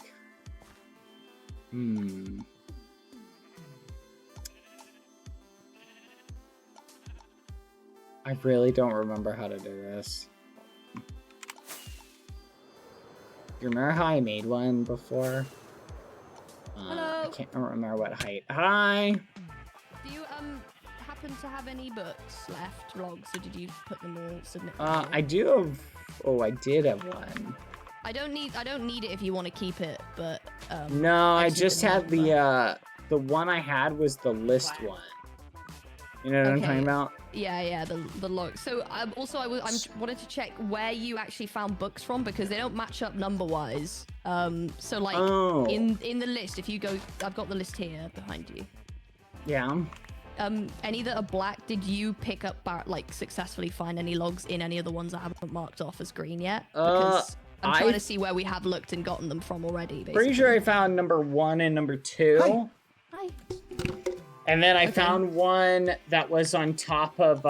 I really don't remember how to do this. You remember how I made one before? Hello. I can't remember what height. Hi. Do you happen to have any books left, logs, or did you put them all submit? I do have. Oh, I did have one. I don't need it if you want to keep it, but No, I just just need had the one I had was the list one. You know what I'm talking about? Yeah, the log. So I wanted to check where you actually found books from because they don't match up number wise. So like in the list, if you go, I've got the list here behind you. Yeah. Any that are black, did you pick up like successfully find any logs in any of the ones I haven't marked off as green yet? Because I'm trying to see where we have looked and gotten them from already. Basically. Pretty sure I found number 1 and number 2. Hi. And then I found one that was on top of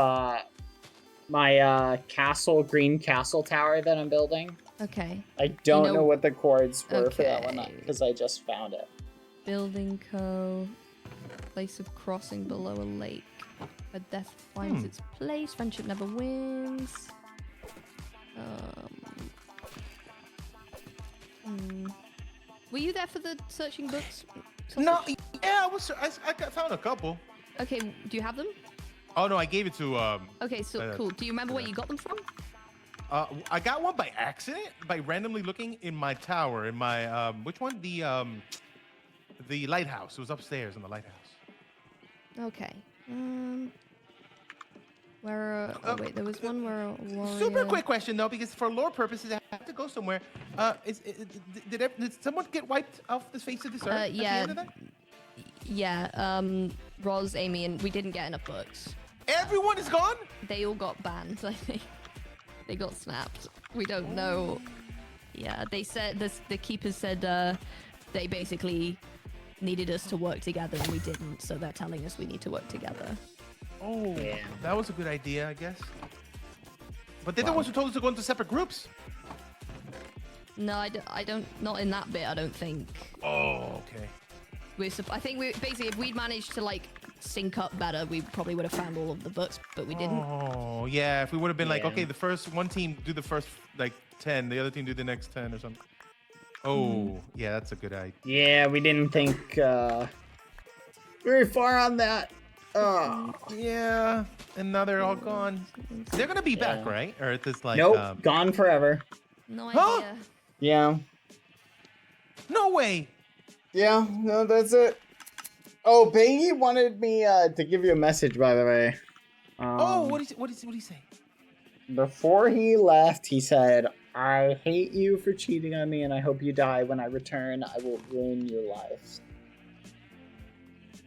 my green castle tower that I'm building. Okay. I don't know what the chords were for that one because I just found it. Building co. Place of crossing below a lake. Where death finds its place. Friendship never wins. Were you there for the searching books? No, yeah, I found a couple. Okay, do you have them? Oh no, I gave it to Okay, so cool. Do you remember where you got them from? I got one by accident, by randomly looking in my tower, in my which one? The lighthouse. It was upstairs in the lighthouse. Okay. Where? Oh wait, there was one where. Super quick question though, because for lore purposes, I have to go somewhere. Did someone get wiped off the face of this earth? Yeah. Yeah. Roz, Amy, and we didn't get enough books. Everyone is gone. They all got banned. I think they got snapped. We don't know. Yeah, they said the keepers said they basically needed us to work together and we didn't, so they're telling us we need to work together. Oh, yeah. That was a good idea, I guess. But they're the ones who told us to go into separate groups. No, I don't. Not in that bit. I don't think. Oh, okay. I think we basically, if we'd managed to like sync up better, we probably would have found all of the books, but we didn't. Oh, yeah. If we would have been like, okay, the first one team do the first like 10, the other team do the next 10 or something. Oh, yeah, that's a good idea. Yeah, we didn't think very far on that. Oh. Yeah, and now they're all gone. They're gonna be back, right? Or it's just like nope, gone forever. No idea. Yeah. No way. Yeah, no, that's it. Oh, Bangy wanted me to give you a message, by the way. What did he say? Before he left, he said, "I hate you for cheating on me, and I hope you die. When I return, I will ruin your lives."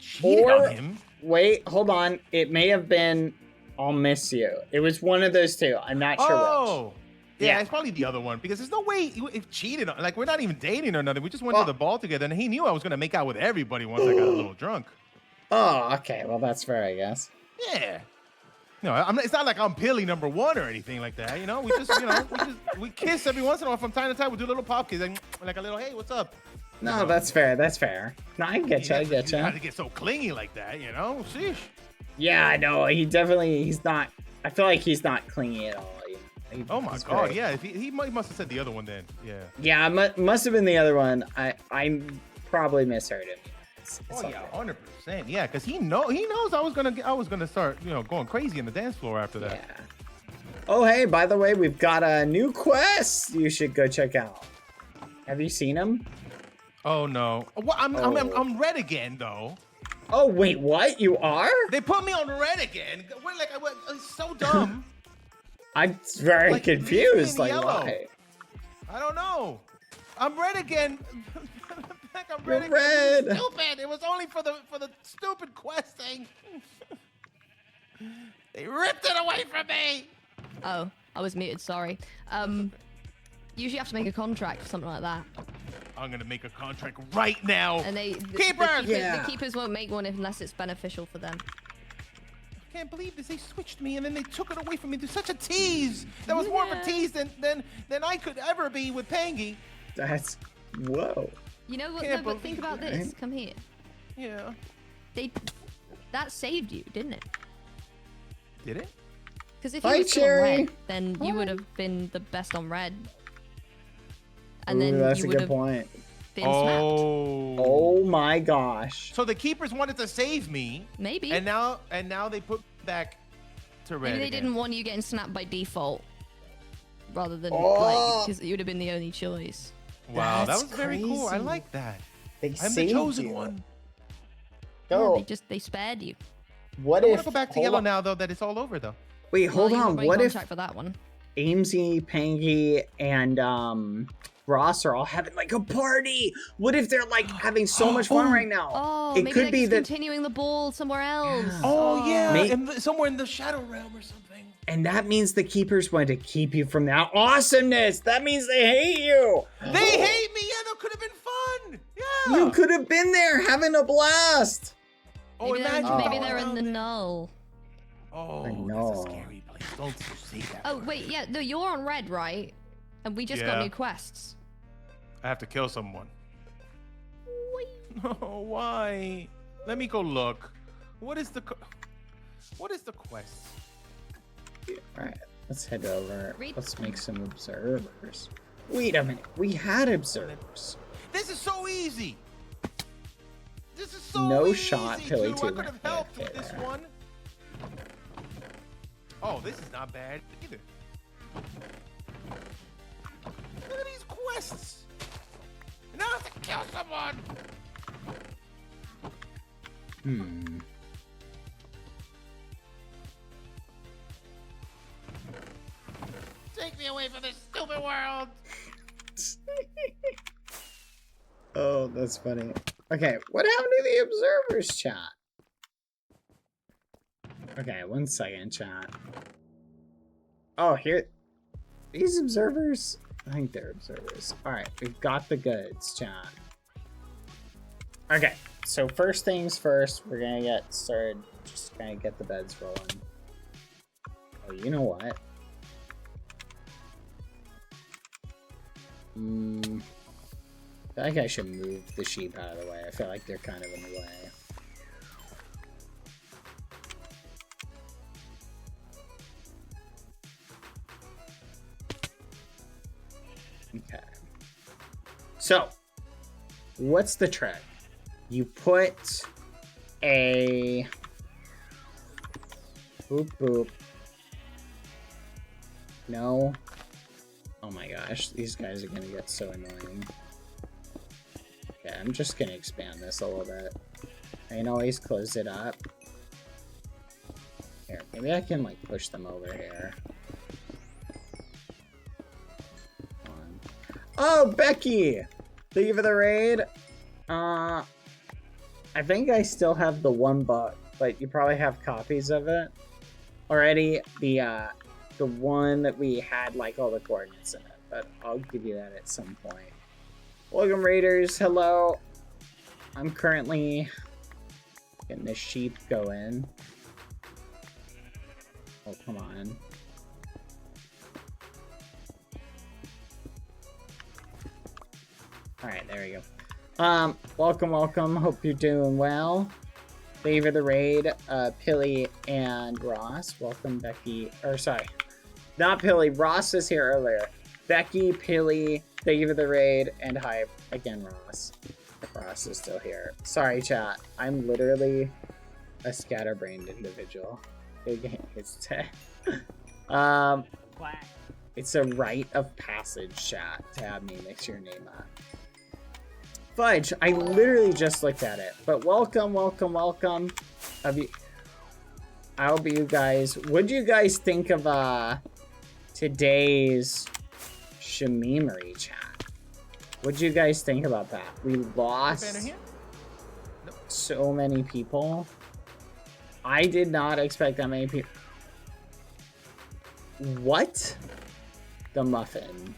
Cheated on him? Wait, hold on. It may have been, "I'll miss you." It was one of those two. I'm not sure which. Yeah, it's probably the other one because there's no way if cheated on. Like we're not even dating or nothing. We just went to the ball together, and he knew I was gonna make out with everybody once I got a little drunk. Oh, okay. Well, that's fair, I guess. Yeah. No, it's not like I'm Billy #1 or anything like that. You know, we just, we kiss every once in a while from time to time. We do a little pop kiss, like a little, hey, what's up? No, that's fair. That's fair. No, I get you. I get you. Not to get so clingy like that, you know? Sheesh. Yeah, I know. He's not. I feel like he's not clingy at all. Oh my god, yeah. He must have said the other one then. Yeah. Yeah, must have been the other one. I probably misheard him. Yeah, 100%. Yeah, because he knows I was gonna start going crazy in the dance floor after that. Yeah. Oh hey, by the way, we've got a new quest you should go check out. Have you seen him? Oh no. What? I'm red again though. Oh wait, what? You are? They put me on red again. It's so dumb. I'm very confused. Like why? I don't know. I'm red again. I'm red. Red. Stupid. It was only for the stupid quest thing. They ripped it away from me. Oh, I was muted. Sorry. Usually you have to make a contract for something like that. I'm gonna make a contract right now. And the keepers won't make one unless it's beneficial for them. I can't believe this. They switched me and then they took it away from me. There's such a tease. That was more of a tease than I could ever be with Pangy. That's whoa. You know what? No, but think about this. Come here. Yeah. That saved you, didn't it? Did it? Because if Hi, you were still on Cherry. red, then you would have been the best on red. And Ooh, then that's you a would good have point. been smacked. Oh my gosh. So the keepers wanted to save me. Maybe. And now they put me back to red. Maybe they again. didn't want you getting snapped by default. Rather than, Oh. like, because you would have been the only choice. Wow, That's that was very cool. I crazy. like that. They I'm the saved chosen you. one. Yo, Yeah, they spared you. what I if... want to go back to hold yellow on. now, though, that it's all over, though. Wait, hold you on. were by What if contract for that one? Amesy, Pangy, and Ross are all having like a party? What if they're like having so much fun right now? Oh, it maybe could they're be just that, continuing the ball somewhere else. Oh, yeah, May- somewhere in the Shadow Realm or something. and that means the keepers want to keep you from that awesomeness. That means they hate you. They hate me. Yeah, that could have been fun. Yeah. You could have been there having a blast. Oh, Maybe imagine. maybe that. they're in the null. Oh, I that's know. a scary place. Don't you say that. Oh, wait, yeah, no, you're on red, right? And we just got Yeah. new quests. I have to kill someone. Oh, why? Let me go look. What is the quest? All right, let's head over. Let's make some observers. Wait a minute. We had observers. This is so easy. This is so No easy. shot, too. Pilly I too. could have helped with this one. Oh, this is not bad either. Look at these quests. Now I have to kill someone. Hmm. Take me away from this stupid world. Oh, that's funny. Okay, what happened to the observers chat? Okay, 1 second, chat. Oh, here. These observers? I think they're observers. Alright, we've got the goods, chat. Okay, so first things first, we're gonna get started. Just gonna get the beds rolling. Oh, you know what? I feel like I should move the sheep out of the way. I feel like they're kind of in the way. Okay. So, what's the trick? You put a... Boop, boop. No. Oh my gosh, these guys are gonna get so annoying. Okay, I'm just gonna expand this a little bit. I can always close it up. Here, maybe I can like push them over here. Come on. Oh, Becky! Thank you for the raid. I think I still have the one book, but you probably have copies of it already. The one that we had like all the coordinates in it, but I'll give you that at some point. Welcome, Raiders. Hello. I'm currently getting the sheep going. Oh, come on. Alright, there we go. Welcome. Hope you're doing well. Thank you for the raid, Pilly and Ross. Welcome, Becky. Or, sorry. Not Pilly. Ross was here earlier. Becky, Pilly, thank you for the raid. And hi, again, Ross. If Ross is still here. Sorry, chat. I'm literally a scatterbrained individual. It's it's a rite of passage, chat, to have me mix your name up. Fudge, I literally just looked at it. But welcome. I hope you guys... What'd you guys think of today's Shamimery chat? What'd you guys think about that? We lost so many people. I did not expect that many people. What? The muffin.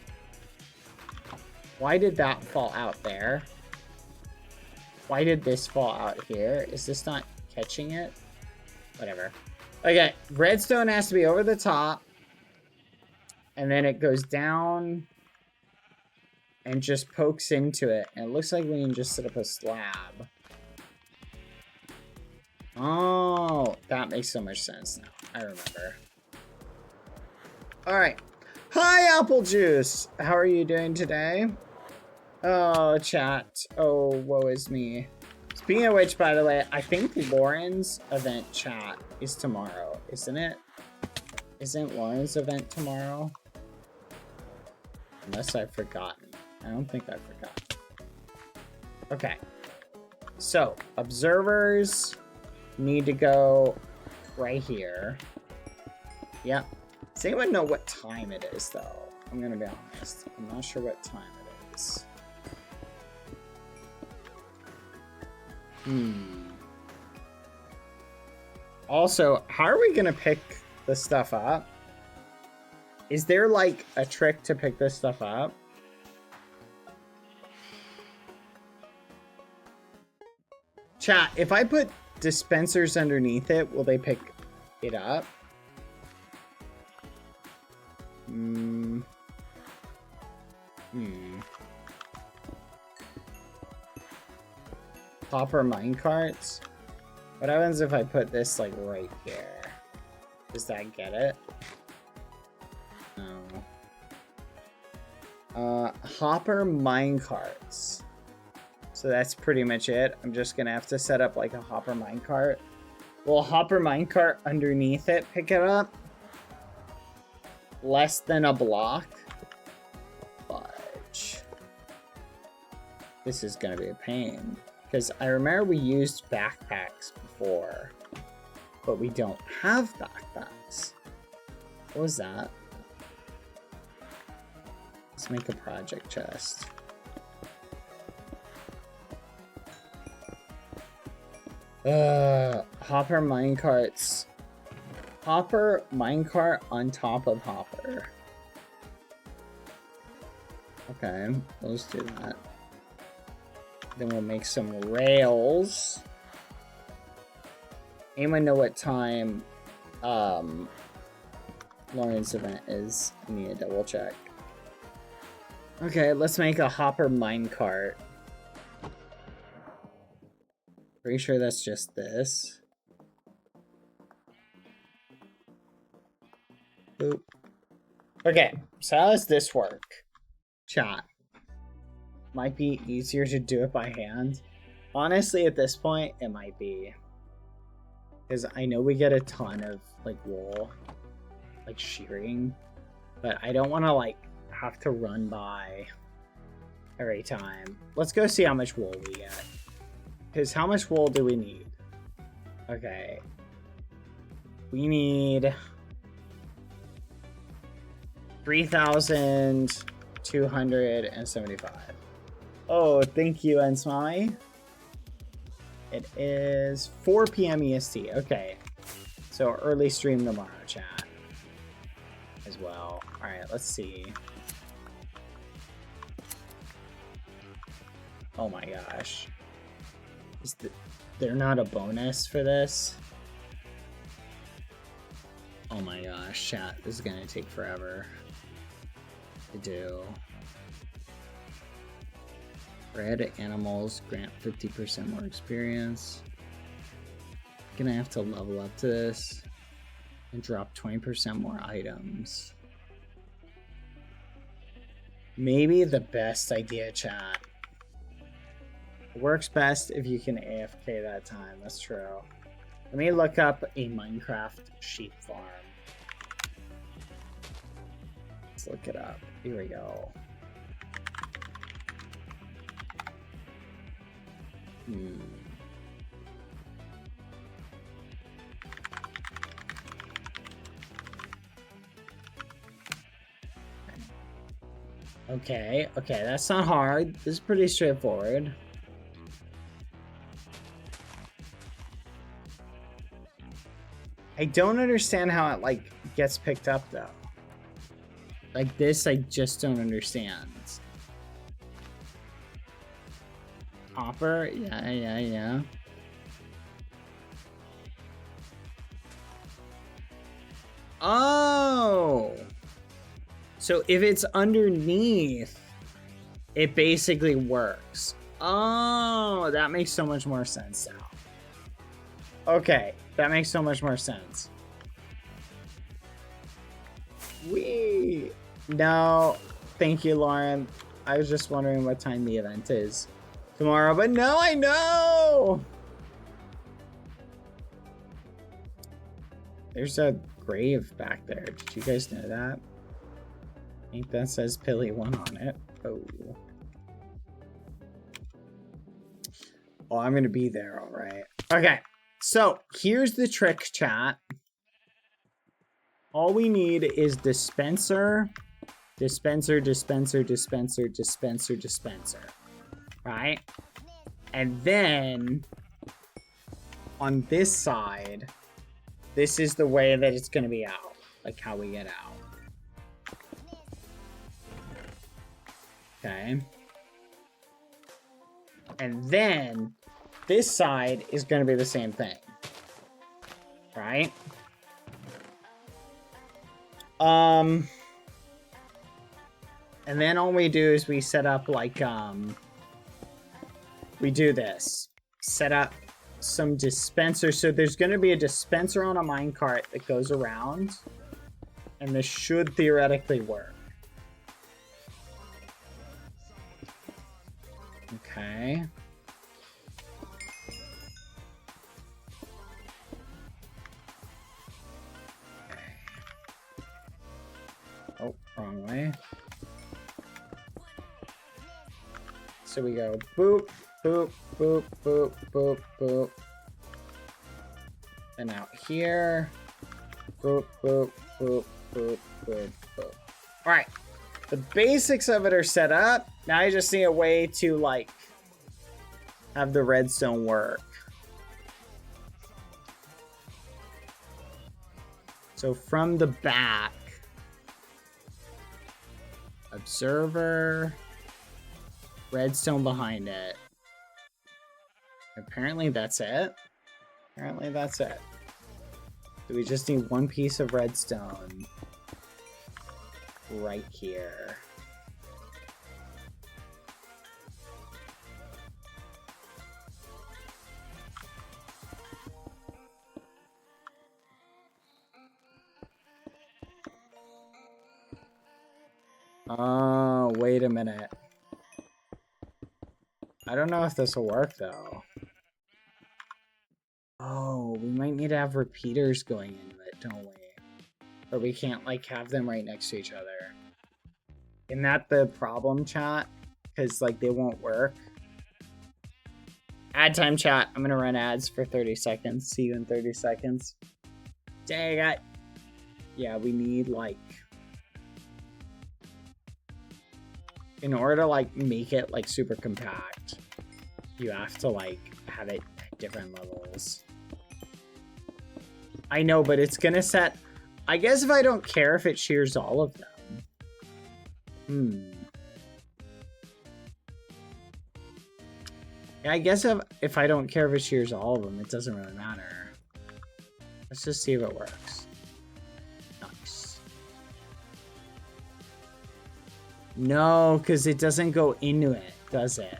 Why did that fall out there? Why did this fall out here? Is this not catching it? Whatever. Okay, redstone has to be over the top. And then it goes down and just pokes into it. And it looks like we can just set up a slab. Oh, that makes so much sense now. I remember. All right. Hi, Apple Juice. How are you doing today? Oh, chat. Oh, woe is me. Speaking of which, by the way, I think Lauren's event chat is tomorrow, isn't it? Isn't Lauren's event tomorrow? Unless I've forgotten. I don't think I forgot. Okay. So, observers need to go right here. Yep. Does anyone know what time it is, though? I'm gonna be honest. I'm not sure what time it is. Also, how are we gonna pick this stuff up? Is there, like, a trick to pick this stuff up? Chat, if I put dispensers underneath it, will they pick it up? Hopper minecarts? What happens if I put this, like, right here? Does that get it? No. Hopper minecarts. So that's pretty much it. I'm just gonna have to set up, like, a hopper minecart. Will a hopper minecart underneath it pick it up? Less than a block? Fudge. This is gonna be a pain. Because I remember we used backpacks before, but we don't have backpacks. What was that? Let's make a project chest. Hopper minecarts. Hopper minecart on top of hopper. Okay, let's do that. Then we'll make some rails. Anyone know what time Lauren's event is? I need to double check. Okay, let's make a hopper minecart. Pretty sure that's just this. Boop. Okay, so how does this work? Chat. Might be easier to do it by hand. Honestly, at this point, it might be. Because I know we get a ton of, like, wool, like, shearing. But I don't want to, like, have to run by every time. Let's go see how much wool we get. Because how much wool do we need? Okay. We need 3,275. Oh, thank you, Ensmai. It is 4 p.m. EST. Okay. So early stream tomorrow, chat. As well. Alright, let's see. Oh my gosh. Is there not a bonus for this? Oh my gosh, chat. This is gonna take forever to do. Red animals grant 50% more experience. Gonna have to level up to this and drop 20% more items. Maybe the best idea, chat. It works best if you can AFK that time. That's true. Let me look up a Minecraft sheep farm. Let's look it up. Here we go. Okay, that's not hard. This is pretty straightforward. I don't understand how it, like, gets picked up, though. Like, this, I just don't understand. Hopper? Yeah. Oh! So if it's underneath, it basically works. Oh, that makes so much more sense now. Okay, that makes so much more sense. Weird. No, thank you, Lauren. I was just wondering what time the event is tomorrow, but no, I know! There's a grave back there. Did you guys know that? I think that says Pilly 1 on it. Oh. Oh, I'm gonna be there, alright. Okay, so here's the trick, chat. All we need is dispenser, dispenser, dispenser, dispenser, dispenser, dispenser. Right? And then on this side, this is the way that it's gonna be out. Like how we get out. Okay. And then this side is gonna be the same thing. Right? And then all we do is we set up like, we do this. Set up some dispensers. So there's going to be a dispenser on a minecart that goes around. And this should theoretically work. Okay. Oh, wrong way. So we go boop, boop, boop, boop, boop, boop. And out here. Boop, boop, boop, boop, boop, boop. Alright. The basics of it are set up. Now I just need a way to, like, have the redstone work. So from the back, observer, redstone behind it. Apparently that's it. Apparently that's it. So we just need one piece of redstone right here. Oh, wait a minute. I don't know if this will work, though. Oh, we might need to have repeaters going into it, don't we? Or we can't, like, have them right next to each other. Isn't that the problem, chat? Because, like, they won't work. Ad time, chat. I'm gonna run ads for 30 seconds. See you in 30 seconds. Dang it. Yeah, we need, like... In order to, like, make it, like, super compact, you have to, like, have it at different levels. I know, but it's gonna set... I guess if I don't care if it shears all of them. Yeah, I guess if I don't care if it shears all of them, it doesn't really matter. Let's just see if it works. Nice. No, because it doesn't go into it, does it?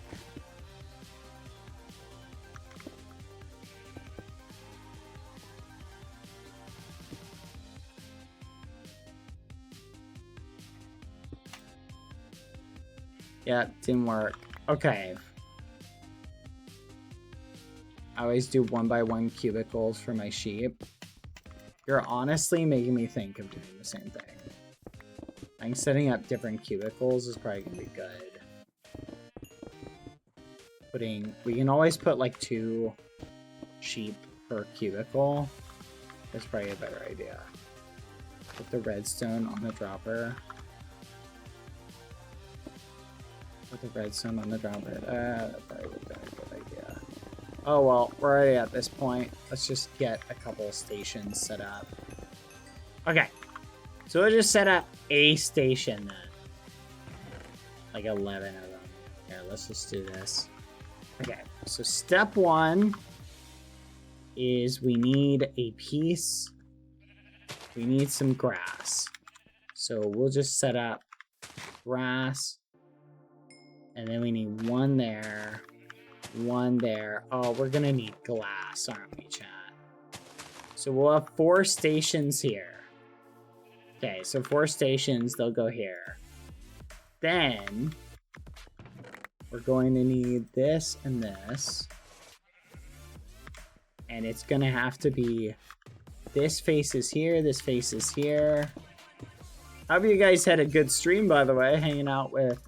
Yeah, didn't work. Okay. I always do 1x1 cubicles for my sheep. You're honestly making me think of doing the same thing. I think setting up different cubicles is probably gonna be good. We can always put like 2 sheep per cubicle. That's probably a better idea. Put the redstone on the dropper. Put the redstone on the dropper. That probably would be a good idea. Oh well, we're already at this point. Let's just get a couple stations set up. Okay. So we'll just set up a station then. Like 11 of them. Here, let's just do this. Okay, so step 1 is we need a piece. We need some grass. So we'll just set up grass. And then we need 1 there. 1 there. Oh, we're gonna need glass, aren't we, chat? So we'll have 4 stations here. Okay, so 4 stations, they'll go here. Then we're going to need this and this. And it's gonna have to be this face is here, this face is here. Hope you guys had a good stream, by the way, hanging out with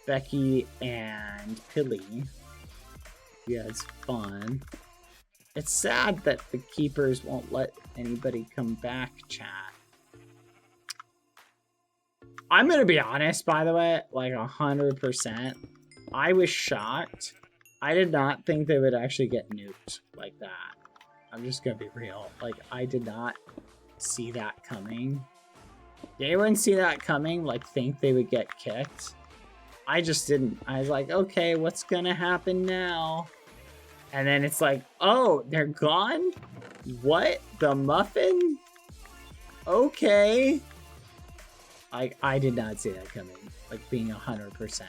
Becky and Pilly. Yeah, it's fun. It's sad that the keepers won't let anybody come back, chat. I'm gonna be honest, by the way, like 100%. I was shocked. I did not think they would actually get nuked like that. I'm just gonna be real. Like, I did not see that coming. Did anyone see that coming? Like, think they would get kicked? I just didn't. I was like, okay, what's gonna happen now? And then it's like, oh, they're gone? What? The muffin? Okay. I did not see that coming. Like, being 100%.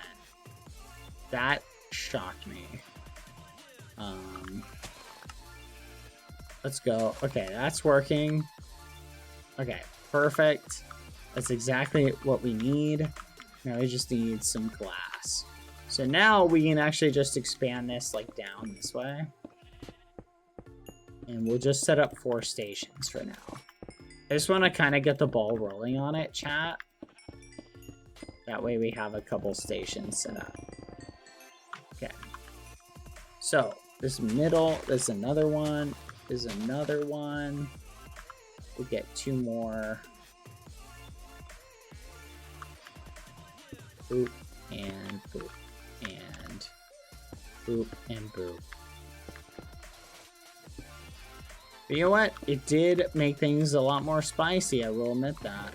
That shocked me. Let's go. Okay, that's working. Okay, perfect. That's exactly what we need. Now we just need some glass. So now we can actually just expand this like down this way. And we'll just set up 4 stations for now. I just want to kind of get the ball rolling on it, chat. That way we have a couple stations set up. Okay. So, this middle, there's another one. There's another one. We'll get 2 more. Boop, and boop, and boop, and boop. But you know what? It did make things a lot more spicy, I will admit that.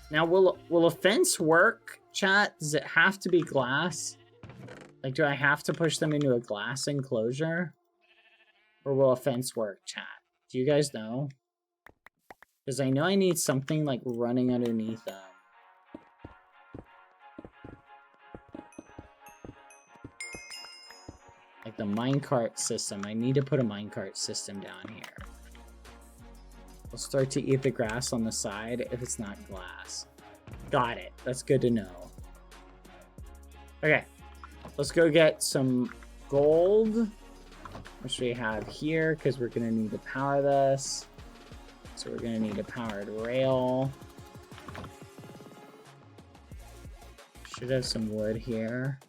Now, will a fence work, chat? Does it have to be glass? Like, do I have to push them into a glass enclosure? Or will a fence work, chat? Do you guys know? Because I know I need something, like, running underneath them. Like the minecart system. I need to put a minecart system down here. We'll start to eat the grass on the side if it's not glass. Got it. That's good to know. Okay. Let's go get some gold, which we have here, because we're going to need to power this. So we're going to need a powered rail. Should have some wood here.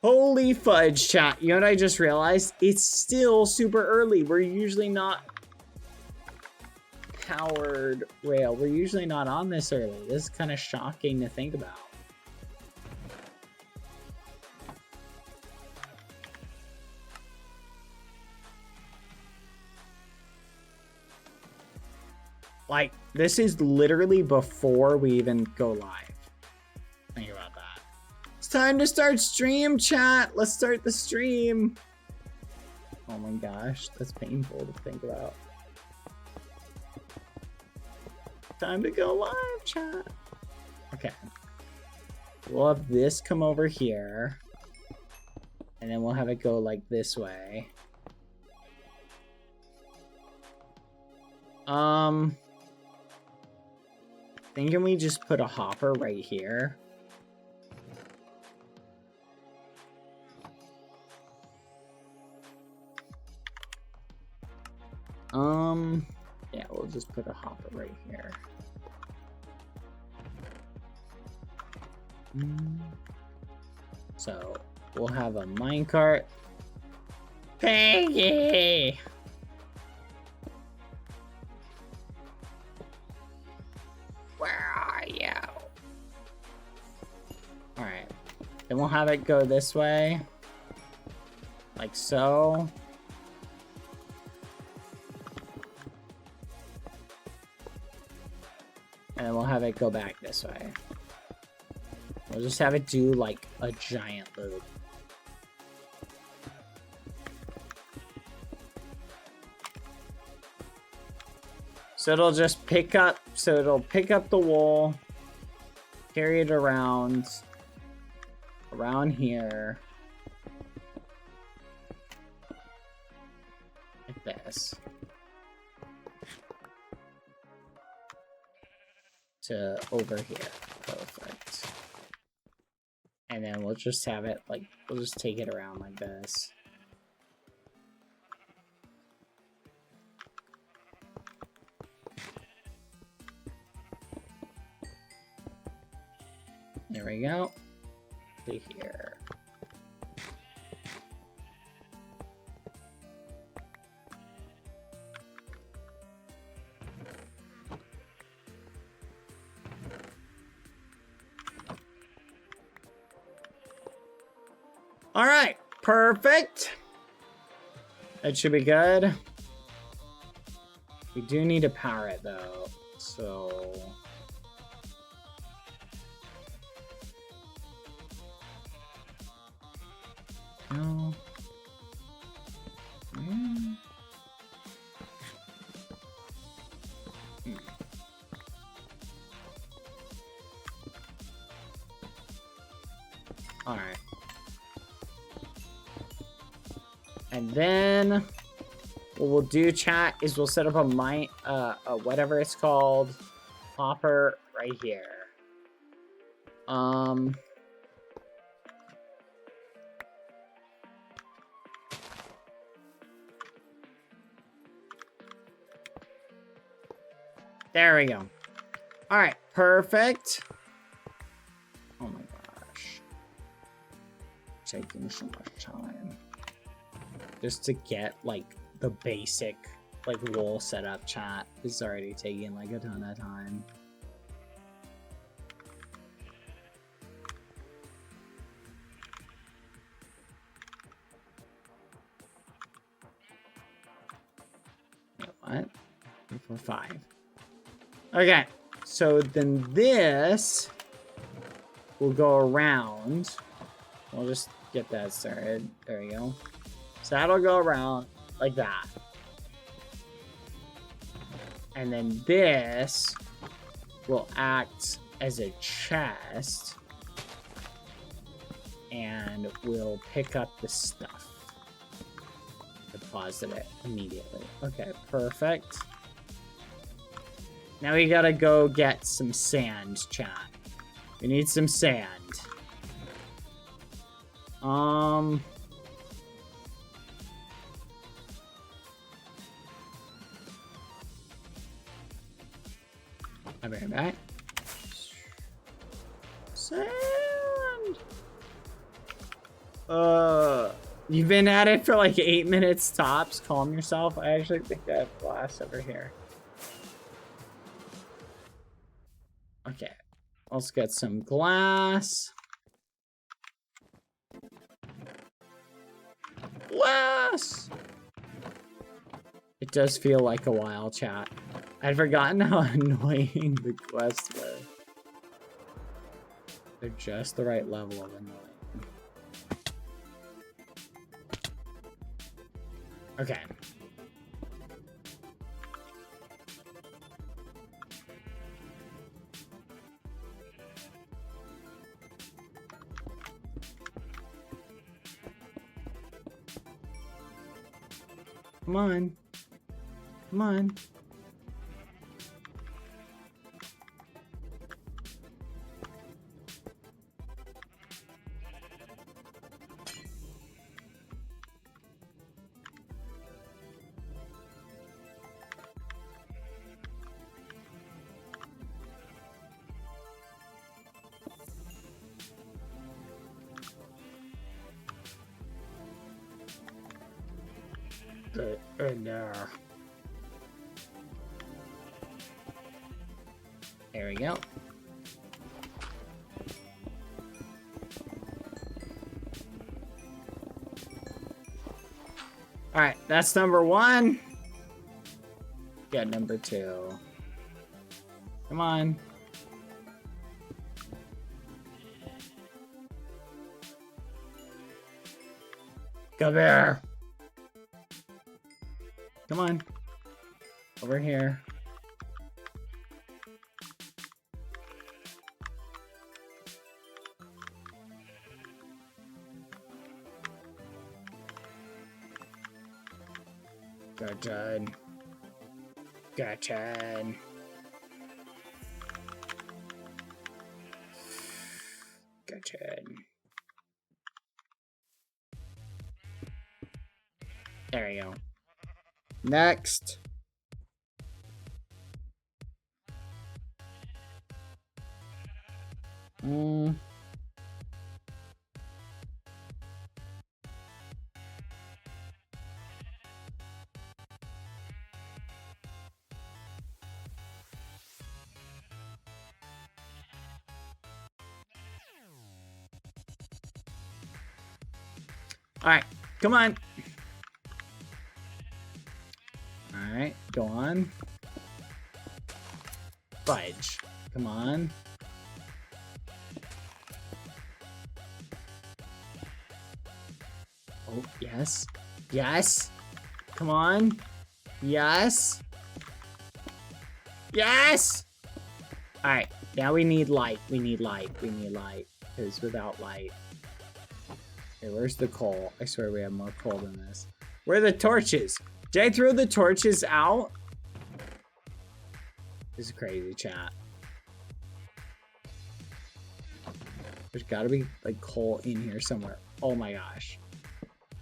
Holy fudge, chat. You know what I just realized? It's still super early. We're usually not powered rail. We're usually not on this early. This is kind of shocking to think about. Like, this is literally before we even go live. Think about that. It's time to start stream, chat. Let's start the stream. Oh my gosh, that's painful to think about. Time to go live, chat. Okay. We'll have this come over here. And then we'll have it go like this way. Thinking we just put a hopper right here. Yeah, we'll just put a hopper right here. So, we'll have a minecart. Peggy! Where are you? Alright. Then we'll have it go this way. Like so. And then we'll have it go back this way. We'll just have it do like a giant loop. So it'll just pick up, the wool, carry it around here, like this. to over here. Perfect. And then we'll just have it like, we'll just take it around like this. There we go. To here. All right, perfect. That should be good. We do need to power it though, so. No. All right. And then what we'll do, chat, is we'll set up a whatever it's called, hopper right here. There we go. All right, perfect. Oh my gosh. Taking so much time. Just to get, like, the basic, like, wool setup, chat is already taking, like, a ton of time. Wait, what? 3, 4, 5. Okay, so then this will go around. We'll just get that started. There we go. So that'll go around like that. And then this will act as a chest. And we'll pick up the stuff. Deposit it immediately. Okay, perfect. Now we gotta go get some sand, chat. We need some sand. I'll be right back. Sand! You've been at it for like 8 minutes tops. Calm yourself. I actually think I have glass over here. Okay, let's get some glass. Glass! It does feel like a while, chat. I'd forgotten how annoying the quests were. They're just the right level of annoying. Okay. Come on. Come on. There we go. All right, that's number 1. Get number 2. Come on. Come here. Come on. Over here. Gotcha. Gotcha. Noted. There we go. Next. Alright, come on. Alright, go on. Fudge. Come on. Oh, yes. Yes. Come on. Yes. Yes! Alright, now we need light. We need light. We need light. Because without light... Okay, where's the coal? I swear we have more coal than this. Where are the torches? Did I throw the torches out? This is crazy, chat. There's gotta be, like, coal in here somewhere. Oh my gosh.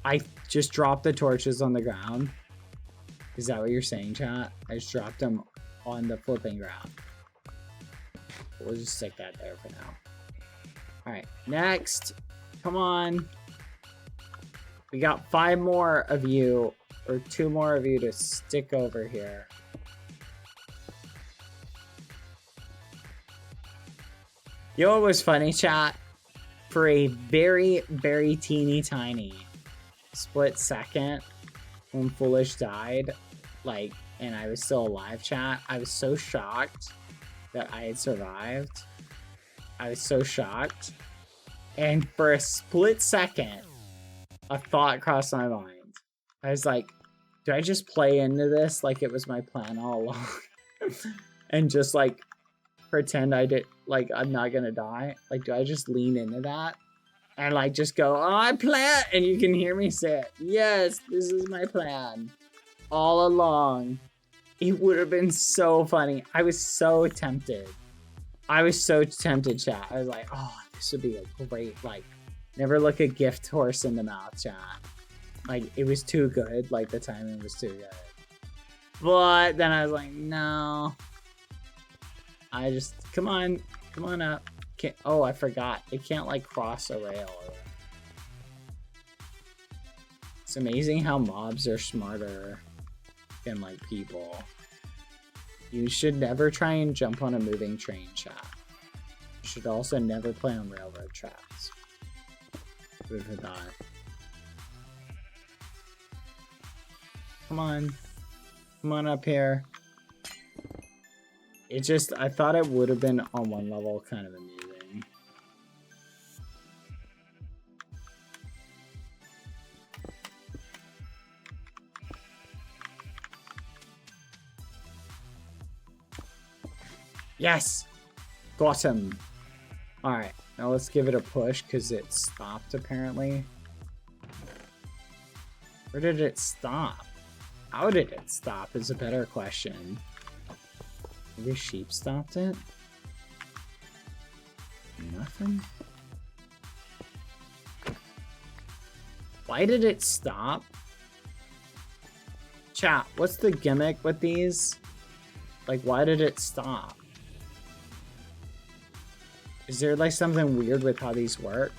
I just dropped the torches on the ground. Is that what you're saying, chat? I just dropped them on the flipping ground. We'll just stick that there for now. Alright, next. Come on. We got 5 more of you, or 2 more of you to stick over here. You know what was funny, chat? For a very, very teeny tiny split second when Foolish died, like, and I was still alive, chat, I was so shocked that I had survived. I was so shocked. And for a split second, a thought crossed my mind. I was like, do I just play into this like it was my plan all along? And just like pretend I did, like I'm not gonna die? Like, do I just lean into that? And like just go, oh, I plan, and you can hear me say it. Yes, this is my plan. All along. It would have been so funny. I was so tempted. I was so tempted, chat. I was like, oh, this would be a great, like, never look a gift horse in the mouth, chat. Like, it was too good. Like, the timing was too good. But then I was like, no. I just, come on up. Can't, oh, I forgot. It can't, like, cross a rail. It's amazing how mobs are smarter than, like, people. You should never try and jump on a moving train, chat. You should also never play on railroad tracks. Food for thought. Come on. Come on up here. It just, I thought it would have been on one level kind of amusing. Yes! Got him! Alright, now let's give it a push because it stopped apparently. Where did it stop? How did it stop is a better question. Maybe sheep stopped it? Nothing? Why did it stop? Chat, what's the gimmick with these? Like, why did it stop? Is there like something weird with how these work?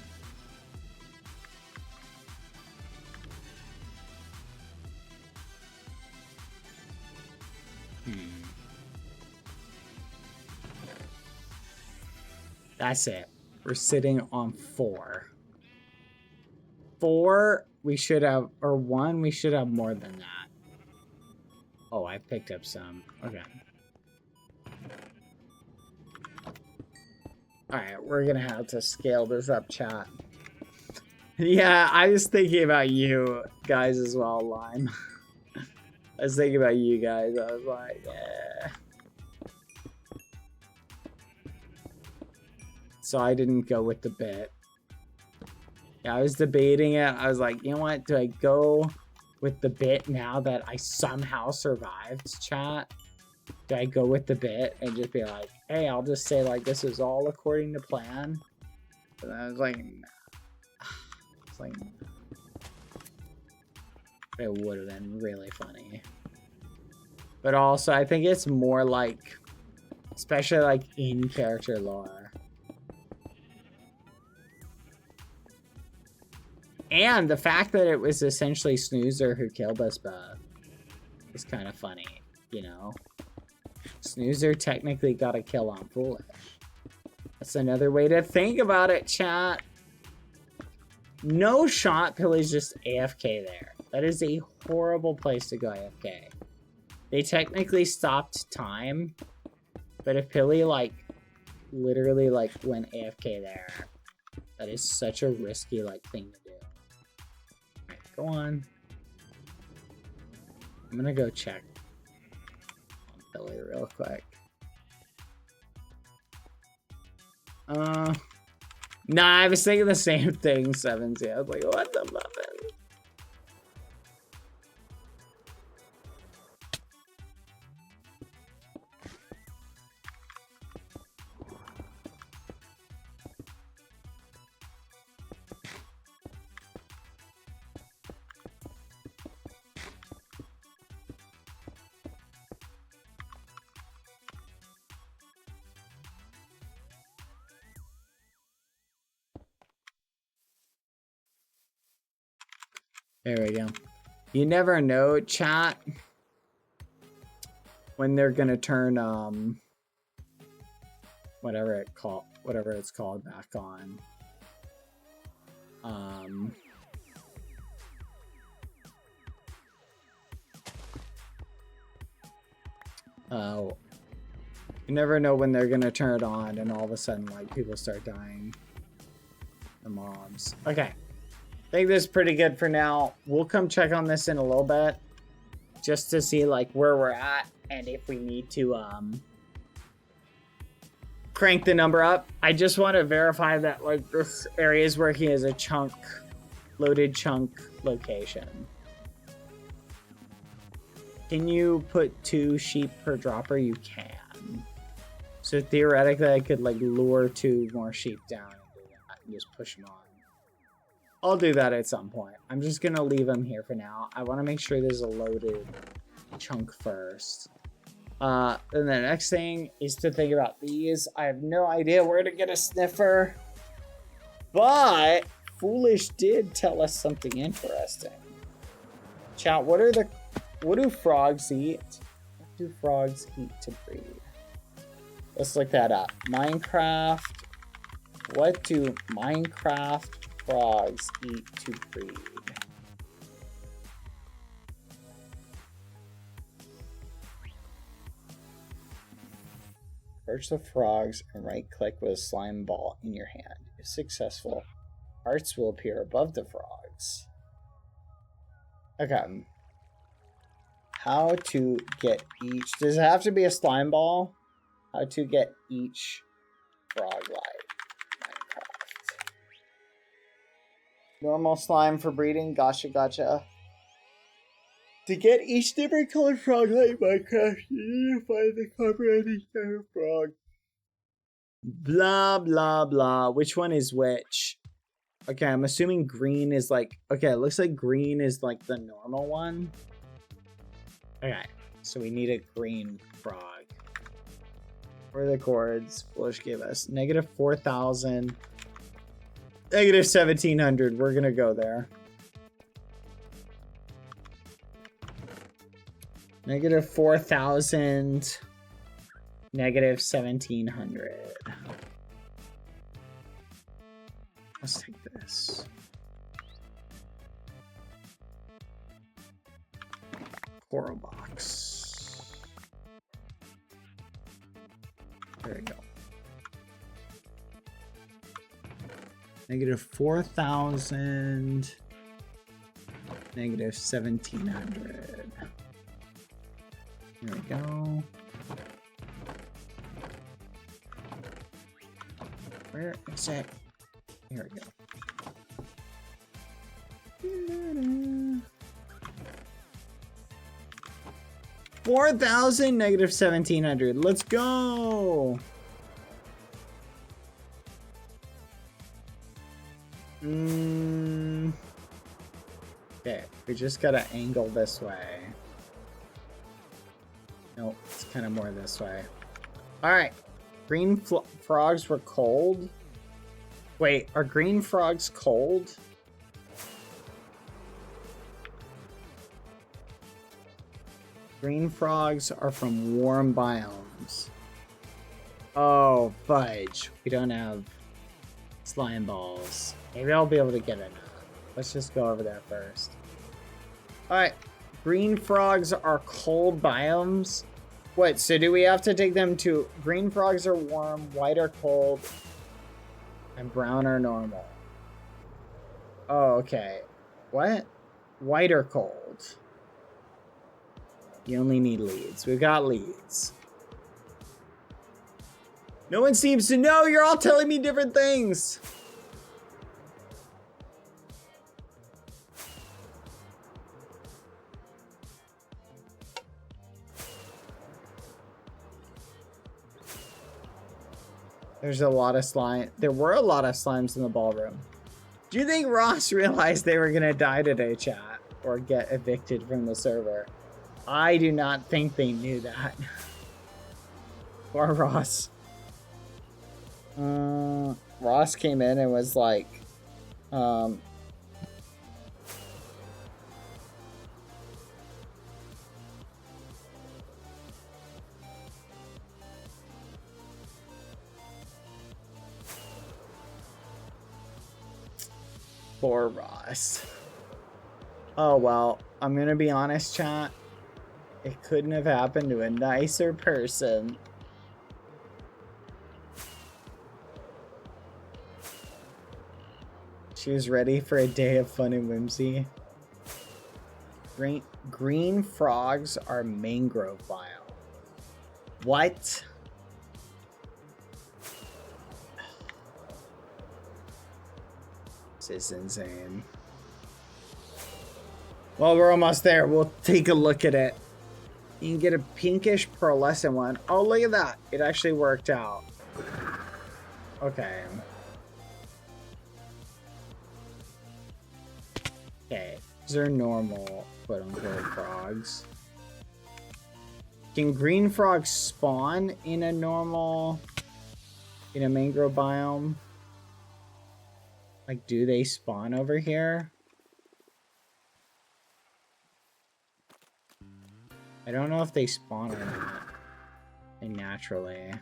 That's it. We're sitting on 4. 4, we should have, or 1, we should have more than that. Oh, I picked up some. Okay. Alright, we're gonna have to scale this up, chat. Yeah, I was thinking about you guys as well, Lime. I was thinking about you guys. I was like, yeah. So I didn't go with the bit. Yeah, I was debating it. I was like, you know what? Do I go with the bit now that I somehow survived, chat? Do I go with the bit and just be like, hey, I'll just say like this is all according to plan? But I was like, nah. It's like, it would have been really funny. But also, I think it's more like, especially like in character lore. And the fact that it was essentially Snoozer who killed us both is kind of funny, you know? Snoozer technically got a kill on Foolish. That's another way to think about it, chat. No shot, Pilly's just AFK there. That is a horrible place to go AFK. They technically stopped time, but if Pilly, like, literally, like, went AFK there, that is such a risky, like, thing to do. Alright, go on. I'm gonna go check on Pilly real quick. Nah, I was thinking the same thing, Sevens. Yeah, I was like, what the muffin? There we go. You never know, chat, when they're gonna turn whatever it's called back on. You never know when they're gonna turn it on and all of a sudden like people start dying. The mobs. Okay. I think this is pretty good for now. We'll come check on this in a little bit just to see like where we're at and if we need to crank the number up. I just want to verify that like this area is working as a chunk, loaded chunk location. Can you put 2 sheep per dropper? You can. So theoretically I could like lure 2 more sheep down and do that and just push them on. I'll do that at some point. I'm just gonna leave them here for now. I want to make sure there's a loaded chunk first. Then the next thing is to think about these. I have no idea where to get a sniffer, but Foolish did tell us something interesting. Chat, what do frogs eat? What do frogs eat to breed? Let's look that up. Minecraft. What do Minecraft frogs eat to breed? Search the frogs and right-click with a slime ball in your hand. If successful, hearts will appear above the frogs. Okay. How to get each... Does it have to be a slime ball? How to get each frog life. Normal slime for breeding. Gotcha, gotcha. To get each different colored frog like Minecraft, you need to find the copyrighted frog. Blah, blah, blah. Which one is which? Okay, I'm assuming green is like... Okay, it looks like green is like the normal one. Okay, so we need a green frog. Where are the chords? Foolish gave us -4,000. -1,700. We're gonna go there. -4,000. -1,700. Let's take this. Coral box. There we go. -4,000. -1,700. There we go. Where is it? Here we go. 4,000 -1,700. Let's go. Okay, we just gotta angle this way. Nope, it's kind of more this way. Alright. Green frogs were cold. Wait, are green frogs cold? Green frogs are from warm biomes. Oh, fudge. We don't have slime balls. Maybe I'll be able to get enough. Let's just go over there first. Alright. Green frogs are cold biomes. What, so do we have to take them to... Green frogs are warm, white are cold, and brown are normal. Oh, okay. What? White are cold. You only need leads. We've got leads. No one seems to know. You're all telling me different things. There's a lot of slime. There were a lot of slimes in the ballroom. Do you think Ross realized they were gonna die today, chat? Or get evicted from the server? I do not think they knew that. Poor Ross. Ross came in and was like, poor Ross. Oh, well, I'm gonna be honest, chat. It couldn't have happened to a nicer person. She was ready for a day of fun and whimsy. Green frogs are mangrove biome. What? This is insane. Well, we're almost there. We'll take a look at it. You can get a pinkish pearlescent one. Oh, look at that. It actually worked out. Okay. Okay. These are normal, quote-unquote, frogs. Can green frogs spawn in a normal... in a mangrove biome? Like, do they spawn over here? I don't know if they spawn or not. They naturally.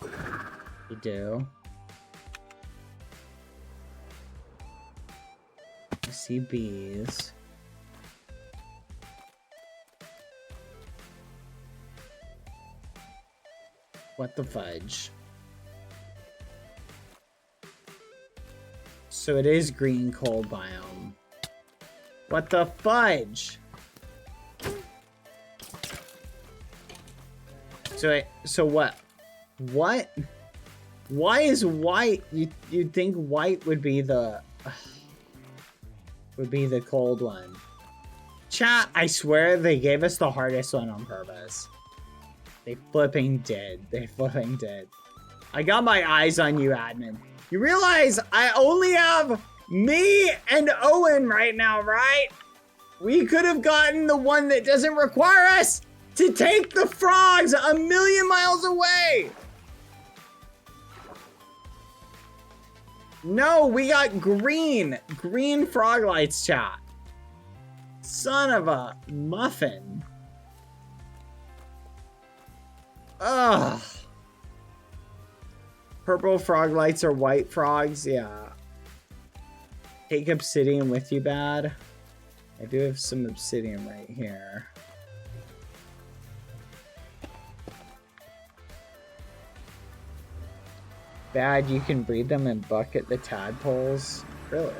They do. I see bees. What the fudge? So it is green cold biome. What the fudge? So what? What? Why is white? You'd think white would be the cold one. Chat, I swear they gave us the hardest one on purpose. They flipping did. They flipping did. I got my eyes on you, admin. You realize I only have me and Owen right now, right? We could have gotten the one that doesn't require us to take the frogs 1,000,000 miles away. No, we got green frog lights, chat. Son of a muffin. Ugh. Purple frog lights are white frogs, yeah. Take obsidian with you, Bad. I do have some obsidian right here. Bad, you can breed them and bucket the tadpoles? Really?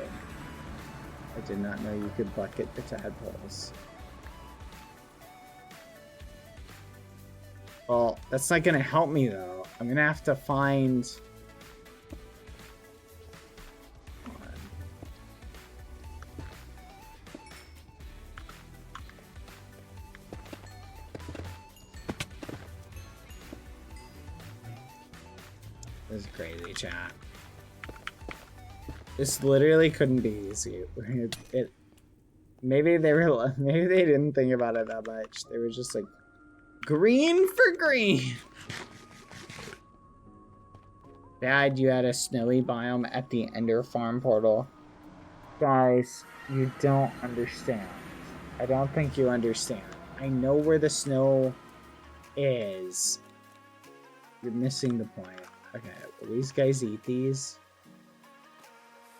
I did not know you could bucket the tadpoles. Well, that's not gonna help me though. I'm gonna have to find... This is crazy, chat. This literally couldn't be easy. Maybe maybe they didn't think about it that much. They were just like, green for green. Dad, you had a snowy biome at the Ender Farm portal. Guys, you don't understand. I don't think you understand. I know where the snow is. You're missing the point. Okay, will these guys eat these?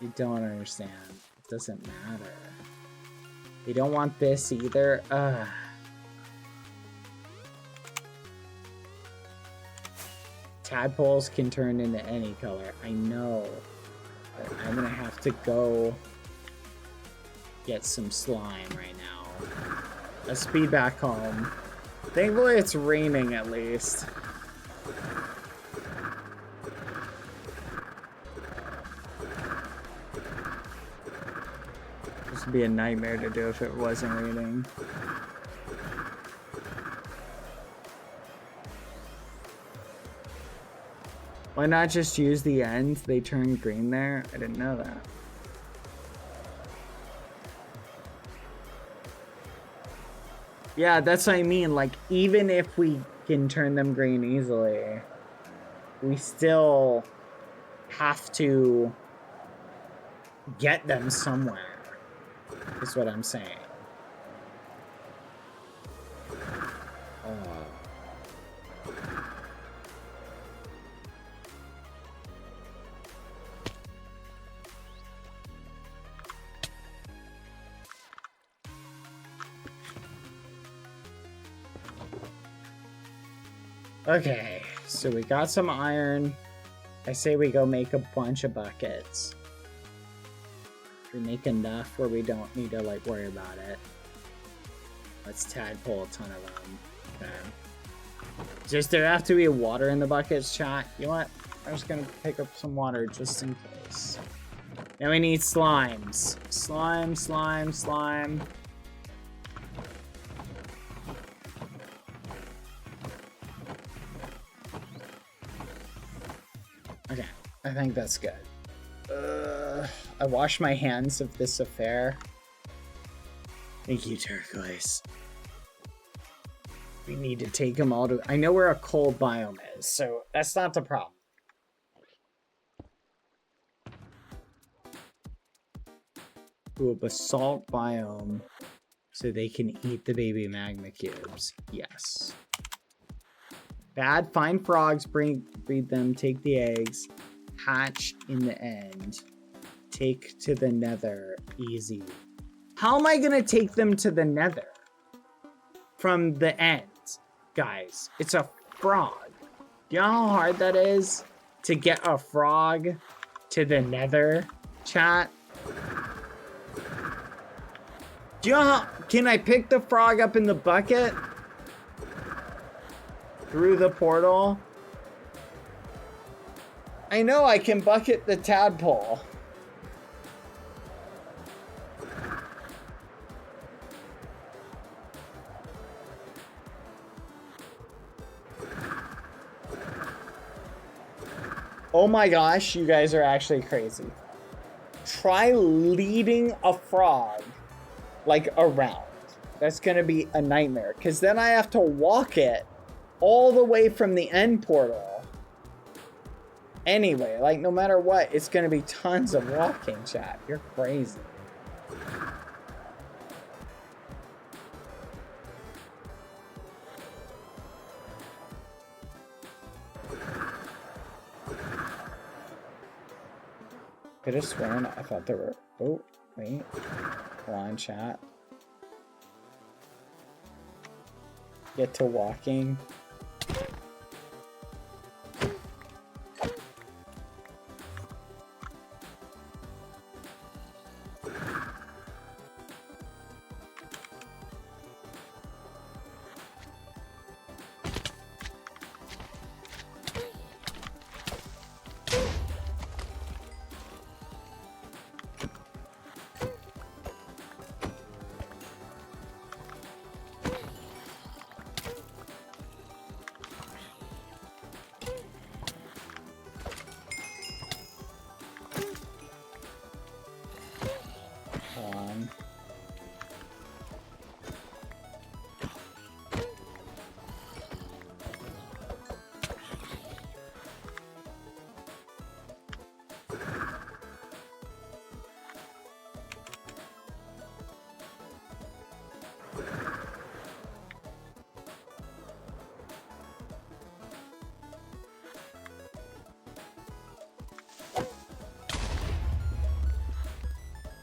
You don't understand. It doesn't matter. They don't want this either. Ugh. Tadpoles can turn into any color. I know. But I'm gonna have to go get some slime right now. Let's speed back home. Thankfully it's raining at least. This would be a nightmare to do if it wasn't raining. Why not just use the end? They turn green there? I didn't know that. Yeah, that's what I mean. Like, even if we can turn them green easily, we still have to get them somewhere, is what I'm saying. Okay, so we got some iron. I say we go make a bunch of buckets. We make enough where we don't need to like worry about it. Let's tadpole a ton of them. Okay. Just there have to be water in the buckets, chat. You know what? I'm just gonna pick up some water just in case. Now we need slimes. Slime, slime, slime. Okay, I think that's good. I wash my hands of this affair. Thank you, Turquoise. We need to take them all to... I know where a cold biome is, so that's not the problem. To a basalt biome so they can eat the baby magma cubes. Yes. Bad, find frogs, breed them, take the eggs, hatch in the end, take to the nether, easy. How am I gonna take them to the nether? From the end, guys. It's a frog. Do you know how hard that is to get a frog to the nether, chat? Do you know how, can I pick the frog up in the bucket? Through the portal? I know I can bucket the tadpole. Oh my gosh, you guys are actually crazy. Try leading a frog like around. That's gonna be a nightmare because then I have to walk it all the way from the end portal. Anyway, like no matter what, it's gonna be tons of walking, chat. You're crazy. Could have sworn I thought there were... Oh, wait. Hold on, chat. Get to walking.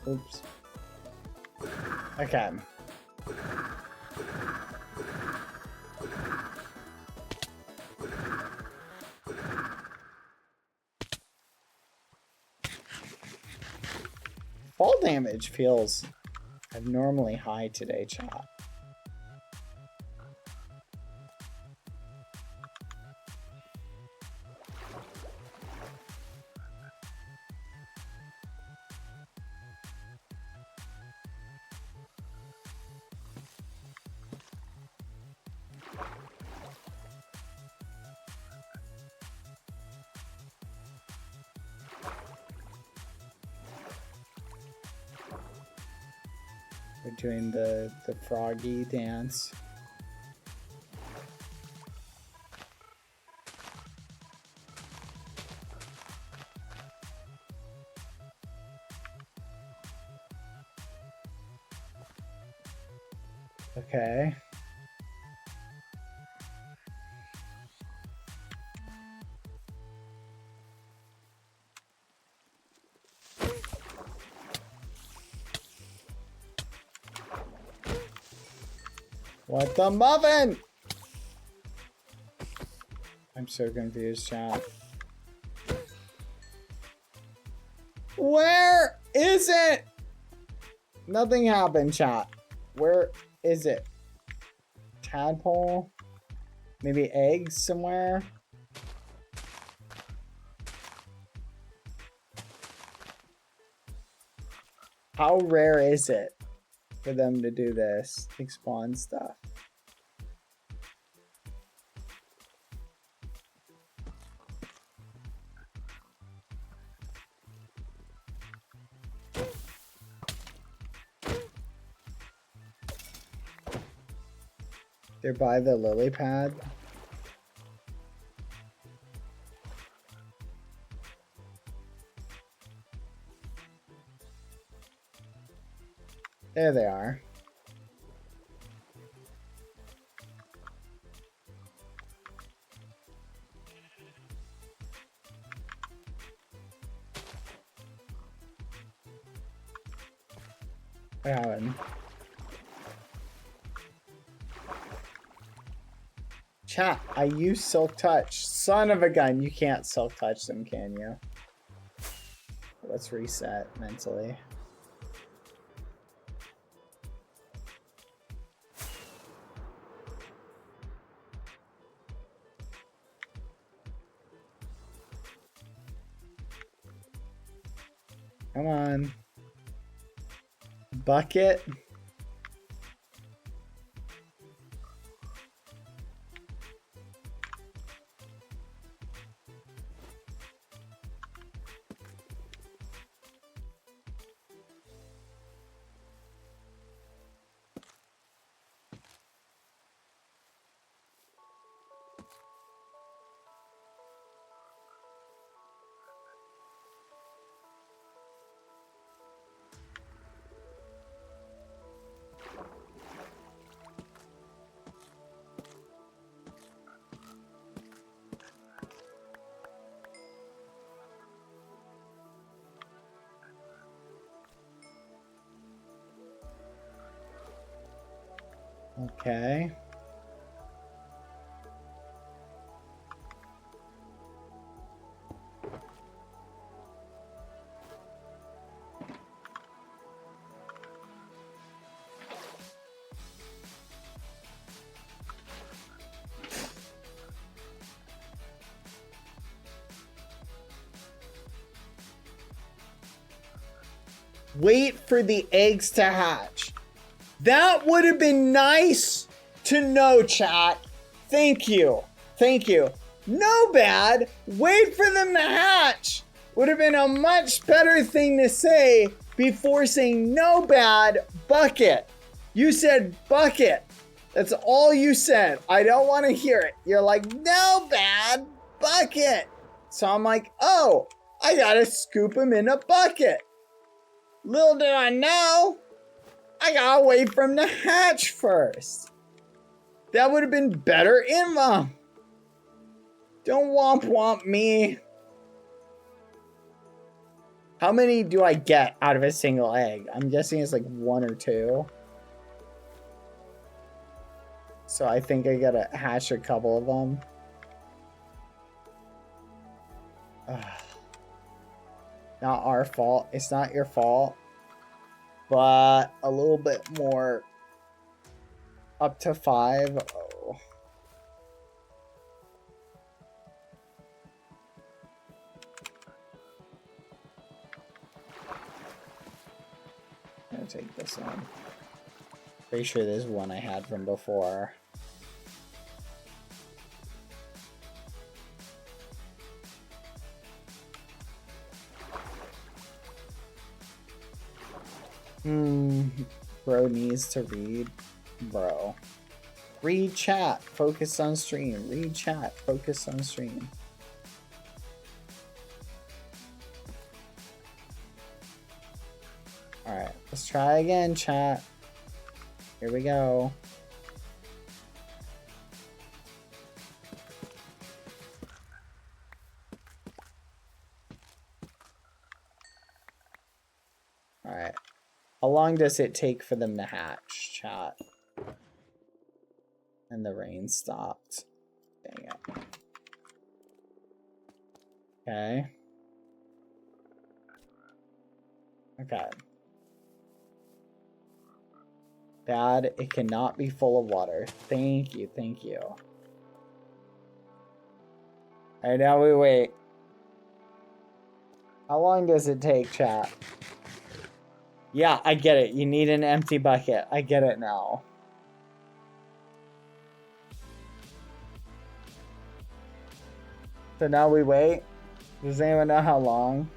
Oops. Okay. Fall damage feels abnormally high today, chat. We're doing the froggy dance. Okay. What the muffin? I'm so confused, chat. Where is it? Nothing happened, chat. Where is it? Tadpole? Maybe eggs somewhere? How rare is it for them to do this? Like spawn stuff. They're by the lily pad. There they are. What happened? Chat, I use Silk Touch. Son of a gun, you can't Silk Touch them, can you? Let's reset mentally. Come on. Bucket. Okay. Wait for the eggs to hatch. That would have been nice to know, chat. Thank you. Thank you. No bad. Wait for them to hatch. Would have been a much better thing to say before saying no bad bucket. You said bucket. That's all you said. I don't want to hear it. You're like, no bad bucket. So I'm like, oh, I gotta scoop him in a bucket. Little did I know, I gotta wait for him to hatch first. That would have been better info. Don't womp womp me. How many do I get out of a single egg? I'm guessing it's like 1 or 2. So I think I gotta hatch a couple of them. Ugh. Not our fault. It's not your fault. But a little bit more. Up to 5. Oh. I'm gonna take this one. Pretty sure this is one I had from before. Bro needs to read. Bro. Read chat. Focus on stream. Read chat. Focus on stream. Alright, let's try again, chat. Here we go. Alright. How long does it take for them to hatch, chat? And the rain stopped. Dang it. Okay. Okay. Dad, it cannot be full of water. Thank you, thank you. Alright, now we wait. How long does it take, chat? Yeah, I get it. You need an empty bucket. I get it now. So now we wait. Does anyone know how long?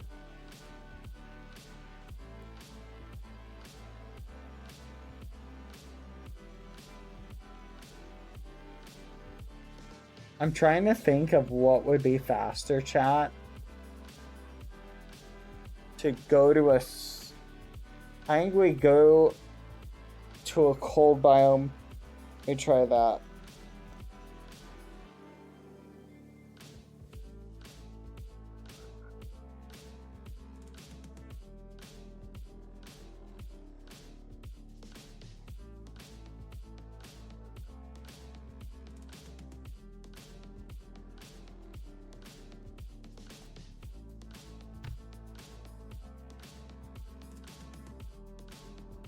I'm trying to think of what would be faster, chat. To go to a... I think we go to a cold biome. We try that.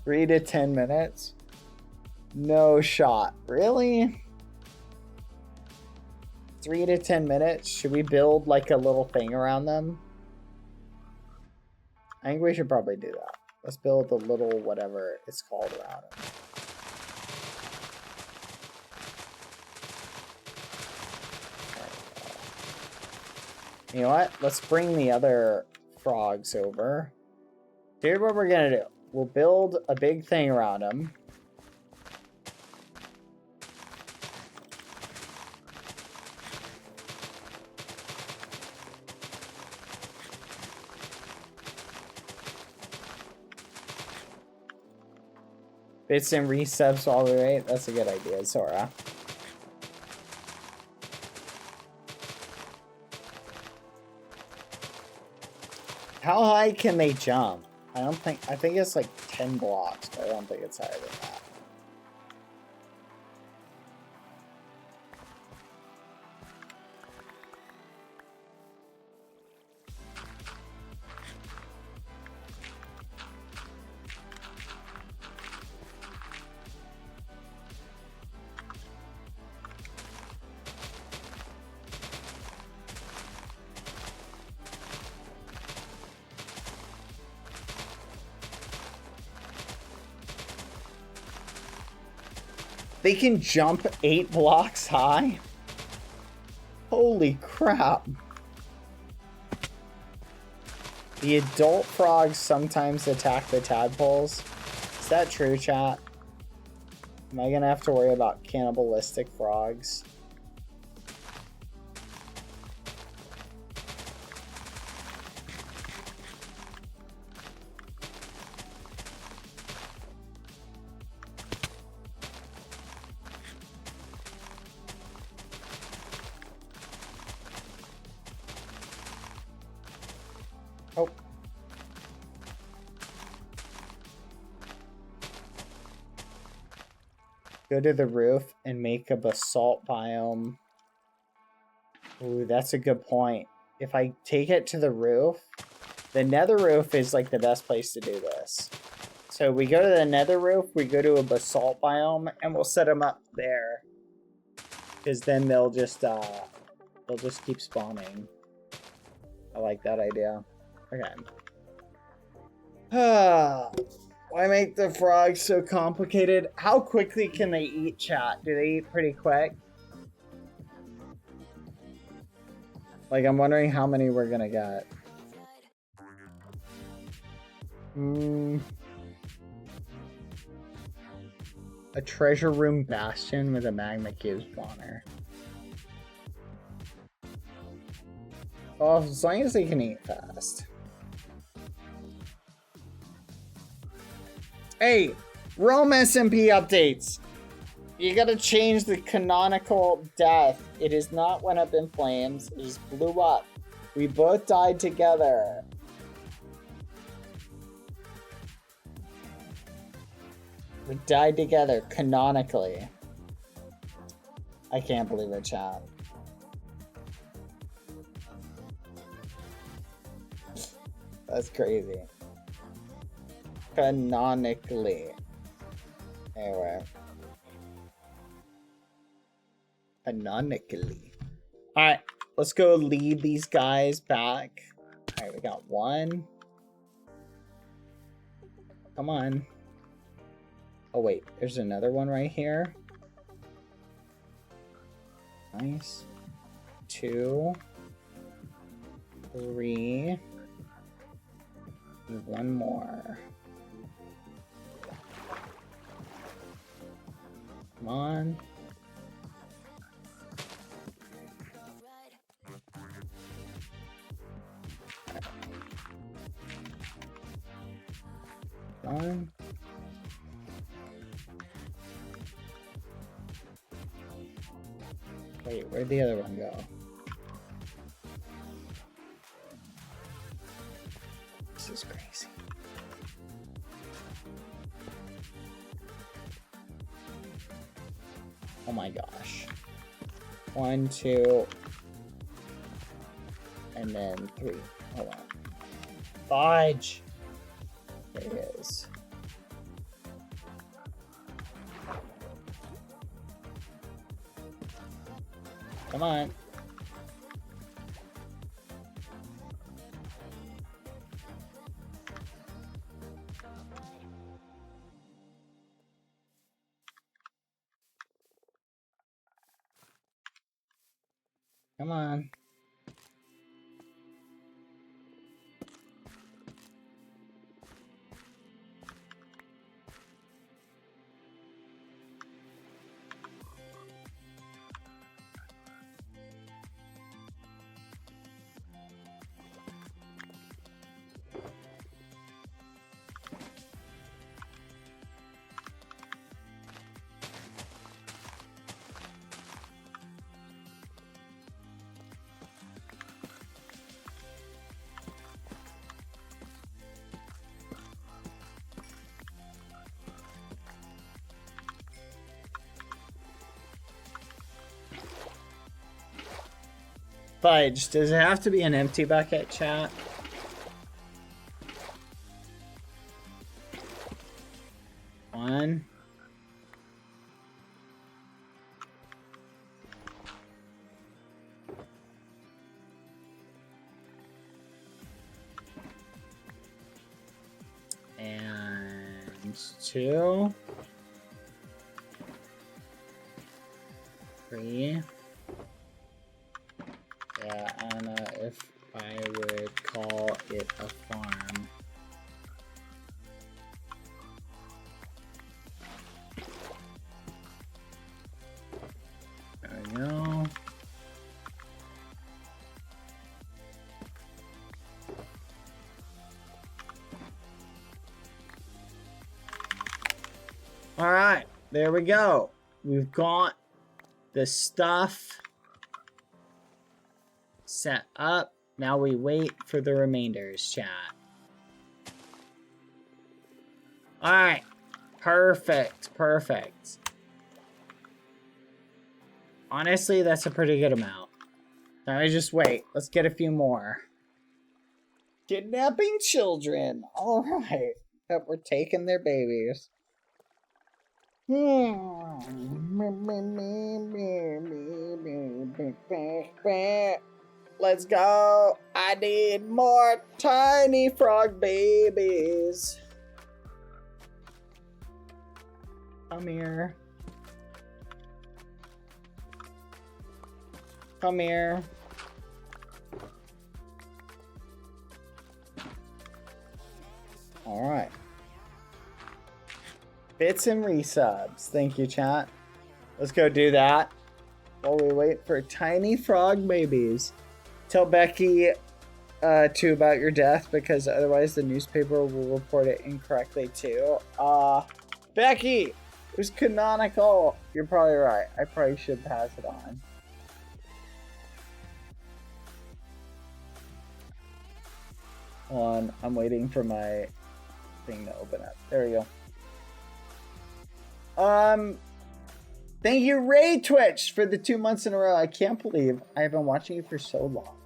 Three to 10 minutes? No shot. Really? 3 to 10 minutes? Should we build like a little thing around them? I think we should probably do that. Let's build a little whatever it's called around it. You know what? Let's bring the other frogs over. Here's what we're gonna do. We'll build a big thing around them. Bits and resubs while we wait. That's a good idea, Sora. How high can they jump? I think it's like 10 blocks, but I don't think it's higher than that. They can jump 8 blocks high? Holy crap. The adult frogs sometimes attack the tadpoles. Is that true, chat? Am I gonna have to worry about cannibalistic frogs? Go to the roof and make a basalt biome. Ooh, that's a good point. If I take it to the roof, the nether roof is like the best place to do this. So we go to the nether roof, we go to a basalt biome, and we'll set them up there. Because then they'll just keep spawning. I like that idea. Okay. Why make the frogs so complicated? How quickly can they eat, chat? Do they eat pretty quick? Like, I'm wondering how many we're gonna get. A treasure room bastion with a magma cube spawner. Oh, as long as they can eat fast. Hey, Realm SMP updates. You gotta change the canonical death. It is not went up in flames. It just blew up. We both died together. We died together, canonically. I can't believe it, chat. That's crazy. Canonically. Anyway. Canonically. Alright, let's go lead these guys back. Alright, we got one. Come on. Oh wait, there's another one right here. Nice. 2, 3. And one more. Come on. Come on. Wait, where'd the other one go? This is crazy. Oh my gosh. 1, 2, and then 3. Hold on. Fudge! There he is. Come on. Come on. Fudge, does it have to be an empty bucket, chat? One. And 2. 3. Yeah, Anna, if I would call it a farm. There we go. All right, there we go. We've got the stuff set up. Now we wait for the remainders, chat. All right, perfect, perfect. Honestly, that's a pretty good amount. Now I just wait. Let's get a few more. Kidnapping children. All right. Yep, we're taking their babies. Let's go. I need more tiny frog babies. Come here. Come here. All right. Bits and resubs. Thank you, chat. Let's go do that while we wait for tiny frog babies. Tell Becky too about your death, because otherwise the newspaper will report it incorrectly too. Becky, it was canonical. You're probably right. I probably should pass it on. Hold on, I'm waiting for my thing to open up. There we go. Thank you, Ray Twitch, for the 2 months in a row. I can't believe I have been watching you for so long.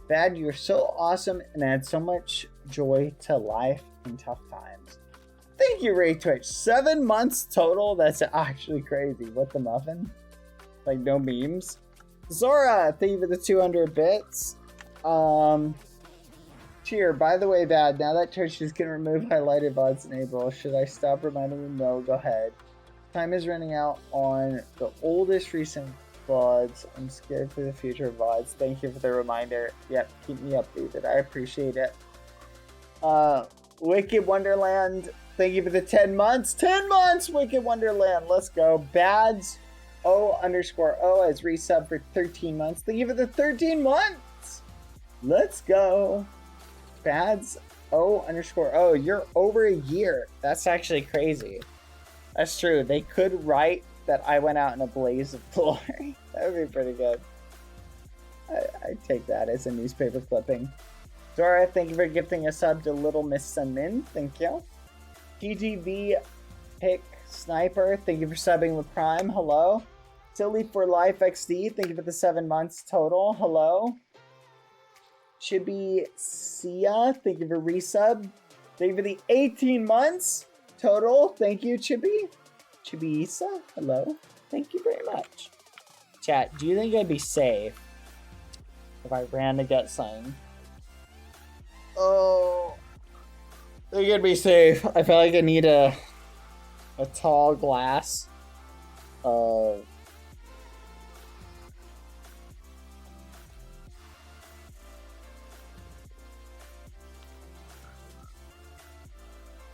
Bad, you're so awesome and add so much joy to life in tough times. Thank you, Ray Twitch. 7 months total? That's actually crazy. What the muffin? Like, no memes? Zora, thank you for the 200 bits. Cheer. By the way, Bad, now that Twitch is going to remove highlighted VODs in April, should I stop reminding them? No, go ahead. Time is running out on the oldest recent VODs. I'm scared for the future of VODs. Thank you for the reminder. Yep, keep me updated. I appreciate it. Wicked Wonderland, thank you for the 10 months. 10 months, Wicked Wonderland. Let's go. Bads O_O has resub for 13 months. Thank you for the 13 months. Let's go. Bads O_O. You're over a year. That's actually crazy. That's true. They could write that I went out in a blaze of glory. That would be pretty good. I'd take that as a newspaper clipping. Dora, thank you for gifting a sub to Little Miss Sunmin. Thank you. TGV Pick Sniper, thank you for subbing with Prime. Hello. Silly for Life XD, thank you for the 7 months total. Hello. Chibi Sia, thank you for resub. Thank you for the 18 months total. Thank you, Chibi. Chibi Isa, hello. Thank you very much. Chat, do you think I'd be safe if I ran to get something? Oh, I think I'd be safe. I feel like I need a tall glass of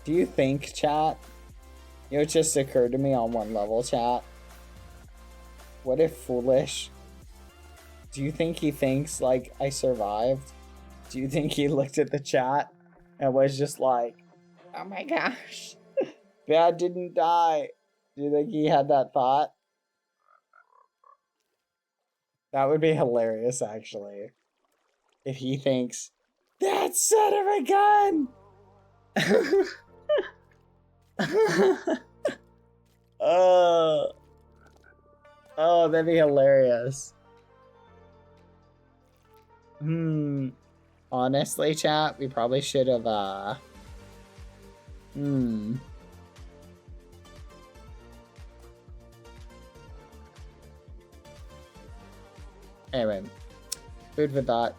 Do you think, chat? You know, it just occurred to me on one level, chat. What if Foolish? Do you think he thinks, like, I survived? Do you think he looked at the chat and was just like, oh my gosh, Bad didn't die? Do you think he had that thought? That would be hilarious, actually. If he thinks, that son of a gun! Oh, that'd be hilarious. Honestly, chat, we probably should have, Anyway, food for thought.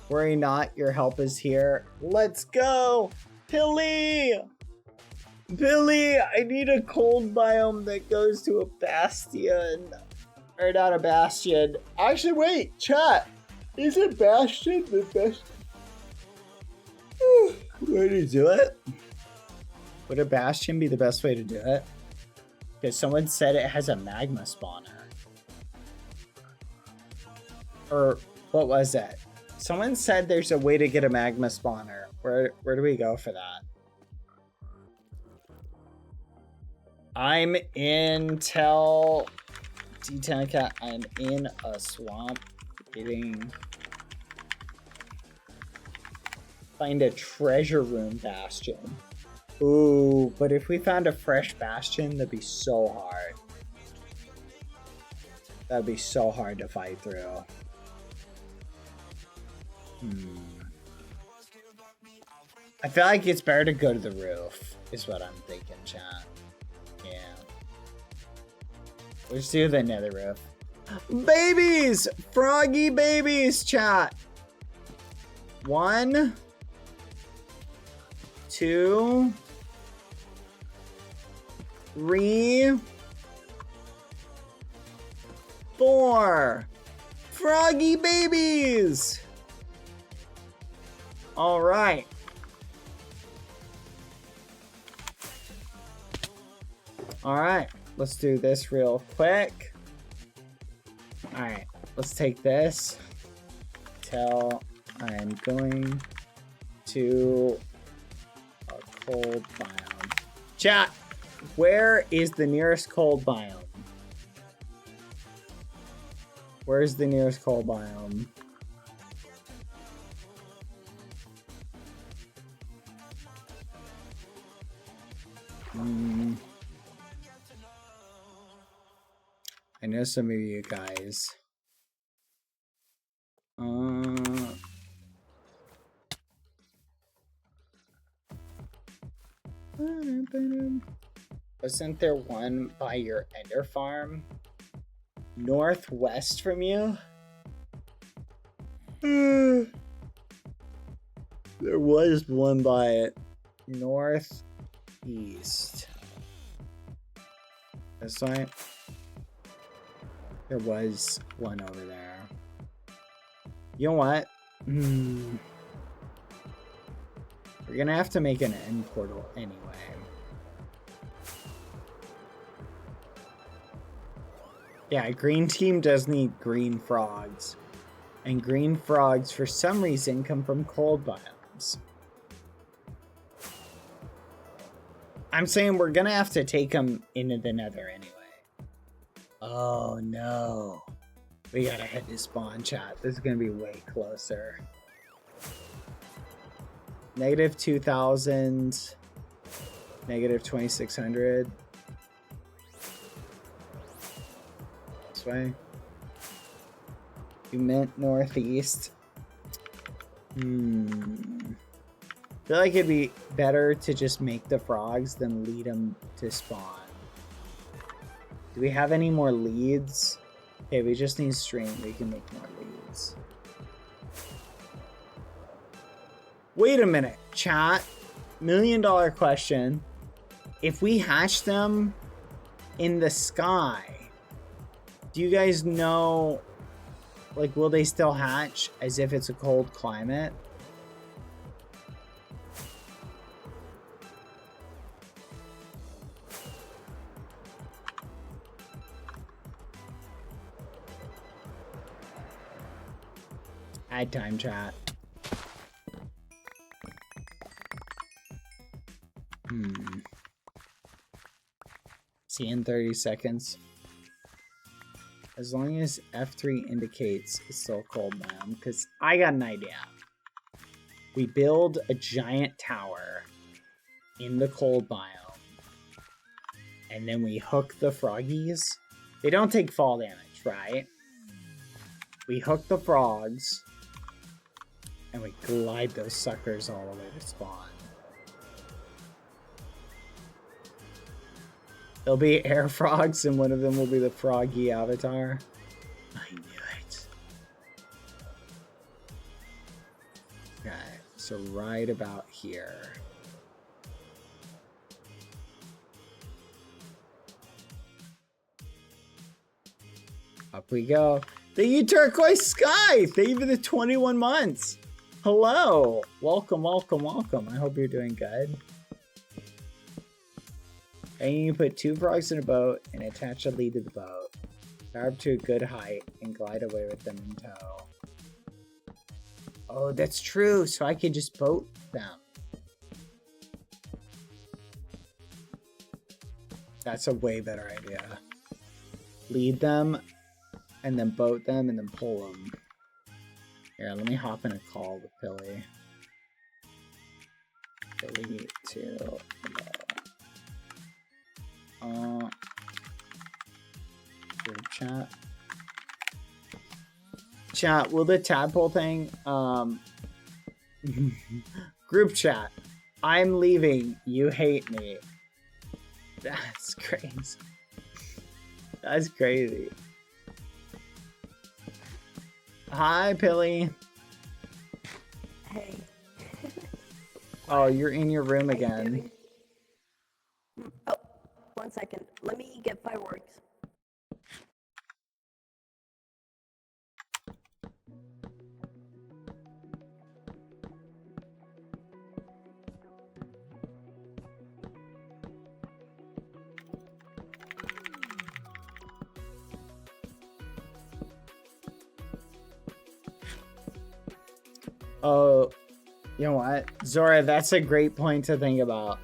Worry not, your help is here. Let's go! Billy! Billy, I need a cold biome that goes to a bastion. Or not a bastion. Actually, wait, chat. Isn't bastion the best way to do it? Would a bastion be the best way to do it? Because someone said it has a magma spawner. Or what was that? Someone said there's a way to get a magma spawner. Where do we go for that? I'm in D10 cat. I'm in a swamp getting. Find a treasure room bastion. Ooh, but if we found a fresh bastion, that'd be so hard. That'd be so hard to fight through. I feel like it's better to go to the roof, is what I'm thinking, chat. Yeah. Let's do the nether roof. Babies! Froggy babies, chat! 1, 2, 3, 4. Froggy babies! All right. All right, let's do this real quick. All right, let's take this till I'm going to a cold biome. Chat, where is the nearest cold biome? Where's the nearest cold biome? I know some of you guys. Wasn't there one by your ender farm? Northwest from you? There was one by it. Northeast. This way? There was one over there. You know what? We're gonna have to make an end portal anyway. Yeah, green team does need green frogs. And green frogs, for some reason, come from cold biomes. I'm saying we're gonna have to take them into the nether anyway. Oh no. We gotta head to spawn, chat. This is gonna be way closer. Negative 2,000. Negative 2,600. This way. You meant northeast. I feel like it'd be better to just make the frogs than lead them to spawn. Do we have any more leads? Okay, we just need string. We can make more leads. Wait a minute, chat. $1 million question. If we hatch them in the sky, do you guys know, like, will they still hatch as if it's a cold climate? Add time, chat. See you in 30 seconds. As long as F3 indicates it's still cold biome, because I got an idea. We build a giant tower in the cold biome, and then we hook the froggies. They don't take fall damage, right? We hook the frogs, and we glide those suckers all the way to spawn. There'll be air frogs, and one of them will be the froggy avatar. I knew it. Okay, so right about here. Up we go. Thank you, Turquoise Sky! Thank you for the 21 months! Hello! Welcome, welcome, welcome. I hope you're doing good. And you put 2 frogs in a boat and attach a lead to the boat. Power up to a good height and glide away with them in tow. Oh, that's true. So I can just boat them. That's a way better idea. Lead them and then boat them and then pull them. Here, let me hop in a call with Billy. Billy to chat? Chat, will the tadpole thing, group chat. I'm leaving. You hate me. That's crazy. That's crazy. Hi, Pilly. Hey. Oh, you're in your room again. Oh, 1 second. Let me get fireworks. Oh, you know what? Zora, that's a great point to think about.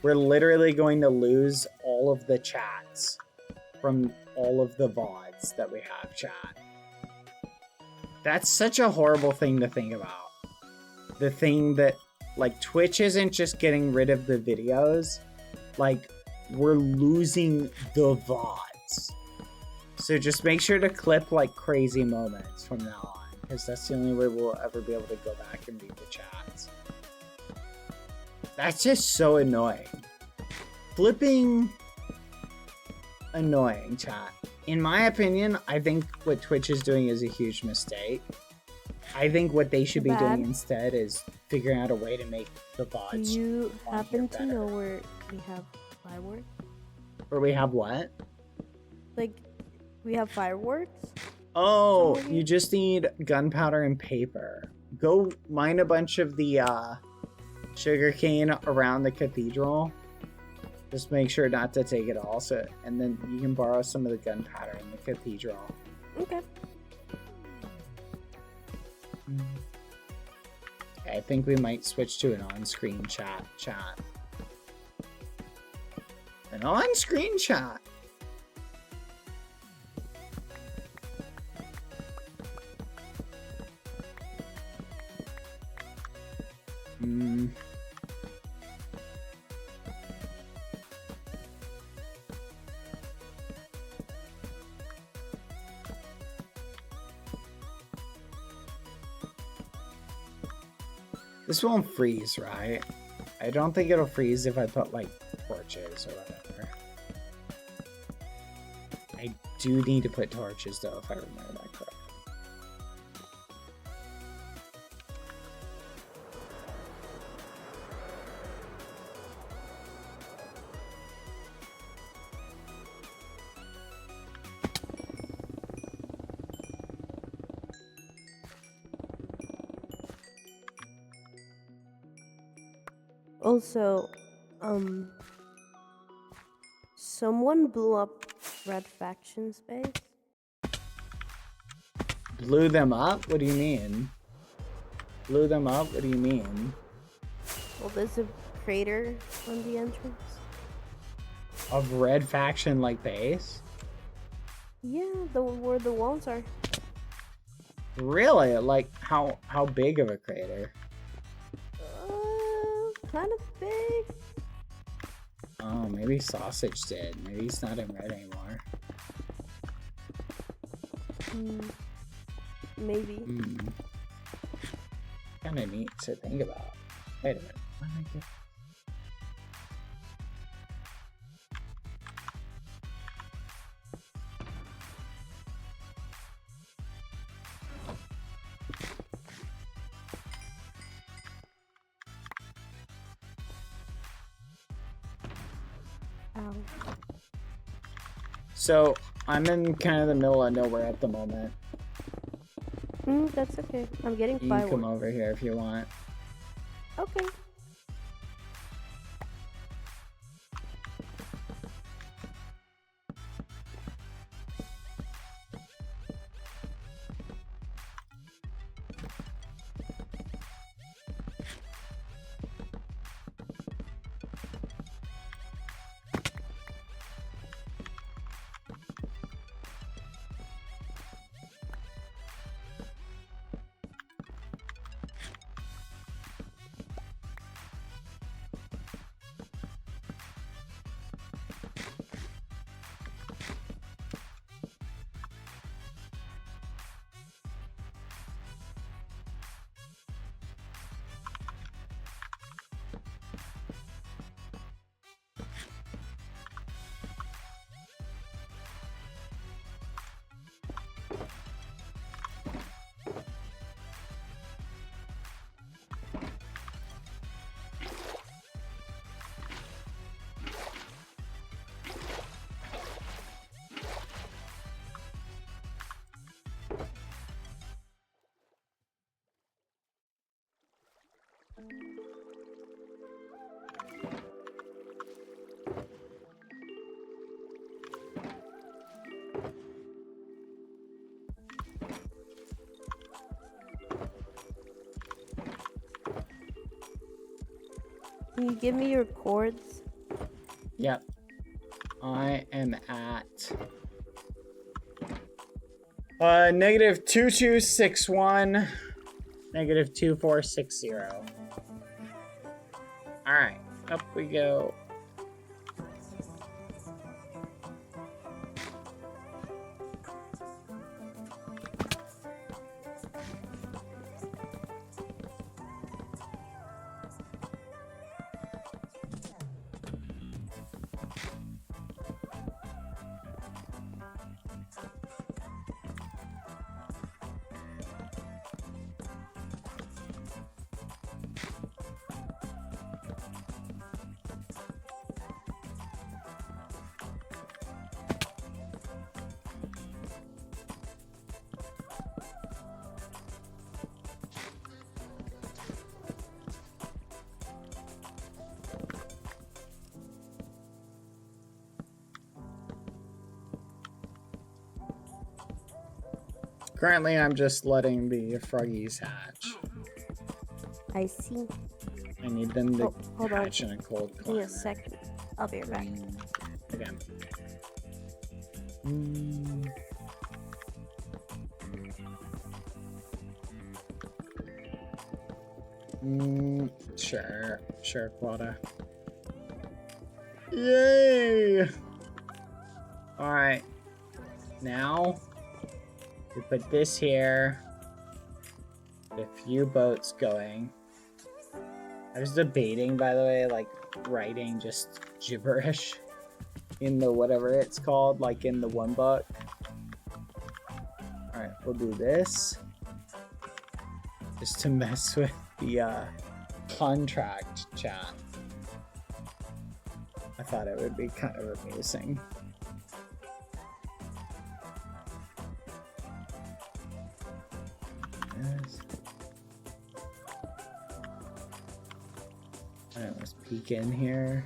We're literally going to lose all of the chats from all of the VODs that we have, chat. That's such a horrible thing to think about. The thing that, like, Twitch isn't just getting rid of the videos. Like, we're losing the VODs. So just make sure to clip, like, crazy moments from now on. Because that's the only way we'll ever be able to go back and read the chats. That's just so annoying. Flipping annoying, chat. In my opinion, I think what Twitch is doing is a huge mistake. I think what they should be doing instead is figuring out a way to make the VODs. Do you happen to know where we have fireworks? Or we have what? Like, we have fireworks? Oh, you just need gunpowder and paper. Go mine a bunch of the sugarcane around the cathedral. Just make sure not to take it all, and then you can borrow some of the gunpowder in the cathedral. Okay. I think we might switch to an on-screen chat. An on-screen chat. This won't freeze, right? I don't think it'll freeze if I put, like, torches or whatever. I do need to put torches, though, if I remember that correctly. Also, someone blew up Red Faction's base. Blew them up? What do you mean? Blew them up? What do you mean? Well, there's a crater on the entrance. Of Red Faction, like, base? Yeah, where the walls are. Really? Like, how big of a crater? Kind of big. Oh, maybe Sausage did. Maybe he's not in red anymore. Maybe. Kind of neat to think about. Wait a minute. What did I get? So, I'm in kind of the middle of nowhere at the moment. That's okay. I'm getting You fireworks. can come over here if you want. Okay. Can you give me your chords? Yep. I am at negative 2261, negative 2460. Alright, up we go. Currently, I'm just letting the froggies hatch. I see. I need them to hold hatch on. in a cold Give me climate. a second. I'll be right back. Okay. Sure, Quada. Yay! Alright. Now, we put this here. A few boats going. I was debating, by the way, like, writing just gibberish in the whatever it's called, like in the one book. Alright, we'll do this. Just to mess with the contract chat. I thought it would be kind of amusing. Yes. Alright, let's peek in here.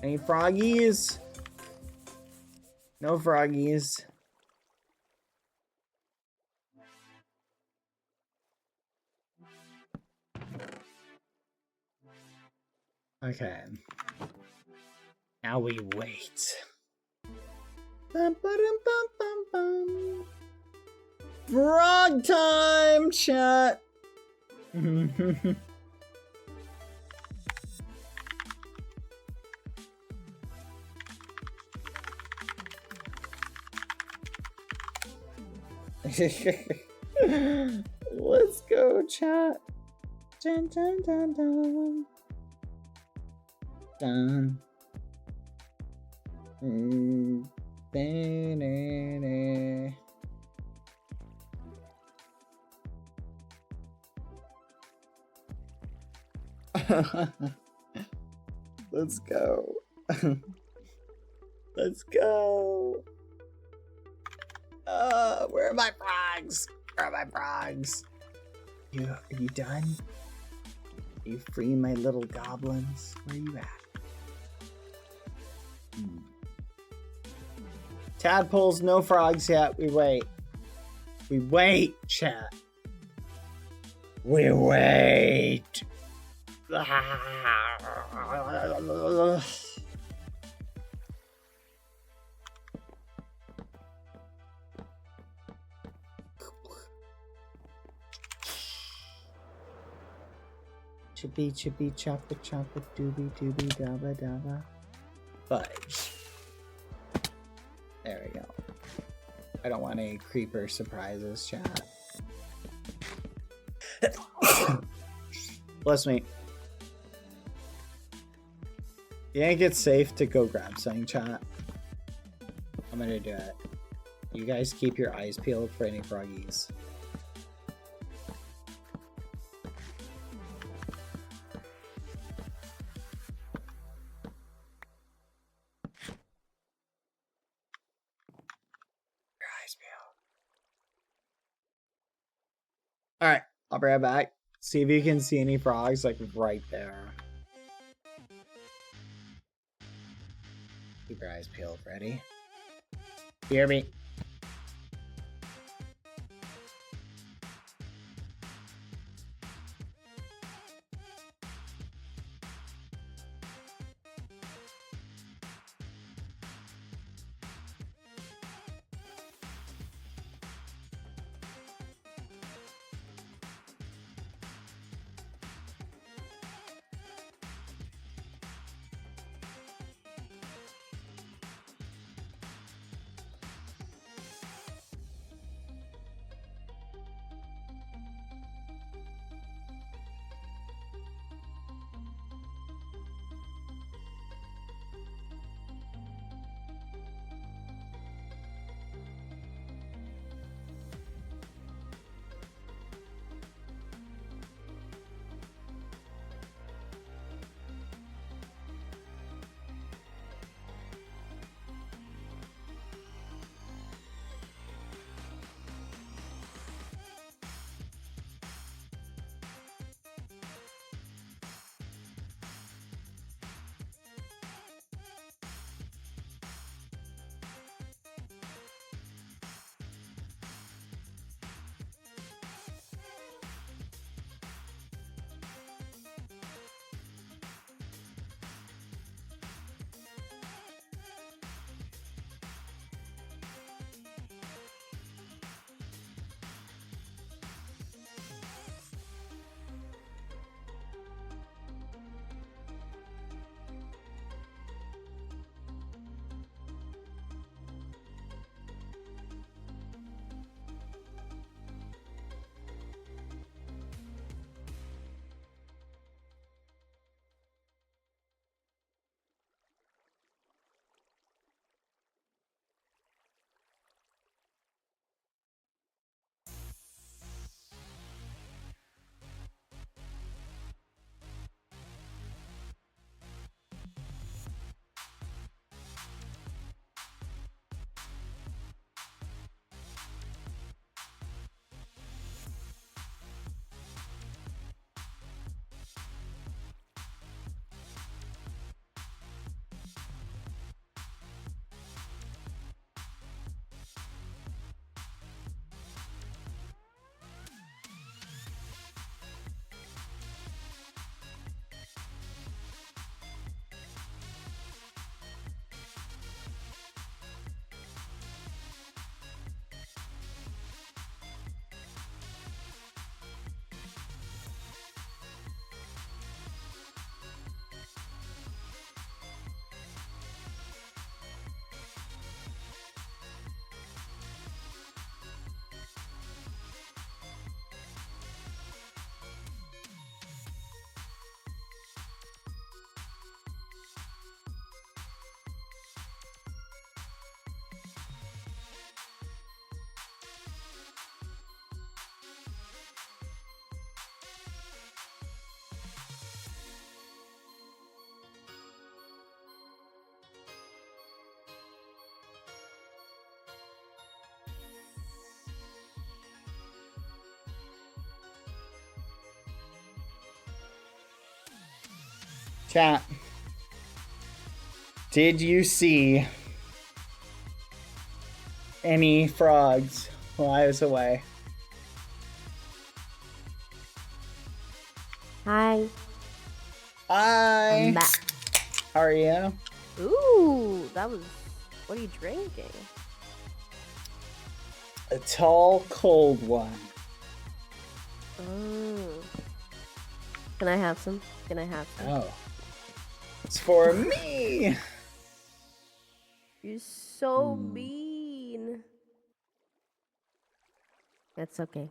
Any froggies? No froggies. Okay. Now we wait. Bum, ba-dum, bum, bum, bum. Frog time, chat. Let's go, chat. Dun, dun, dun, dun. Dun. Da-da-da. Let's go. Let's go. Where are my frogs? Where are my frogs? Are you done? Are you free, my little goblins? Where are you at? Tadpoles, no frogs yet. We wait. We wait, chat. We wait. Chippy chippy choppa choppa doobie doobie dabba dabba. Fudge. There we go. I don't want any creeper surprises, chat. Bless me. You think it's safe to go grab something, chat? I'm gonna do it. You guys keep your eyes peeled for any froggies. Alright, I'll be right back. See if you can see any frogs, like, right there. Keep your eyes peeled. Ready? Hear me? Chat. Did you see any frogs while I was away? Hi. Hi. I'm back. How are you? Ooh, that was. What are you drinking? A tall, cold one. Oh. Can I have some? Can I have some? Oh. It's for me. You're so mean. That's okay.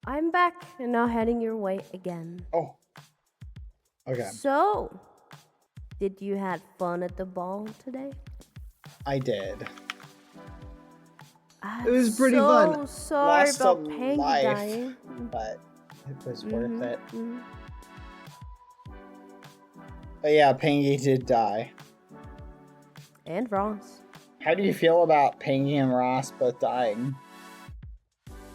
I'm back and now heading your way again. Oh. Okay. So, did you had fun at the ball today? I did. I'm It was pretty so fun. sorry Lost about a Pangy life, dying. but it was worth it. Mhm. But yeah, Pangy did die. And Ross. How do you feel about Pangy and Ross both dying?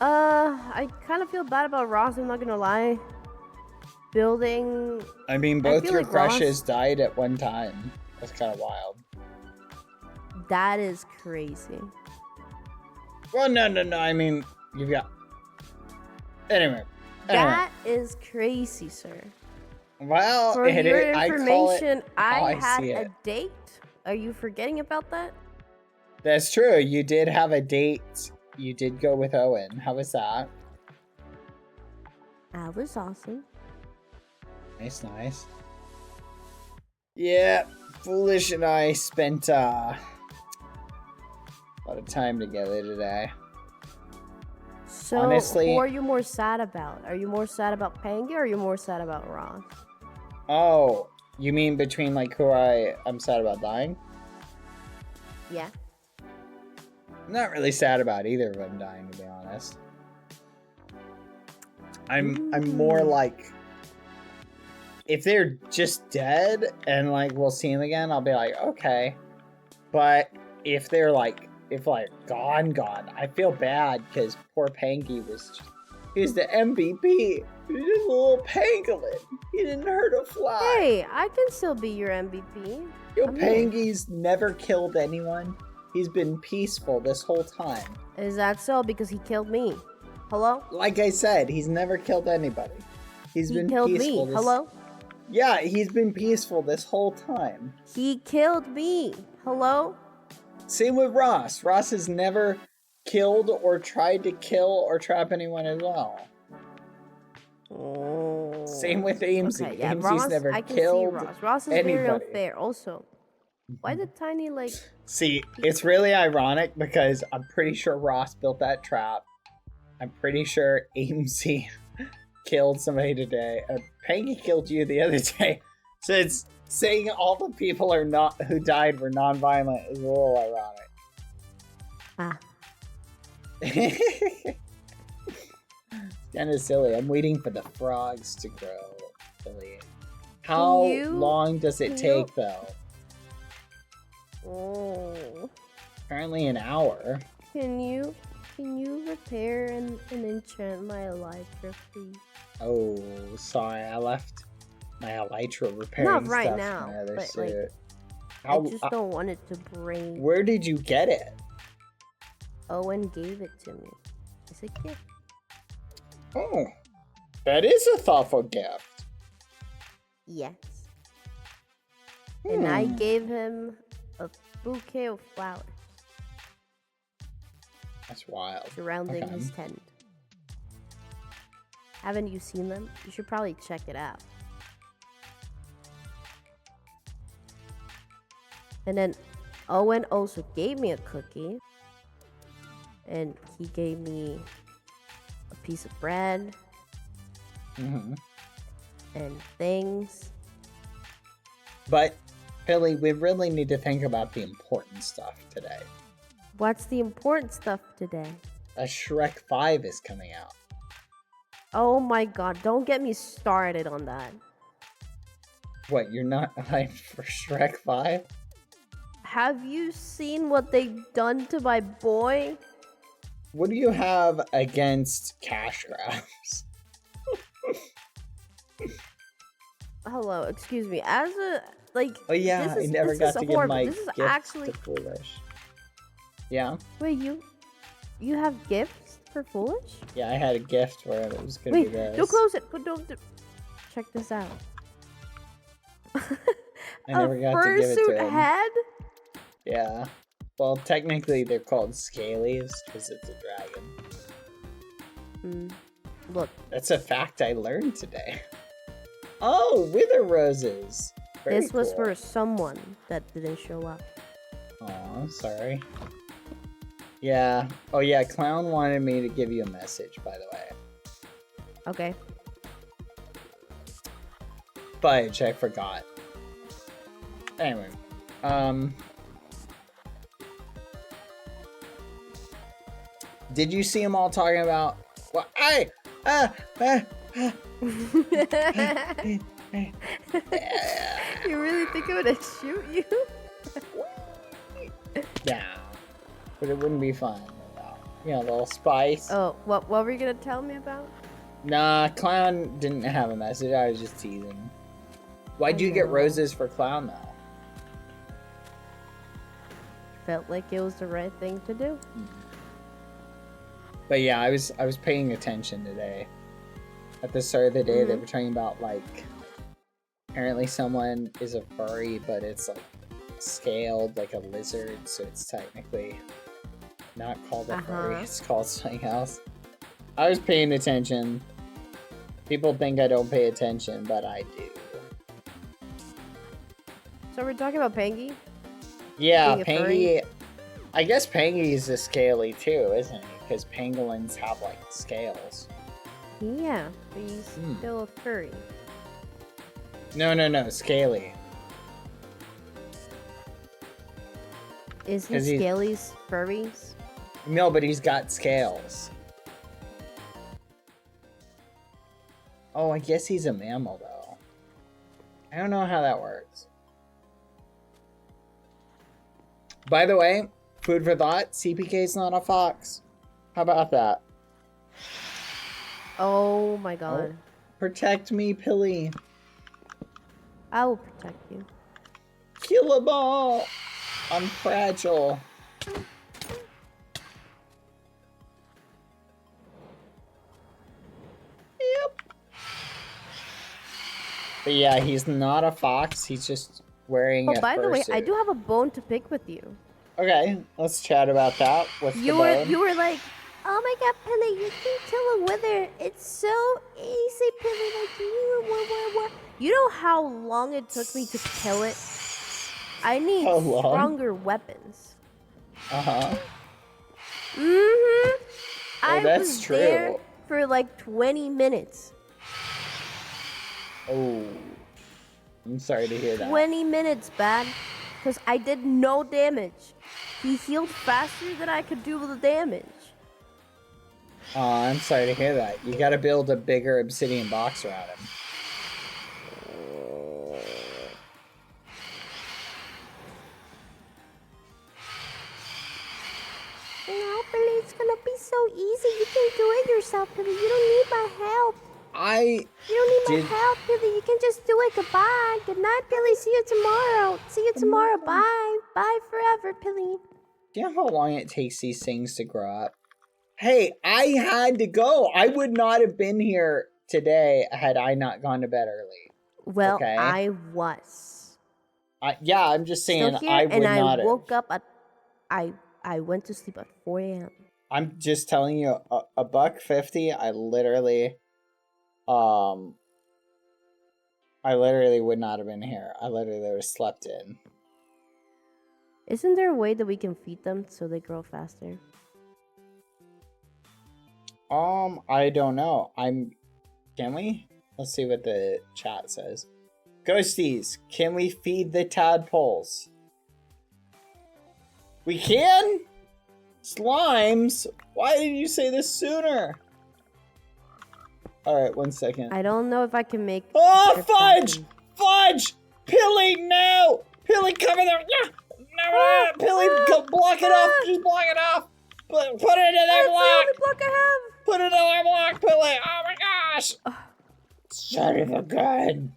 I kind of feel bad about Ross, I'm not gonna lie. Building. I mean, both feel your like crushes Ross- died at one time. That's kind of wild. That is crazy. Well, no. I mean, you've got. Anyway. That is crazy, sir. Well, For it your is- I call it information, how I I had see a it. date. Are you forgetting about that? That's true. You did have a date. You did go with Owen. How was that? That was awesome. Nice. Yeah, Foolish and I spent a lot of time together today. So, Honestly- who are you more sad about? Are you more sad about Pangy or are you more sad about Ross? Oh, you mean between like who I'm sad about dying? Yeah. I'm not really sad about either of them dying, to be honest. I'm more like, if they're just dead and like we'll see them again, I'll be like, okay. But if they're like, gone, I feel bad because poor Pangy he's the MVP. He's just a little pangolin. He didn't hurt a fly. Hey, I can still be your MVP. Yo, I'm here. Pangy's never killed anyone. He's been peaceful this whole time. Is that so? Because he killed me. Hello? Like I said, he's never killed anybody. He's He been killed peaceful. me. Hello? Yeah, he's been peaceful this whole time. He killed me. Hello? Same with Ross. Ross has never killed or tried to kill or trap anyone as well. Same with Amesy. Okay, yeah, Amesy's Ross, never I can killed see Ross. Ross is very anybody. unfair. Also, why the tiny like? See, it's really ironic because I'm pretty sure Ross built that trap. I'm pretty sure Amesy killed somebody today. Pangy killed you the other day. So it's saying all the people who died were non-violent is a little ironic. Ah. It's kind of silly. I'm waiting for the frogs to grow. Silly. How long does it take though? Oh. Apparently an hour. Can you repair and enchant my elytra, please? Oh, sorry. I left my elytra repairing Not right stuff now, in my other but, suit. like, How- I just don't want it to break. Where did you get it? Owen gave it to me. It's a gift. Oh, that is a thoughtful gift. Yes. And I Hmm. gave him a bouquet of flowers That's wild. surrounding Okay. his tent. Haven't you seen them? You should probably check it out. And then Owen also gave me a cookie. And he gave me a piece of bread Mm-hmm. and things. But, Billy, we really need to think about the important stuff today. What's the important stuff today? Shrek 5 is coming out. Oh my god, don't get me started on that. What, you're not hyped for Shrek 5? Have you seen what they've done to my boy? What do you have against cash grabs? Hello, excuse me. As a like. Oh yeah, this is, I never this got is to give horrible. my This is gifts actually. to Foolish. Yeah. Wait, you have gifts for Foolish? Yeah, I had a gift for him. It was gonna Wait, be this. don't close it. Don't. Check this out. I never got to give it fursuit to him. head? Yeah. Well, technically they're called scalies because it's a dragon. Look. That's a fact I learned today. Oh, wither roses. Very This was cool. for someone that didn't show up. Aw, sorry. Yeah. Oh yeah, Clown wanted me to give you a message, by the way. Okay. Fudge, I forgot. Anyway, did you see them all talking about? Well, hey, You really think I'm gonna shoot you? Yeah, but it wouldn't be fun. You know, a little spice. Oh, what were you gonna tell me about? Nah, Clown didn't have a message. I was just teasing. Why'd you get roses for Clown though? Felt like it was the right thing to do. But yeah, I was paying attention today. At the start of the day, they were talking about like apparently someone is a furry, but it's like scaled like a lizard, so it's technically not called a furry. It's called something else. I was paying attention. People think I don't pay attention, but I do. So we're talking about Pangy? Yeah, Being a furry? Pangy. I guess Pangy is a scaly too, isn't he? Because pangolins have like scales. Yeah, but he's still a furry. No, scaly. Is he 'Cause he's- Scaly's furries? No, but he's got scales. Oh, I guess he's a mammal though. I don't know how that works. By the way, food for thought, CPK's not a fox. How about that? Oh my god. Protect me, Pilly. I will protect you. Kill a ball. I'm fragile. Yep. But yeah, he's not a fox. He's just wearing Oh, a by the way, I fursuit. do have a bone to pick with you. Okay, let's chat about that. What's the You bone? were like, oh my god, Pilly, you can kill a wither. It's so easy, Pilly. Like what? You know how long it took me to kill it? I need How long? stronger weapons. Uh-huh. I that's was true. there for like 20 minutes. Oh. I'm sorry to hear that. 20 minutes, bad. Because I did no damage. He healed faster than I could do the damage. Oh, I'm sorry to hear that. You gotta build a bigger obsidian box around him. No, Billy, it's gonna be so easy. You can do it yourself, Billy. You don't need my help. You don't need my help, Billy. You can just do it. Goodbye. Good night, Billy. See you tomorrow. See you tomorrow. Bye. Bye forever, Billy. Do you know how long it takes these things to grow up? Hey, I had to go. I would not have been here today had I not gone to bed early. Well, Okay? I was. Yeah, I'm just saying Still here, I would and not I have. woke up at. I went to sleep at 4 a.m. I'm just telling you, a $1.50. I literally would not have been here. I literally would have slept in. Isn't there a way that we can feed them so they grow faster? I don't know. Can we? Let's see what the chat says. Ghosties, can we feed the tadpoles? We can? Slimes? Why didn't you say this sooner? Alright, 1 second. I don't know if I can make. Oh, fudge! Fudge! Pilly, no! Pilly, cover there! No, Pilly, go block it off! Just block it off! Put it in their block! That's the only block I have! Put it in their block, Pilly! Oh my gosh! Son of a gun!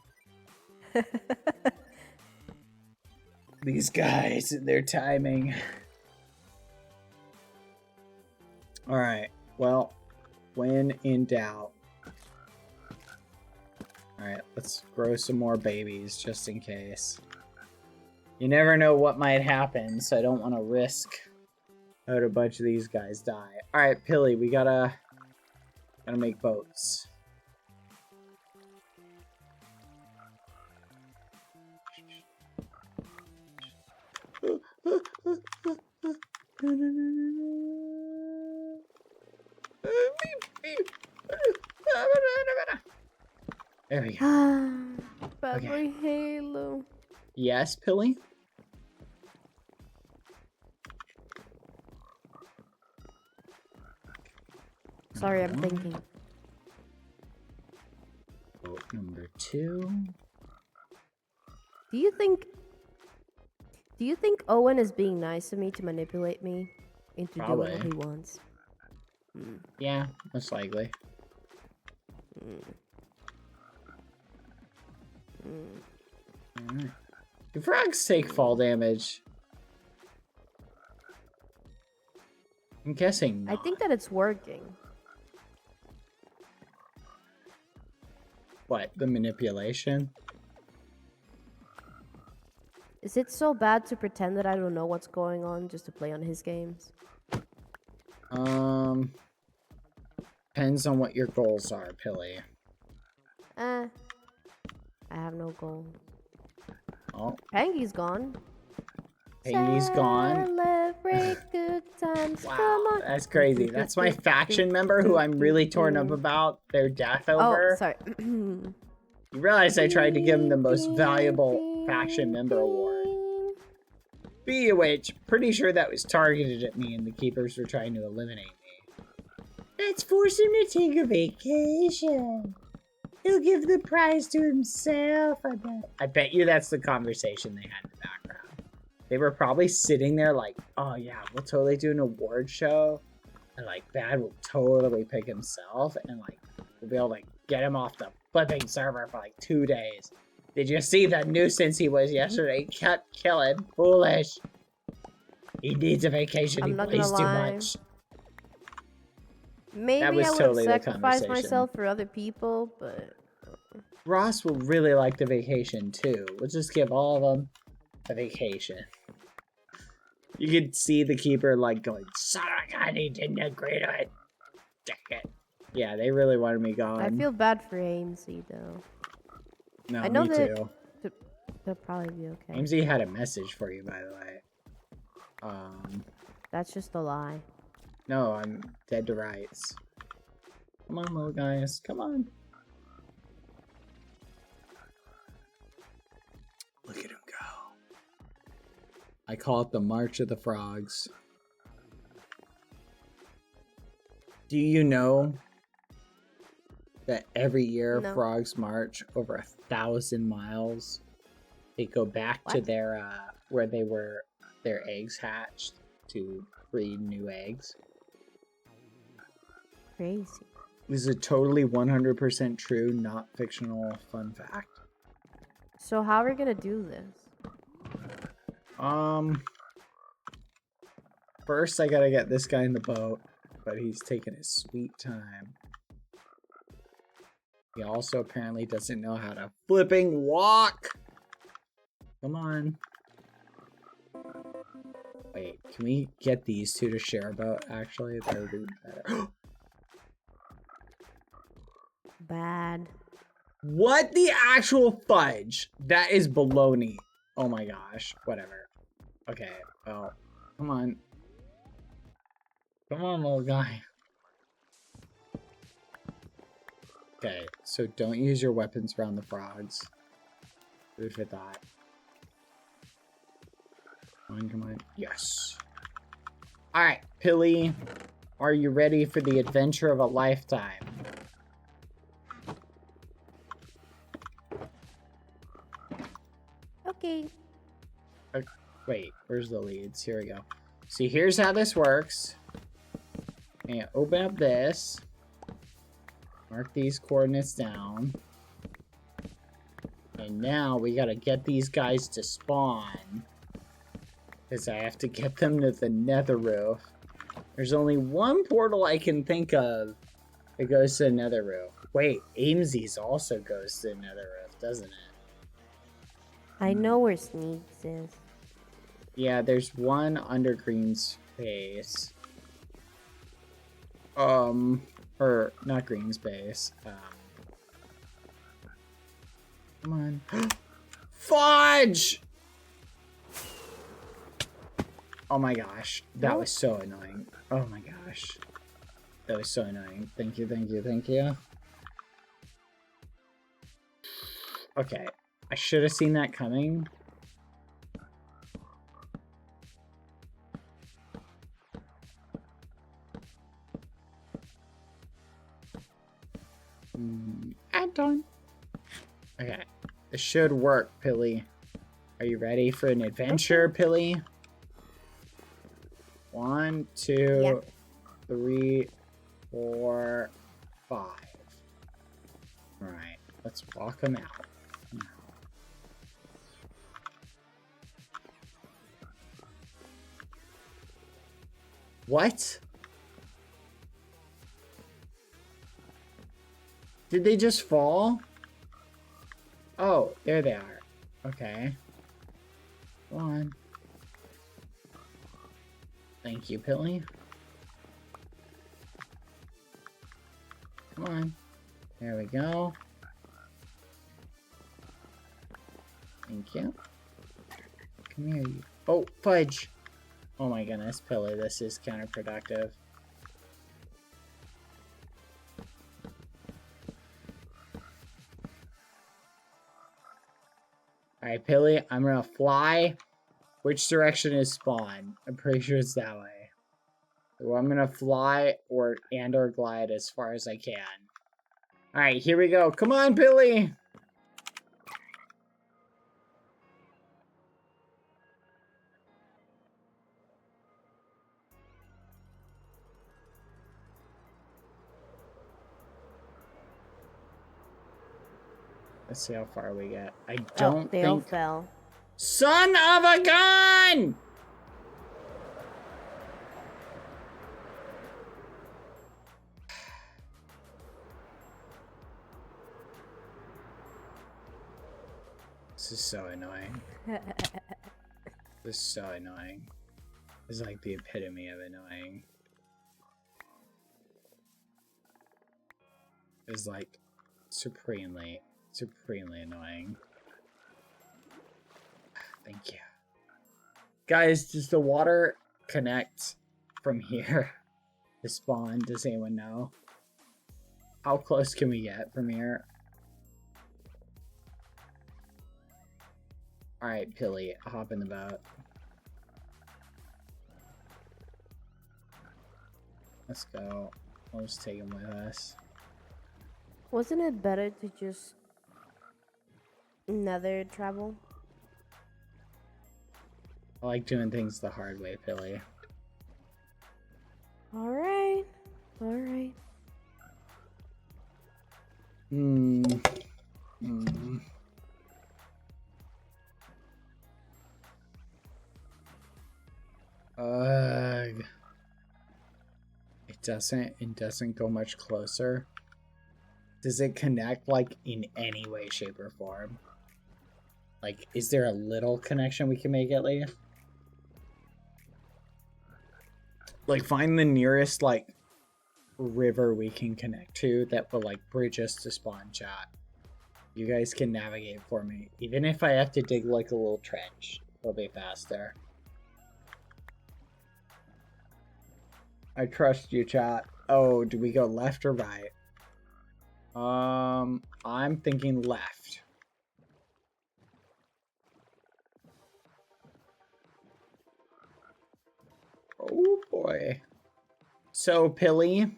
These guys, their timing. Alright, well, when in doubt. Alright, let's grow some more babies just in case. You never know what might happen, so I don't want to risk out a bunch of these guys die. Alright, Pilly, we gotta make boats. There we go. Badboyhalo. Yes, Pilly? Sorry, I'm thinking. Boat number 2. Do you think Owen is being nice to me to manipulate me into doing what Probably. he wants? Yeah, most likely. Alright. Do frogs take fall damage? I'm guessing I not. think that it's working. What, the manipulation? Is it so bad to pretend that I don't know what's going on just to play on his games? Depends on what your goals are, Pilly. I have no goal. Oh, Pangy's gone. Pangy's gone. Celebrate good times. Come on. That's crazy. That's my faction member who I'm really torn up about their death over. Oh, sorry. You realize I tried to give him the most valuable faction member award. Speaking of which, pretty sure that was targeted at me and the keepers were trying to eliminate me. Let's force him to take a vacation. He'll give the prize to himself, I bet. I bet you that's the conversation they had in the background. They were probably sitting there like, oh yeah, we'll totally do an award show. And like, Bad will totally pick himself. And like, we'll be able to get him off the flipping server for like 2 days. Did you see the nuisance he was yesterday? Cut, kill him. Foolish. He needs a vacation. He plays too much. Maybe That was I would totally the have sacrificed conversation. myself for other people, but Ross will really like the vacation too. We'll just give all of them a vacation. You could see the keeper like going, son of a gun, he didn't agree to it. Dang it. Yeah, they really wanted me gone. I feel bad for AMC though. No, I know me that too. they'll probably be okay. AMC had a message for you, by the way. That's just a lie. No, I'm dead to rights. Come on, little guys. Come on. Look at him go. I call it the March of the Frogs. Do you know that every year No. frogs march over 1,000 miles? They go back to their where they were their eggs hatched to breed new eggs. Crazy. This is a totally 100% true, not fictional fun fact. So how are we gonna do this? First I gotta get this guy in the boat, but he's taking his sweet time. He also apparently doesn't know how to flipping walk. Come on. Wait, can we get these two to share a boat? Actually, that would be better. Bad. What the actual fudge? That is baloney. Oh my gosh. Whatever. Okay, well, come on. Come on, little guy. Okay, so don't use your weapons around the frogs. Food for thought. Come on. Yes. Alright, Pilly. Are you ready for the adventure of a lifetime? Okay. Wait, where's the leads? Here we go. See, here's how this works. And open up this. Mark these coordinates down. And And now we gotta get these guys to spawn. Because I have to get them to the nether roof. There's only one portal I can think of that goes to the nether roof. Wait, Aimsy's also goes to the nether roof, doesn't it? I know where Sneaks is. Yeah, there's one under green space. Or not green space. Come on. Fudge! Oh my gosh, that was so annoying. Oh my gosh. That was so annoying. Thank you, thank you, thank you. Okay, I should have seen that coming. Add-on. Okay, this should work, Pilly. Are you ready for an adventure, Pilly? 1, 2, 3, 4, 5. Alright, let's walk them out. What? Did they just fall? Oh, there they are. Okay. Come on. Thank you, Pilly. Come on. There we go. Thank you. Come here, you. Oh, fudge! Oh my goodness, Pilly, this is counterproductive. Alright, Pilly, I'm gonna fly. Which direction is spawn? I'm pretty sure it's that way. So I'm gonna fly or glide as far as I can. Alright, here we go. Come on, Billy! Let's see how far we get. I don't they all think... fell. Son of a gun! This is so annoying. This is so annoying. This is like the epitome of annoying. It's like supremely annoying. Thank you. Guys, does the water connect from here to spawn? Does anyone know? How close can we get from here? Alright, Pilly, hop in the boat. Let's go. We'll just take him with us. Wasn't it better to just nether travel? I like doing things the hard way, Pilly. Alright. Alright. Ugh. It doesn't go much closer. Does it connect, like, in any way, shape, or form? Like, is there a little connection we can make at least? Like, find the nearest, like, river we can connect to that will, like, bridge us to spawn, chat. You guys can navigate for me. Even if I have to dig, like, a little trench, it'll be faster. I trust you, chat. Oh, do we go left or right? I'm thinking left. Oh boy. So, Pilly,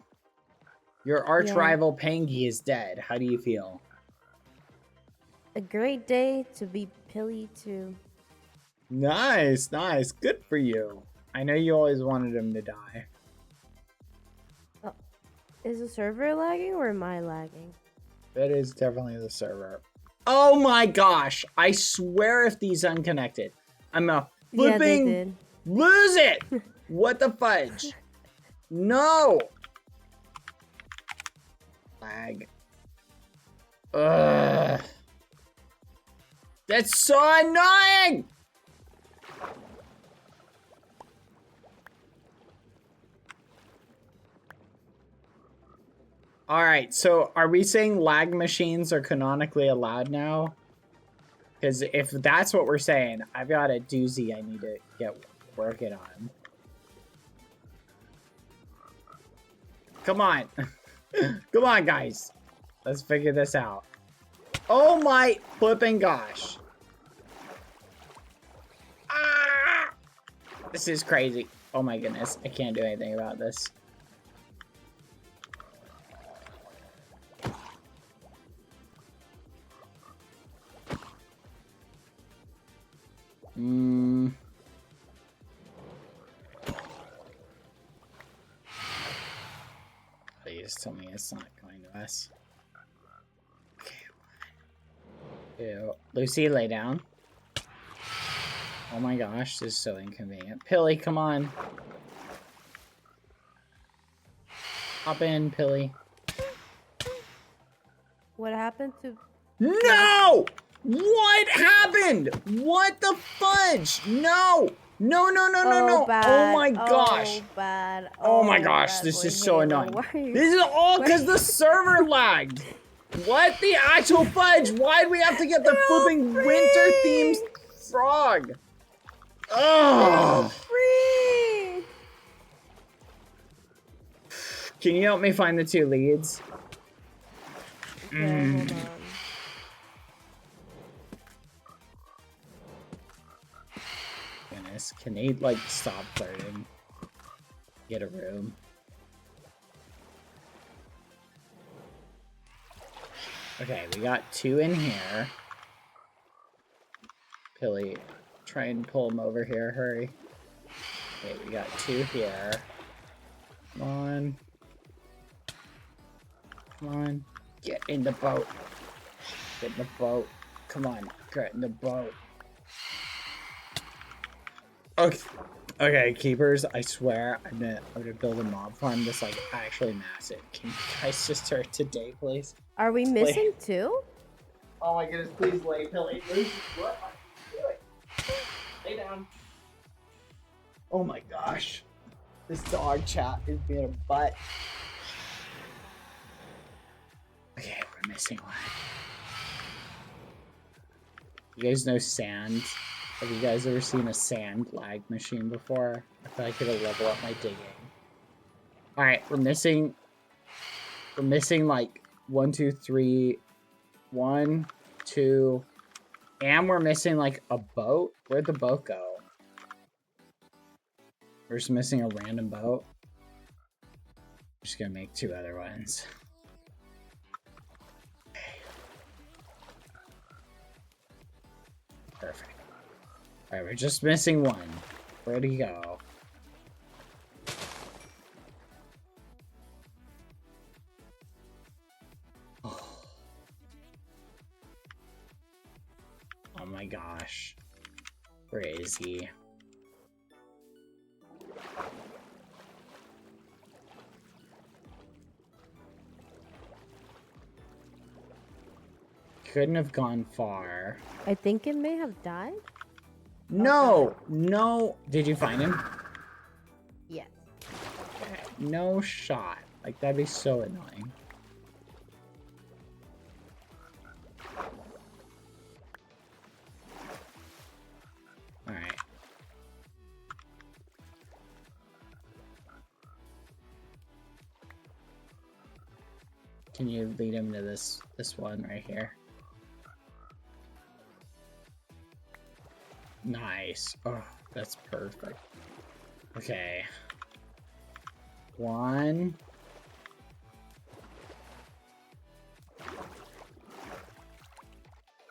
your arch rival Pangy is dead. How do you feel? A great day to be Pilly too. Nice, nice. Good for you. I know you always wanted him to die. Is the server lagging or am I lagging? It is definitely the server. Oh my gosh. I swear if these unconnected, I'm a flipping lose it. What the fudge? No. Lag. Ugh. That's so annoying. All right, so are we saying lag machines are canonically allowed now? Because if that's what we're saying, I've got a doozy I need to get working on. Come on. Come on, guys. Let's figure this out. Oh my flipping gosh. Ah! This is crazy. Oh my goodness. I can't do anything about this. Please tell me it's not going to us. Okay, one. Ew. Lucy, lay down. Oh my gosh, this is so inconvenient. Pilly, come on. Hop in, Pilly. What happened to... No! What happened? What the fudge? No! No, no, no, no, no. Bad. Oh my gosh. Oh, bad. Oh my gosh, this is so annoying. This is all because the server lagged. What the actual fudge? Why'd we have to get the flipping winter themed frog? Oh. Free. Can you help me find the 2 leads? Okay, hold on. Goodness, can they like stop flirting? Get a room. Okay, we got 2 in here. Pilly, try and pull them over here, hurry. Okay, we got 2 here. Come on. Come on. Get in the boat. Get in the boat. Come on, get in the boat. Okay. Okay, keepers, I swear I'm gonna build a mob farm that's like actually massive. Can you guys just turn today, please? Are we missing 2? Oh my goodness, please lay, Pilly. Please, what are you doing? Lay down. Oh my gosh. This dog chat is being a butt. Okay, we're missing one. You guys know sand? Have you guys ever seen a sand lag machine before? I feel like it'll level up my digging. Alright, we're missing like 1, 2, 3, 1, 2, and we're missing like a boat. Where'd the boat go? We're just missing a random boat. I'm just gonna make 2 other ones. Perfect. Alright, we're just missing 1. Where'd he go? Oh my gosh. Where is he? Couldn't have gone far. I think it may have died. No! No! Did you find him? Yes. Okay. No shot. Like, that'd be so annoying. Alright. Can you lead him to this one right here? Nice. Oh, that's perfect. Okay. 1.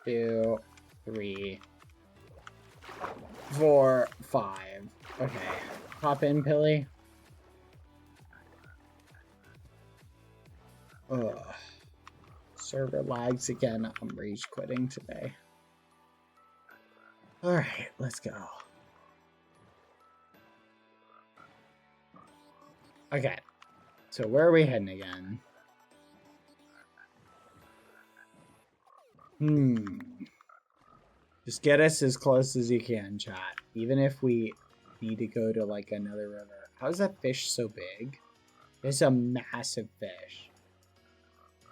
2, 3, 4, 5. Okay. Hop in, Pilly. Ugh. server lags again. I'm rage quitting today. Alright, let's go. Okay. So where are we heading again? Just get us as close as you can, chat. Even if we need to go to like another river. How is that fish so big? It's a massive fish.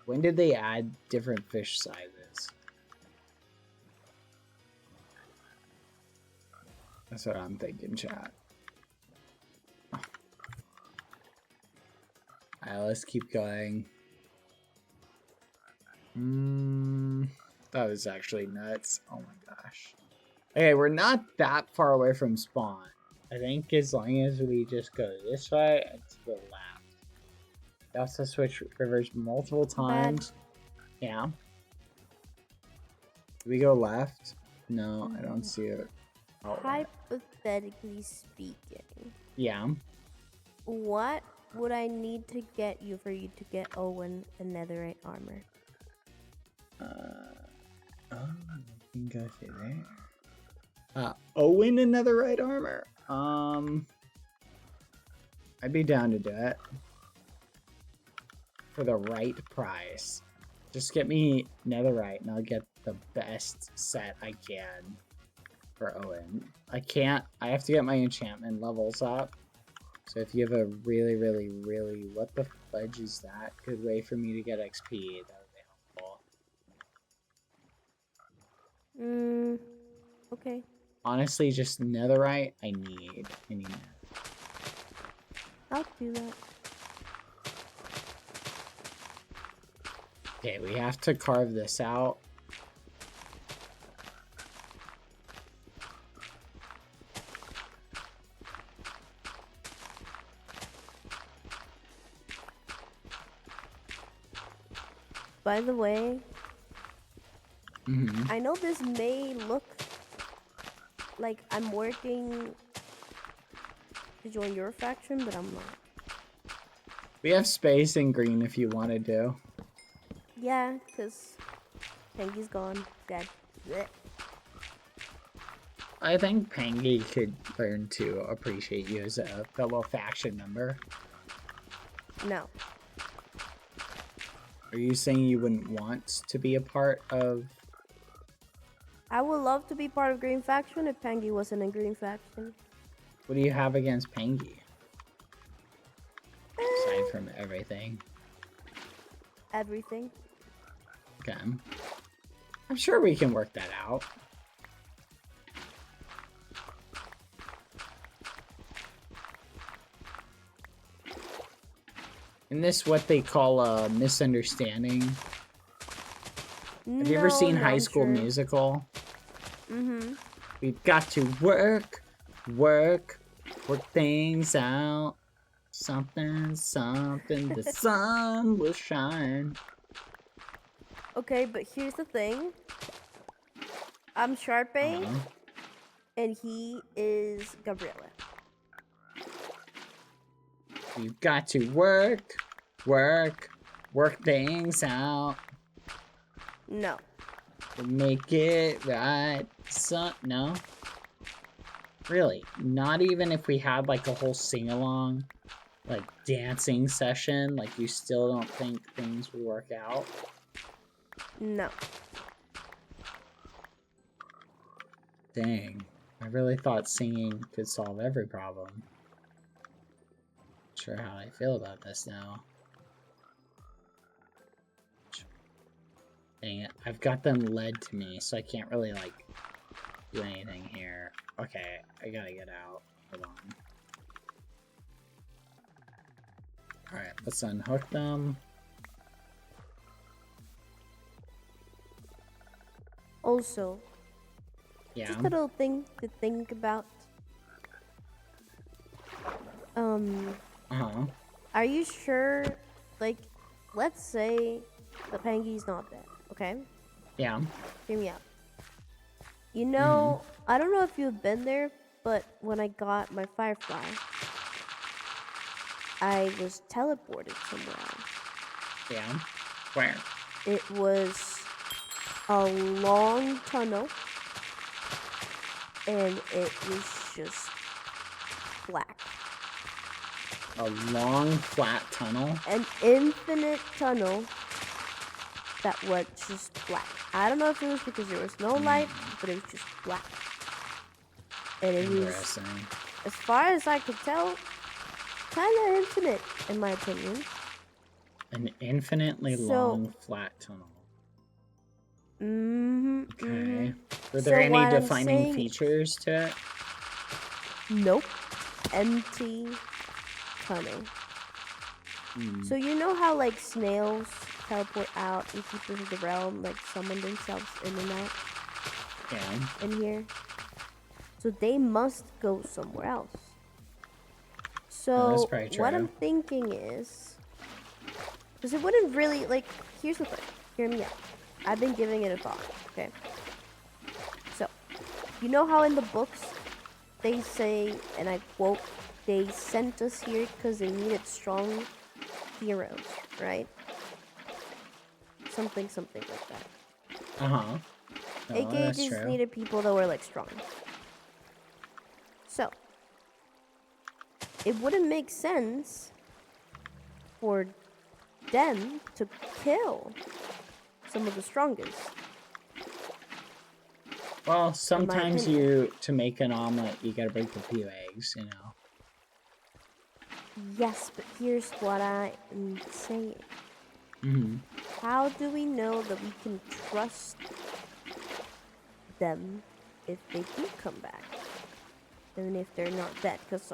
When did they add different fish sizes? That's what I'm thinking, chat. Alright, let's keep going. That was actually nuts. Oh my gosh. Okay, we're not that far away from spawn. I think as long as we just go this way and to the left. We have to switch rivers multiple times. Yeah. Do we go left? No, I don't see it. Oh, Hypothetically speaking. yeah. What would I need to get you for you to get Owen a netherite armor? I think I say there. Owen a netherite armor? I'd be down to do it. For the right price. Just get me netherite and I'll get the best set I can for Owen. I have to get my enchantment levels up. So if you have a really, what the fudge is that? Good way for me to get XP, that would be helpful. Okay. Honestly, just netherite, I need netherite. I'll do that. Okay, we have to carve this out. By the way, I know this may look like I'm working to join your faction, but I'm not. We have space in green if you want to do. Yeah, because Pangy's gone. Dead. Blech. I think Pangy could learn to appreciate you as a fellow faction member. No. Are you saying you wouldn't want to be a part of... I would love to be part of Green Faction if Pangy wasn't in Green Faction. What do you have against Pangy? Aside from everything. Everything. Okay. I'm sure we can work that out. Isn't this what they call a misunderstanding? Have you ever seen High School Musical? We've got to work things out. Something, the sun will shine. Okay, but here's the thing. I'm Sharpay, and he is Gabriella. We've got to work things out. No. To make it right. No. Really, not even if we had like a whole sing-along, like dancing session, like you still don't think things would work out? No. Dang, I really thought singing could solve every problem. Not sure how I feel about this now. Dang it, I've got them led to me, so I can't really like do anything here. Okay, I gotta get out. Hold on. Alright, let's unhook them. Also, just a little thing to think about. Are you sure, like, let's say the Pangy's not dead, okay? Yeah. Hear me out. You know, I don't know if you've been there, but when I got my Firefly, I was teleported somewhere. Yeah. Where? It was a long tunnel, and it was just black. A long, flat tunnel? An infinite tunnel that was just black. I don't know if it was because there was no light, but it was just black. And it was, Interesting. as far as I could tell, kind of infinite, in my opinion. An infinitely long, flat tunnel. Okay. Were there any defining features to it? Nope. Empty tunnel. So you know how like snails teleport out and keepers of the realm like summon themselves in and out? Yeah. In here? So they must go somewhere else. So what I'm thinking is, because it wouldn't really, like, here's the thing, hear me out. I've been giving it a thought, okay? So, you know how in the books they say, and I quote, they sent us here because they needed strong heroes, right? Something like that. Uh-huh. AKA just needed people that were, like, strong. So, it wouldn't make sense for them to kill some of the strongest. Well, sometimes to make an omelet, you gotta break a few eggs, you know. Yes, but here's what I am saying. Mm-hmm. How do we know that we can trust them if they do come back? Even if they're not dead? Because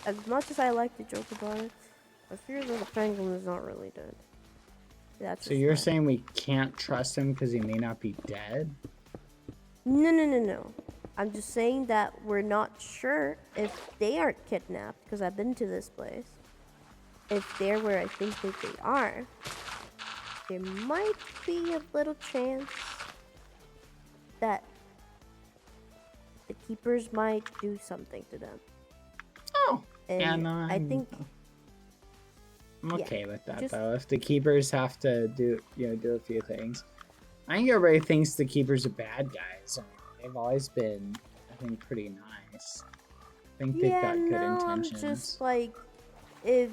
as much as I like to joke about it, I fear that the penguin is not really dead. That's so you're saying we can't trust him because he may not be dead? No. I'm just saying that we're not sure if they aren't kidnapped, because I've been to this place. If they're where I think that they are, there might be a little chance that the keepers might do something to them. Oh, and I think I'm okay with that though. If the keepers have to do a few things, I think everybody thinks the keepers are bad guys. I mean, they've always been, I think, pretty nice. I think they've got good intentions. I'm just like, if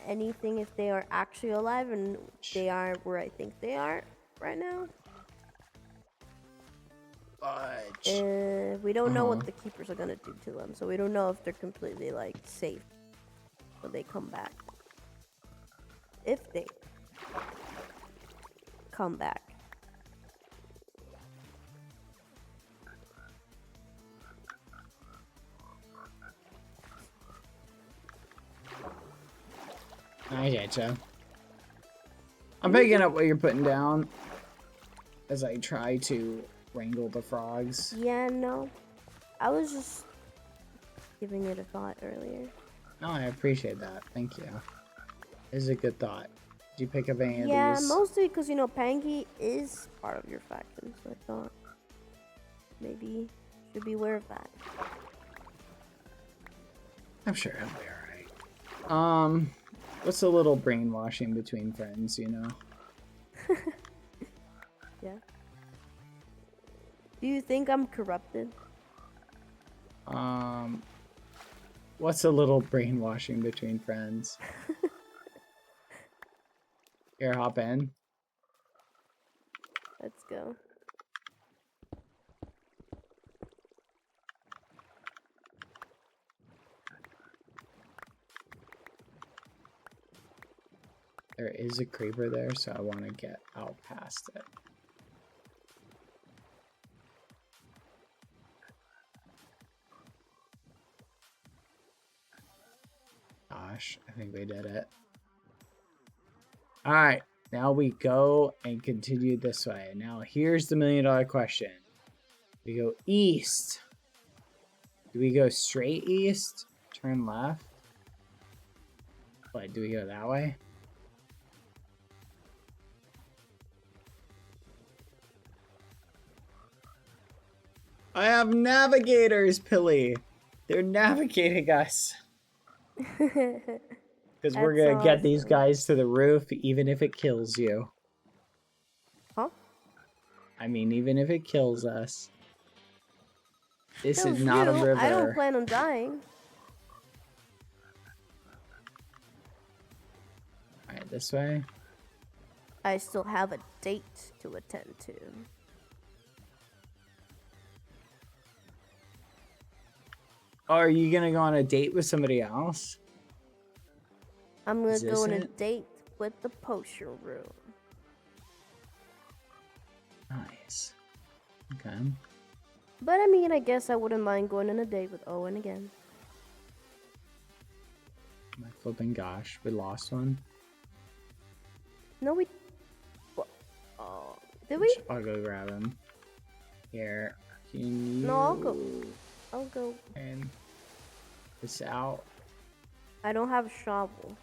anything, if they are actually alive and they are where I think they are right now. We don't know what the keepers are gonna do to them, so we don't know if they're completely like safe when they come back. If they come back. I getcha. I'm picking up what you're putting down as I try to wrangle the frogs. Yeah, no. I was just giving it a thought earlier. No, I appreciate that. Thank you. This is a good thought. Did you pick up any of these? Yeah, mostly because, you know, Pangy is part of your faction, so I thought maybe you should be aware of that. I'm sure I'll be alright. What's a little brainwashing between friends, you know? Yeah. Do you think I'm corrupted? What's a little brainwashing between friends? Here, hop in. Let's go. There is a creeper there, so I want to get out past it. Gosh, I think we did it. Alright, now we go and continue this way. Now here's the $1 million question. We go east. Do we go straight east? Turn left? What, do we go that way? I have navigators, Pilly. They're navigating us. Because we're gonna get these guys to the roof, even if it kills you. I mean, even if it kills us, this Kills is not a you. river. I don't plan on dying. Alright, this way. I still have a date to attend to. Oh, are you gonna go on a date with somebody else? I'm gonna Is go this on a it? date with the potion room. Nice. Okay. But I mean, I guess I wouldn't mind going on a date with Owen again. My flipping gosh, we lost one. No, we. Oh, did we? I'll go grab him. Here. Can you... No, I'll go. I'll go. And this out. I don't have a shovel.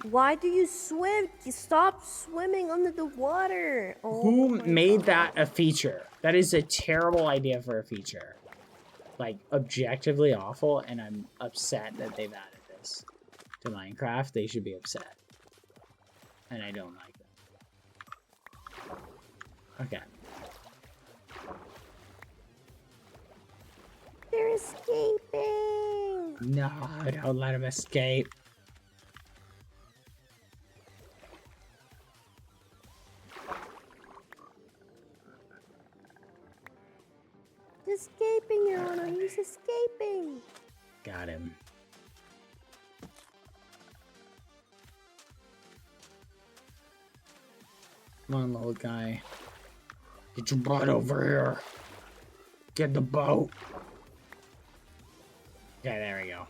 Why do you swim? You stop swimming under the water. Oh Who my made God. that a feature? That is a terrible idea for a feature. Like, objectively awful, and I'm upset that they've added this to Minecraft. They should be upset. And I don't like them. Okay. They're escaping. No, don't let him escape. He's escaping, Your Honor. He's escaping. Got him. Come on, little guy. Get your butt over here. Get the boat. Okay, there we go.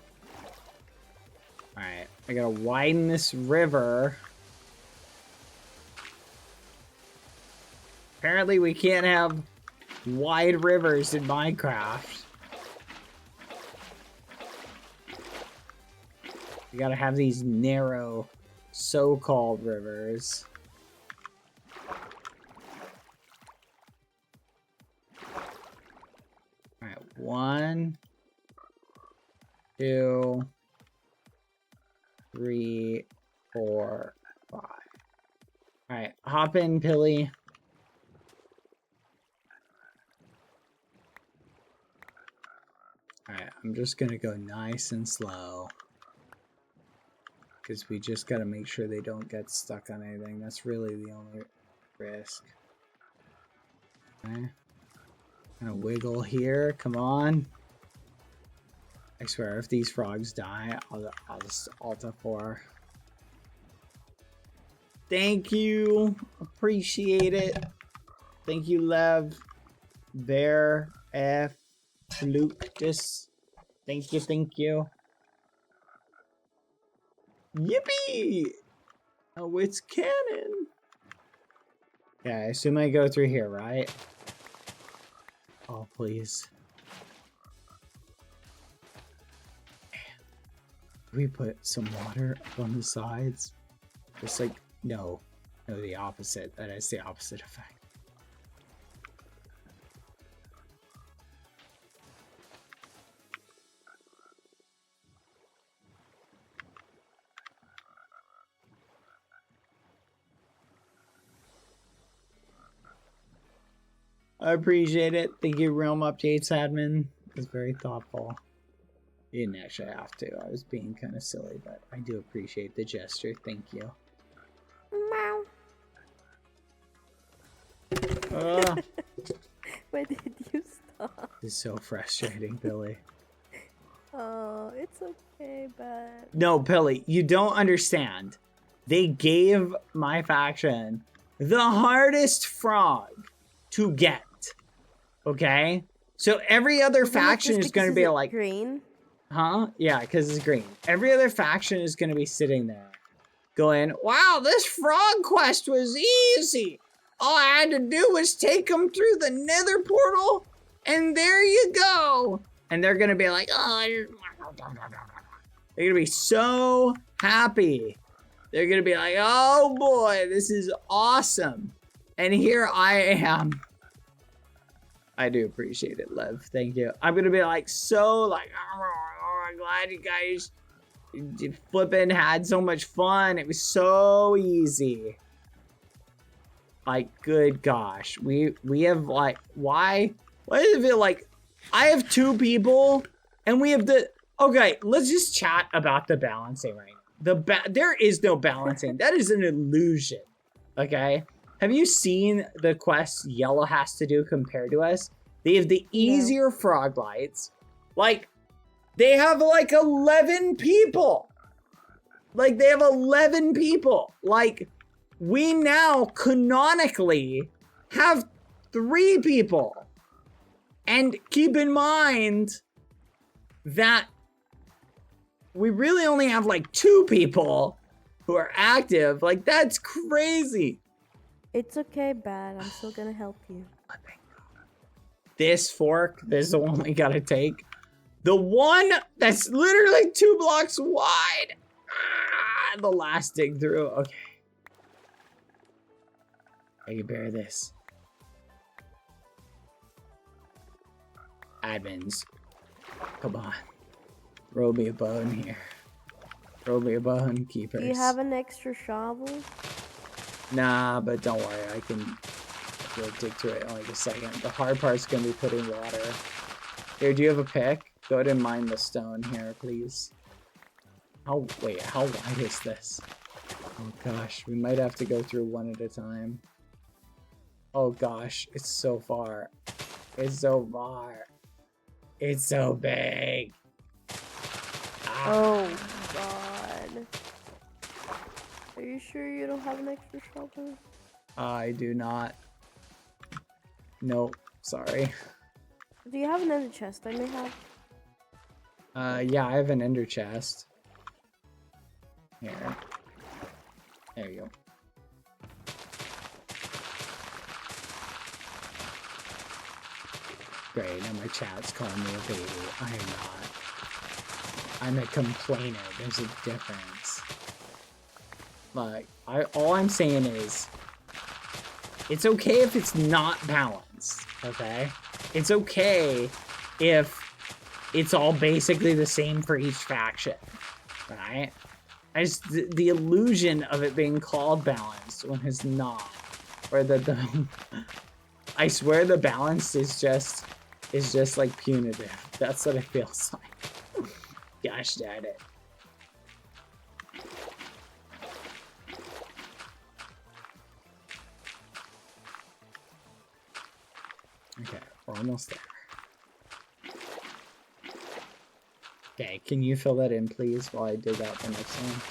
Alright, I gotta widen this river. Apparently we can't have wide rivers in Minecraft. We gotta have these narrow, so-called rivers. Alright, 1, 2, 3, 4, 5. Alright, hop in, Pilly. Alright, I'm just gonna go nice and slow. Because we just gotta make sure they don't get stuck on anything. That's really the only risk. Okay. Gonna wiggle here, come on. I swear, if these frogs die, I'll just alt F4. Thank you! Appreciate it. Thank you, Lev. Bear F. Lucas. Thank you, thank you. Yippee! Oh, it's cannon. Yeah, I assume I go through here, right? Oh, please. We put some water up on the sides. Just like, no, the opposite. That has the opposite effect. I appreciate it. Thank you, Realm Updates admin. It's very thoughtful. You didn't actually have to. I was being kind of silly, but I do appreciate the gesture. Thank you. Meow. Why did you stop? This is so frustrating, Billy. Oh, it's okay, but... No, Billy, you don't understand. They gave my faction the hardest frog to get. Okay? So every other faction is going to be like... green? Huh? Yeah, because it's green. Every other faction is going to be sitting there going, wow, this frog quest was easy. All I had to do was take them through the nether portal, and there you go. And they're going to be like, oh, they're going to be so happy. They're going to be like, oh boy, this is awesome. And here I am. I do appreciate it, Lev. Thank you. I'm going to be like, so like, oh, I'm glad you guys flippin' had so much fun. It was so easy. Like, good gosh. We have, like, why is it like, I have 2 people, and we have the, okay, let's just chat about the balancing right now. There is no balancing. That is an illusion, okay? Have you seen the quests Yellow has to do compared to us? They have the easier frog lights. Like, they have like 11 people. Like, they have 11 people. Like, we now canonically have 3 people. And keep in mind that we really only have like 2 people who are active. Like, that's crazy. It's okay, Bad. I'm still gonna help you. This fork, this is the one we gotta take. The one that's literally 2 blocks wide. Ah, the last dig through. Okay. I can bear this. Admins. Come on. Roll me a bone here. Roll me a bone, keepers. Do you have an extra shovel? Nah, but don't worry. I can dig through it in like a second. The hard part's gonna be putting water. Here, do you have a pick? Go ahead and mine the stone here, please. Wait, how wide is this? Oh gosh, we might have to go through one at a time. Oh gosh, it's so far. It's so far. It's so big. Ah. Oh god. Are you sure you don't have an extra shovel? I do not. Nope, sorry. Do you have an ender chest? I may have. Yeah, I have an ender chest. Here. There you go. Great, now my chat's calling me a baby. I am not. I'm a complainer. There's a difference. Like, all I'm saying is, it's okay if it's not balanced, okay? It's okay if it's all basically the same for each faction, right? The illusion of it being called balanced when it's not, or I swear the balance is just like punitive. That's what it feels like. Gosh darn it. Okay, we're almost there. Okay, can you fill that in, please, while I dig out the next one?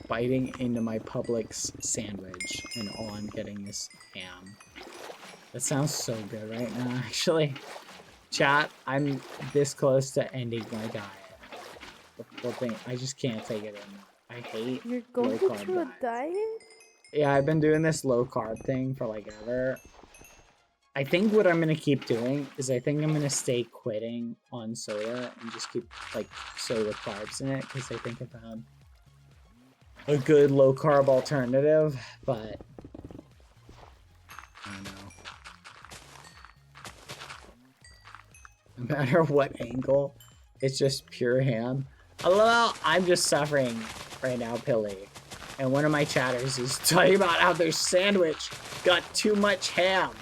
Biting into my Publix sandwich, and all I'm getting is ham. That sounds so good right now, actually. Chat, I'm this close to ending my diet. The thing, I just can't take it in. I hate You're going low-carb through a diets. diet? Yeah, I've been doing this low-carb thing for like ever. I think what I'm gonna keep doing is I think I'm gonna stay quitting on soda and just keep like soda carbs in it, because I think I found a good low-carb alternative, but I don't know. No matter what angle, it's just pure ham. Well, I'm just suffering right now, Pilly. And one of my chatters is talking about how their sandwich got too much ham.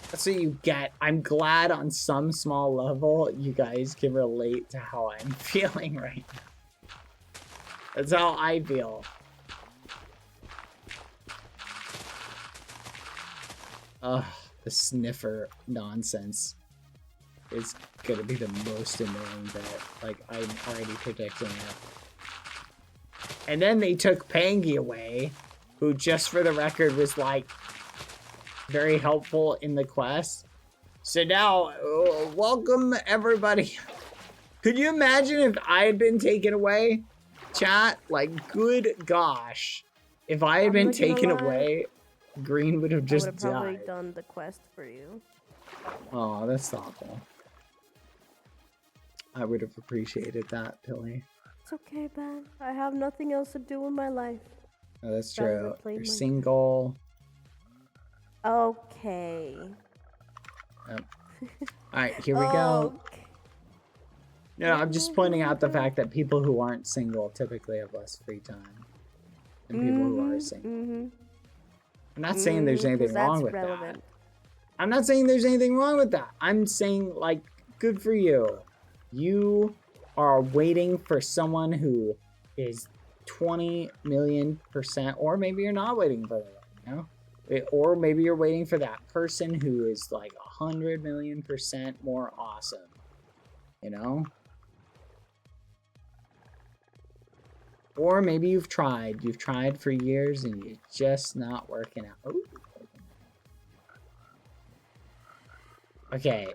That's what you get. I'm glad on some small level you guys can relate to how I'm feeling right now. That's how I feel. Ugh, the sniffer nonsense is gonna be the most annoying bit. Like, I'm already predicting it. And then they took Pangy away, who, just for the record, was like very helpful in the quest. So now, welcome everybody. Could you imagine if I had been taken away? Chat, like, good gosh. If I had been taken away, Green would have just I would have probably died. done the quest for you. Oh, that's thoughtful. I would have appreciated that, Billy. It's okay, Ben. I have nothing else to do in my life. Oh, that's Rather true. than play You're Minecraft. single. Okay. Yep. Alright, here we go. No, I'm just pointing out the fact that people who aren't single typically have less free time than people who are single. I'm not saying there's anything wrong with that. I'm not saying there's anything wrong with that. I'm saying, like, good for you. You are waiting for someone who is 20 million %, or maybe you're not waiting for that, you know? Or maybe you're waiting for that person who is like 100 million % more awesome, you know? Or maybe you've tried for years and you're just not working out. Ooh. Okay,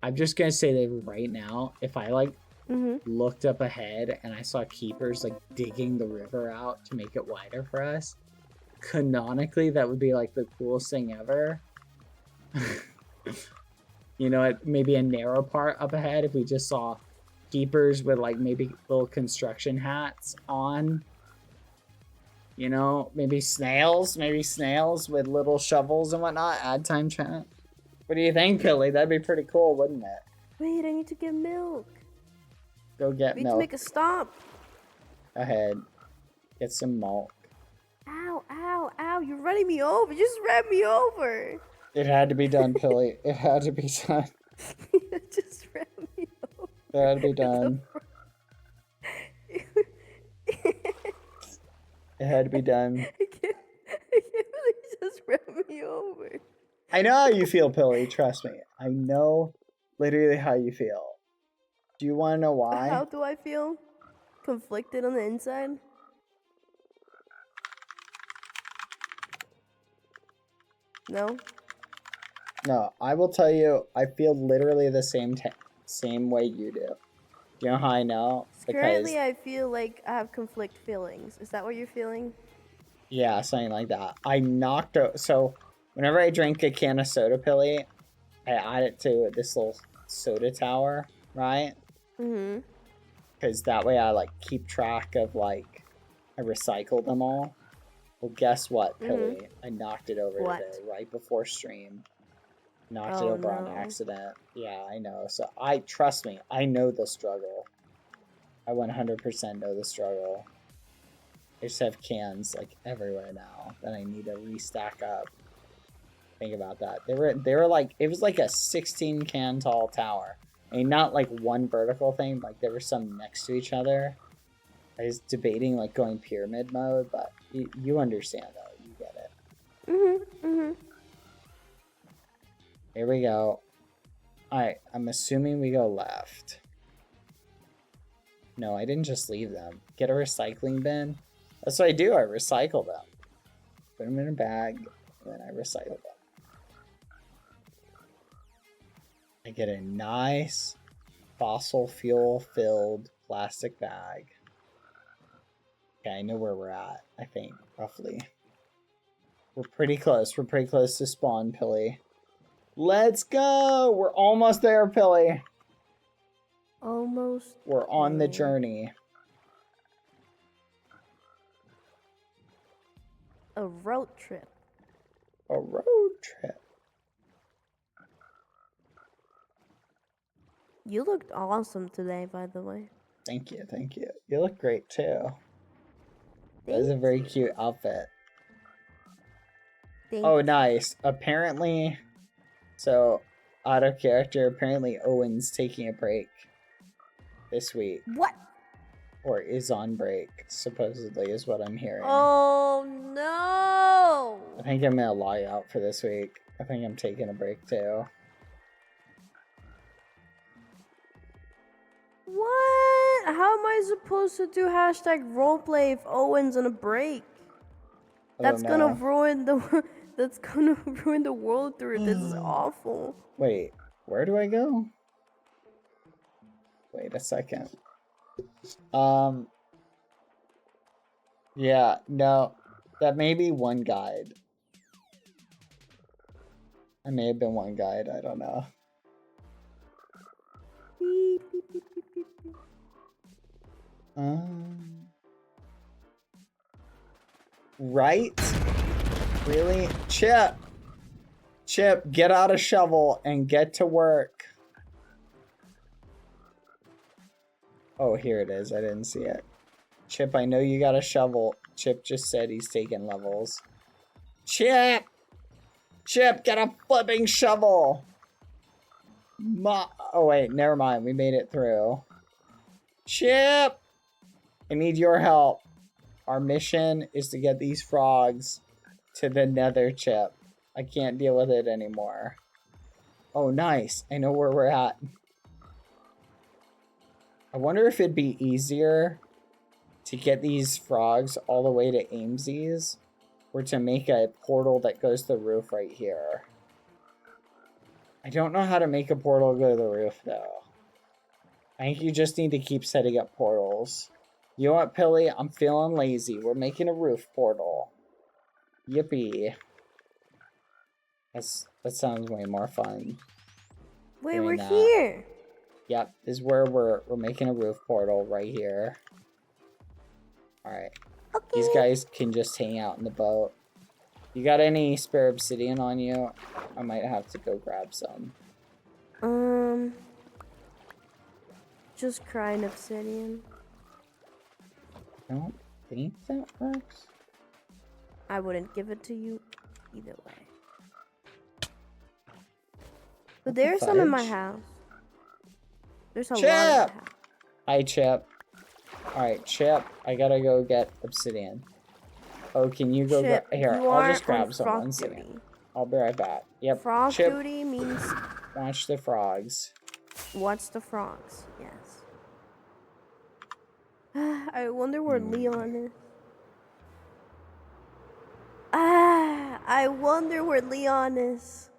I'm just gonna say that right now, if I like looked up ahead and I saw keepers like digging the river out to make it wider for us, canonically that would be like the coolest thing ever. You know, maybe a narrow part up ahead if we just saw keepers with like maybe little construction hats on. You know, maybe snails with little shovels and whatnot. Add time chat. What do you think, Billy? That'd be pretty cool, wouldn't it? Wait, I need to get milk. Go get We need milk. to make a stop. Go ahead. Get some milk. Ow, ow, ow. You're running me over. You just ran me over. It had to be done, Billy. It had to be done. You just ran me over. It had to be done. It had to be done. I can't believe you just ran me over. I know how you feel, Billy. Trust me. I know literally how you feel. Do you want to know why? How do I feel? Conflicted on the inside? No? No, I will tell you, I feel literally the same way you do. You know how I know? Currently, I feel like I have conflict feelings. Is that what you're feeling? Yeah, something like that. I knocked out. So, whenever I drink a can of soda, Pilly, I add it to this little soda tower, right? Because that way I, like, keep track of, like, I recycle them all. Well, guess what, Pilly? I knocked it over today, right before stream. Knocked it over on accident. Yeah, I know. So, trust me, I know the struggle. I 100% know the struggle. I just have cans like everywhere now that I need to restack up. Think about that. They were like, it was like a 16 can tall tower. I mean, not like one vertical thing, like there were some next to each other. I was debating like going pyramid mode, but you understand though, you get it. Here we go. Alright, I'm assuming we go left. No, I didn't just leave them. Get a recycling bin. That's what I do. I recycle them. Put them in a bag, and then I recycle them. I get a nice fossil fuel filled plastic bag. Okay, I know where we're at, I think, roughly. We're pretty close. We're pretty close to spawn, Pilly. Let's go! We're almost there, Pilly. Almost. We're on the journey. A road trip. A road trip. You looked awesome today, by the way. Thank you, thank you. You look great too. That is a very cute outfit. Oh, nice. Apparently, so out of character, apparently Owen's taking a break this week. What? Or is on break, supposedly, is what I'm hearing. Oh, no! I think I'm gonna log out for this week. I think I'm taking a break too. What? How am I supposed to do hashtag roleplay if Owen's on a break? That's gonna ruin the that's gonna ruin the world through it. This is awful. Wait, where do I go? Wait a second. Yeah, no, that may be one guide. I may have been one guide, I don't know. Beep, beep, Right? Really? Chip! Chip, get out a shovel and get to work. Oh, here it is. I didn't see it. Chip, I know you got a shovel. Chip just said he's taking levels. Chip! Chip, get a flipping shovel! Oh, wait, never mind. We made it through. Chip! I need your help. Our mission is to get these frogs to the nether, Chip. I can't deal with it anymore. Oh, nice. I know where we're at. I wonder if it'd be easier to get these frogs all the way to Aimsies, or to make a portal that goes to the roof right here. I don't know how to make a portal go to the roof, though. I think you just need to keep setting up portals. You know what, Pilly? I'm feeling lazy. We're making a roof portal. Yippee. That sounds way more fun. Wait, we're here. Yep, this is where we're making a roof portal right here. Alright. Okay. These guys can just hang out in the boat. You got any spare obsidian on you? I might have to go grab some. Just crying obsidian. I don't think that works. I wouldn't give it to you either way. But there's some in my house. There's a lot in my house. Hi, Chip. Alright, Chip, I gotta go get obsidian. Oh, can you go grab... Here, I'll just grab some. 1 second. I'll be right back. Yep, Frog Chip, duty means... watch the frogs. Watch the frogs, yes. I wonder where Leon is. I wonder where Leon is.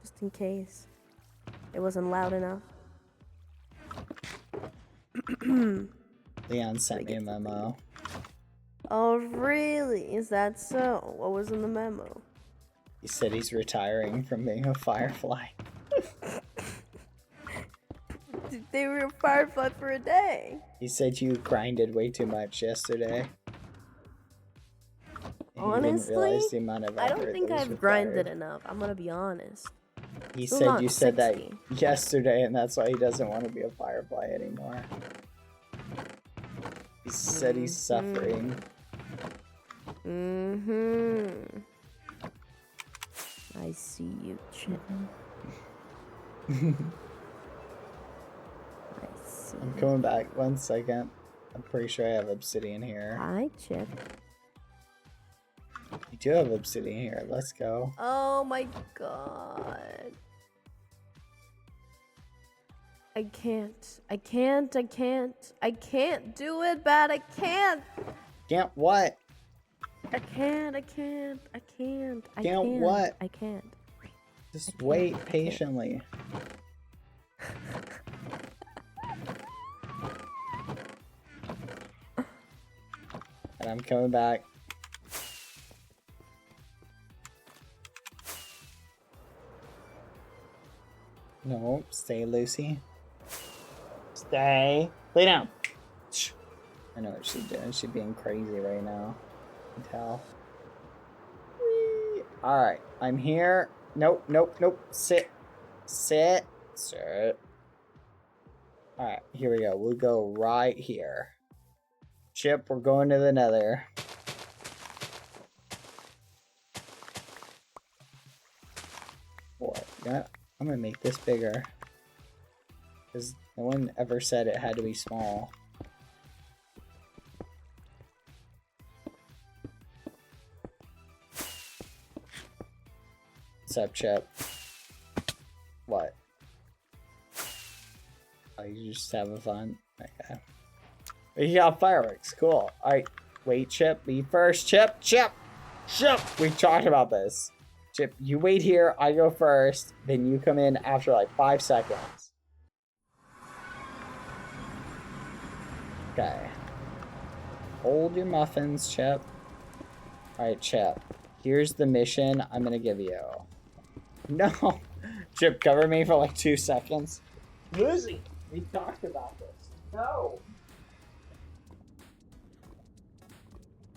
Just in case. It wasn't loud enough. Leon sent me a memo. Oh, really? Is that so? What was in the memo? He said he's retiring from being a firefly. They were a firefly for a day. He said you grinded way too much yesterday. Honestly, realize the amount of I don't effort think that was I've required. grinded enough. I'm gonna be honest. He Still said not you said 60. that yesterday, and that's why he doesn't want to be a firefly anymore. He said he's suffering. I see you, Chip. I'm coming back 1 second. I'm pretty sure I have obsidian here. Hi, Chip. You do have obsidian here. Let's go. Oh my god. I can't do it, Bad. I can't. Can't what? I can't. Can't what? I can't. Just wait patiently. And I'm coming back. No, stay, Lucy. Stay. Lay down. I know what she's doing. She's being crazy right now. I can tell. Alright, I'm here. Nope. Sit. Alright, here we go. We'll go right here. Chip, we're going to the nether. What? Yeah, I'm gonna make this bigger. Because no one ever said it had to be small. What's up, Chip? What? Oh, you just having fun? Okay. You got fireworks. Cool. Alright. Wait, Chip. Me first. Chip. We talked about this. Chip, you wait here. I go first. Then you come in after like 5 seconds. Okay. Hold your muffins, Chip. Alright, Chip. Here's the mission I'm gonna give you. No. Chip, cover me for like 2 seconds. Lucy. We talked about this. No.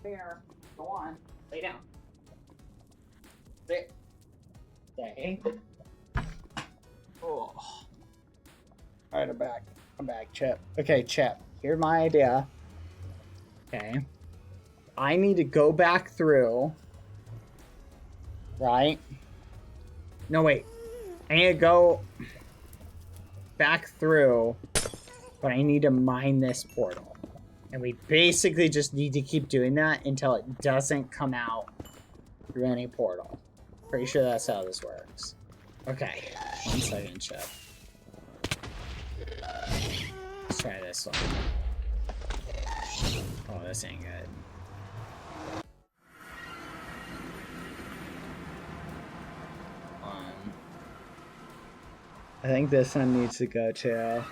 Fair. Go on. Lay down. Sit. Stay. Oh. Alright, I'm back. I'm back, Chip. Okay, Chip. Here's my idea. Okay. I need to go back through. Right? No, wait. I need to go back through, but I need to mine this portal. And we basically just need to keep doing that until it doesn't come out through any portal. Pretty sure that's how this works. Okay. 1 second, Chip. Let's try this one. Oh, this ain't good. I think this one needs to go too.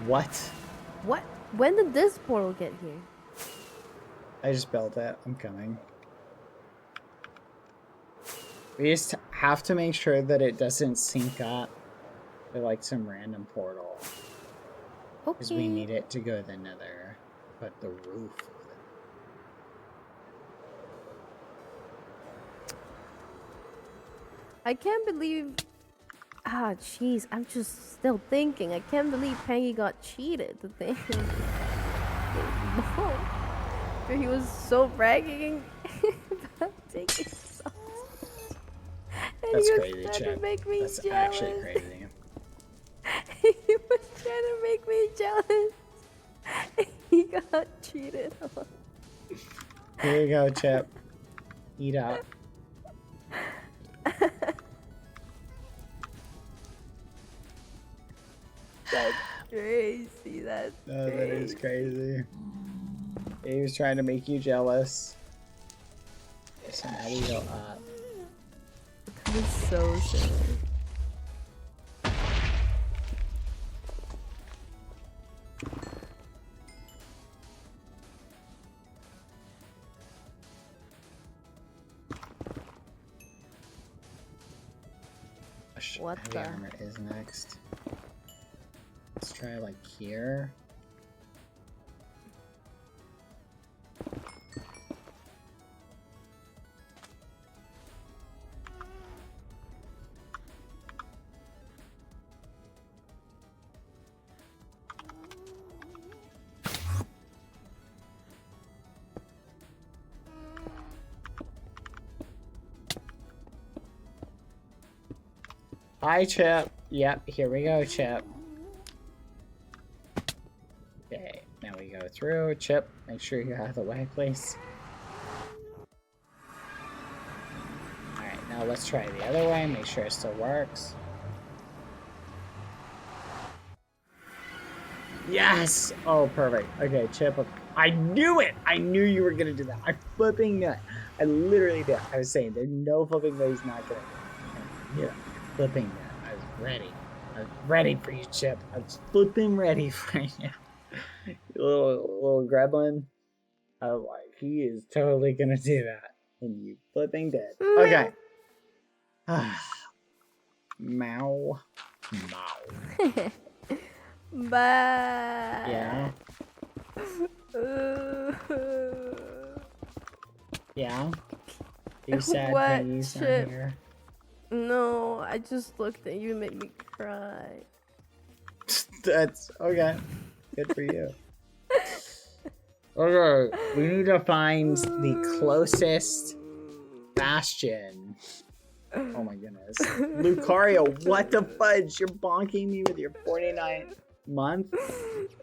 What? What? When did this portal get here? I just built it. I'm coming. We just have to make sure that it doesn't sync up to like some random portal. Because we need it to go to the nether. But the roof. I can't believe... Ah, jeez, I'm just still thinking. I can't believe Peggy got cheated. The thing. He was so bragging about taking sauce. And That's he was crazy, trying Chad. to make me That's jealous. actually crazy. He was trying to make me jealous. He got cheated on. Here you go, Chip. Eat up. That's crazy. That's Oh, that is crazy. He was trying to make you jealous. So now we go up. That is so silly. What Heavy the? armor is next. Let's try like here. Hi, Chip. Yep, here we go, Chip. Okay, now we go through. Chip, make sure you're out of the way, please. Alright, now let's try the other way, make sure it still works. Yes! Oh, perfect. Okay, Chip. I knew it! I knew you were gonna do that. I flipping knew it. I literally did. I was saying, there's no flipping way he's not gonna do it. Yeah. Flipping that. I was ready. I was ready for you, Chip. I was flipping ready for you. You little gremlin. I was like, he is totally gonna do that. And you flipping did. Okay. Mow. Mow. Bye. Yeah. Yeah. You said What, Peggy's not Chip? here. No, I just looked at you and made me cry. That's okay. Good for you. Okay, we need to find the closest bastion. Oh my goodness. Lucario, what the fudge? You're bonking me with your 49th month?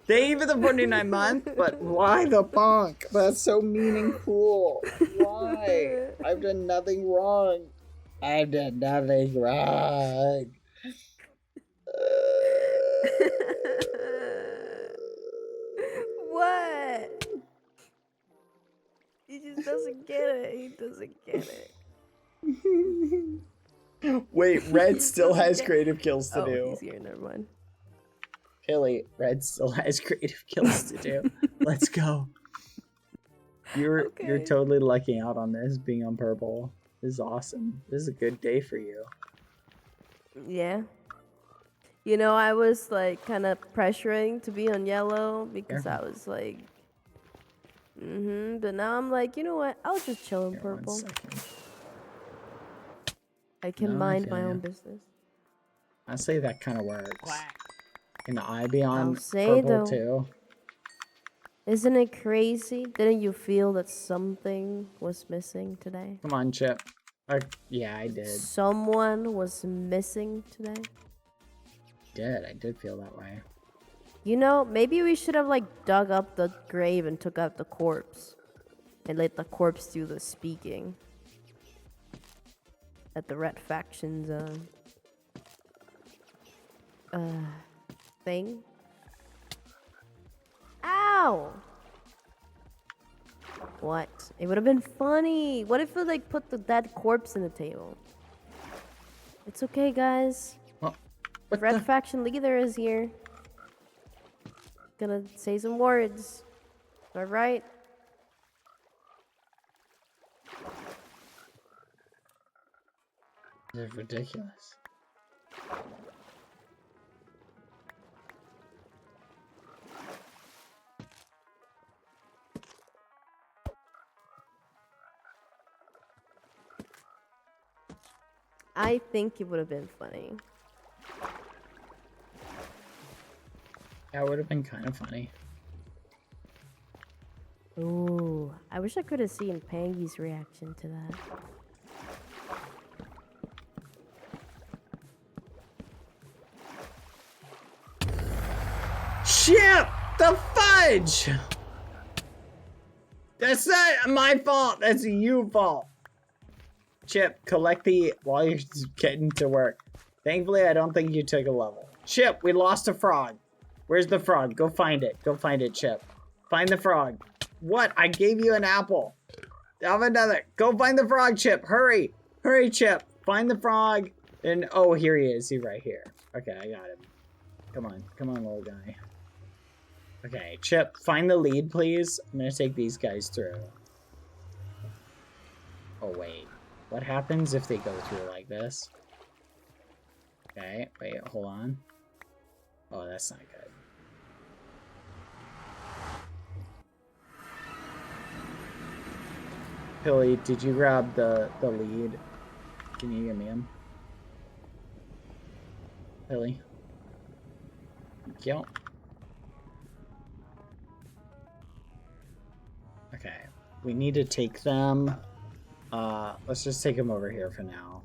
Thank you for the 49th month, but why the bonk? That's so mean and cruel. Why? I've done nothing wrong. I've done nothing wrong. What? He just doesn't get it. He doesn't get it. Wait, Red still has creative kills to Oh, do. he's here. Never mind. Hilly, Red still has creative kills to do. Let's go. You're totally lucking out on this, being on purple. This is awesome. This is a good day for you. Yeah. You know, I was like kind of pressuring to be on yellow because I was like, but now I'm like, you know what? I'll just chill in purple. I can mind my own business. Honestly, that kind of works. Can I be on I'll say purple though, too? Isn't it crazy? Didn't you feel that something was missing today? Come on, Chip. Yeah, I did. Someone was missing today? I did feel that way. You know, maybe we should have like dug up the grave and took out the corpse. And let the corpse do the speaking. At the Red Faction's thing. Ow! What? It would have been funny. What if we like put the dead corpse in the table? It's okay, guys. Red Faction leader is here. Gonna say some words. Alright? They're ridiculous. I think it would have been funny. That would have been kind of funny. Ooh, I wish I could have seen Pangy's reaction to that. Chip! The fudge! That's not my fault. That's your fault. Chip, collect the while you're getting to work. Thankfully, I don't think you took a level. Chip, we lost a frog. Where's the frog? Go find it. Go find it, Chip. Find the frog. What? I gave you an apple. Have another. Go find the frog, Chip. Hurry. Hurry, Chip. Find the frog. And, oh, here he is. He's right here. Okay, I got him. Come on. Come on, little guy. Okay, Chip, find the lead, please. I'm gonna take these guys through. Oh, wait. What happens if they go through like this? Okay, wait, hold on. Oh, that's not good. Billy, did you grab the lead? Can you give me him? Billy? Thank you. Okay, we need to take them. Let's just take them over here for now.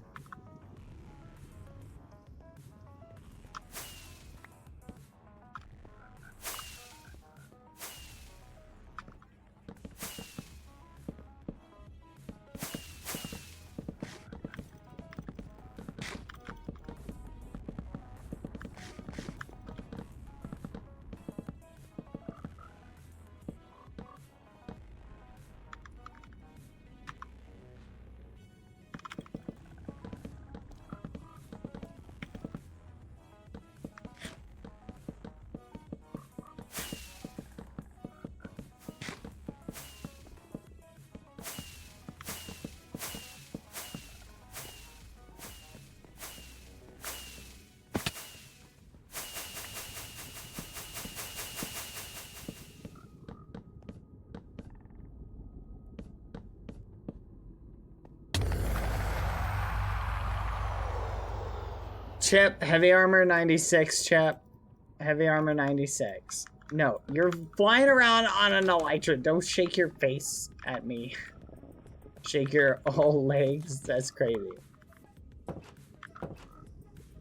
Chip, heavy armor 96, Chip. Heavy armor 96. No, you're flying around on an elytra. Don't shake your face at me. Shake your whole legs. That's crazy.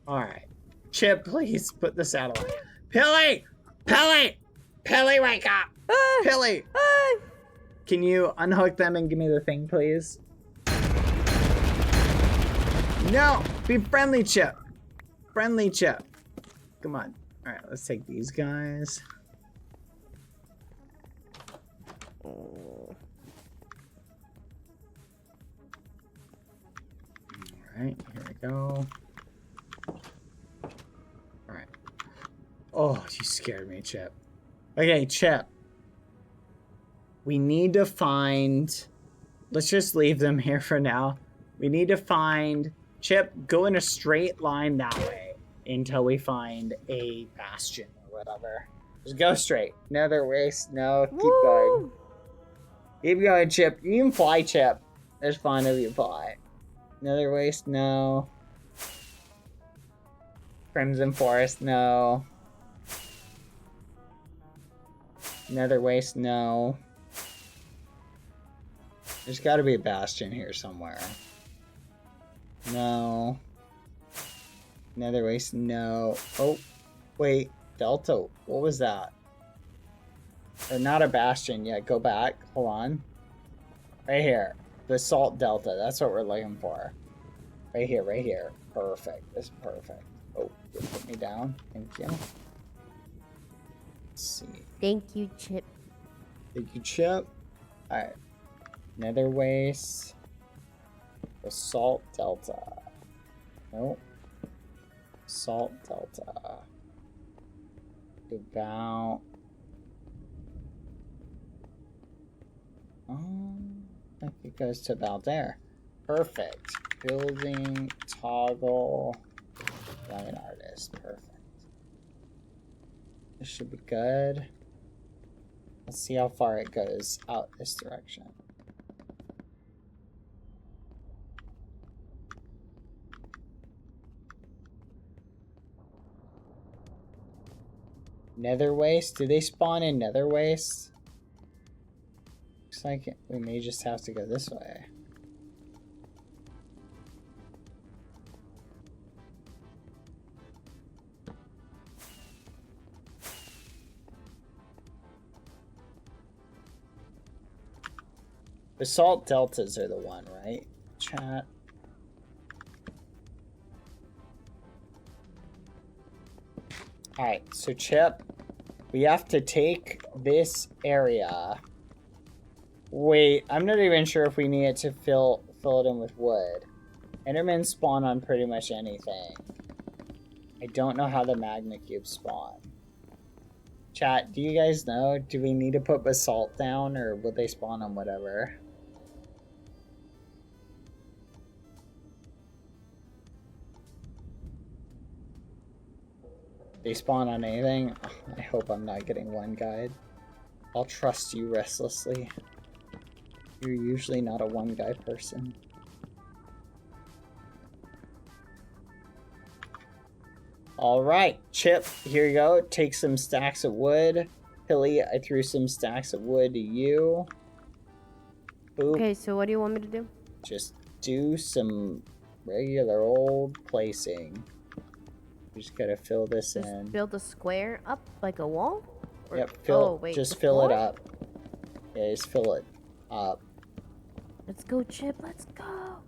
Alright. Chip, please put the satellite. Pilly! Pilly! Pilly, wake up! Pilly! Can you unhook them and give me the thing, please? No! Be friendly, Chip. Friendly Chip. Come on. Alright, let's take these guys. Alright, here we go. Alright. Oh, you scared me, Chip. Okay, Chip. We need to find... Let's just leave them here for now. We need to find... Chip, go in a straight line that way until we find a bastion or whatever. Just go straight. Nether waste. No, keep going. Keep going, Chip. You can fly, Chip. It's fine if you fly. Nether waste. No. Crimson Forest. No. Nether waste. No. There's got to be a bastion here somewhere. No. Nether waste. No. Oh, wait. Delta. What was that? Or not a bastion yet. Go back. Hold on. Right here. Basalt Delta. That's what we're looking for. Right here. Right here. Perfect. This is perfect. Oh, you put me down. Thank you. Let's see. Thank you, Chip. Thank you, Chip. Alright. Nether waste. Basalt Delta. Nope. Salt Delta. About... I think it goes to about there. Perfect. Building, toggle, line artist. Perfect. This should be good. Let's see how far it goes out this direction. Nether waste? Do they spawn in nether waste? Looks like we may just have to go this way. Basalt deltas are the one, right? Chat. Alright, so Chip, we have to take this area. Wait, I'm not even sure if we need it to fill it in with wood. Endermen spawn on pretty much anything. I don't know how the magma cubes spawn. Chat, do you guys know? Do we need to put basalt down, or will they spawn on whatever? They spawn on anything? Oh, I hope I'm not getting one guide. I'll trust you restlessly. You're usually not a one guy person. Alright, Chip, here you go. Take some stacks of wood. Hilly, I threw some stacks of wood to you. Boop. Okay, so what do you want me to do? Just do some regular old placing. You just gotta fill this in. Build a square up like a wall? Or... Yep, fill. Oh, wait, just the fill it floor? up. Yeah, just fill it up. Let's go, Chip. Let's go.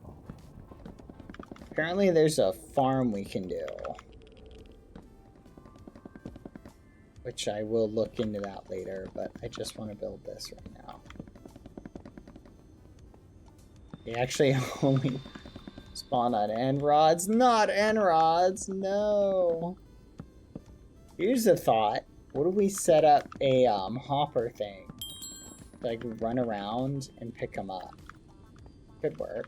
Apparently, there's a farm we can do, which I will look into that later. But I just want to build this right now. They actually only spawn on end rods, not end rods. No. Here's a thought. What if we set up a hopper thing, like run around and pick them up? Could work.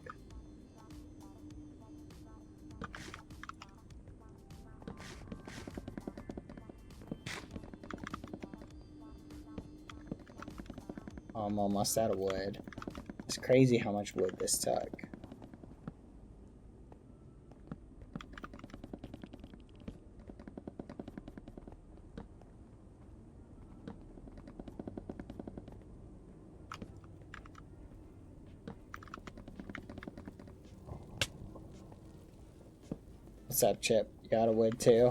I'm almost out of wood. It's crazy how much wood this took. What's up, Chip? You got a wood too?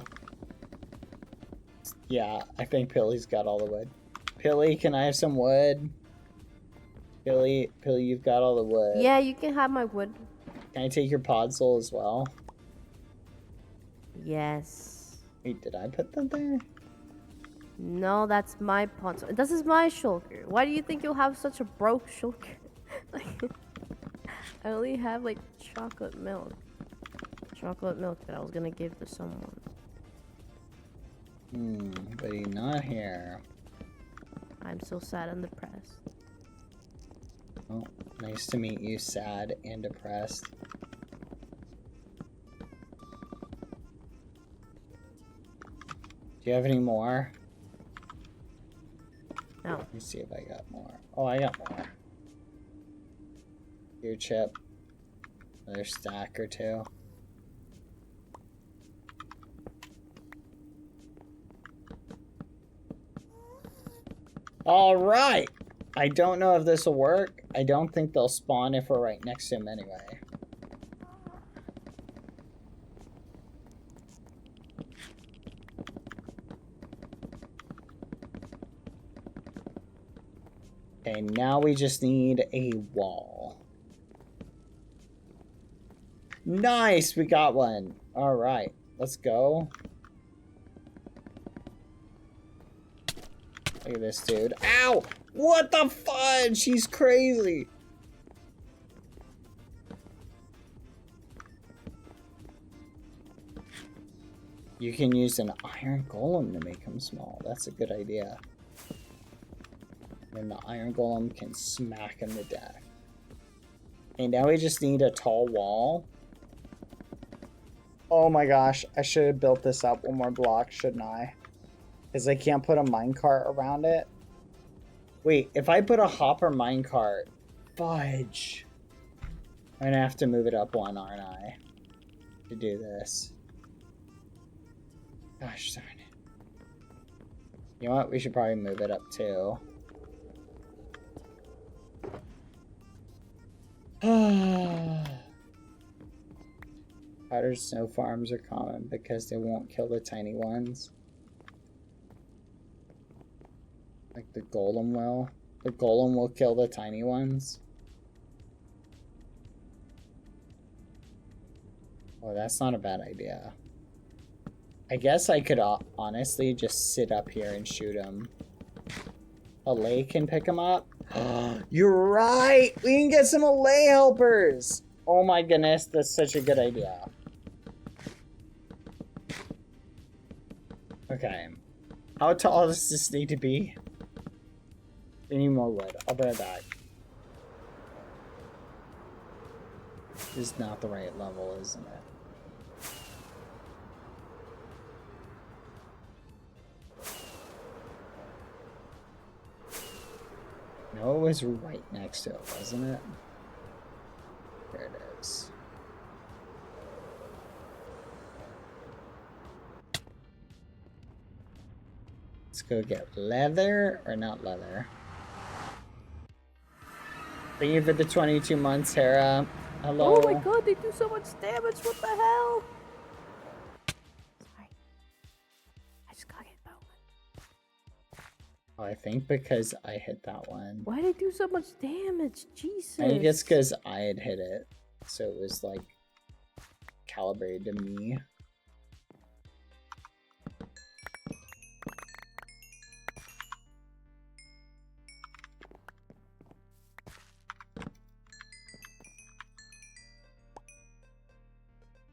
Yeah, I think Pilly's got all the wood. Pilly, can I have some wood? Pilly, you've got all the wood. Yeah, you can have my wood. Can I take your podzol as well? Yes. Wait, did I put that there? No, that's my poncho. This is my shulker. Why do you think you'll have such a broke shulker? Like, I only have like chocolate milk. Chocolate milk that I was gonna give to someone. But he's not here. I'm so sad and depressed. Oh, nice to meet you, sad and depressed. Do you have any more? No. Let me see if I got more. Oh, I got more. Here, Chip. Another stack or two. All right. I don't know if this will work. I don't think they'll spawn if we're right next to him anyway. Okay, now we just need a wall. Nice, we got one. All right, let's go. Look at this dude. Ow! What the fudge? She's crazy. You can use an iron golem to make him small. That's a good idea. And the iron golem can smack him to death. And now we just need a tall wall. Oh my gosh, I should have built this up one more block, shouldn't I? Because I can't put a minecart around it. Wait, if I put a hopper minecart, fudge. I'm gonna have to move it up one, aren't I? To do this. Gosh darn it. You know what? We should probably move it up too. Powdered snow farms are common because they won't kill the tiny ones. Like the golem will. The golem will kill the tiny ones. Oh, that's not a bad idea. I guess I could honestly just sit up here and shoot him. Allay can pick him up. You're right! We can get some Allay helpers! Oh my goodness, that's such a good idea. Okay. How tall does this need to be? We need more wood. I'll be right back. This is not the right level, isn't it? No, it was right next to it, wasn't it? There it is. Let's go get leather, or not leather. Thank you for the 22 months, Hera. Hello. Oh my god, they do so much damage, what the hell? Sorry. I just gotta get Bowman. Oh, I think because I hit that one. Why do they do so much damage? Jesus. I think it's because I had hit it. So it was like calibrated to me.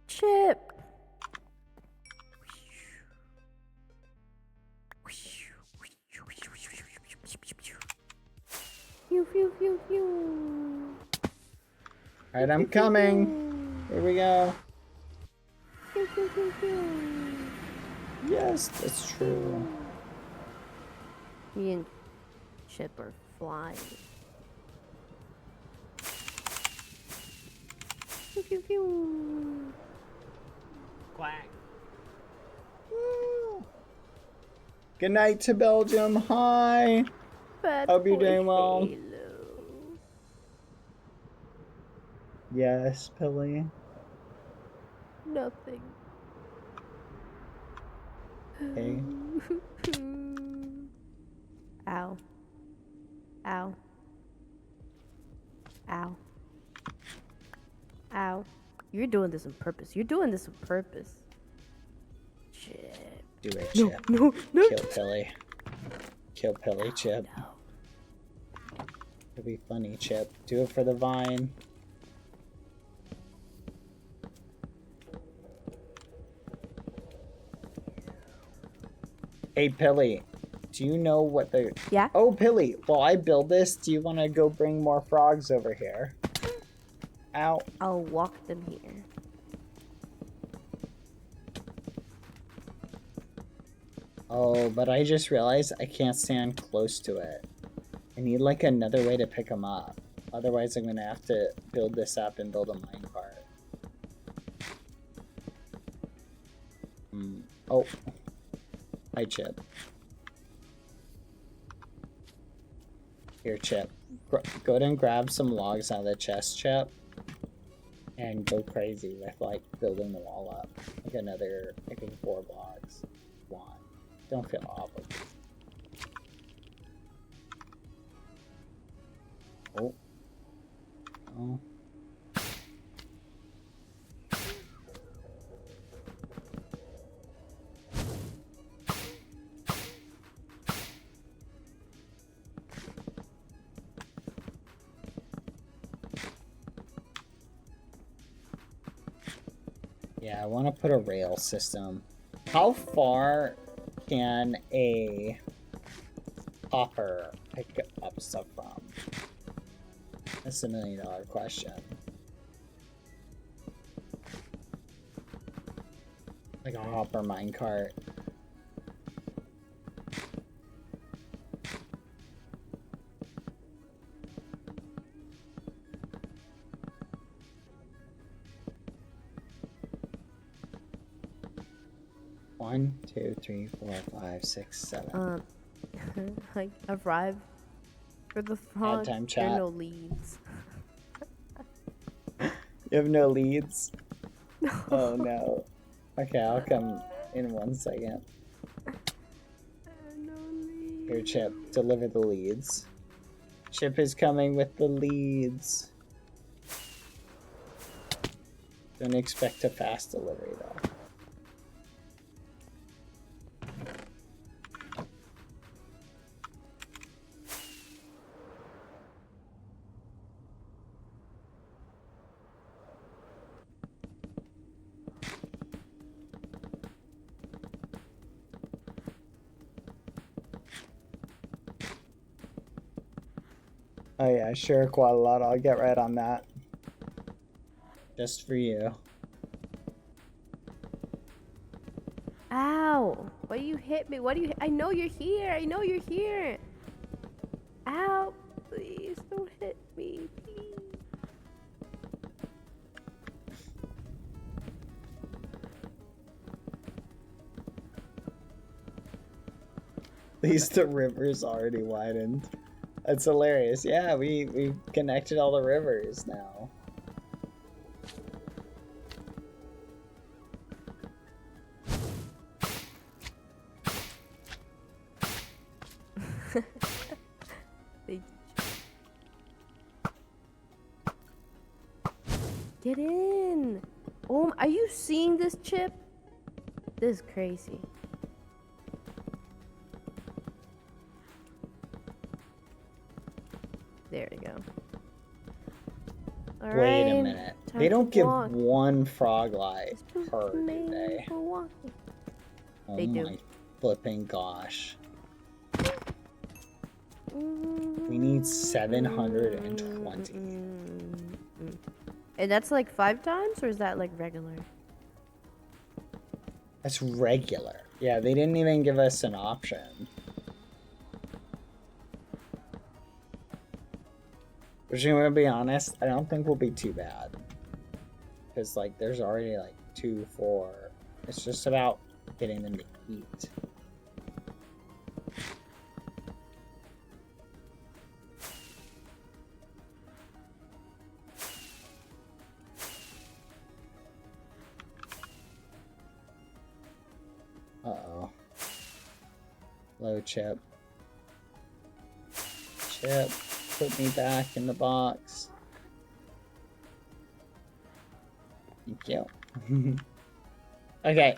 Chip. Phew, phew, phew, phew. Alright, I'm coming. Here we go. Phew, phew, phew, phew. Yes, that's true. Me and Chip are flying. Phew, phew, phew. Quack. Good night to Belgium. Hi. Hope you're doing well. Yes, Pilly. Nothing. Hey. Ow. Ow. Ow. Ow. You're doing this on purpose. You're doing this on purpose. Chip. Do it, No, Chip. no, no. Kill Pilly. Kill Pilly, Chip. It'll be funny, Chip. Do it for the vine. Hey, Pilly. Do you know what the... Yeah? Oh, Pilly. While I build this, do you want to go bring more frogs over here? Ow. I'll walk them here. Oh, but I just realized I can't stand close to it. I need like another way to pick them up. Otherwise, I'm gonna have to build this up and build a minecart. Oh. Hi, Chip. Here, Chip. Go ahead and grab some logs out of the chest, Chip. And go crazy with like building the wall up. Like another, I think 4 blocks. 1. Don't feel awful. Oh. Oh. Yeah, I want to put a rail system. How far can a hopper pick up stuff from? That's $1 million question. Like a hopper minecart. One, 2, 3, 4, 5, 6, 7. I arrived for the front. time, There chat. are no leads. You have no leads? Oh no. Okay, I'll come in 1 second. Here, Chip, deliver the leads. Chip is coming with the leads. Don't expect a fast delivery though. Oh yeah, sure, quite a lot. I'll get right on that. Just for you. Ow! Why you hit me? What do you? I know you're here. I know you're here. Ow! Please don't hit me, please. At least the river's already widened. That's hilarious. Yeah, we connected all the rivers now. Get in! Oh, are you seeing this, Chip? This is crazy. There we go. All Wait a right, minute. time They don't to give walk. 1 frog life per, do Made they? for walking. Oh They do. my flipping gosh. We need 720. And that's like 5 times, or is that like regular? That's regular. Yeah, they didn't even give us an option. Which, I'm gonna be honest, I don't think will be too bad. Because, like, there's already, like, 2, 4. It's just about getting them to eat. Uh-oh. Hello, Chip. Chip, put me back in the box. Thank you. Okay,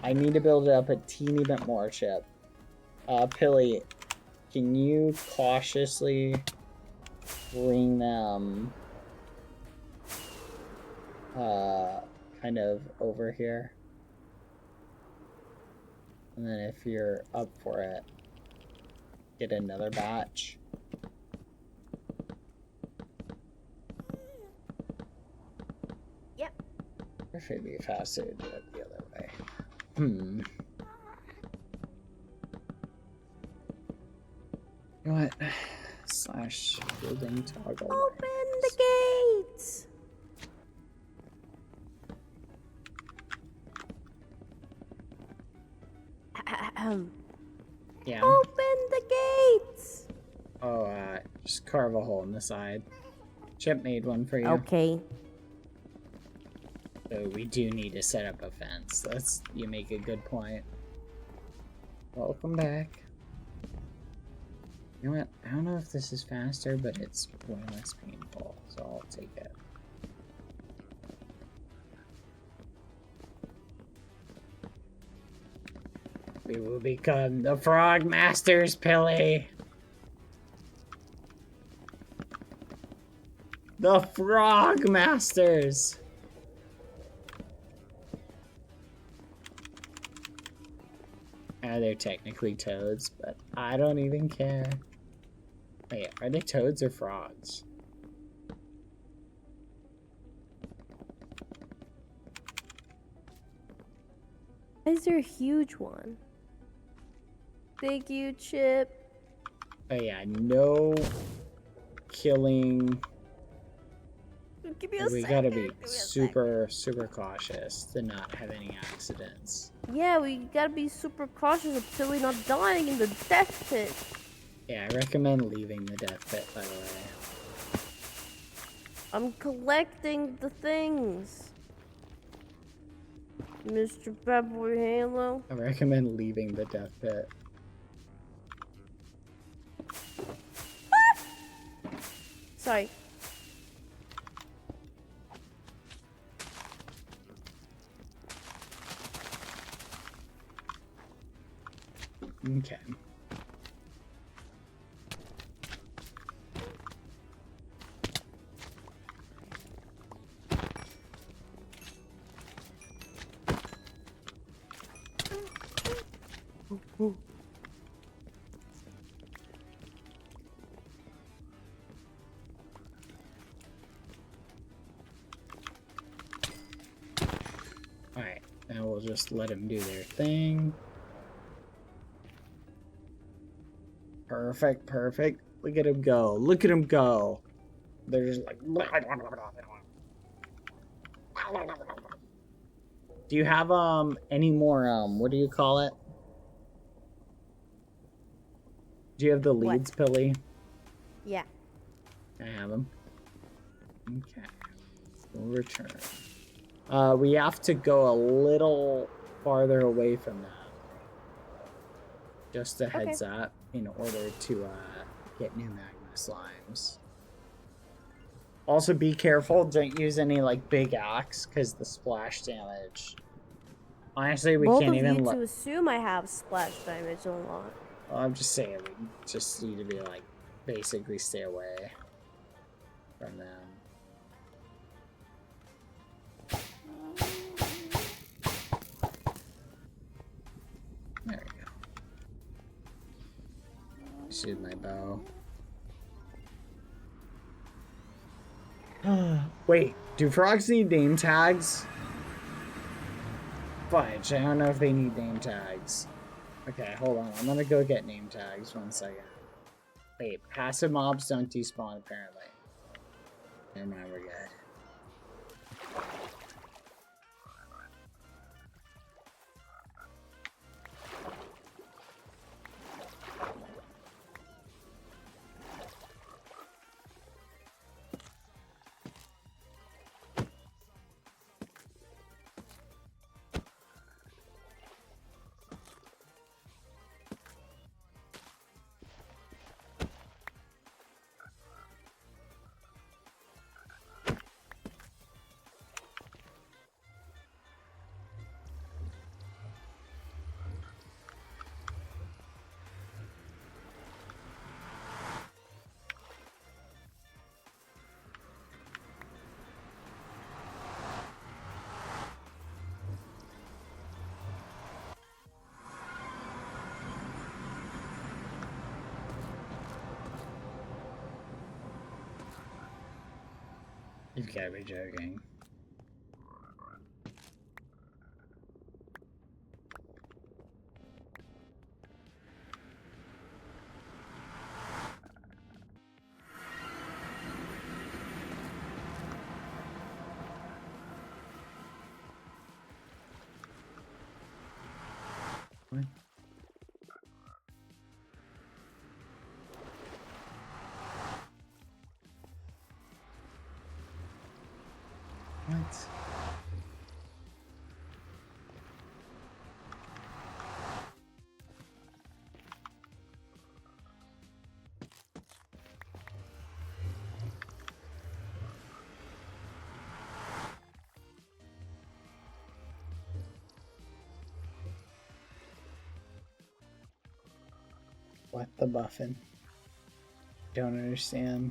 I need to build it up a teeny bit more, Chip. Pilly, can you cautiously bring them kind of over here? And then if you're up for it, get another batch. Yep. Or should be faster to do it the other way. Hmm. You know what? Slash building toggle. Open the gates. Yeah. Open the gates. Oh, just carve a hole in the side. Chip made one for you. Okay. So we do need to set up a fence. You make a good point. Welcome back. You know what? I don't know if this is faster, but it's way less painful, so I'll take it. We will become the Frog Masters, Pilly! The Frog Masters! They're technically toads, but I don't even care. Wait, are they toads or frogs? Is there a huge one? Thank you, Chip. Oh yeah, no killing. Give me a We second. gotta be super cautious to not have any accidents. Yeah, we gotta be super cautious until we're not dying in the death pit. Yeah, I recommend leaving the death pit, by the way. I'm collecting the things. Mr. Badboyhalo. I recommend leaving the death pit. Sorry. Okay. Alright, now we'll just let them do their thing. Perfect, perfect. Look at him go. Look at him go. They're just like... Do you have, any more, what do you call it? Do you have the leads, Pilly? Yeah. I have them. Okay. We'll return. We have to go a little farther away from that. Just a heads up in order to get new magma slimes. Also be careful, don't use any like big axe because the splash damage. Honestly, we Both can't of even you to assume I have splash damage a lot. Well, I'm just saying we just need to be like basically stay away from them. There we go. Shoot my bow. Wait, do frogs need name tags? Fudge, I don't know if they need name tags. Okay, hold on. I'm gonna go get name tags. 1 second. Wait, passive mobs don't despawn apparently. Never mind, we're good. gotta be joking. What? What? What the buffin? Don't understand.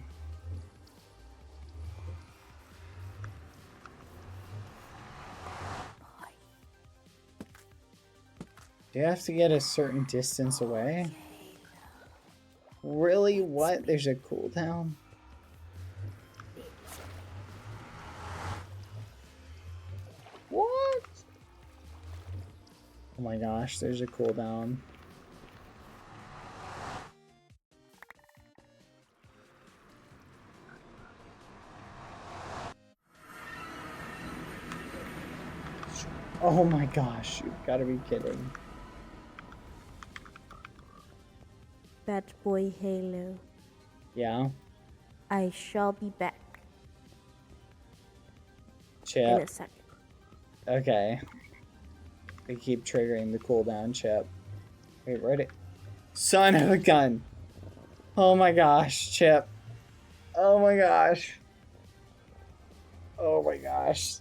Do you have to get a certain distance away? Really? What? There's a cooldown? What? Oh my gosh, there's a cooldown. Oh my gosh, you've got to be kidding. Badboyhalo. Yeah? I shall be back Chip. in a second. Okay. They keep triggering the cooldown, Chip. Wait, where'd it? Son of a gun! Oh my gosh, Chip. Oh my gosh. Oh my gosh.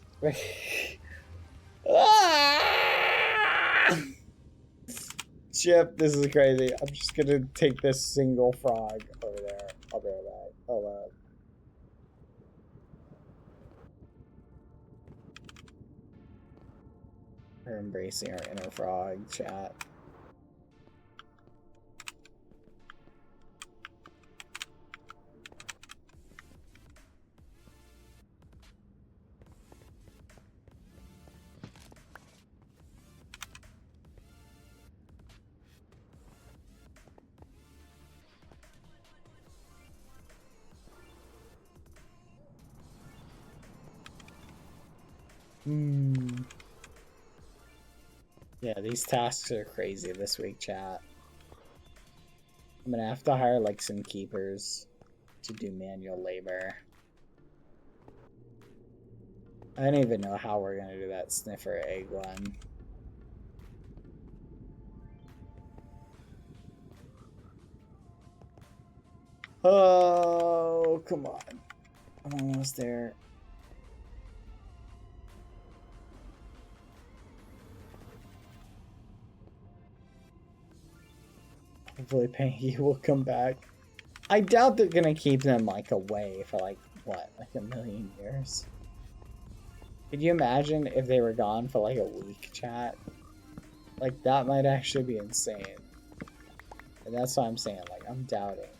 Ah! Chip, this is crazy. I'm just gonna take this single frog over there. I'll be right back. Hold on. We're embracing our inner frog, chat. Yeah, these tasks are crazy this week, chat. I'm gonna have to hire like some keepers to do manual labor. I don't even know how we're gonna do that sniffer egg one. Oh, come on. I'm almost there. Hopefully Panky will come back. I doubt they're gonna keep them like away for like, what, like a million years? Could you imagine if they were gone for like a week, chat? Like, that might actually be insane. And that's what I'm saying, like, I'm doubting.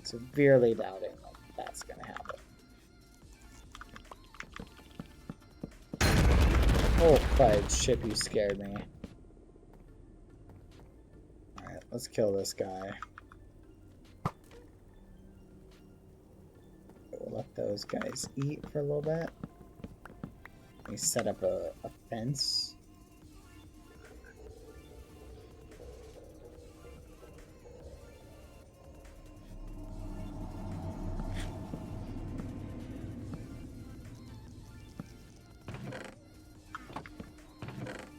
Severely doubting like that's gonna happen. Oh, fudge, Chip, you scared me. Alright, let's kill this guy. We'll let those guys eat for a little bit. We set up a fence.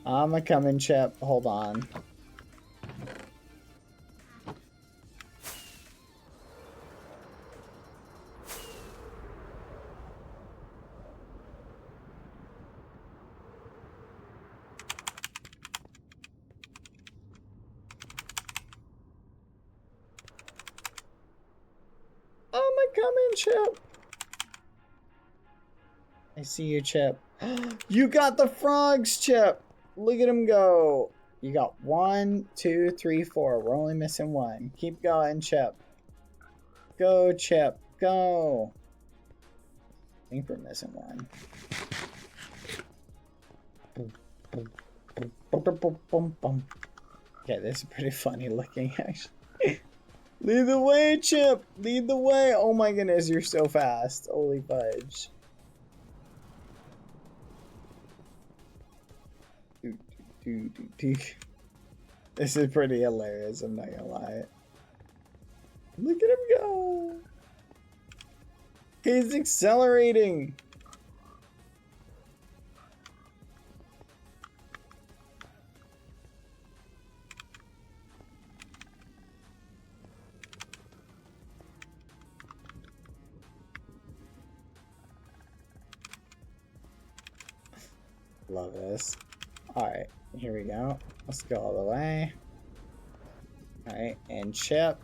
I'm a coming, Chip. Hold on. I'm a coming, Chip. I see you, Chip. You got the frogs, Chip. Look at him go. You got 1, 2, 3, 4. We're only missing one. Keep going, Chip. Go, Chip. Go. think we're missing one. Okay, this is pretty funny looking, actually. Lead the way, Chip! Lead the way! Oh my goodness, you're so fast. Holy fudge. This is pretty hilarious, I'm not gonna lie. Look at him go! He's accelerating! Love this. Alright, here we go. Let's go all the way. Alright, and Chip.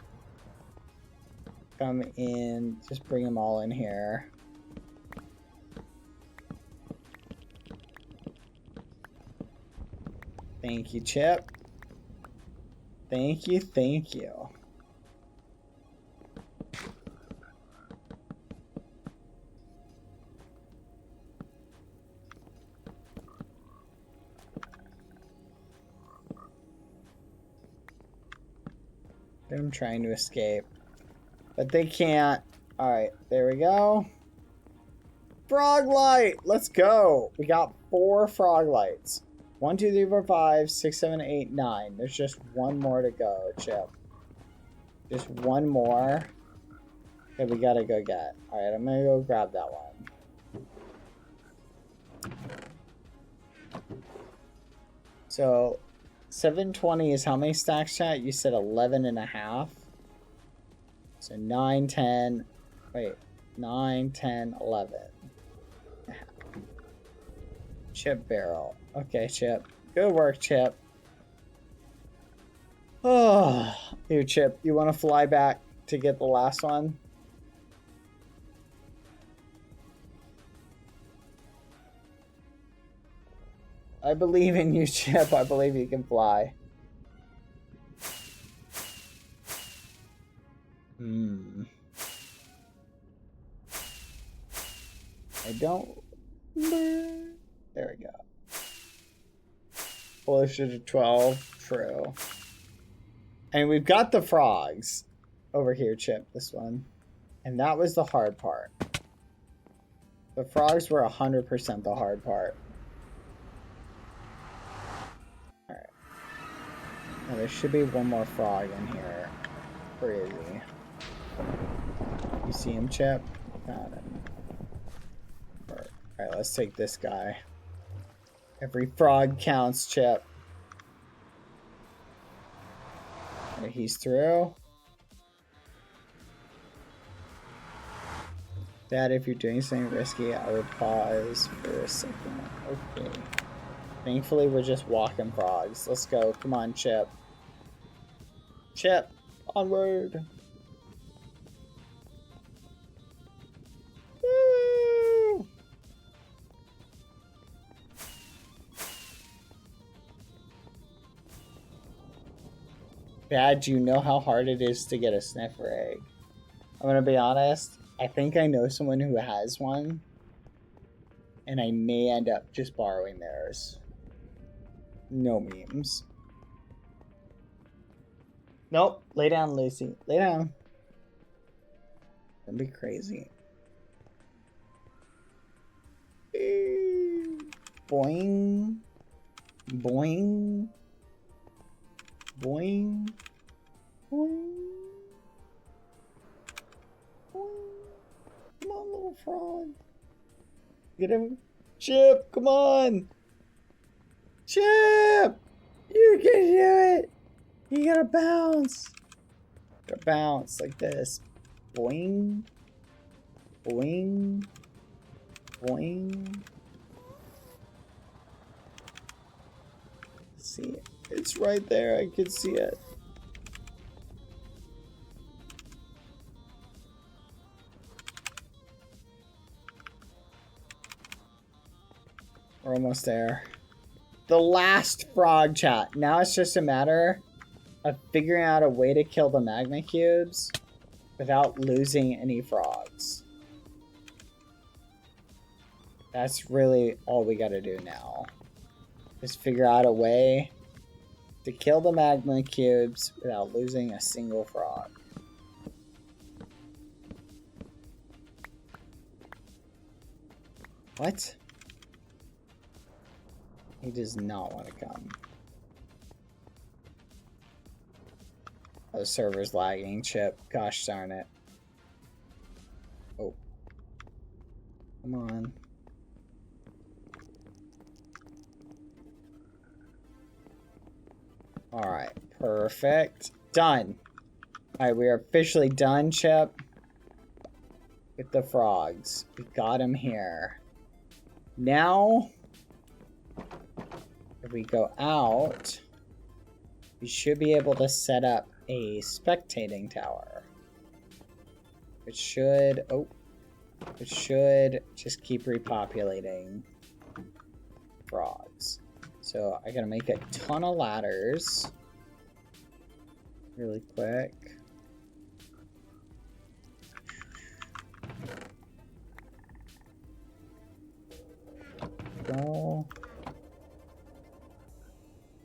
Come in. Just bring them all in here. Thank you, Chip. Thank you, thank you. I'm trying to escape, but they can't. Alright, there we go. Frog light! Let's go! We got 4 frog lights. 1, 2, 3, 4, 5, 6, 7, 8, 9. There's just one more to go, Chip. Just one more that we gotta go get. Alright, I'm gonna go grab that one. So 720 is how many stacks, chat? You said 11 and a half. So 9, 10, wait, 9, 10, 11. Chip barrel. Okay, Chip. Good work, Chip. Oh, here, Chip. You want to fly back to get the last one? I believe in you, Chip. I believe you can fly. I don't... There we go. Closer to 12. True. And we've got the frogs over here, Chip. This one. And that was the hard part. The frogs were 100% the hard part. Alright. Now there should be one more frog in here. Where is he? You see him, Chip? Got him. Alright, let's take this guy. Every frog counts, Chip. Right, he's through. Dad, if you're doing something risky, I would pause for a second. Okay. Thankfully, we're just walking frogs. Let's go. Come on, Chip. Chip, onward. Woo! Dad, do you know how hard it is to get a sniffer egg? I'm gonna be honest. I think I know someone who has one, and I may end up just borrowing theirs. No memes. Nope. Lay down, Lucy. Lay down. That'd be crazy. Boing. Boing. Boing. Boing. Come on, little frog. Get him. Chip, come on. Chip! You can do it! You gotta bounce. Gotta bounce like this. Boing. Boing. Boing. See it. It's right there. I can see it. We're almost there. The last frog, chat. Now it's just a matter of figuring out a way to kill the magma cubes without losing any frogs. That's really all we gotta do now. Just figure out a way to kill the magma cubes without losing a single frog. What? He does not want to come. Oh, the server's lagging, Chip. Gosh darn it. Oh. Come on. Alright, perfect. Done. Alright, we are officially done, Chip. With the frogs. We got him here. Now, if we go out, we should be able to set up a spectating tower. Which should, it should just keep repopulating frogs. So I gotta make a ton of ladders really quick. Go.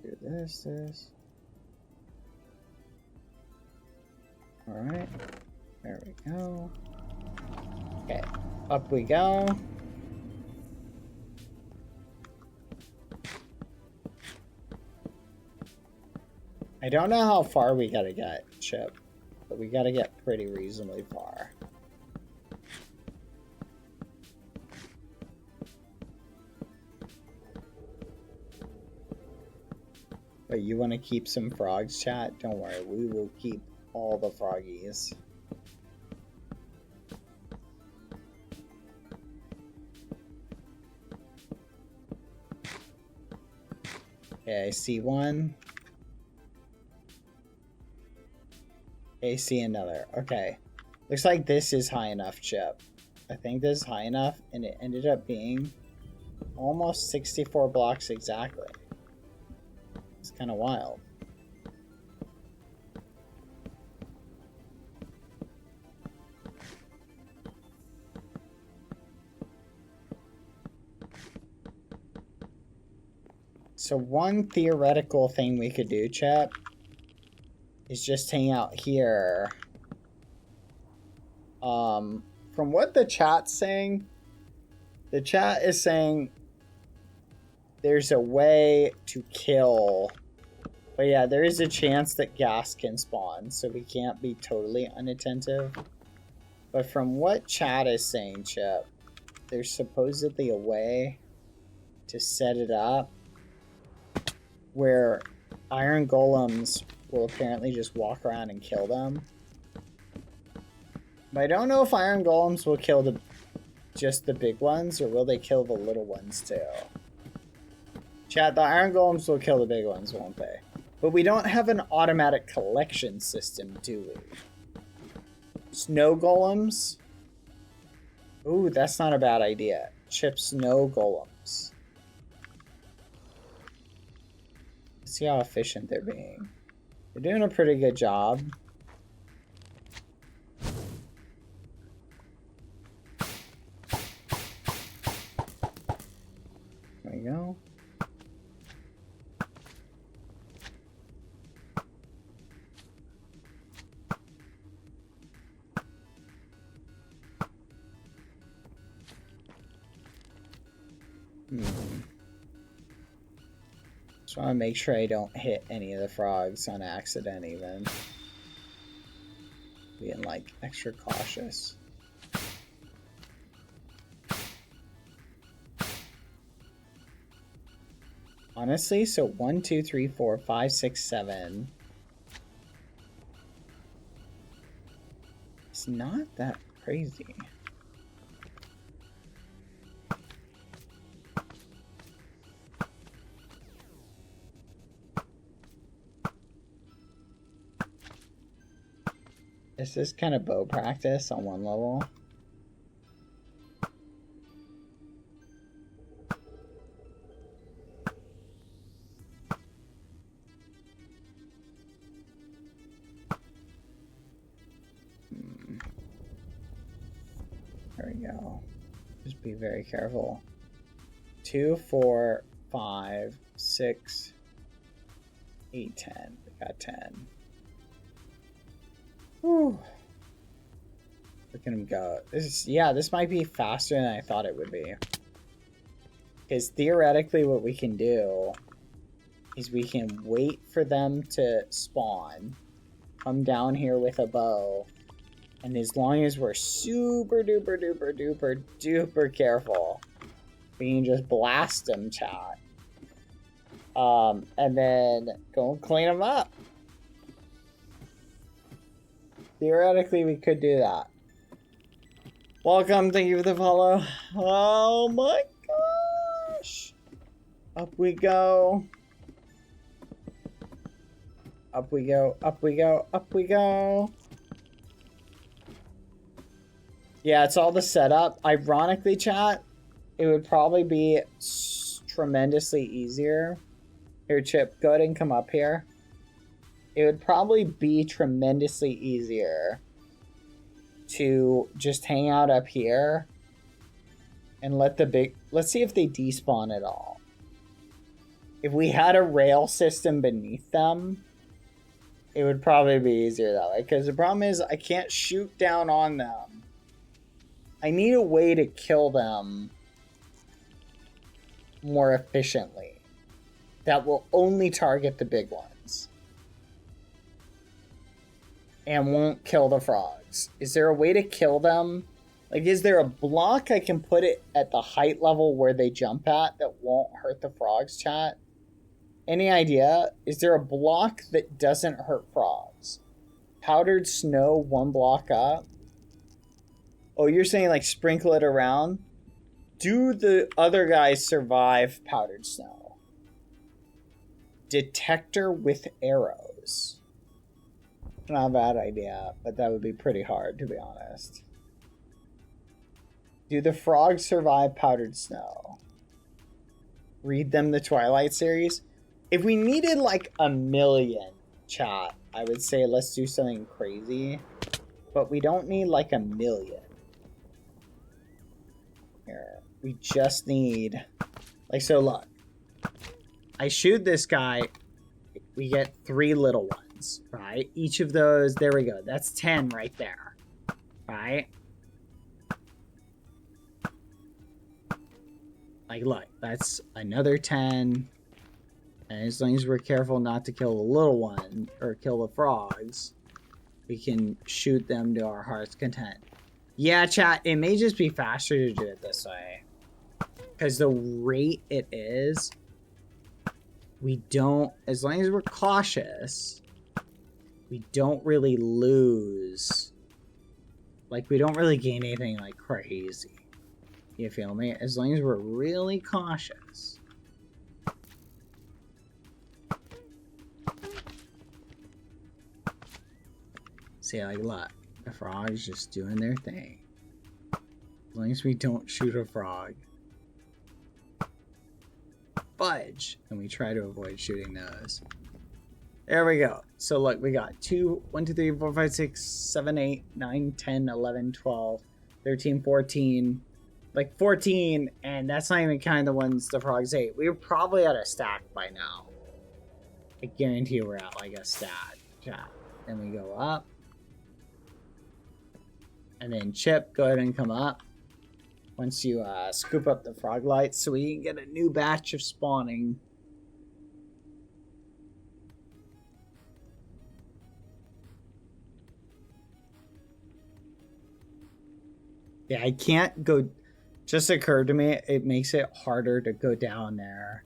Do this. Alright. There we go. Okay. Up we go. I don't know how far we gotta get, Chip, but we gotta get pretty reasonably far. But you want to keep some frogs, chat? Don't worry, we will keep all the froggies. Okay, I see one. Okay, I see another. Okay. Looks like this is high enough, Chip. I think this is high enough, and it ended up being almost 64 blocks exactly. It's kind of wild. So one theoretical thing we could do, chat, is just hang out here. From what the chat's saying, the chat is saying there's a way to kill. But yeah, there is a chance that gas can spawn, so we can't be totally unattentive. But from what chat is saying, Chip, there's supposedly a way to set it up where iron golems will apparently just walk around and kill them. But I don't know if iron golems will kill just the big ones, or will they kill the little ones too? Chat, the iron golems will kill the big ones, won't they? But we don't have an automatic collection system, do we? Snow golems? Ooh, that's not a bad idea. Chip snow golems. Let's see how efficient they're being. They're doing a pretty good job. There we go. Just want to make sure I don't hit any of the frogs on accident even. Being like extra cautious. Honestly, so 1, 2, 3, 4, 5, 6, 7. It's not that crazy. Is this kind of bow practice on one level? There we go. Just be very careful. 2, 4, 5, 6, 8, 10. We got 10. Whew. Look at him go. This might be faster than I thought it would be. Because theoretically what we can do is we can wait for them to spawn, come down here with a bow, and as long as we're super duper duper duper duper careful, we can just blast them, chat. And then go and clean them up. Theoretically, we could do that. Welcome, thank you for the follow. Oh my gosh. Up we go. Up we go, up we go, up we go. Yeah, it's all the setup. Ironically, chat, it would probably be tremendously easier. Here, Chip, go ahead and come up here. It would probably be tremendously easier to just hang out up here and let the big... Let's see if they despawn at all. If we had a rail system beneath them, it would probably be easier that way. Because the problem is I can't shoot down on them. I need a way to kill them more efficiently. That will only target the big ones. And won't kill the frogs. Is there a way to kill them? Like, is there a block I can put it at the height level where they jump at that won't hurt the frogs, chat? Any idea? Is there a block that doesn't hurt frogs? Powdered snow, 1 block up. Oh, you're saying like sprinkle it around? Do the other guys survive powdered snow? Detector with arrows. Not a bad idea, but that would be pretty hard, to be honest. Do the frogs survive powdered snow? Read them the Twilight series? If we needed like 1 million, chat, I would say let's do something crazy. But we don't need like 1 million. Here, we just need... Like, so look. I shoot this guy, we get 3 little ones, right? Each of those, there we go. That's 10 right there, right? Like, look, that's another 10. And as long as we're careful not to kill the little one, or kill the frogs, we can shoot them to our heart's content. Yeah, chat, it may just be faster to do it this way. Because the rate it is, we don't, as long as we're cautious, we don't really lose. Like, we don't really gain anything like crazy. You feel me? As long as we're really cautious. See, like, look, the frog's just doing their thing. As long as we don't shoot a frog. Fudge! And we try to avoid shooting those. There we go. So look, we got 1, 2, 3, 4, 5, 6, 7, 8, 9, 10, 11, 12, 13, 14. Like 14, and that's not even counting the ones the frogs ate. We were probably at a stack by now. I guarantee we're at like a stack. Chat. Then we go up. And then Chip, go ahead and come up. Once you scoop up the frog lights so we can get a new batch of spawning. Yeah, I can't go... Just occurred to me, it makes it harder to go down there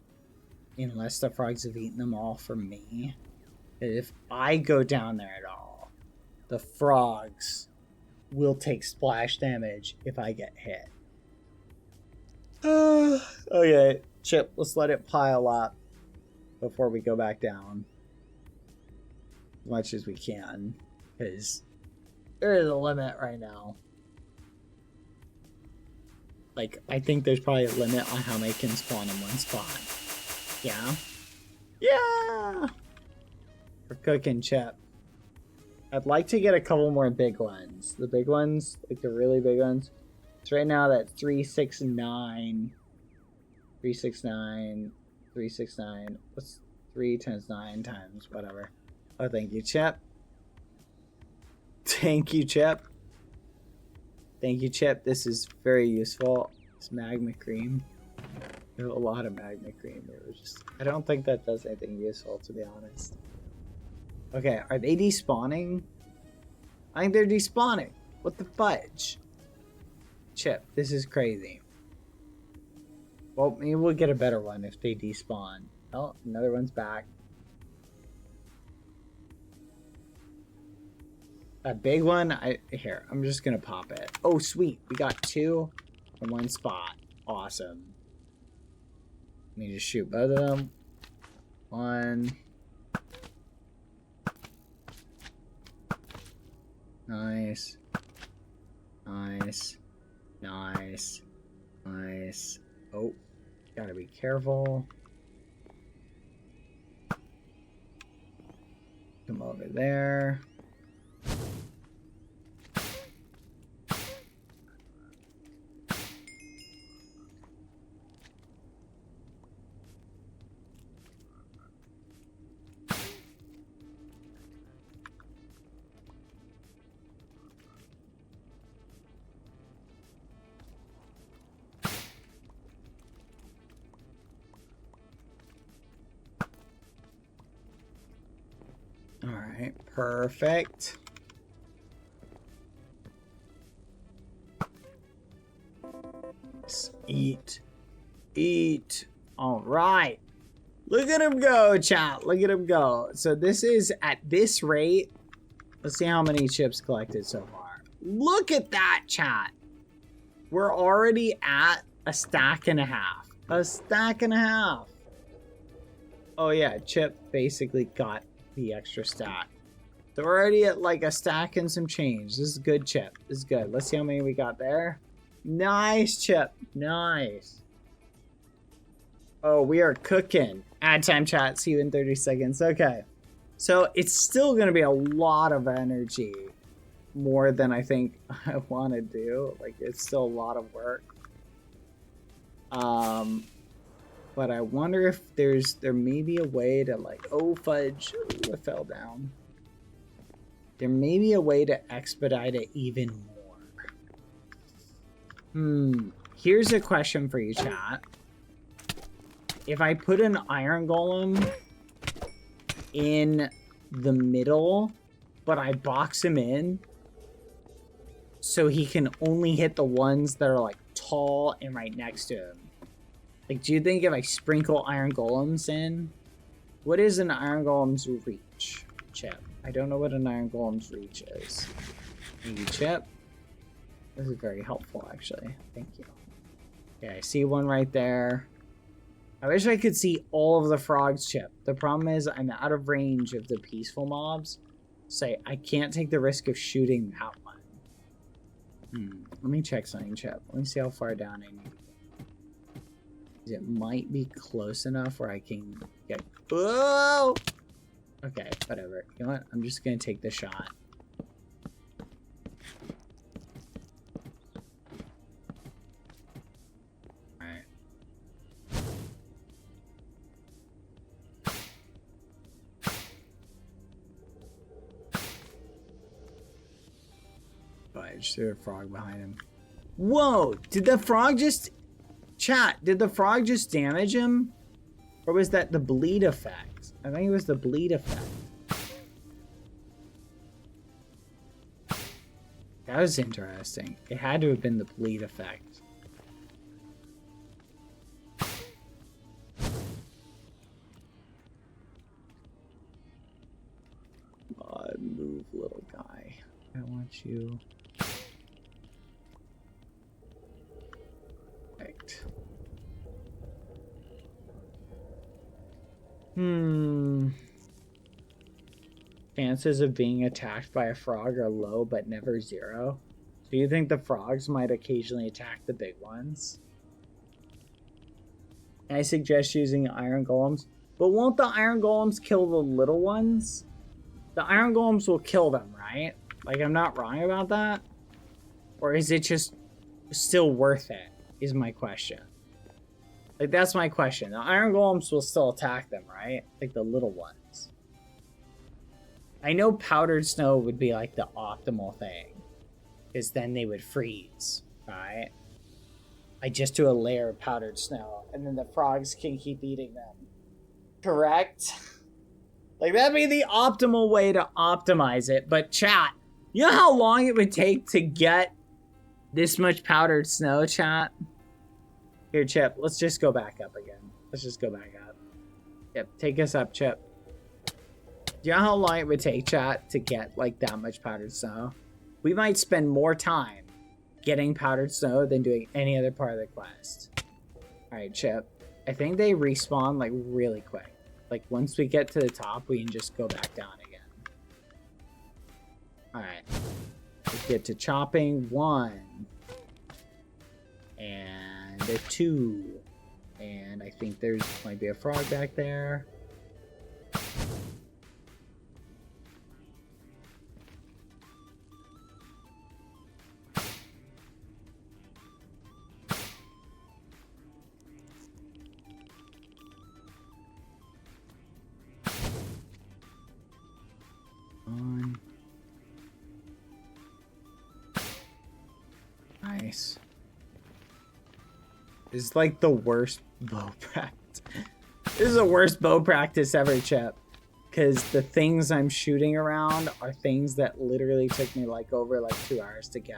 unless the frogs have eaten them all for me. If I go down there at all, the frogs will take splash damage if I get hit. Okay, Chip, let's let it pile up before we go back down. As much as we can, because there is a limit right now. Like, I think there's probably a limit on how many can spawn in one spot. Yeah? Yeah! We're cooking, Chip. I'd like to get a couple more big ones. The big ones, like the really big ones. So right now that's 3, 6, 9. 369, 369. What's 3 times 9 times whatever? Oh, thank you, Chip. Thank you, Chip. Thank you, Chip. This is very useful. It's magma cream. There's a lot of magma cream. It was just, I don't think that does anything useful, to be honest. Okay, are they despawning? I think they're despawning. What the fudge? Chip, this is crazy. Well, maybe we'll get a better one if they despawn. Oh, another one's back. A big one? I'm just gonna pop it. Oh, sweet. We got 2 in one spot. Awesome. Let me just shoot both of them. 1. Nice. Nice. Nice. Nice. Oh, gotta be careful. Come over there. Alright, perfect. Let's eat. Eat. Alright. Look at him go, chat. Look at him go. So this is, at this rate, let's see how many chips collected so far. Look at that, chat. We're already at a stack and a half. A stack and a half. Oh yeah, Chip basically got the extra stack. So we're already at like a stack and some change. This is good, Chip. This is good. Let's see how many we got there. Nice, Chip. Nice. Oh, we are cooking. Ad time, chat. See you in 30 seconds. Okay. So it's still going to be a lot of energy. More than I think I want to do. Like, it's still a lot of work. But I wonder if there may be a way to like, oh fudge, ooh, I fell down. There may be a way to expedite it even more. Here's a question for you, chat. If I put an iron golem in the middle, but I box him in, so he can only hit the ones that are like tall and right next to him. Like, do you think if I sprinkle iron golems in, what is an iron golem's reach? Chip. I don't know what an iron golem's reach is. Thank you, Chip. This is very helpful, actually. Thank you. Okay, I see one right there. I wish I could see all of the frogs, Chip. The problem is I'm out of range of the peaceful mobs. So I can't take the risk of shooting that one. Let me check something, Chip. Let me see how far down I need. It might be close enough where I can get... Whoa! Okay, whatever. You know what? I'm just gonna take the shot. Alright. But I just threw a frog behind him. Whoa! Did the frog just... Chat, did the frog just damage him? Or was that the bleed effect? I think it was the bleed effect. That was interesting. It had to have been the bleed effect. God, move, little guy. I want you... Chances of being attacked by a frog are low, but never zero. Do you think the frogs might occasionally attack the big ones? I suggest using iron golems, but won't the iron golems kill the little ones? The iron golems will kill them, right? Like, I'm not wrong about that? Or is it just still worth it, is my question. Like, that's my question. The iron golems will still attack them, right? Like, the little ones. I know powdered snow would be, like, the optimal thing. Because then they would freeze, right? I just do a layer of powdered snow, and then the frogs can keep eating them. Correct? Like, that'd be the optimal way to optimize it. But chat, you know how long it would take to get this much powdered snow, chat? Here, Chip, let's just go back up again. Let's just go back up. Yep, take us up, Chip. Do you know how long it would take, chat, to get, like, that much powdered snow? We might spend more time getting powdered snow than doing any other part of the quest. Alright, Chip. I think they respawn, like, really quick. Like, once we get to the top, we can just go back down again. Alright. Let's get to chopping. 1. And a 2. And I think there's might be a frog back there. Nice. This is like the worst bow practice. This is the worst bow practice ever, Chip. Because the things I'm shooting around are things that literally took me like over like 2 hours to get.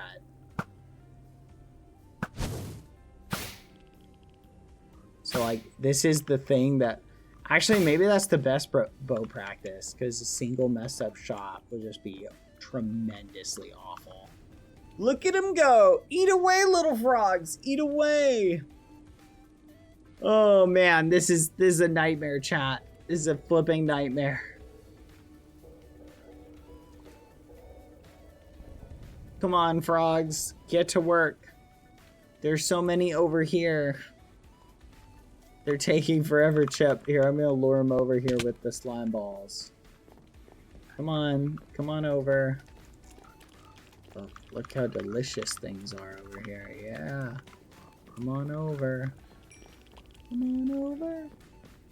So like this is the thing that actually maybe that's the best bow practice, because a single messed up shot would just be tremendously awful. Look at him go! Eat away, little frogs! Eat away! Oh man, this is a nightmare, chat. This is a flipping nightmare. Come on, frogs. Get to work. There's so many over here. They're taking forever, Chip. Here, I'm gonna lure them over here with the slime balls. Come on over. Oh, look how delicious things are over here. Yeah. Come on over. Come on over.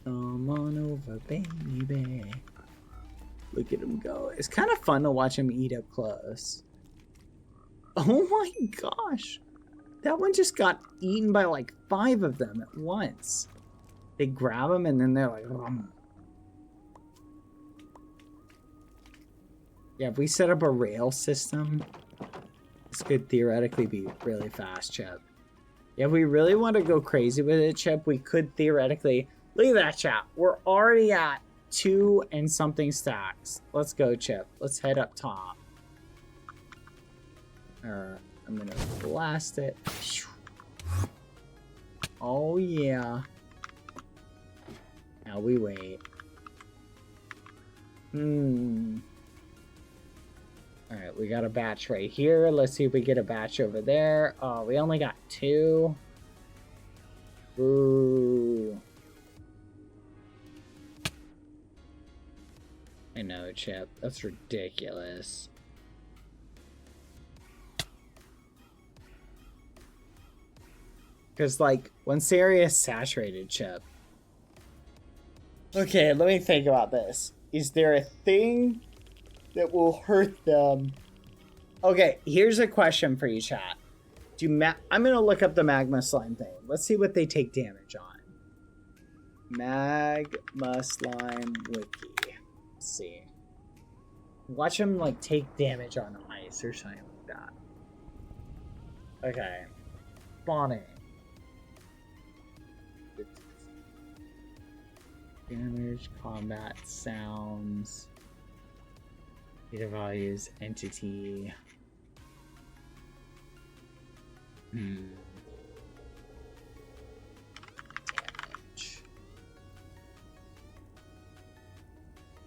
Come on over, baby. Look at him go. It's kind of fun to watch him eat up close. Oh my gosh. That one just got eaten by like 5 of them at once. They grab him and then they're like, Yeah, if we set up a rail system, this could theoretically be really fast, Chip. Yeah, if we really want to go crazy with it, Chip, we could theoretically... Look at that, chat. We're already at 2 and something stacks. Let's go, Chip. Let's head up top. I'm gonna blast it. Oh, yeah. Now we wait. Alright, we got a batch right here. Let's see if we get a batch over there. Oh, we only got 2. Ooh. I know, Chip. That's ridiculous. Because, like, once the area is saturated, Chip. Okay, let me think about this. Is there a thing that will hurt them? Okay, here's a question for you, chat. I'm gonna look up the magma slime thing. Let's see what they take damage on. Magma slime wiki. Let's see. Watch them like take damage on ice or something like that. Okay. Spawning. Damage, combat, sounds. Data values, entity. Damage.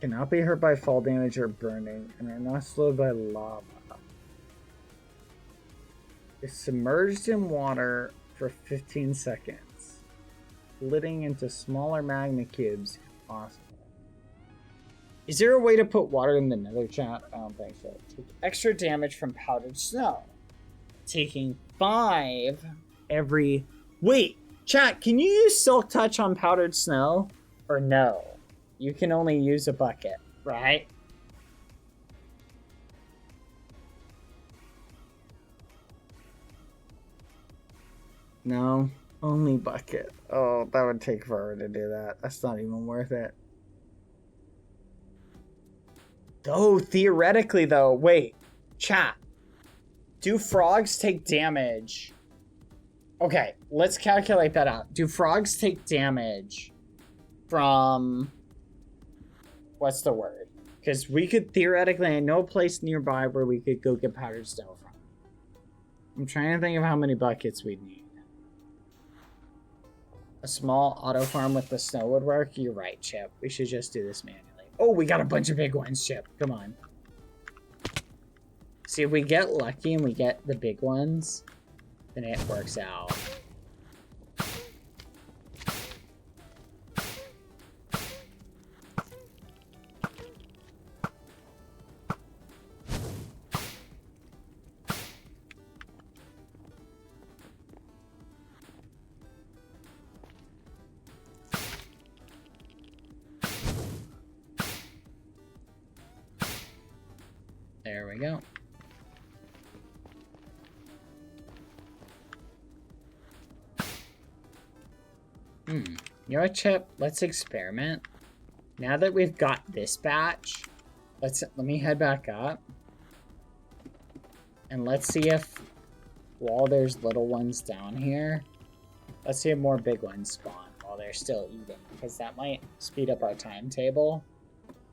Cannot be hurt by fall damage or burning, and are not slowed by lava. Is submerged in water for 15 seconds, splitting into smaller magma cubes if possible. Is there a way to put water in the nether, chat? I don't think so. Take extra damage from powdered snow. Taking 5 every... Wait! Chat, can you use Silk Touch on powdered snow? Or no? You can only use a bucket, right? No, only bucket. Oh, that would take forever to do that. That's not even worth it. Oh, theoretically though, wait. Chat. Do frogs take damage? Okay, let's calculate that out. Do frogs take damage from... What's the word? Because we could theoretically, I know a place nearby where we could go get powdered snow from. I'm trying to think of how many buckets we'd need. A small auto farm with the snow would work? You're right, Chip. We should just do this manually. Oh, we got a bunch of big ones, Chip. Come on. See, if we get lucky and we get the big ones, then it works out. There we go. You know what, Chip? Let's experiment. Now that we've got this batch, let me head back up. And let's see if, while there's little ones down here, let's see if more big ones spawn while they're still eating. Because that might speed up our timetable,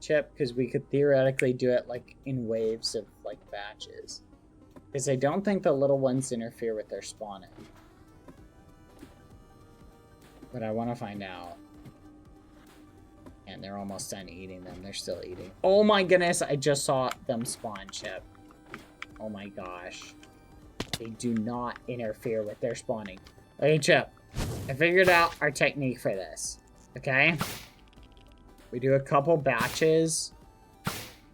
Chip, because we could theoretically do it like in waves of like batches. Because I don't think the little ones interfere with their spawning. But I want to find out. And they're almost done eating them. They're still eating. Oh my goodness, I just saw them spawn, Chip. Oh my gosh. They do not interfere with their spawning. Okay, Chip. I figured out our technique for this. Okay? We do a couple batches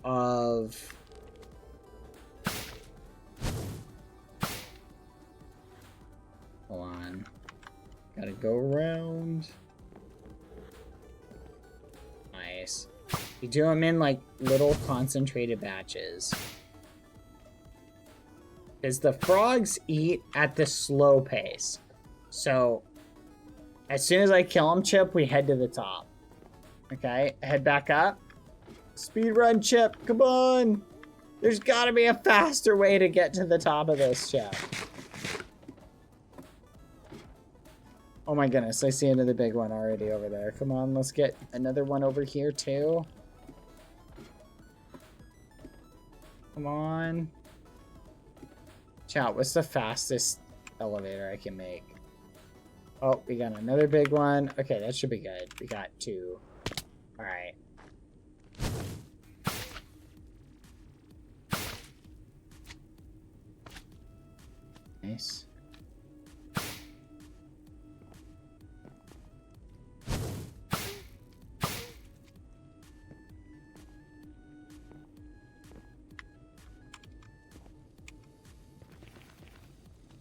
of... Hold on. Gotta go around. Nice. You do them in like little concentrated batches. Because the frogs eat at the slow pace. So, as soon as I kill them, Chip, we head to the top. Okay, head back up. Speed run, Chip, come on! There's gotta be a faster way to get to the top of this, Chip. Oh my goodness, I see another big one already over there. Come on, let's get another one over here too. Come on. Chat, what's the fastest elevator I can make? Oh, we got another big one. Okay, that should be good. We got 2. Alright. Nice.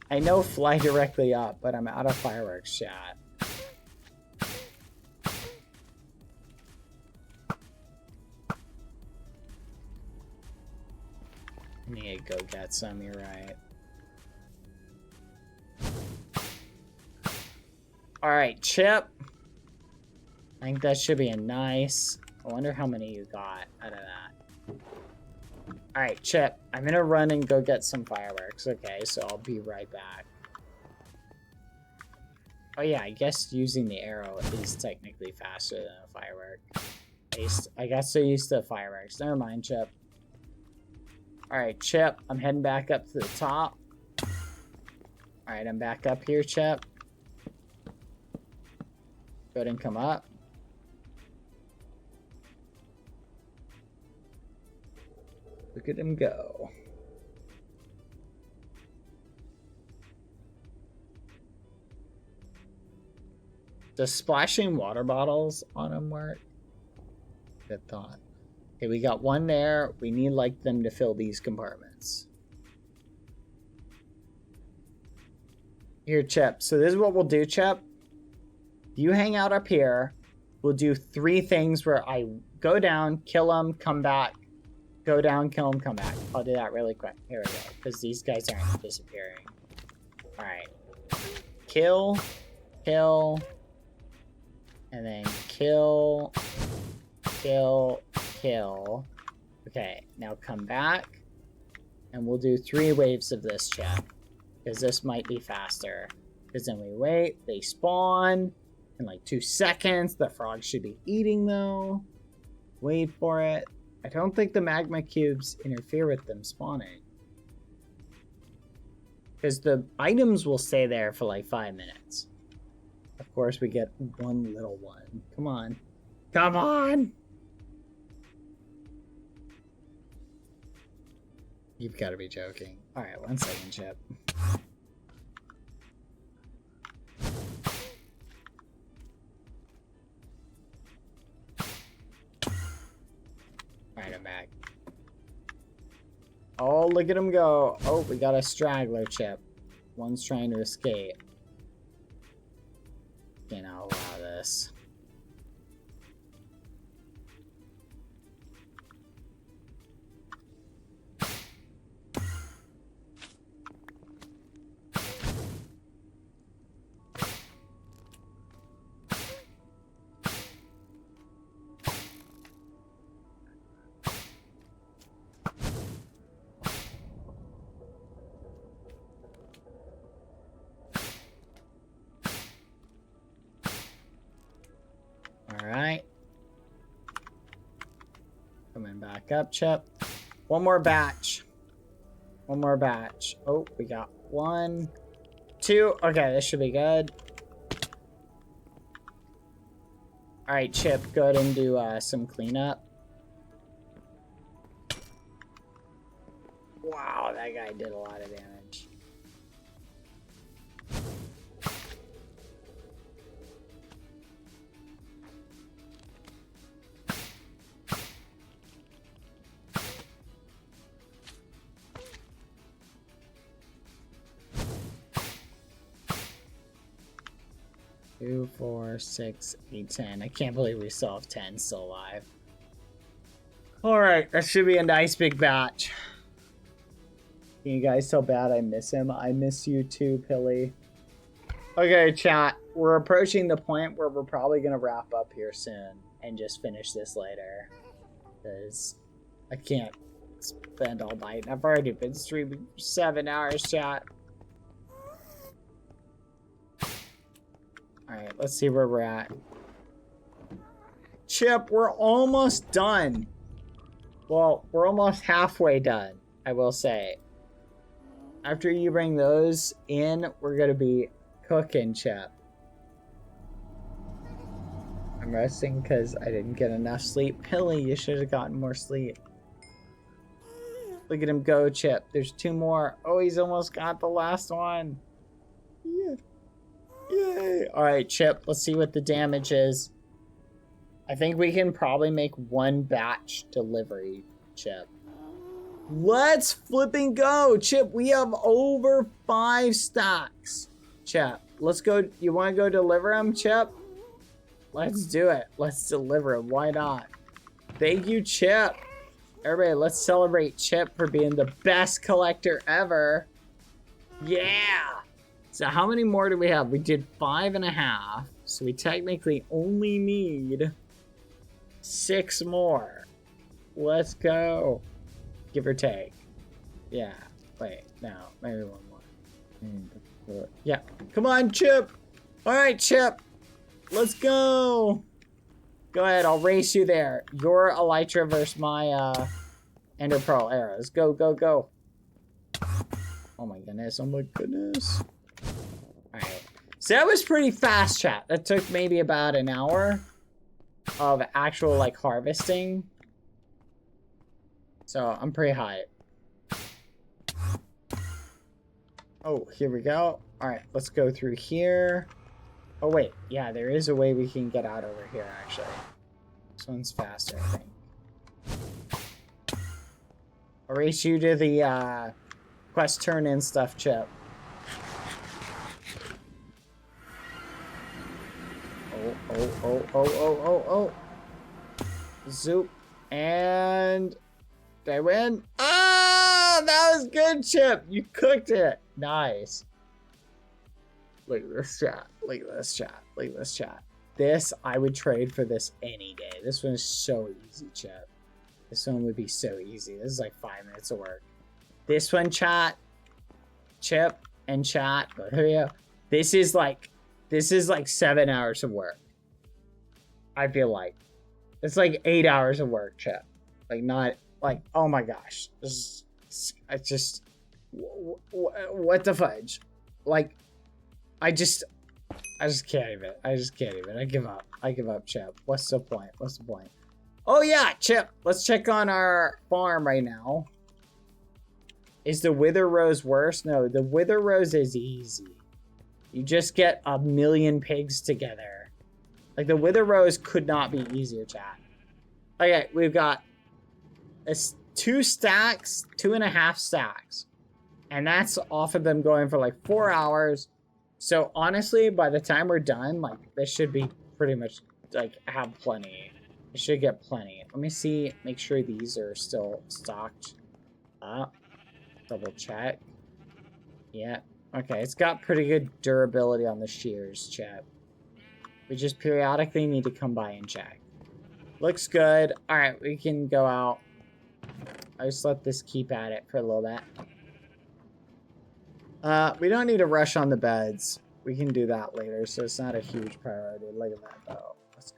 I know fly directly up, but I'm out of fireworks, chat. I need to go get some, you're right. Alright, Chip. I think that should be a nice... I wonder how many you got out of that. Alright, Chip. I'm gonna run and go get some fireworks, okay? So I'll be right back. Oh yeah, I guess using the arrow is technically faster than a firework. I got so used to fireworks. Never mind, Chip. Alright, Chip. I'm heading back up to the top. Alright, I'm back up here, Chip. Go ahead and come up. Look at him go. Does splashing water bottles on him work? Good thought. Okay, we got one there. We need like them to fill these compartments. Here, Chip. So this is what we'll do, Chip. You hang out up here. We'll do 3 things where I go down, kill him, come back. Go down, kill him, come back. I'll do that really quick. Here we go. Because these guys aren't disappearing. Alright. Kill. Kill. And then kill. Kill. Kill. Okay, now come back. And we'll do 3 waves of this chat. Because this might be faster. Because then we wait, they spawn. In like 2 seconds. The frog should be eating though. Wait for it. I don't think the magma cubes interfere with them spawning. Because the items will stay there for like 5 minutes. Of course, we get one little one. Come on. Come on! You've got to be joking. Alright, 1 second, Chip. Alright, I'm back. Oh, look at him go. Oh, we got a straggler, Chip. One's trying to escape. Can't allow this. Alright. Coming back up, Chip. One more batch. One more batch. Oh, we got 1, 2. Okay, this should be good. Alright, Chip, go ahead and do some cleanup. Wow, that guy did a lot of damage. Two, 4, 6, 8, 10. I can't believe we still have 10 still alive. Alright, that should be a nice big batch. Can you guys tell Bad I miss him? I miss you too, Pilly. Okay, chat. We're approaching the point where we're probably going to wrap up here soon and just finish this later. Because I can't spend all night. I've already been streaming for 7 hours, chat. Alright, let's see where we're at. Chip, we're almost done. Well, we're almost halfway done, I will say. After you bring those in, we're going to be cooking, Chip. I'm resting because I didn't get enough sleep. Pilly, you should have gotten more sleep. Look at him go, Chip. There's 2 more. Oh, he's almost got the last one. Yeah. Yay! Alright, Chip, let's see what the damage is. I think we can probably make 1 batch delivery, Chip. Let's flipping go! Chip, we have over 5 stacks. Chip, let's go. You want to go deliver them, Chip? Let's do it. Let's deliver them. Why not? Thank you, Chip. Everybody, let's celebrate Chip for being the best collector ever. Yeah! So how many more do we have? We did 5.5. So we technically only need 6 more. Let's go. Give or take. Yeah. Wait, no. Maybe 1 more. Yeah. Come on, Chip. All right, Chip. Let's go. Go ahead. I'll race you there. Your Elytra versus my Ender Pearl arrows. Go, go, go. Oh my goodness. Oh my goodness. Alright, so that was pretty fast, chat. That took maybe about an hour of actual, like, harvesting. So, I'm pretty hyped. Oh, here we go. Alright, let's go through here. Oh, wait. Yeah, there is a way we can get out over here, actually. This one's faster, I think. I'll race you to the, quest turn-in stuff, Chip. Oh. Zoop. And did I win? Ah, that was good, Chip. You cooked it. Nice. Look at this chat. Look at this chat. Look at this chat. This, I would trade for this any day. This one is so easy, Chip. This one would be so easy. This is like 5 minutes of work. This one, chat. Chip and chat. Both of you. This is like 7 hours of work. I feel like. It's like 8 hours of work, Chip. Like, not, like, oh my gosh. It's just, what the fudge? Like, I just can't even. I give up. I give up, Chip. What's the point? What's the point? Oh yeah, Chip. Let's check on our farm right now. Is the Wither Rose worse? No, the Wither Rose is easy. You just get a million pigs together. Like, the Wither Rose could not be easier, chat. Okay, we've got 2 stacks, 2.5 stacks. And that's off of them going for like 4 hours. So honestly, by the time we're done, like, this should be pretty much, like, have plenty. We should get plenty. Let me see, make sure these are still stocked up. Double check. Yeah. Okay, it's got pretty good durability on the shears, chat. We just periodically need to come by and check. Looks good. All right, we can go out. I just let this keep at it for a little bit. We don't need to rush on the beds. We can do that later, so it's not a huge priority. Look at that, though. Let's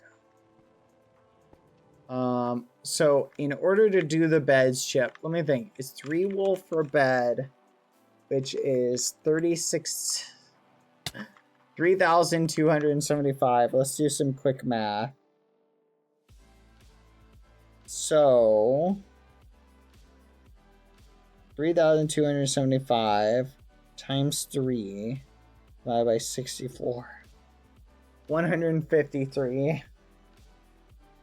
go. So in order to do the beds, Chip, let me think. It's 3 wool for bed, which is 3,275. Let's do some quick math. So 3,275 times 3 divided by 64. 153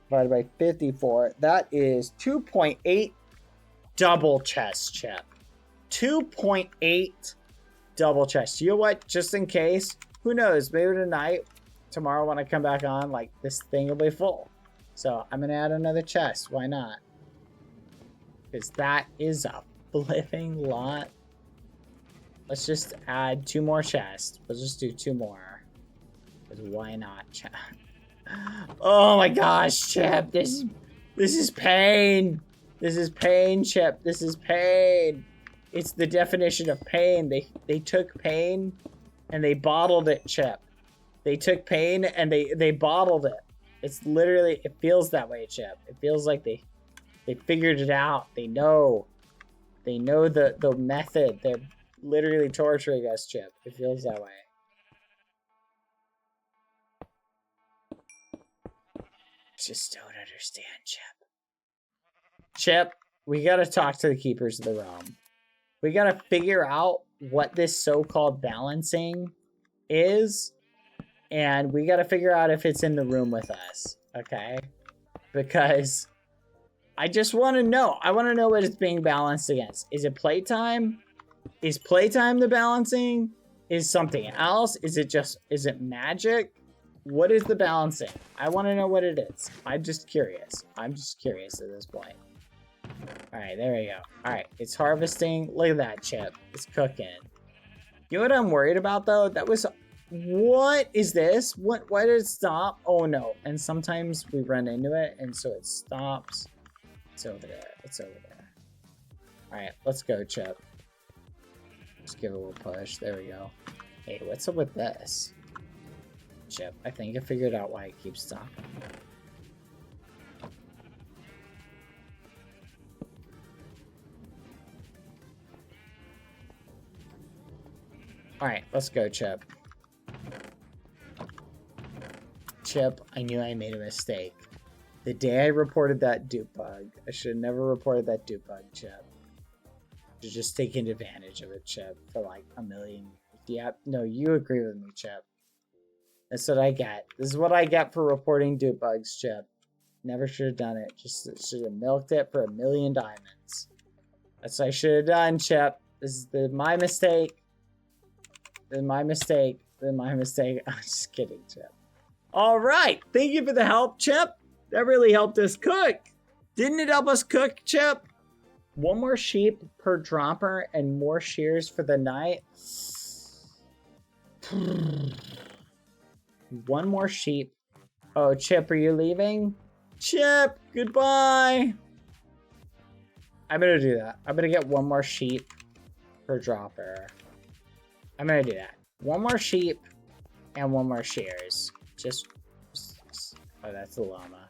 divided by 54. That is 2.8 double chest, Chip. 2.8 double chest. You know what? Just in case, who knows? Maybe tonight, tomorrow when I come back on, like, this thing will be full. So I'm gonna add another chest. Why not? Because that is a flipping lot. Let's just add 2 more chests. Let's just do 2 more. Because why not? Oh my gosh, Chip. This is pain. This is pain, Chip. This is pain. It's the definition of pain. They took pain and they bottled it, Chip. They took pain and they bottled it. It's literally, it feels that way, Chip. It feels like they figured it out. They know the method. They're literally torturing us, Chip. It feels that way. I just don't understand, Chip. Chip, we gotta talk to the keepers of the realm. We gotta figure out what this so-called balancing is. And we gotta figure out if it's in the room with us, okay? Because I just want to know. I want to know what it's being balanced against. Is it playtime? Is playtime the balancing? Is something else? Is it magic? What is the balancing? I want to know what it is. I'm just curious. I'm just curious at this point. All right, there we go. All right, it's harvesting. Look at that, Chip. It's cooking. You know what I'm worried about, though? That was... What is this? Why did it stop? Oh no. And sometimes we run into it and so it stops. It's over there. It's over there. Alright, let's go, Chip. Let's give it a little push. There we go. Hey, what's up with this? Chip, I think I figured out why it keeps stopping. Alright, let's go, Chip. Chip, I knew I made a mistake. The day I reported that dupe bug, I should have never reported that dupe bug, Chip. You're just taking advantage of it, Chip, for like a million. Yep, no, you agree with me, Chip. That's what I get. This is what I get for reporting dupe bugs, Chip. Never should have done it. Just should have milked it for 1,000,000 diamonds. That's what I should have done, Chip. This is my mistake. This is my mistake. This is my mistake. I'm just kidding, Chip. All right. Thank you for the help, Chip. That really helped us cook. Didn't it help us cook, Chip? One more sheep per dropper and more shears for the night. One more sheep. Oh, Chip, are you leaving? Chip, goodbye. I'm gonna do that. I'm gonna get one more sheep per dropper. I'm gonna do that. One more sheep and one more shears. Just oh, that's the llama.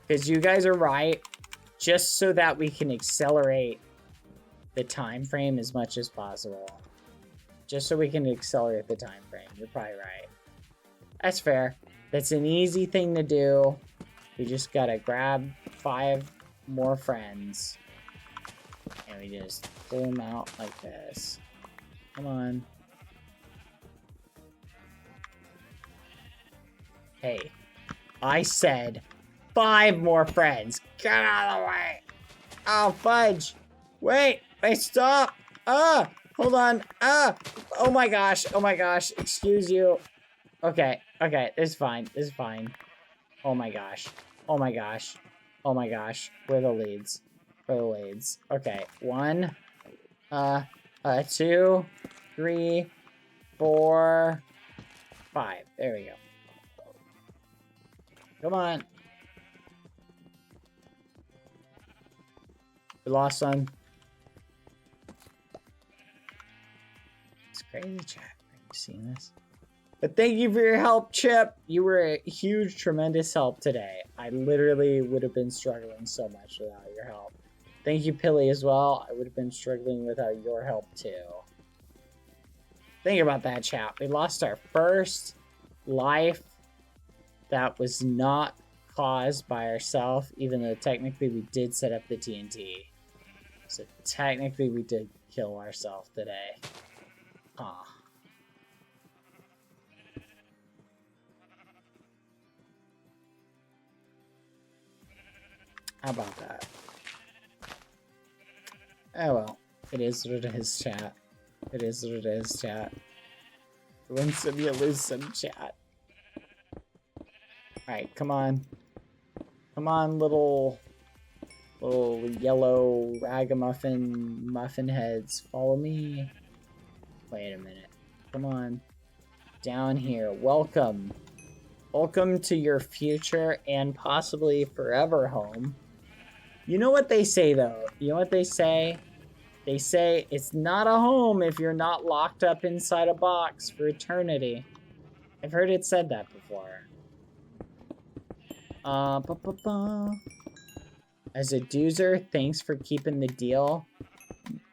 Because you guys are right. Just so that we can accelerate the time frame as much as possible. Just so we can accelerate the time frame. You're probably right. That's fair. That's an easy thing to do. We just gotta grab 5 more friends. And we just pull them out like this. Come on. Hey, I said 5 more friends. Get out of the way. Oh, fudge. Wait, stop. Hold on. Oh my gosh. Oh my gosh. Excuse you. Okay, it's fine. It's fine. Oh my gosh. Oh my gosh. Oh my gosh. Where are the leads? Where are the leads? Okay, 1, 2, 3, 4, 5. There we go. Come on. We lost one. It's crazy, chat. Are you seeing this? But thank you for your help, Chip. You were a huge, tremendous help today. I literally would have been struggling so much without your help. Thank you, Pilly, as well. I would have been struggling without your help, too. Think about that, chat. We lost our first life that was not caused by ourselves, even though technically we did set up the TNT. So technically we did kill ourselves today. Aw. How about that? Oh well. It is what it is, chat. It is what it is, chat. You win some, you lose some, chat. Alright, come on. Come on, little yellow ragamuffin muffin heads. Follow me. Wait a minute. Come on. Down here. Welcome. Welcome to your future and possibly forever home. You know what they say, though? You know what they say? They say it's not a home if you're not locked up inside a box for eternity. I've heard it said that before. As a doozer, thanks for keeping the deal.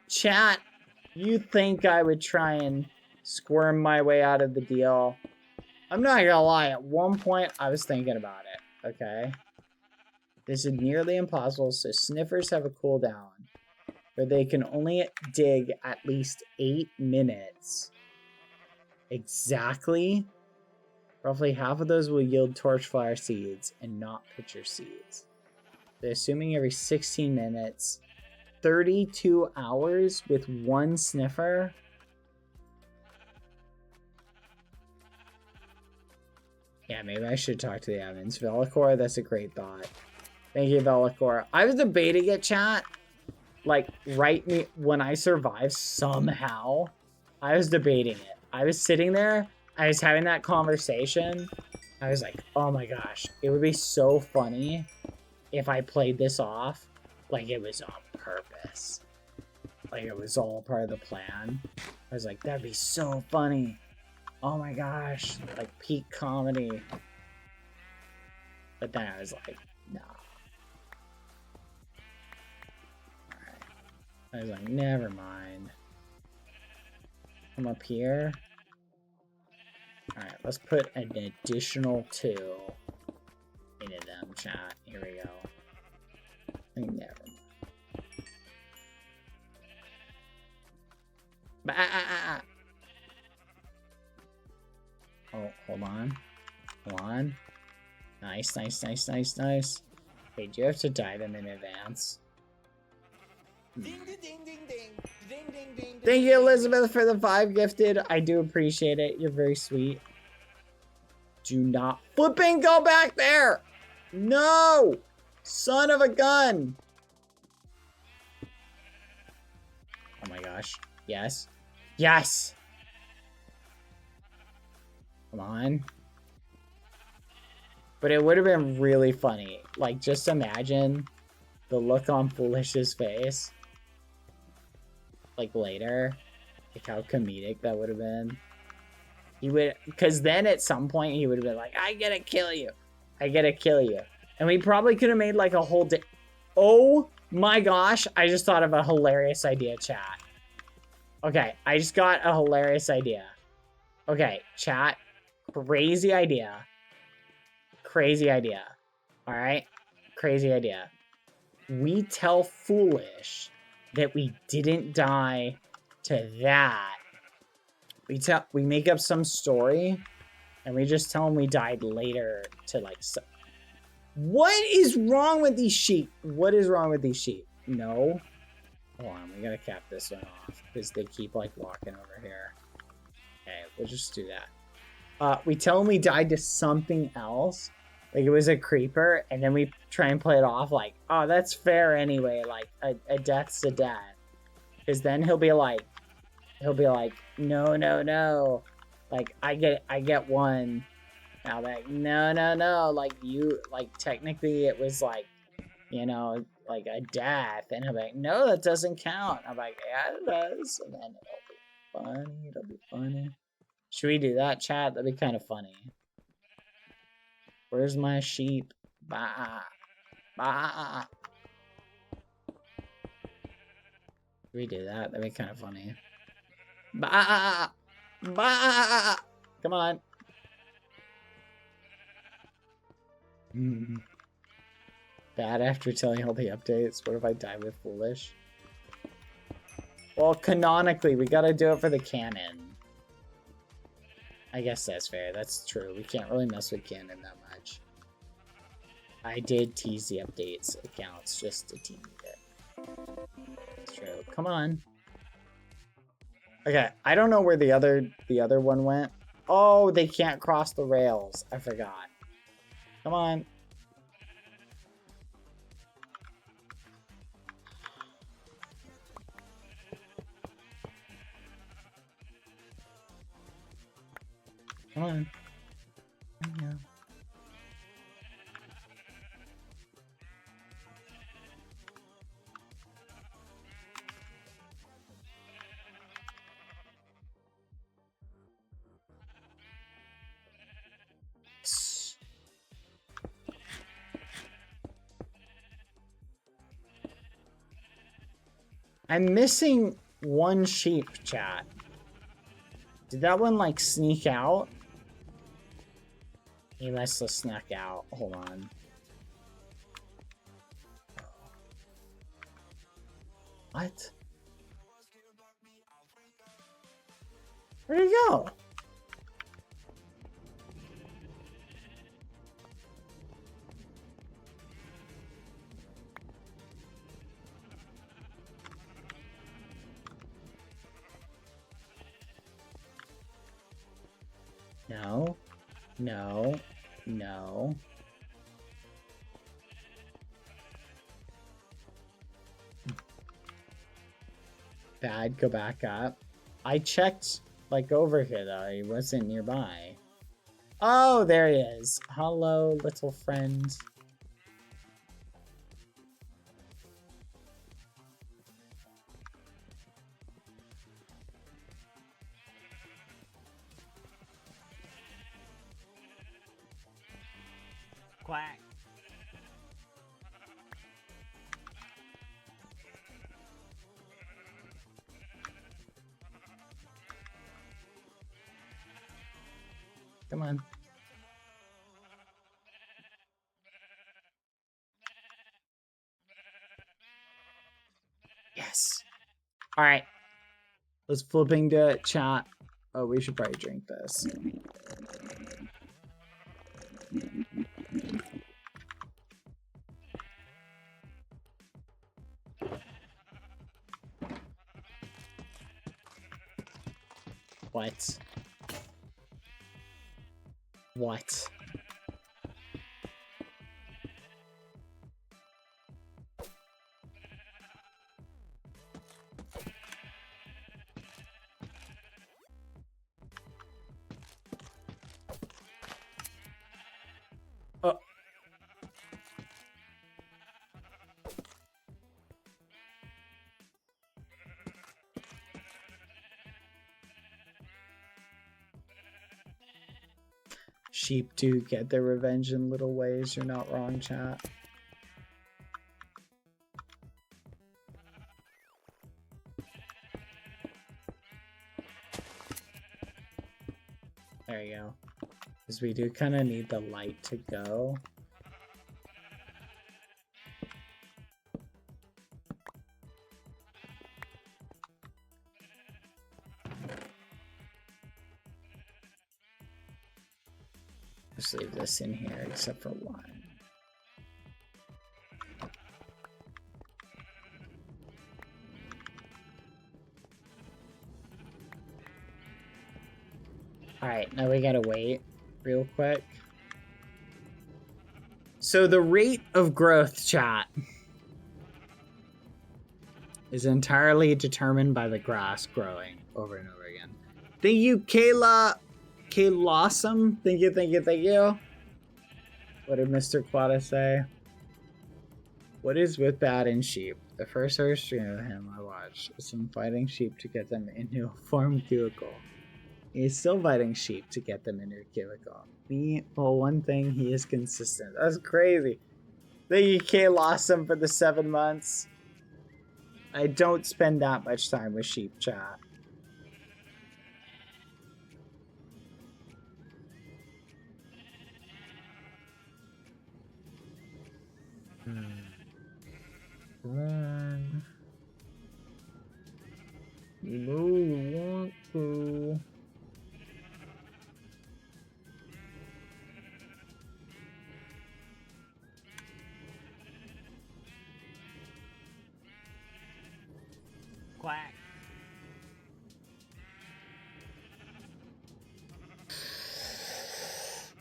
Chat, you think I would try and squirm my way out of the deal? I'm not gonna lie, at one point I was thinking about it, okay? This is nearly impossible, so sniffers have a cooldown where they can only dig at least 8 minutes. Exactly. Roughly half of those will yield torchflower seeds and not pitcher seeds. They're assuming every 16 minutes, 32 hours with 1 sniffer. Yeah, maybe I should talk to the admins. Velicor, that's a great thought. Thank you, Velicor. I was debating it, chat. Like, when I survive somehow. I was debating it. I was sitting there. I was having that conversation. I was like, oh my gosh. It would be so funny if I played this off like it was on purpose. Like it was all part of the plan. I was like, that'd be so funny. Oh my gosh. Like peak comedy. But then I was like, nah. Alright. I was like, never mind. Come up here. Alright, let's put an additional 2 into them, chat. Here we go. Never mind. Oh, hold on. Hold on. Nice, nice, nice, nice, nice. Wait, do you have to dye them in advance? Thank you, Elizabeth, for the 5 gifted. I do appreciate it. You're very sweet. Do not flipping go back there! No! Son of a gun! Oh my gosh. Yes. Yes! Come on. But it would have been really funny. Like, just imagine the look on Foolish's face. Like, later. Like, how comedic that would have been. He would... Because then at some point, he would have been like, I gotta kill you. I gotta kill you. And we probably could have made, like, a whole day... Oh my gosh. I just thought of a hilarious idea, chat. Okay, I just got a hilarious idea. Okay, chat. Crazy idea. Crazy idea. Alright? Crazy idea. We tell Foolish that we didn't die to that. We make up some story and we just tell him we died later to like What is wrong with these sheep? What is wrong with these sheep? No. Hold on, we gotta cap this one off because they keep like walking over here. Okay, we'll just do that. We tell him we died to something else. Like it was a creeper, and then we try and play it off like, oh, that's fair anyway, like a death's a death. Because then he'll be like, no, no, no. Like I get one. Now like, no, like you like technically it was like, you know, like a death. And he'll be like, no, that doesn't count. I'm like, yeah, it does. And then it'll be funny. Should we do that, chat? That'd be kind of funny. Where's my sheep? Bah. Bah. Should we do that? That'd be kind of funny. Bah. Bah. Come on. Bad after telling all the updates. What if I die with Foolish? Well, canonically, we gotta do it for the canon. I guess that's fair. That's true. We can't really mess with canon that much. I did tease the updates accounts just a teeny bit. That's true. Come on. Okay, I don't know where the other one went. Oh, they can't cross the rails. I forgot. Come on. Come on. Yeah. I'm missing one sheep, chat. Did that one like sneak out? He must have snuck out. Hold on. What? Where'd he go? No. No. No. Bad, go back up. I checked, like, over here, though. He wasn't nearby. Oh, there he is. Hello, little friend. Quack. Come on. Yes. All right. Let's flipping to chat. Oh, we should probably drink this. What? What? Sheep do get their revenge in little ways. You're not wrong, chat. There you go. Because we do kind of need the light to go. Just leave this in here except for one. Alright, now we gotta wait real quick. So the rate of growth, chat, is entirely determined by the grass growing over and over again. Thank you, Kayla. K-Lawsome. Thank you, thank you, thank you. What did Mr. Quada say? What is with bad in sheep? The first ever stream of him I watched is him fighting sheep to get them into a farm cubicle. He's still fighting sheep to get them into a cubicle. Well, one thing, he is consistent. That's crazy. Thank you, K-Lawsome, for the 7 months. I don't spend that much time with sheep, chat. Come on. You know you want to. Quack.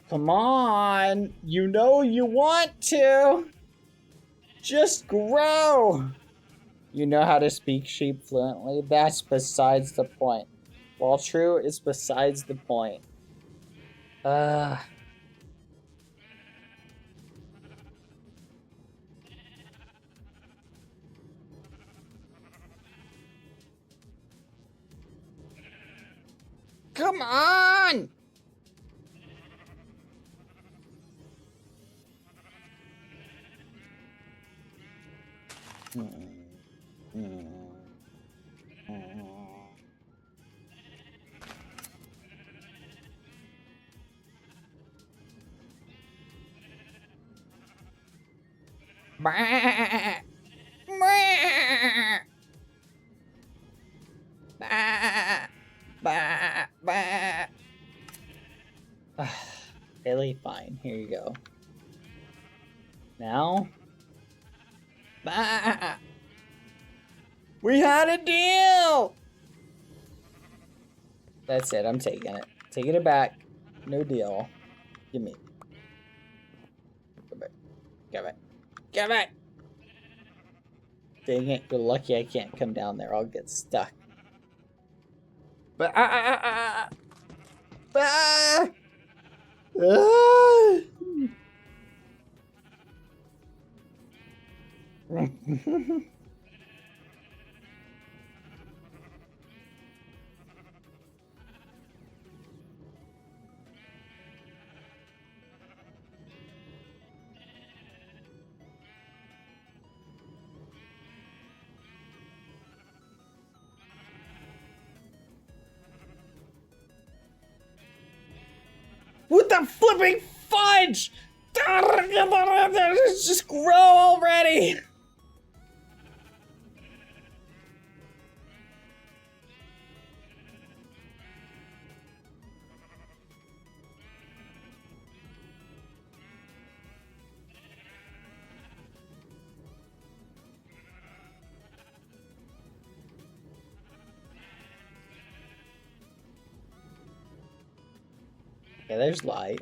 Come on. You know you want to. Just grow! You know how to speak sheep fluently? That's besides the point. While true, it's besides the point. Come on! Really? Fine. Here you go. Now? We had a deal! That's it. I'm taking it. Taking it back. No deal. Give me. Give it. Give it. Give it! Dang it. You're lucky I can't come down there. I'll get stuck. What the flipping fudge? Just grow already! Okay, there's light.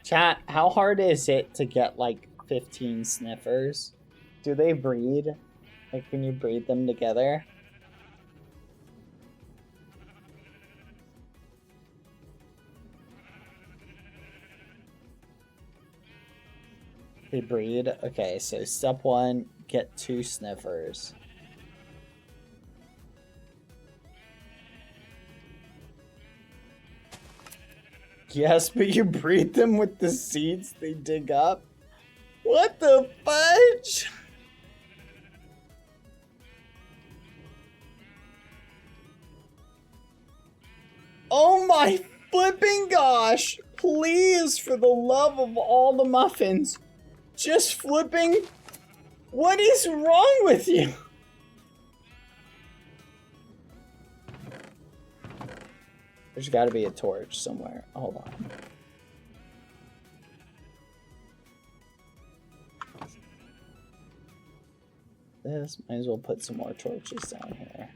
Chat, how hard is it to get like 15 sniffers? Do they breed? Like, can you breed them together? They breed? Okay, so step 1, get 2 sniffers. Yes, but you breed them with the seeds they dig up? What the fudge? Oh my flipping gosh! Please, for the love of all the muffins, just flipping. What is wrong with you? There's gotta be a torch somewhere. Hold on. This, might as well put some more torches down here.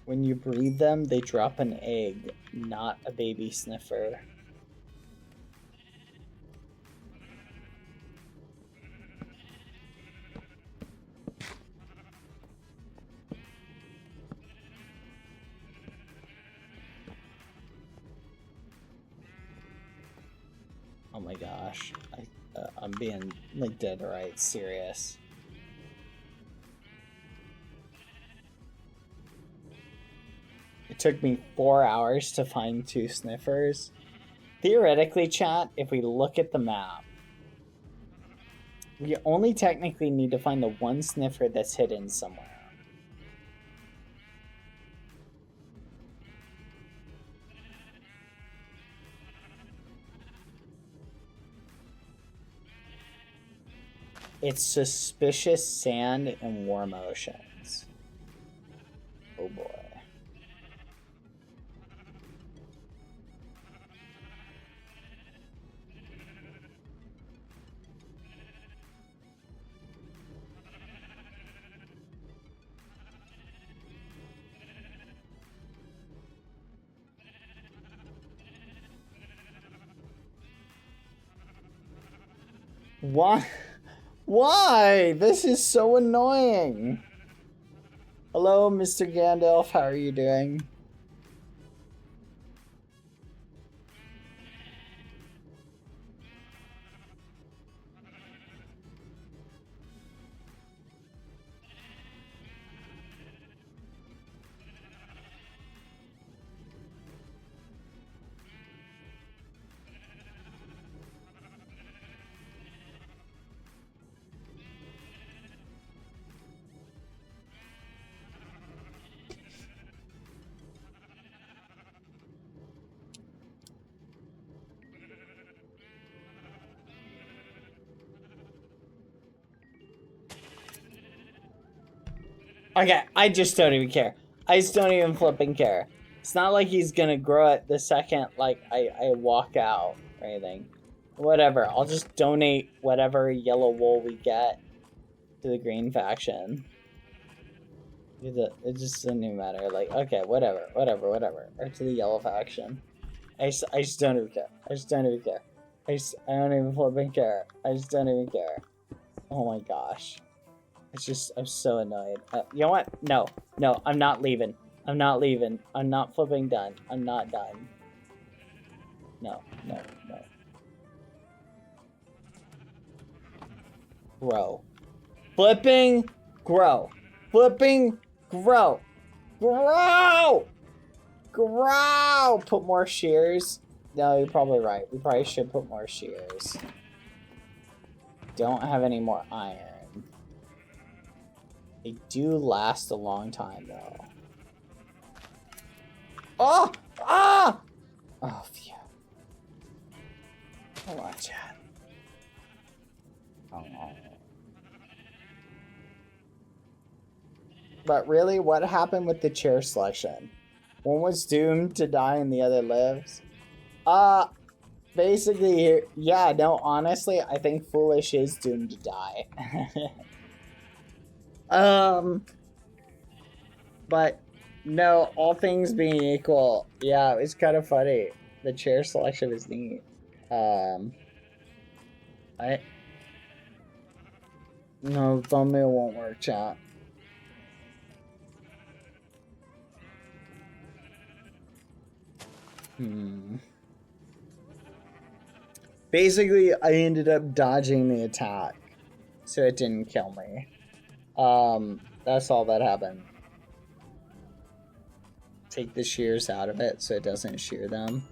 When you breed them, they drop an egg, not a baby sniffer. Oh my gosh, I'm being like dead right serious. It took me 4 hours to find 2 sniffers. Theoretically, chat, if we look at the map, we only technically need to find the 1 sniffer that's hidden somewhere. It's suspicious sand and warm oceans. Oh boy. Why? Why? This is so annoying. Hello, Mr. Gandalf. How are you doing? Okay, I just don't even care. I just don't even flipping care. It's not like he's gonna grow it the second, like, I walk out or anything. Whatever, I'll just donate whatever yellow wool we get to the green faction. It just doesn't even matter. Like, okay, whatever. Or to the yellow faction. I just don't even care. I don't even flipping care. I just don't even care. Oh my gosh. I'm so annoyed. You know what? No, I'm not leaving. I'm not flipping done. I'm not done. No. Grow. Flipping, grow. Flipping, grow. Grow! Put more shears. No, you're probably right. We probably should put more shears. Don't have any more iron. They do last a long time, though. Oh! Ah! Oh, phew. Hold on, chat. But really, what happened with the chair selection? One was doomed to die and the other lives. Basically, yeah, no, honestly, I think Foolish is doomed to die. But no, all things being equal, yeah, it was kind of funny. The chair selection was neat. No, thumbnail won't work, chat. Basically, I ended up dodging the attack, so it didn't kill me. That's all that happened. Take the shears out of it so it doesn't shear them.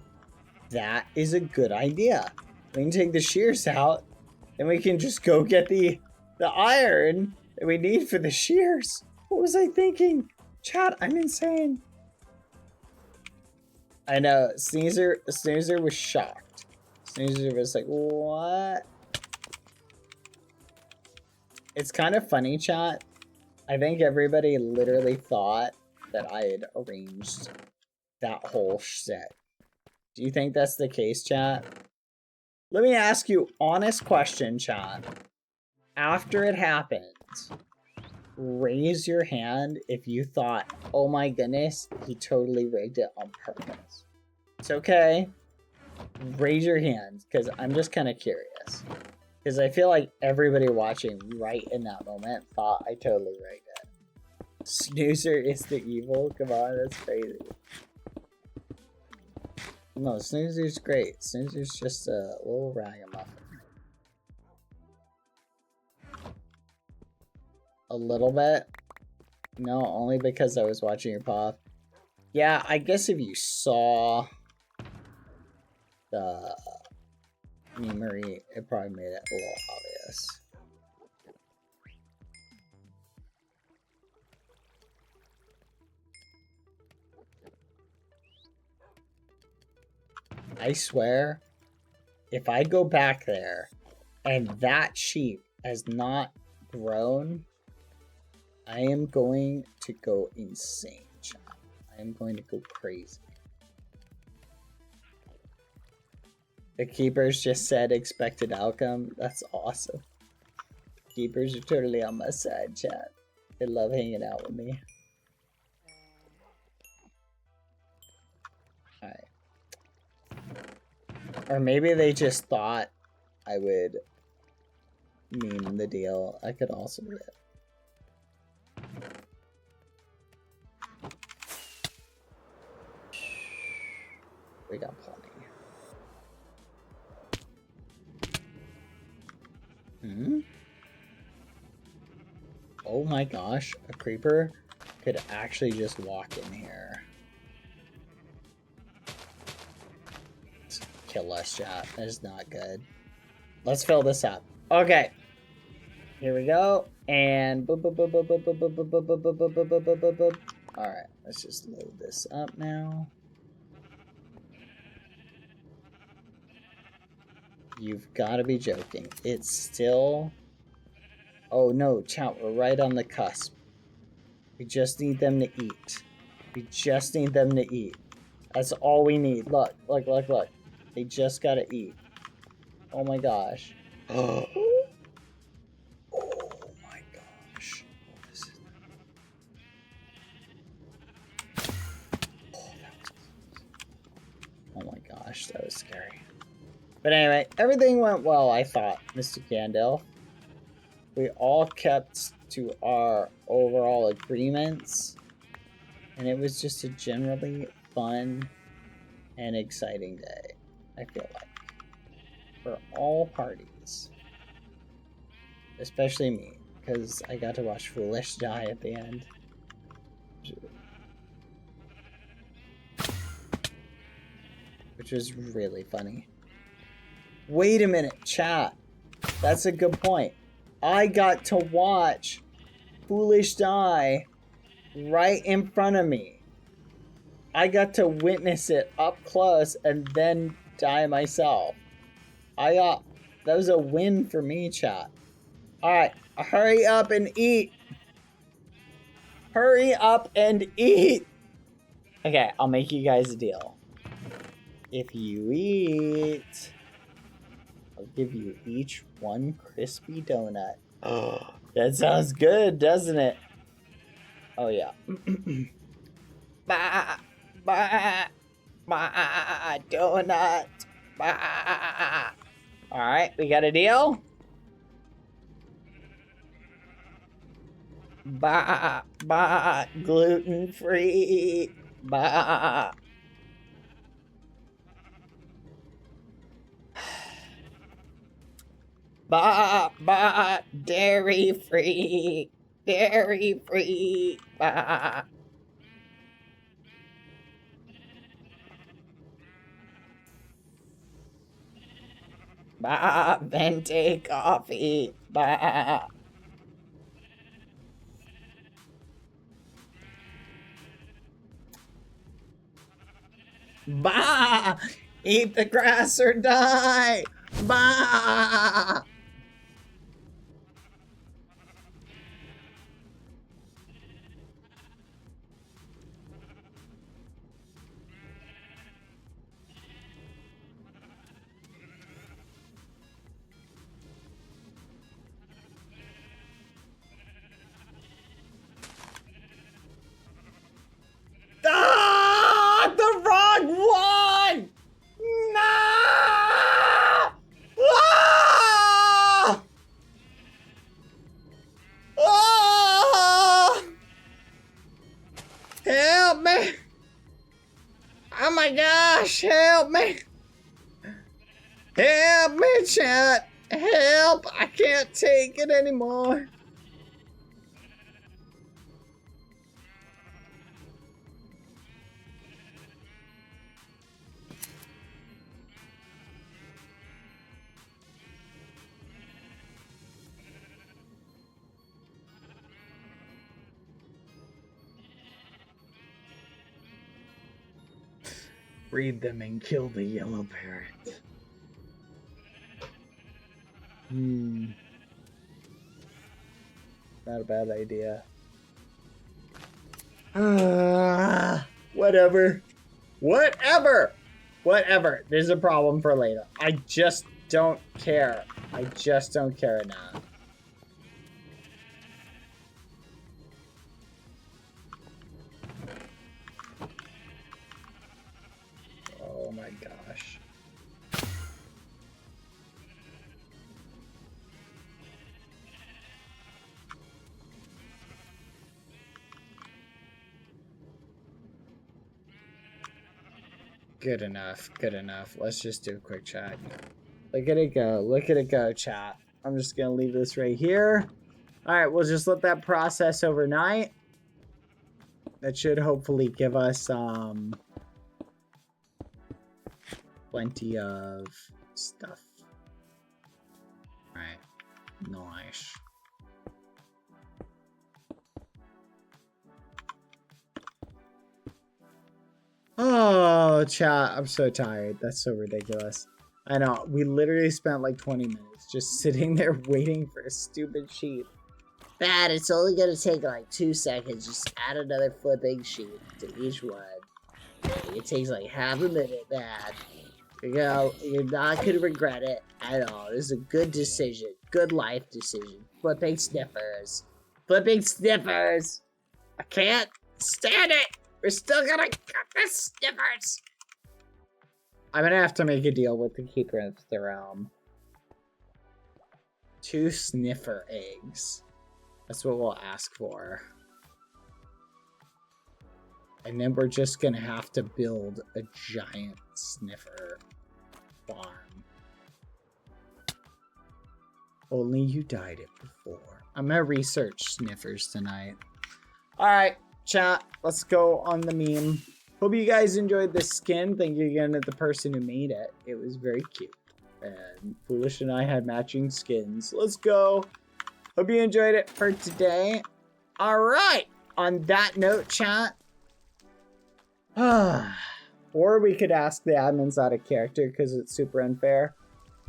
That is a good idea. We can take the shears out, and we can just go get the iron that we need for the shears. What was I thinking? Chat, I'm insane. I know, Snoozer was shocked. Snoozer was like, what? It's kind of funny, chat. I think everybody literally thought that I had arranged that whole set. Do you think that's the case, chat? Let me ask you honest question, chat. After it happened, raise your hand if you thought, oh my goodness, he totally rigged it on purpose. It's okay. Raise your hands, because I'm just kind of curious. Because I feel like everybody watching right in that moment thought I totally rigged it. Snoozer is the evil? Come on, that's crazy. No, Snoozer's great. Snoozer's just a little ragamuffin. A little bit? No, only because I was watching your pop. Yeah, I guess if you saw the memory, it probably made it a little obvious. I swear, if I go back there and that sheep has not grown, I am going to go insane, child. I am going to go crazy. The keepers just said expected outcome. That's awesome. Keepers are totally on my side, chat. They love hanging out with me. Alright. Or maybe they just thought I would meme the deal. I could also be it. We got plenty. Oh my gosh, a creeper could actually just walk in here. Kill us, chat. That is not good. Let's fill this up. Okay. Here we go. And alright, let's just load this up now. You've got to be joking. It's still... Oh no, chat, we're right on the cusp. We just need them to eat. We just need them to eat. That's all we need. Look, look, look, look. They just gotta eat. Oh my gosh. Oh my gosh. Oh my gosh, that was scary. But anyway, everything went well, I thought, Mr. Gandalf. We all kept to our overall agreements, and it was just a generally fun and exciting day, I feel like, for all parties. Especially me, because I got to watch Foolish die at the end. Which was really funny. Wait a minute, chat. That's a good point. I got to watch Foolish die right in front of me. I got to witness it up close and then die myself. That was a win for me, chat. Alright, hurry up and eat. Hurry up and eat. Okay, I'll make you guys a deal. If you eat, I'll give you each one crispy donut. Oh, that sounds good, doesn't it? Oh, yeah. Bah, bah, bah, donut. Bah. Alright, we got a deal? Bah, bah, gluten-free. Bah. Bah, bah, dairy-free. Dairy-free. Bah. Bah, venti coffee. Bah. Bah! Eat the grass or die! Bah! Ah! The wrong one! No! Ah! Ah! Help me! Oh my gosh, help me! Help me, chat! Help! I can't take it anymore. Breed them and kill the yellow parrot. Not a bad idea. Whatever. Whatever! Whatever. There's a problem for later. I just don't care. I just don't care enough. Oh my gosh. Good enough, good enough. Let's just do a quick chat. Look at it go, look at it go, chat. I'm just gonna leave this right here. Alright, we'll just let that process overnight. That should hopefully give us, plenty of stuff. Alright, nice. Oh, chat, I'm so tired. That's so ridiculous. I know, we literally spent like 20 minutes just sitting there waiting for a stupid sheet. Bad, it's only gonna take like 2 seconds. Just add another flipping sheet to each one. It takes like half a minute, bad. You know, you're not gonna regret it at all. This is a good decision. Good life decision. Flipping sniffers. Flipping sniffers! I can't stand it! We're still gonna get the sniffers! I'm gonna have to make a deal with the Keeper of the Realm. 2 sniffer eggs. That's what we'll ask for. And then we're just gonna have to build a giant sniffer farm. Only you died it before. I'm gonna research sniffers tonight. Alright, chat, let's go on the meme. Hope you guys enjoyed this skin. Thank you again to the person who made it. It was very cute. And Foolish and I had matching skins. Let's go. Hope you enjoyed it for today. Alright, on that note, chat. Or we could ask the admins out of character because it's super unfair.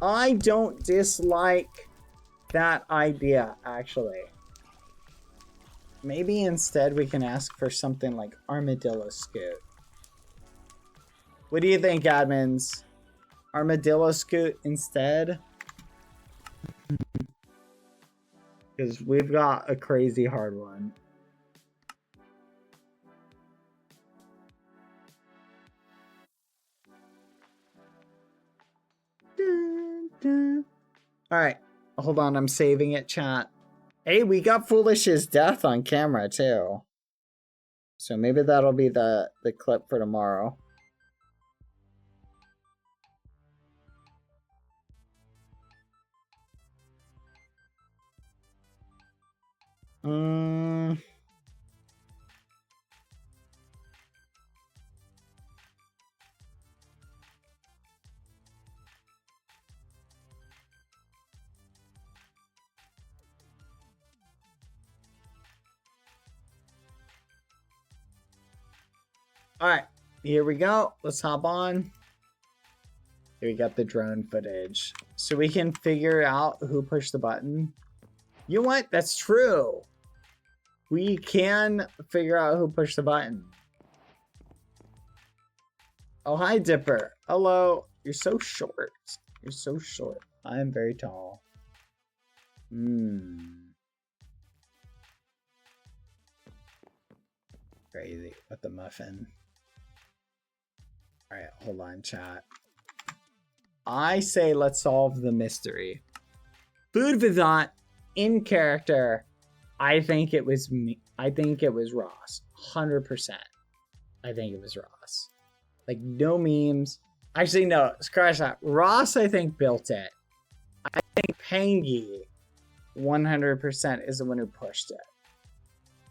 I don't dislike that idea, actually. Maybe instead we can ask for something like Armadillo Scoot. What do you think, admins? Armadillo Scoot instead? Because we've got a crazy hard one. Alright, hold on, I'm saving it, chat. Hey, we got Foolish's death on camera, too. So maybe that'll be the clip for tomorrow. Alright, here we go. Let's hop on. Here we got the drone footage. So we can figure out who pushed the button. You know what? That's true. We can figure out who pushed the button. Oh, hi, Dipper. Hello. You're so short. You're so short. I am very tall. Crazy. What the muffin? Alright, hold on, chat. I say let's solve the mystery. Food for thought, in character. I think it was me. I think it was Ross. 100%. I think it was Ross. Like, no memes. Actually, no. Scratch that. Ross, I think, built it. I think Pangy, 100% is the one who pushed it.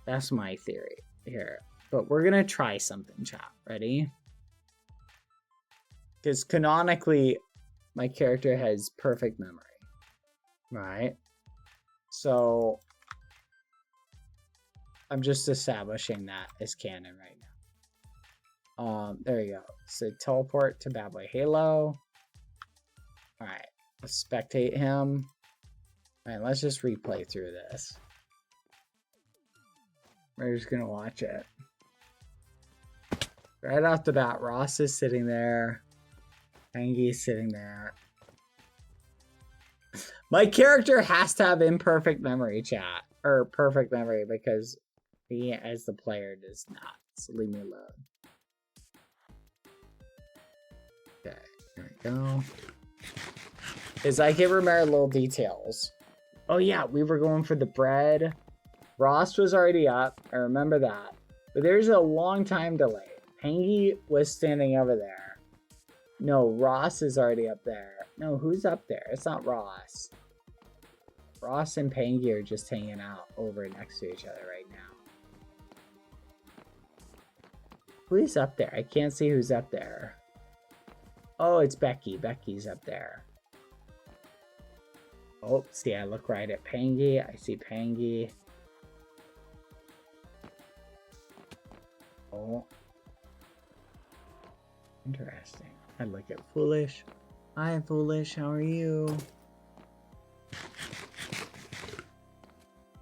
That's my theory here. But we're going to try something, chat. Ready? Because canonically, my character has perfect memory. Right? So, I'm just establishing that as canon right now. There you go. So, teleport to Badboyhalo. Alright. Let's spectate him. Alright, let's just replay through this. We're just gonna watch it. Right off the bat, Ross is sitting there. Angy's sitting there. My character has to have imperfect memory, chat. Or perfect memory, because he, as the player, does not. So leave me alone. Okay, here we go. Because I can remember little details. Oh yeah, we were going for the bread. Ross was already up. I remember that. But there's a long time delay. Pangy was standing over there. No, Ross is already up there. No, who's up there? It's not Ross. Ross and Pangy are just hanging out over next to each other right now. Who's up there? I can't see who's up there. Oh, it's Becky. Becky's up there. Oh, see, I look right at Pangy. I see Pangy. Oh. Interesting. I look at Foolish. Hi, Foolish. How are you?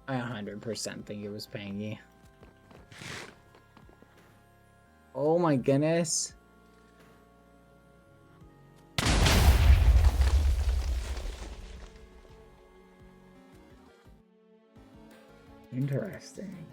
I 100% think it was Pangy. Oh my goodness. Interesting.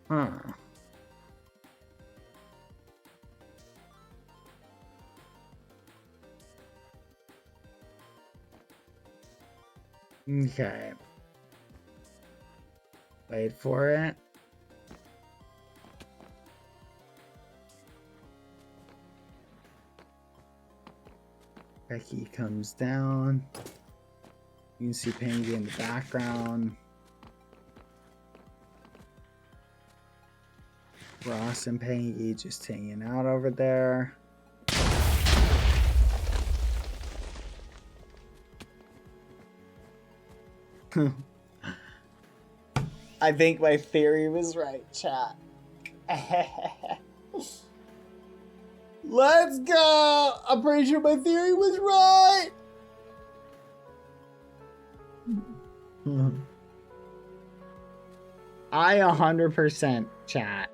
Huh. Okay. Wait for it. Becky comes down. You can see Pangy in the background. Ross and Peggy just hanging out over there. I think my theory was right, chat. Let's go! I'm pretty sure my theory was right! I 100% chat.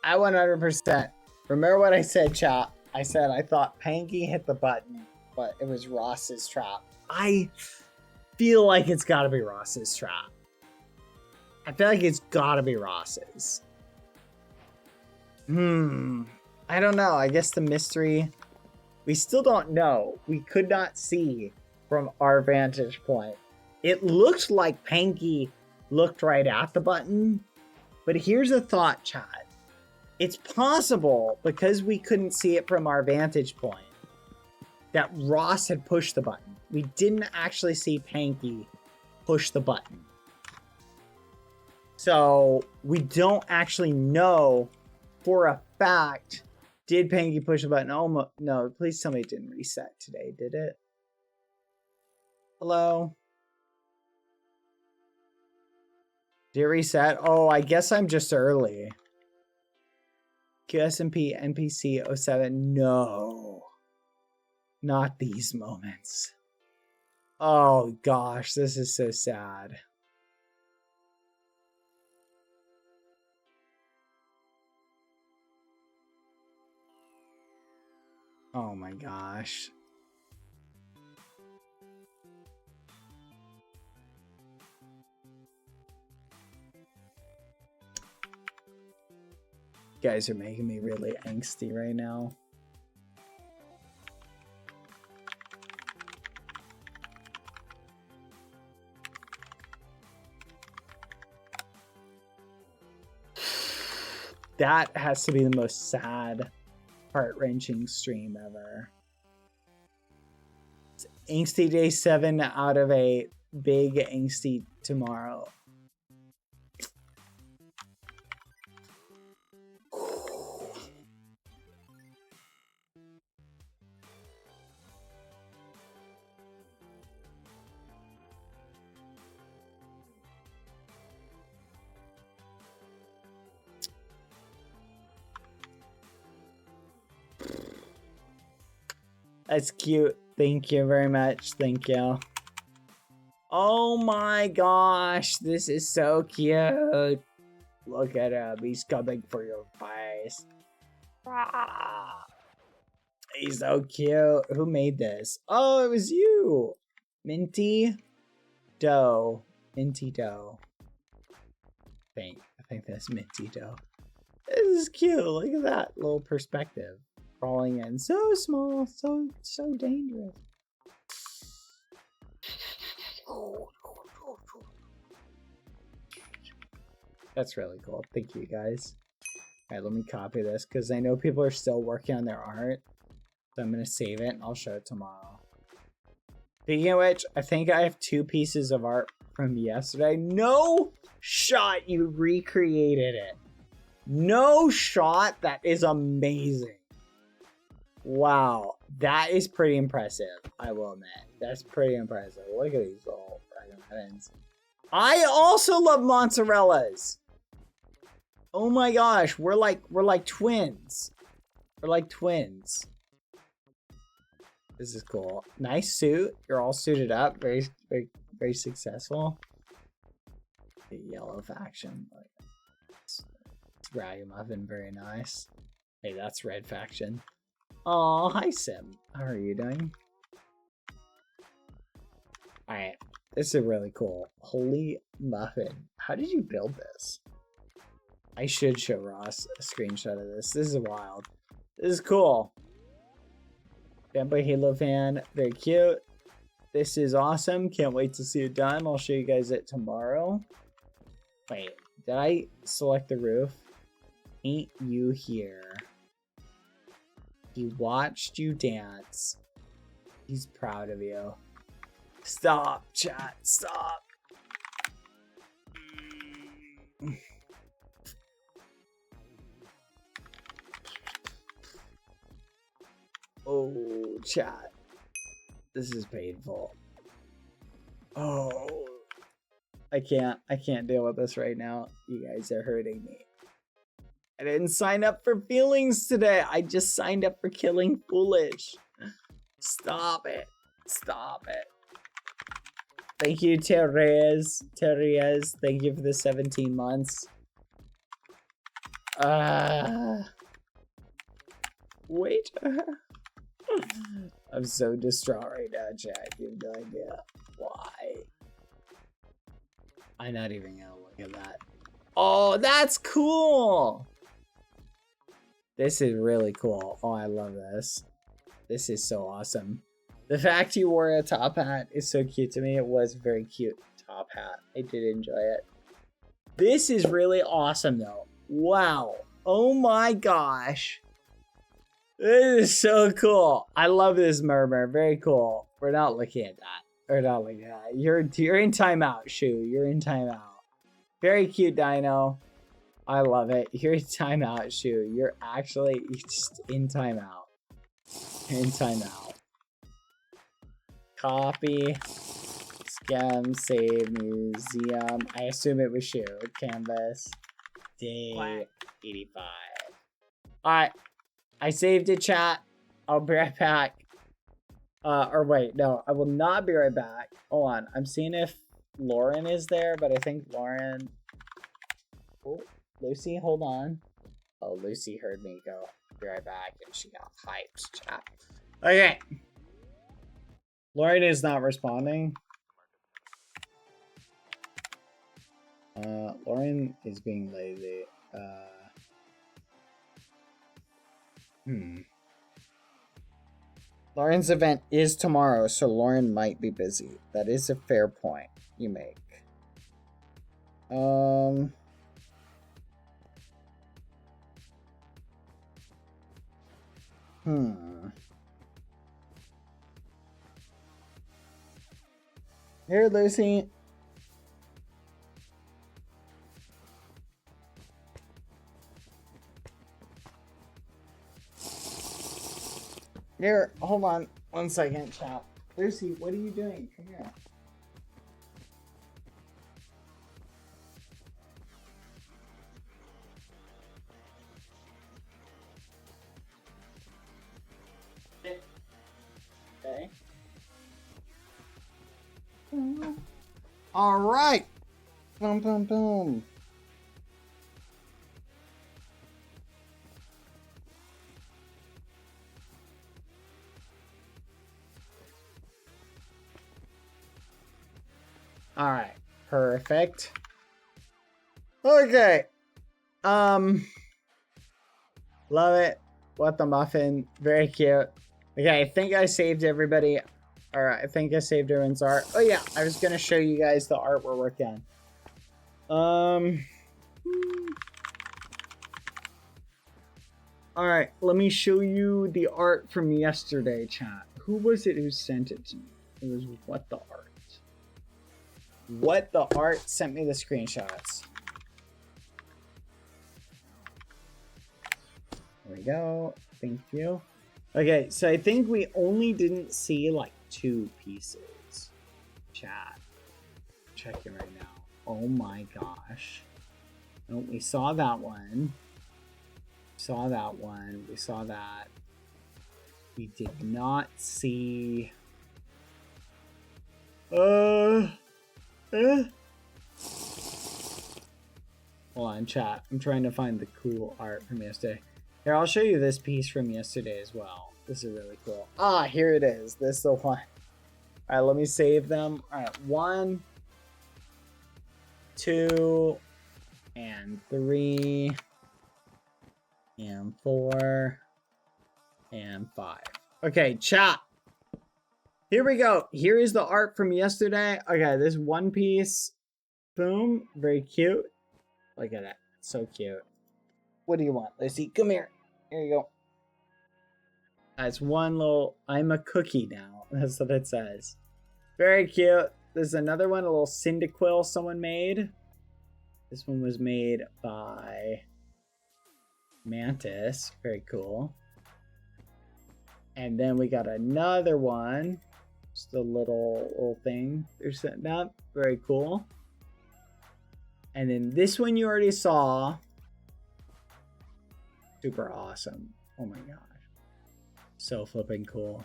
I 100%. Remember what I said, chat? I said I thought Panky hit the button, but it was Ross's trap. I feel like it's gotta be Ross's trap. I feel like it's gotta be Ross's. I don't know. I guess the mystery... We still don't know. We could not see from our vantage point. It looked like Panky looked right at the button. But here's a thought, chat. It's possible, because we couldn't see it from our vantage point, that Ross had pushed the button. We didn't actually see Panky push the button. So we don't actually know for a fact, did Panky push the button? Oh, no, please tell me it didn't reset today, did it? Hello? Did it reset? Oh, I guess I'm just early. QSMP NPC 07. No. Not these moments. Oh gosh, this is so sad. Oh my gosh. You guys are making me really angsty right now. That has to be the most sad, heart-wrenching stream ever. It's angsty day 7 out of a big angsty tomorrow. That's cute. Thank you very much. Thank you. Oh my gosh. This is so cute. Look at him. He's coming for your face. He's so cute. Who made this? Oh, it was you. Minty Dough. Minty Dough. I think that's Minty Dough. This is cute. Look at that little perspective. Crawling in. So small. So dangerous. That's really cool. Thank you, guys. Alright, let me copy this because I know people are still working on their art. So I'm going to save it and I'll show it tomorrow. Speaking of which, I think I have 2 pieces of art from yesterday. No shot you recreated it. No shot. That is amazing. Wow, that is pretty impressive, I will admit. That's pretty impressive. Look at these little dragon heavens. I also love mozzarellas. Oh my gosh, we're like twins. We're like twins. This is cool. Nice suit. You're all suited up. Very successful. The yellow faction. It's Ragamuffin, very nice. Hey, that's red faction. Oh, hi Sim. How are you doing? Alright, this is really cool. Holy muffin. How did you build this? I should show Ross a screenshot of this. This is wild. This is cool. Badboyhalo fan. Very cute. This is awesome. Can't wait to see it done. I'll show you guys it tomorrow. Wait, did I select the roof? Ain't you here? He watched you dance. He's proud of you. Stop, chat. Stop. Oh, chat. This is painful. Oh. I can't deal with this right now. You guys are hurting me. I didn't sign up for feelings today. I just signed up for killing foolish. Stop it. Stop it. Thank you, Therese. Therese, thank you for the 17 months. Wait. I'm so distraught right now, chat. You have no idea why. I'm not even gonna look at that. Oh, that's cool! This is really cool. Oh, I love this. This is so awesome. The fact you wore a top hat is so cute to me. It was a very cute top hat. I did enjoy it. This is really awesome, though. Wow. Oh my gosh. This is so cool. I love this murmur. Very cool. We're not looking at that. We're not looking at that. You're in timeout, Shu. You're in timeout. Very cute, Dino. I love it. You're in timeout, Shu. You're actually just in timeout. You're in timeout. Copy. Scam, save, museum. I assume it was Shu. Canvas. Day 85. Alright. I saved it, chat. I'll be right back. Or wait, no, I will not be right back. Hold on. I'm seeing if Lauren is there, but I think Lauren... Oh, Lucy, hold on. Oh, Lucy heard me go. Be right back, and she got hyped, chat. Okay. Lauren is not responding. Lauren is being lazy. Lauren's event is tomorrow, so Lauren might be busy. That is a fair point you make. Here, Lucy. Here, hold on 1 second, chat. Lucy, what are you doing? Come here. Okay. All right. Boom, boom, boom. All right, perfect. Okay. Love it. What the muffin. Very cute. Okay, I think I saved everybody. All right, I think I saved everyone's art. Oh yeah, I was gonna show you guys the art we're working on. All right, let me show you the art from yesterday, chat. Who was it who sent it to me? It was What the Art. What the Art sent me the screenshots. There we go. Thank you. Okay, so I think we only didn't see like 2 pieces. Chat. Checking right now. Oh my gosh. Oh, we saw that one. Saw that one. We saw that. We did not see... Hold on, chat. I'm trying to find the cool art from yesterday. Here, I'll show you this piece from yesterday as well. This is really cool. Ah, here it is. This is the one. All right, let me save them. All right, 1, 2, and 3, and 4, and 5. Okay, chat. Here we go. Here is the art from yesterday. Okay, this one piece. Boom. Very cute. Look at that. So cute. What do you want, Lucy? Come here. Here you go. That's one little... I'm a cookie now. That's what it says. Very cute. There's another one, a little Cyndaquil someone made. This one was made by Mantis. Very cool. And then we got another one. Just a little thing they're setting up. Very cool. And then this one you already saw. Super awesome. Oh my gosh. So flipping cool.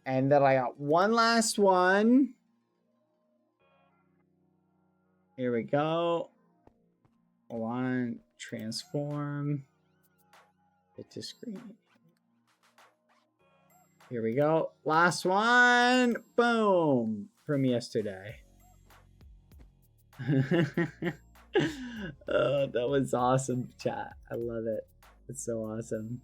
And then I got one last one. Here we go. Hold on. Transform. Hit to screen. Here we go. Last one. Boom. From yesterday. Oh, that was awesome, chat. I love it. It's so awesome.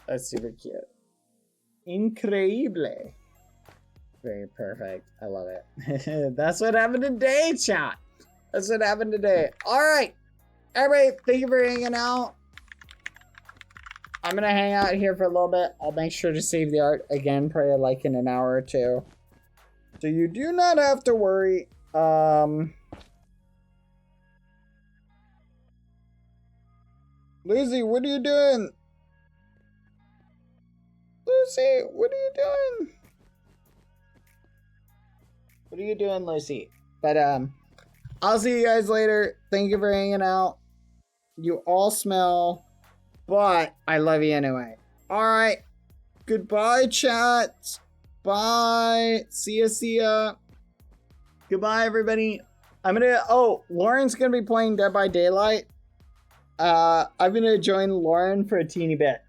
That's super cute. Increíble. Very perfect. I love it. That's what happened today, chat. That's what happened today. All right. Everybody, thank you for hanging out. I'm going to hang out here for a little bit. I'll make sure to save the art again, probably like in an hour or two. So you do not have to worry. Lucy, what are you doing? Lucy, what are you doing? What are you doing, Lucy? But I'll see you guys later. Thank you for hanging out. You all smell, but I love you anyway. All right. Goodbye, chat. Bye. See ya, see ya. Goodbye, everybody. Lauren's gonna be playing Dead by Daylight. I'm gonna join Lauren for a teeny bit.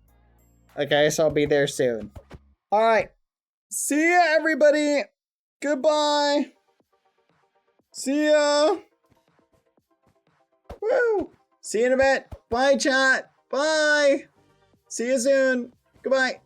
Okay, so I'll be there soon. All right. See ya, everybody. Goodbye. See ya. Woo. See you in a bit. Bye, chat. Bye. See you soon. Goodbye.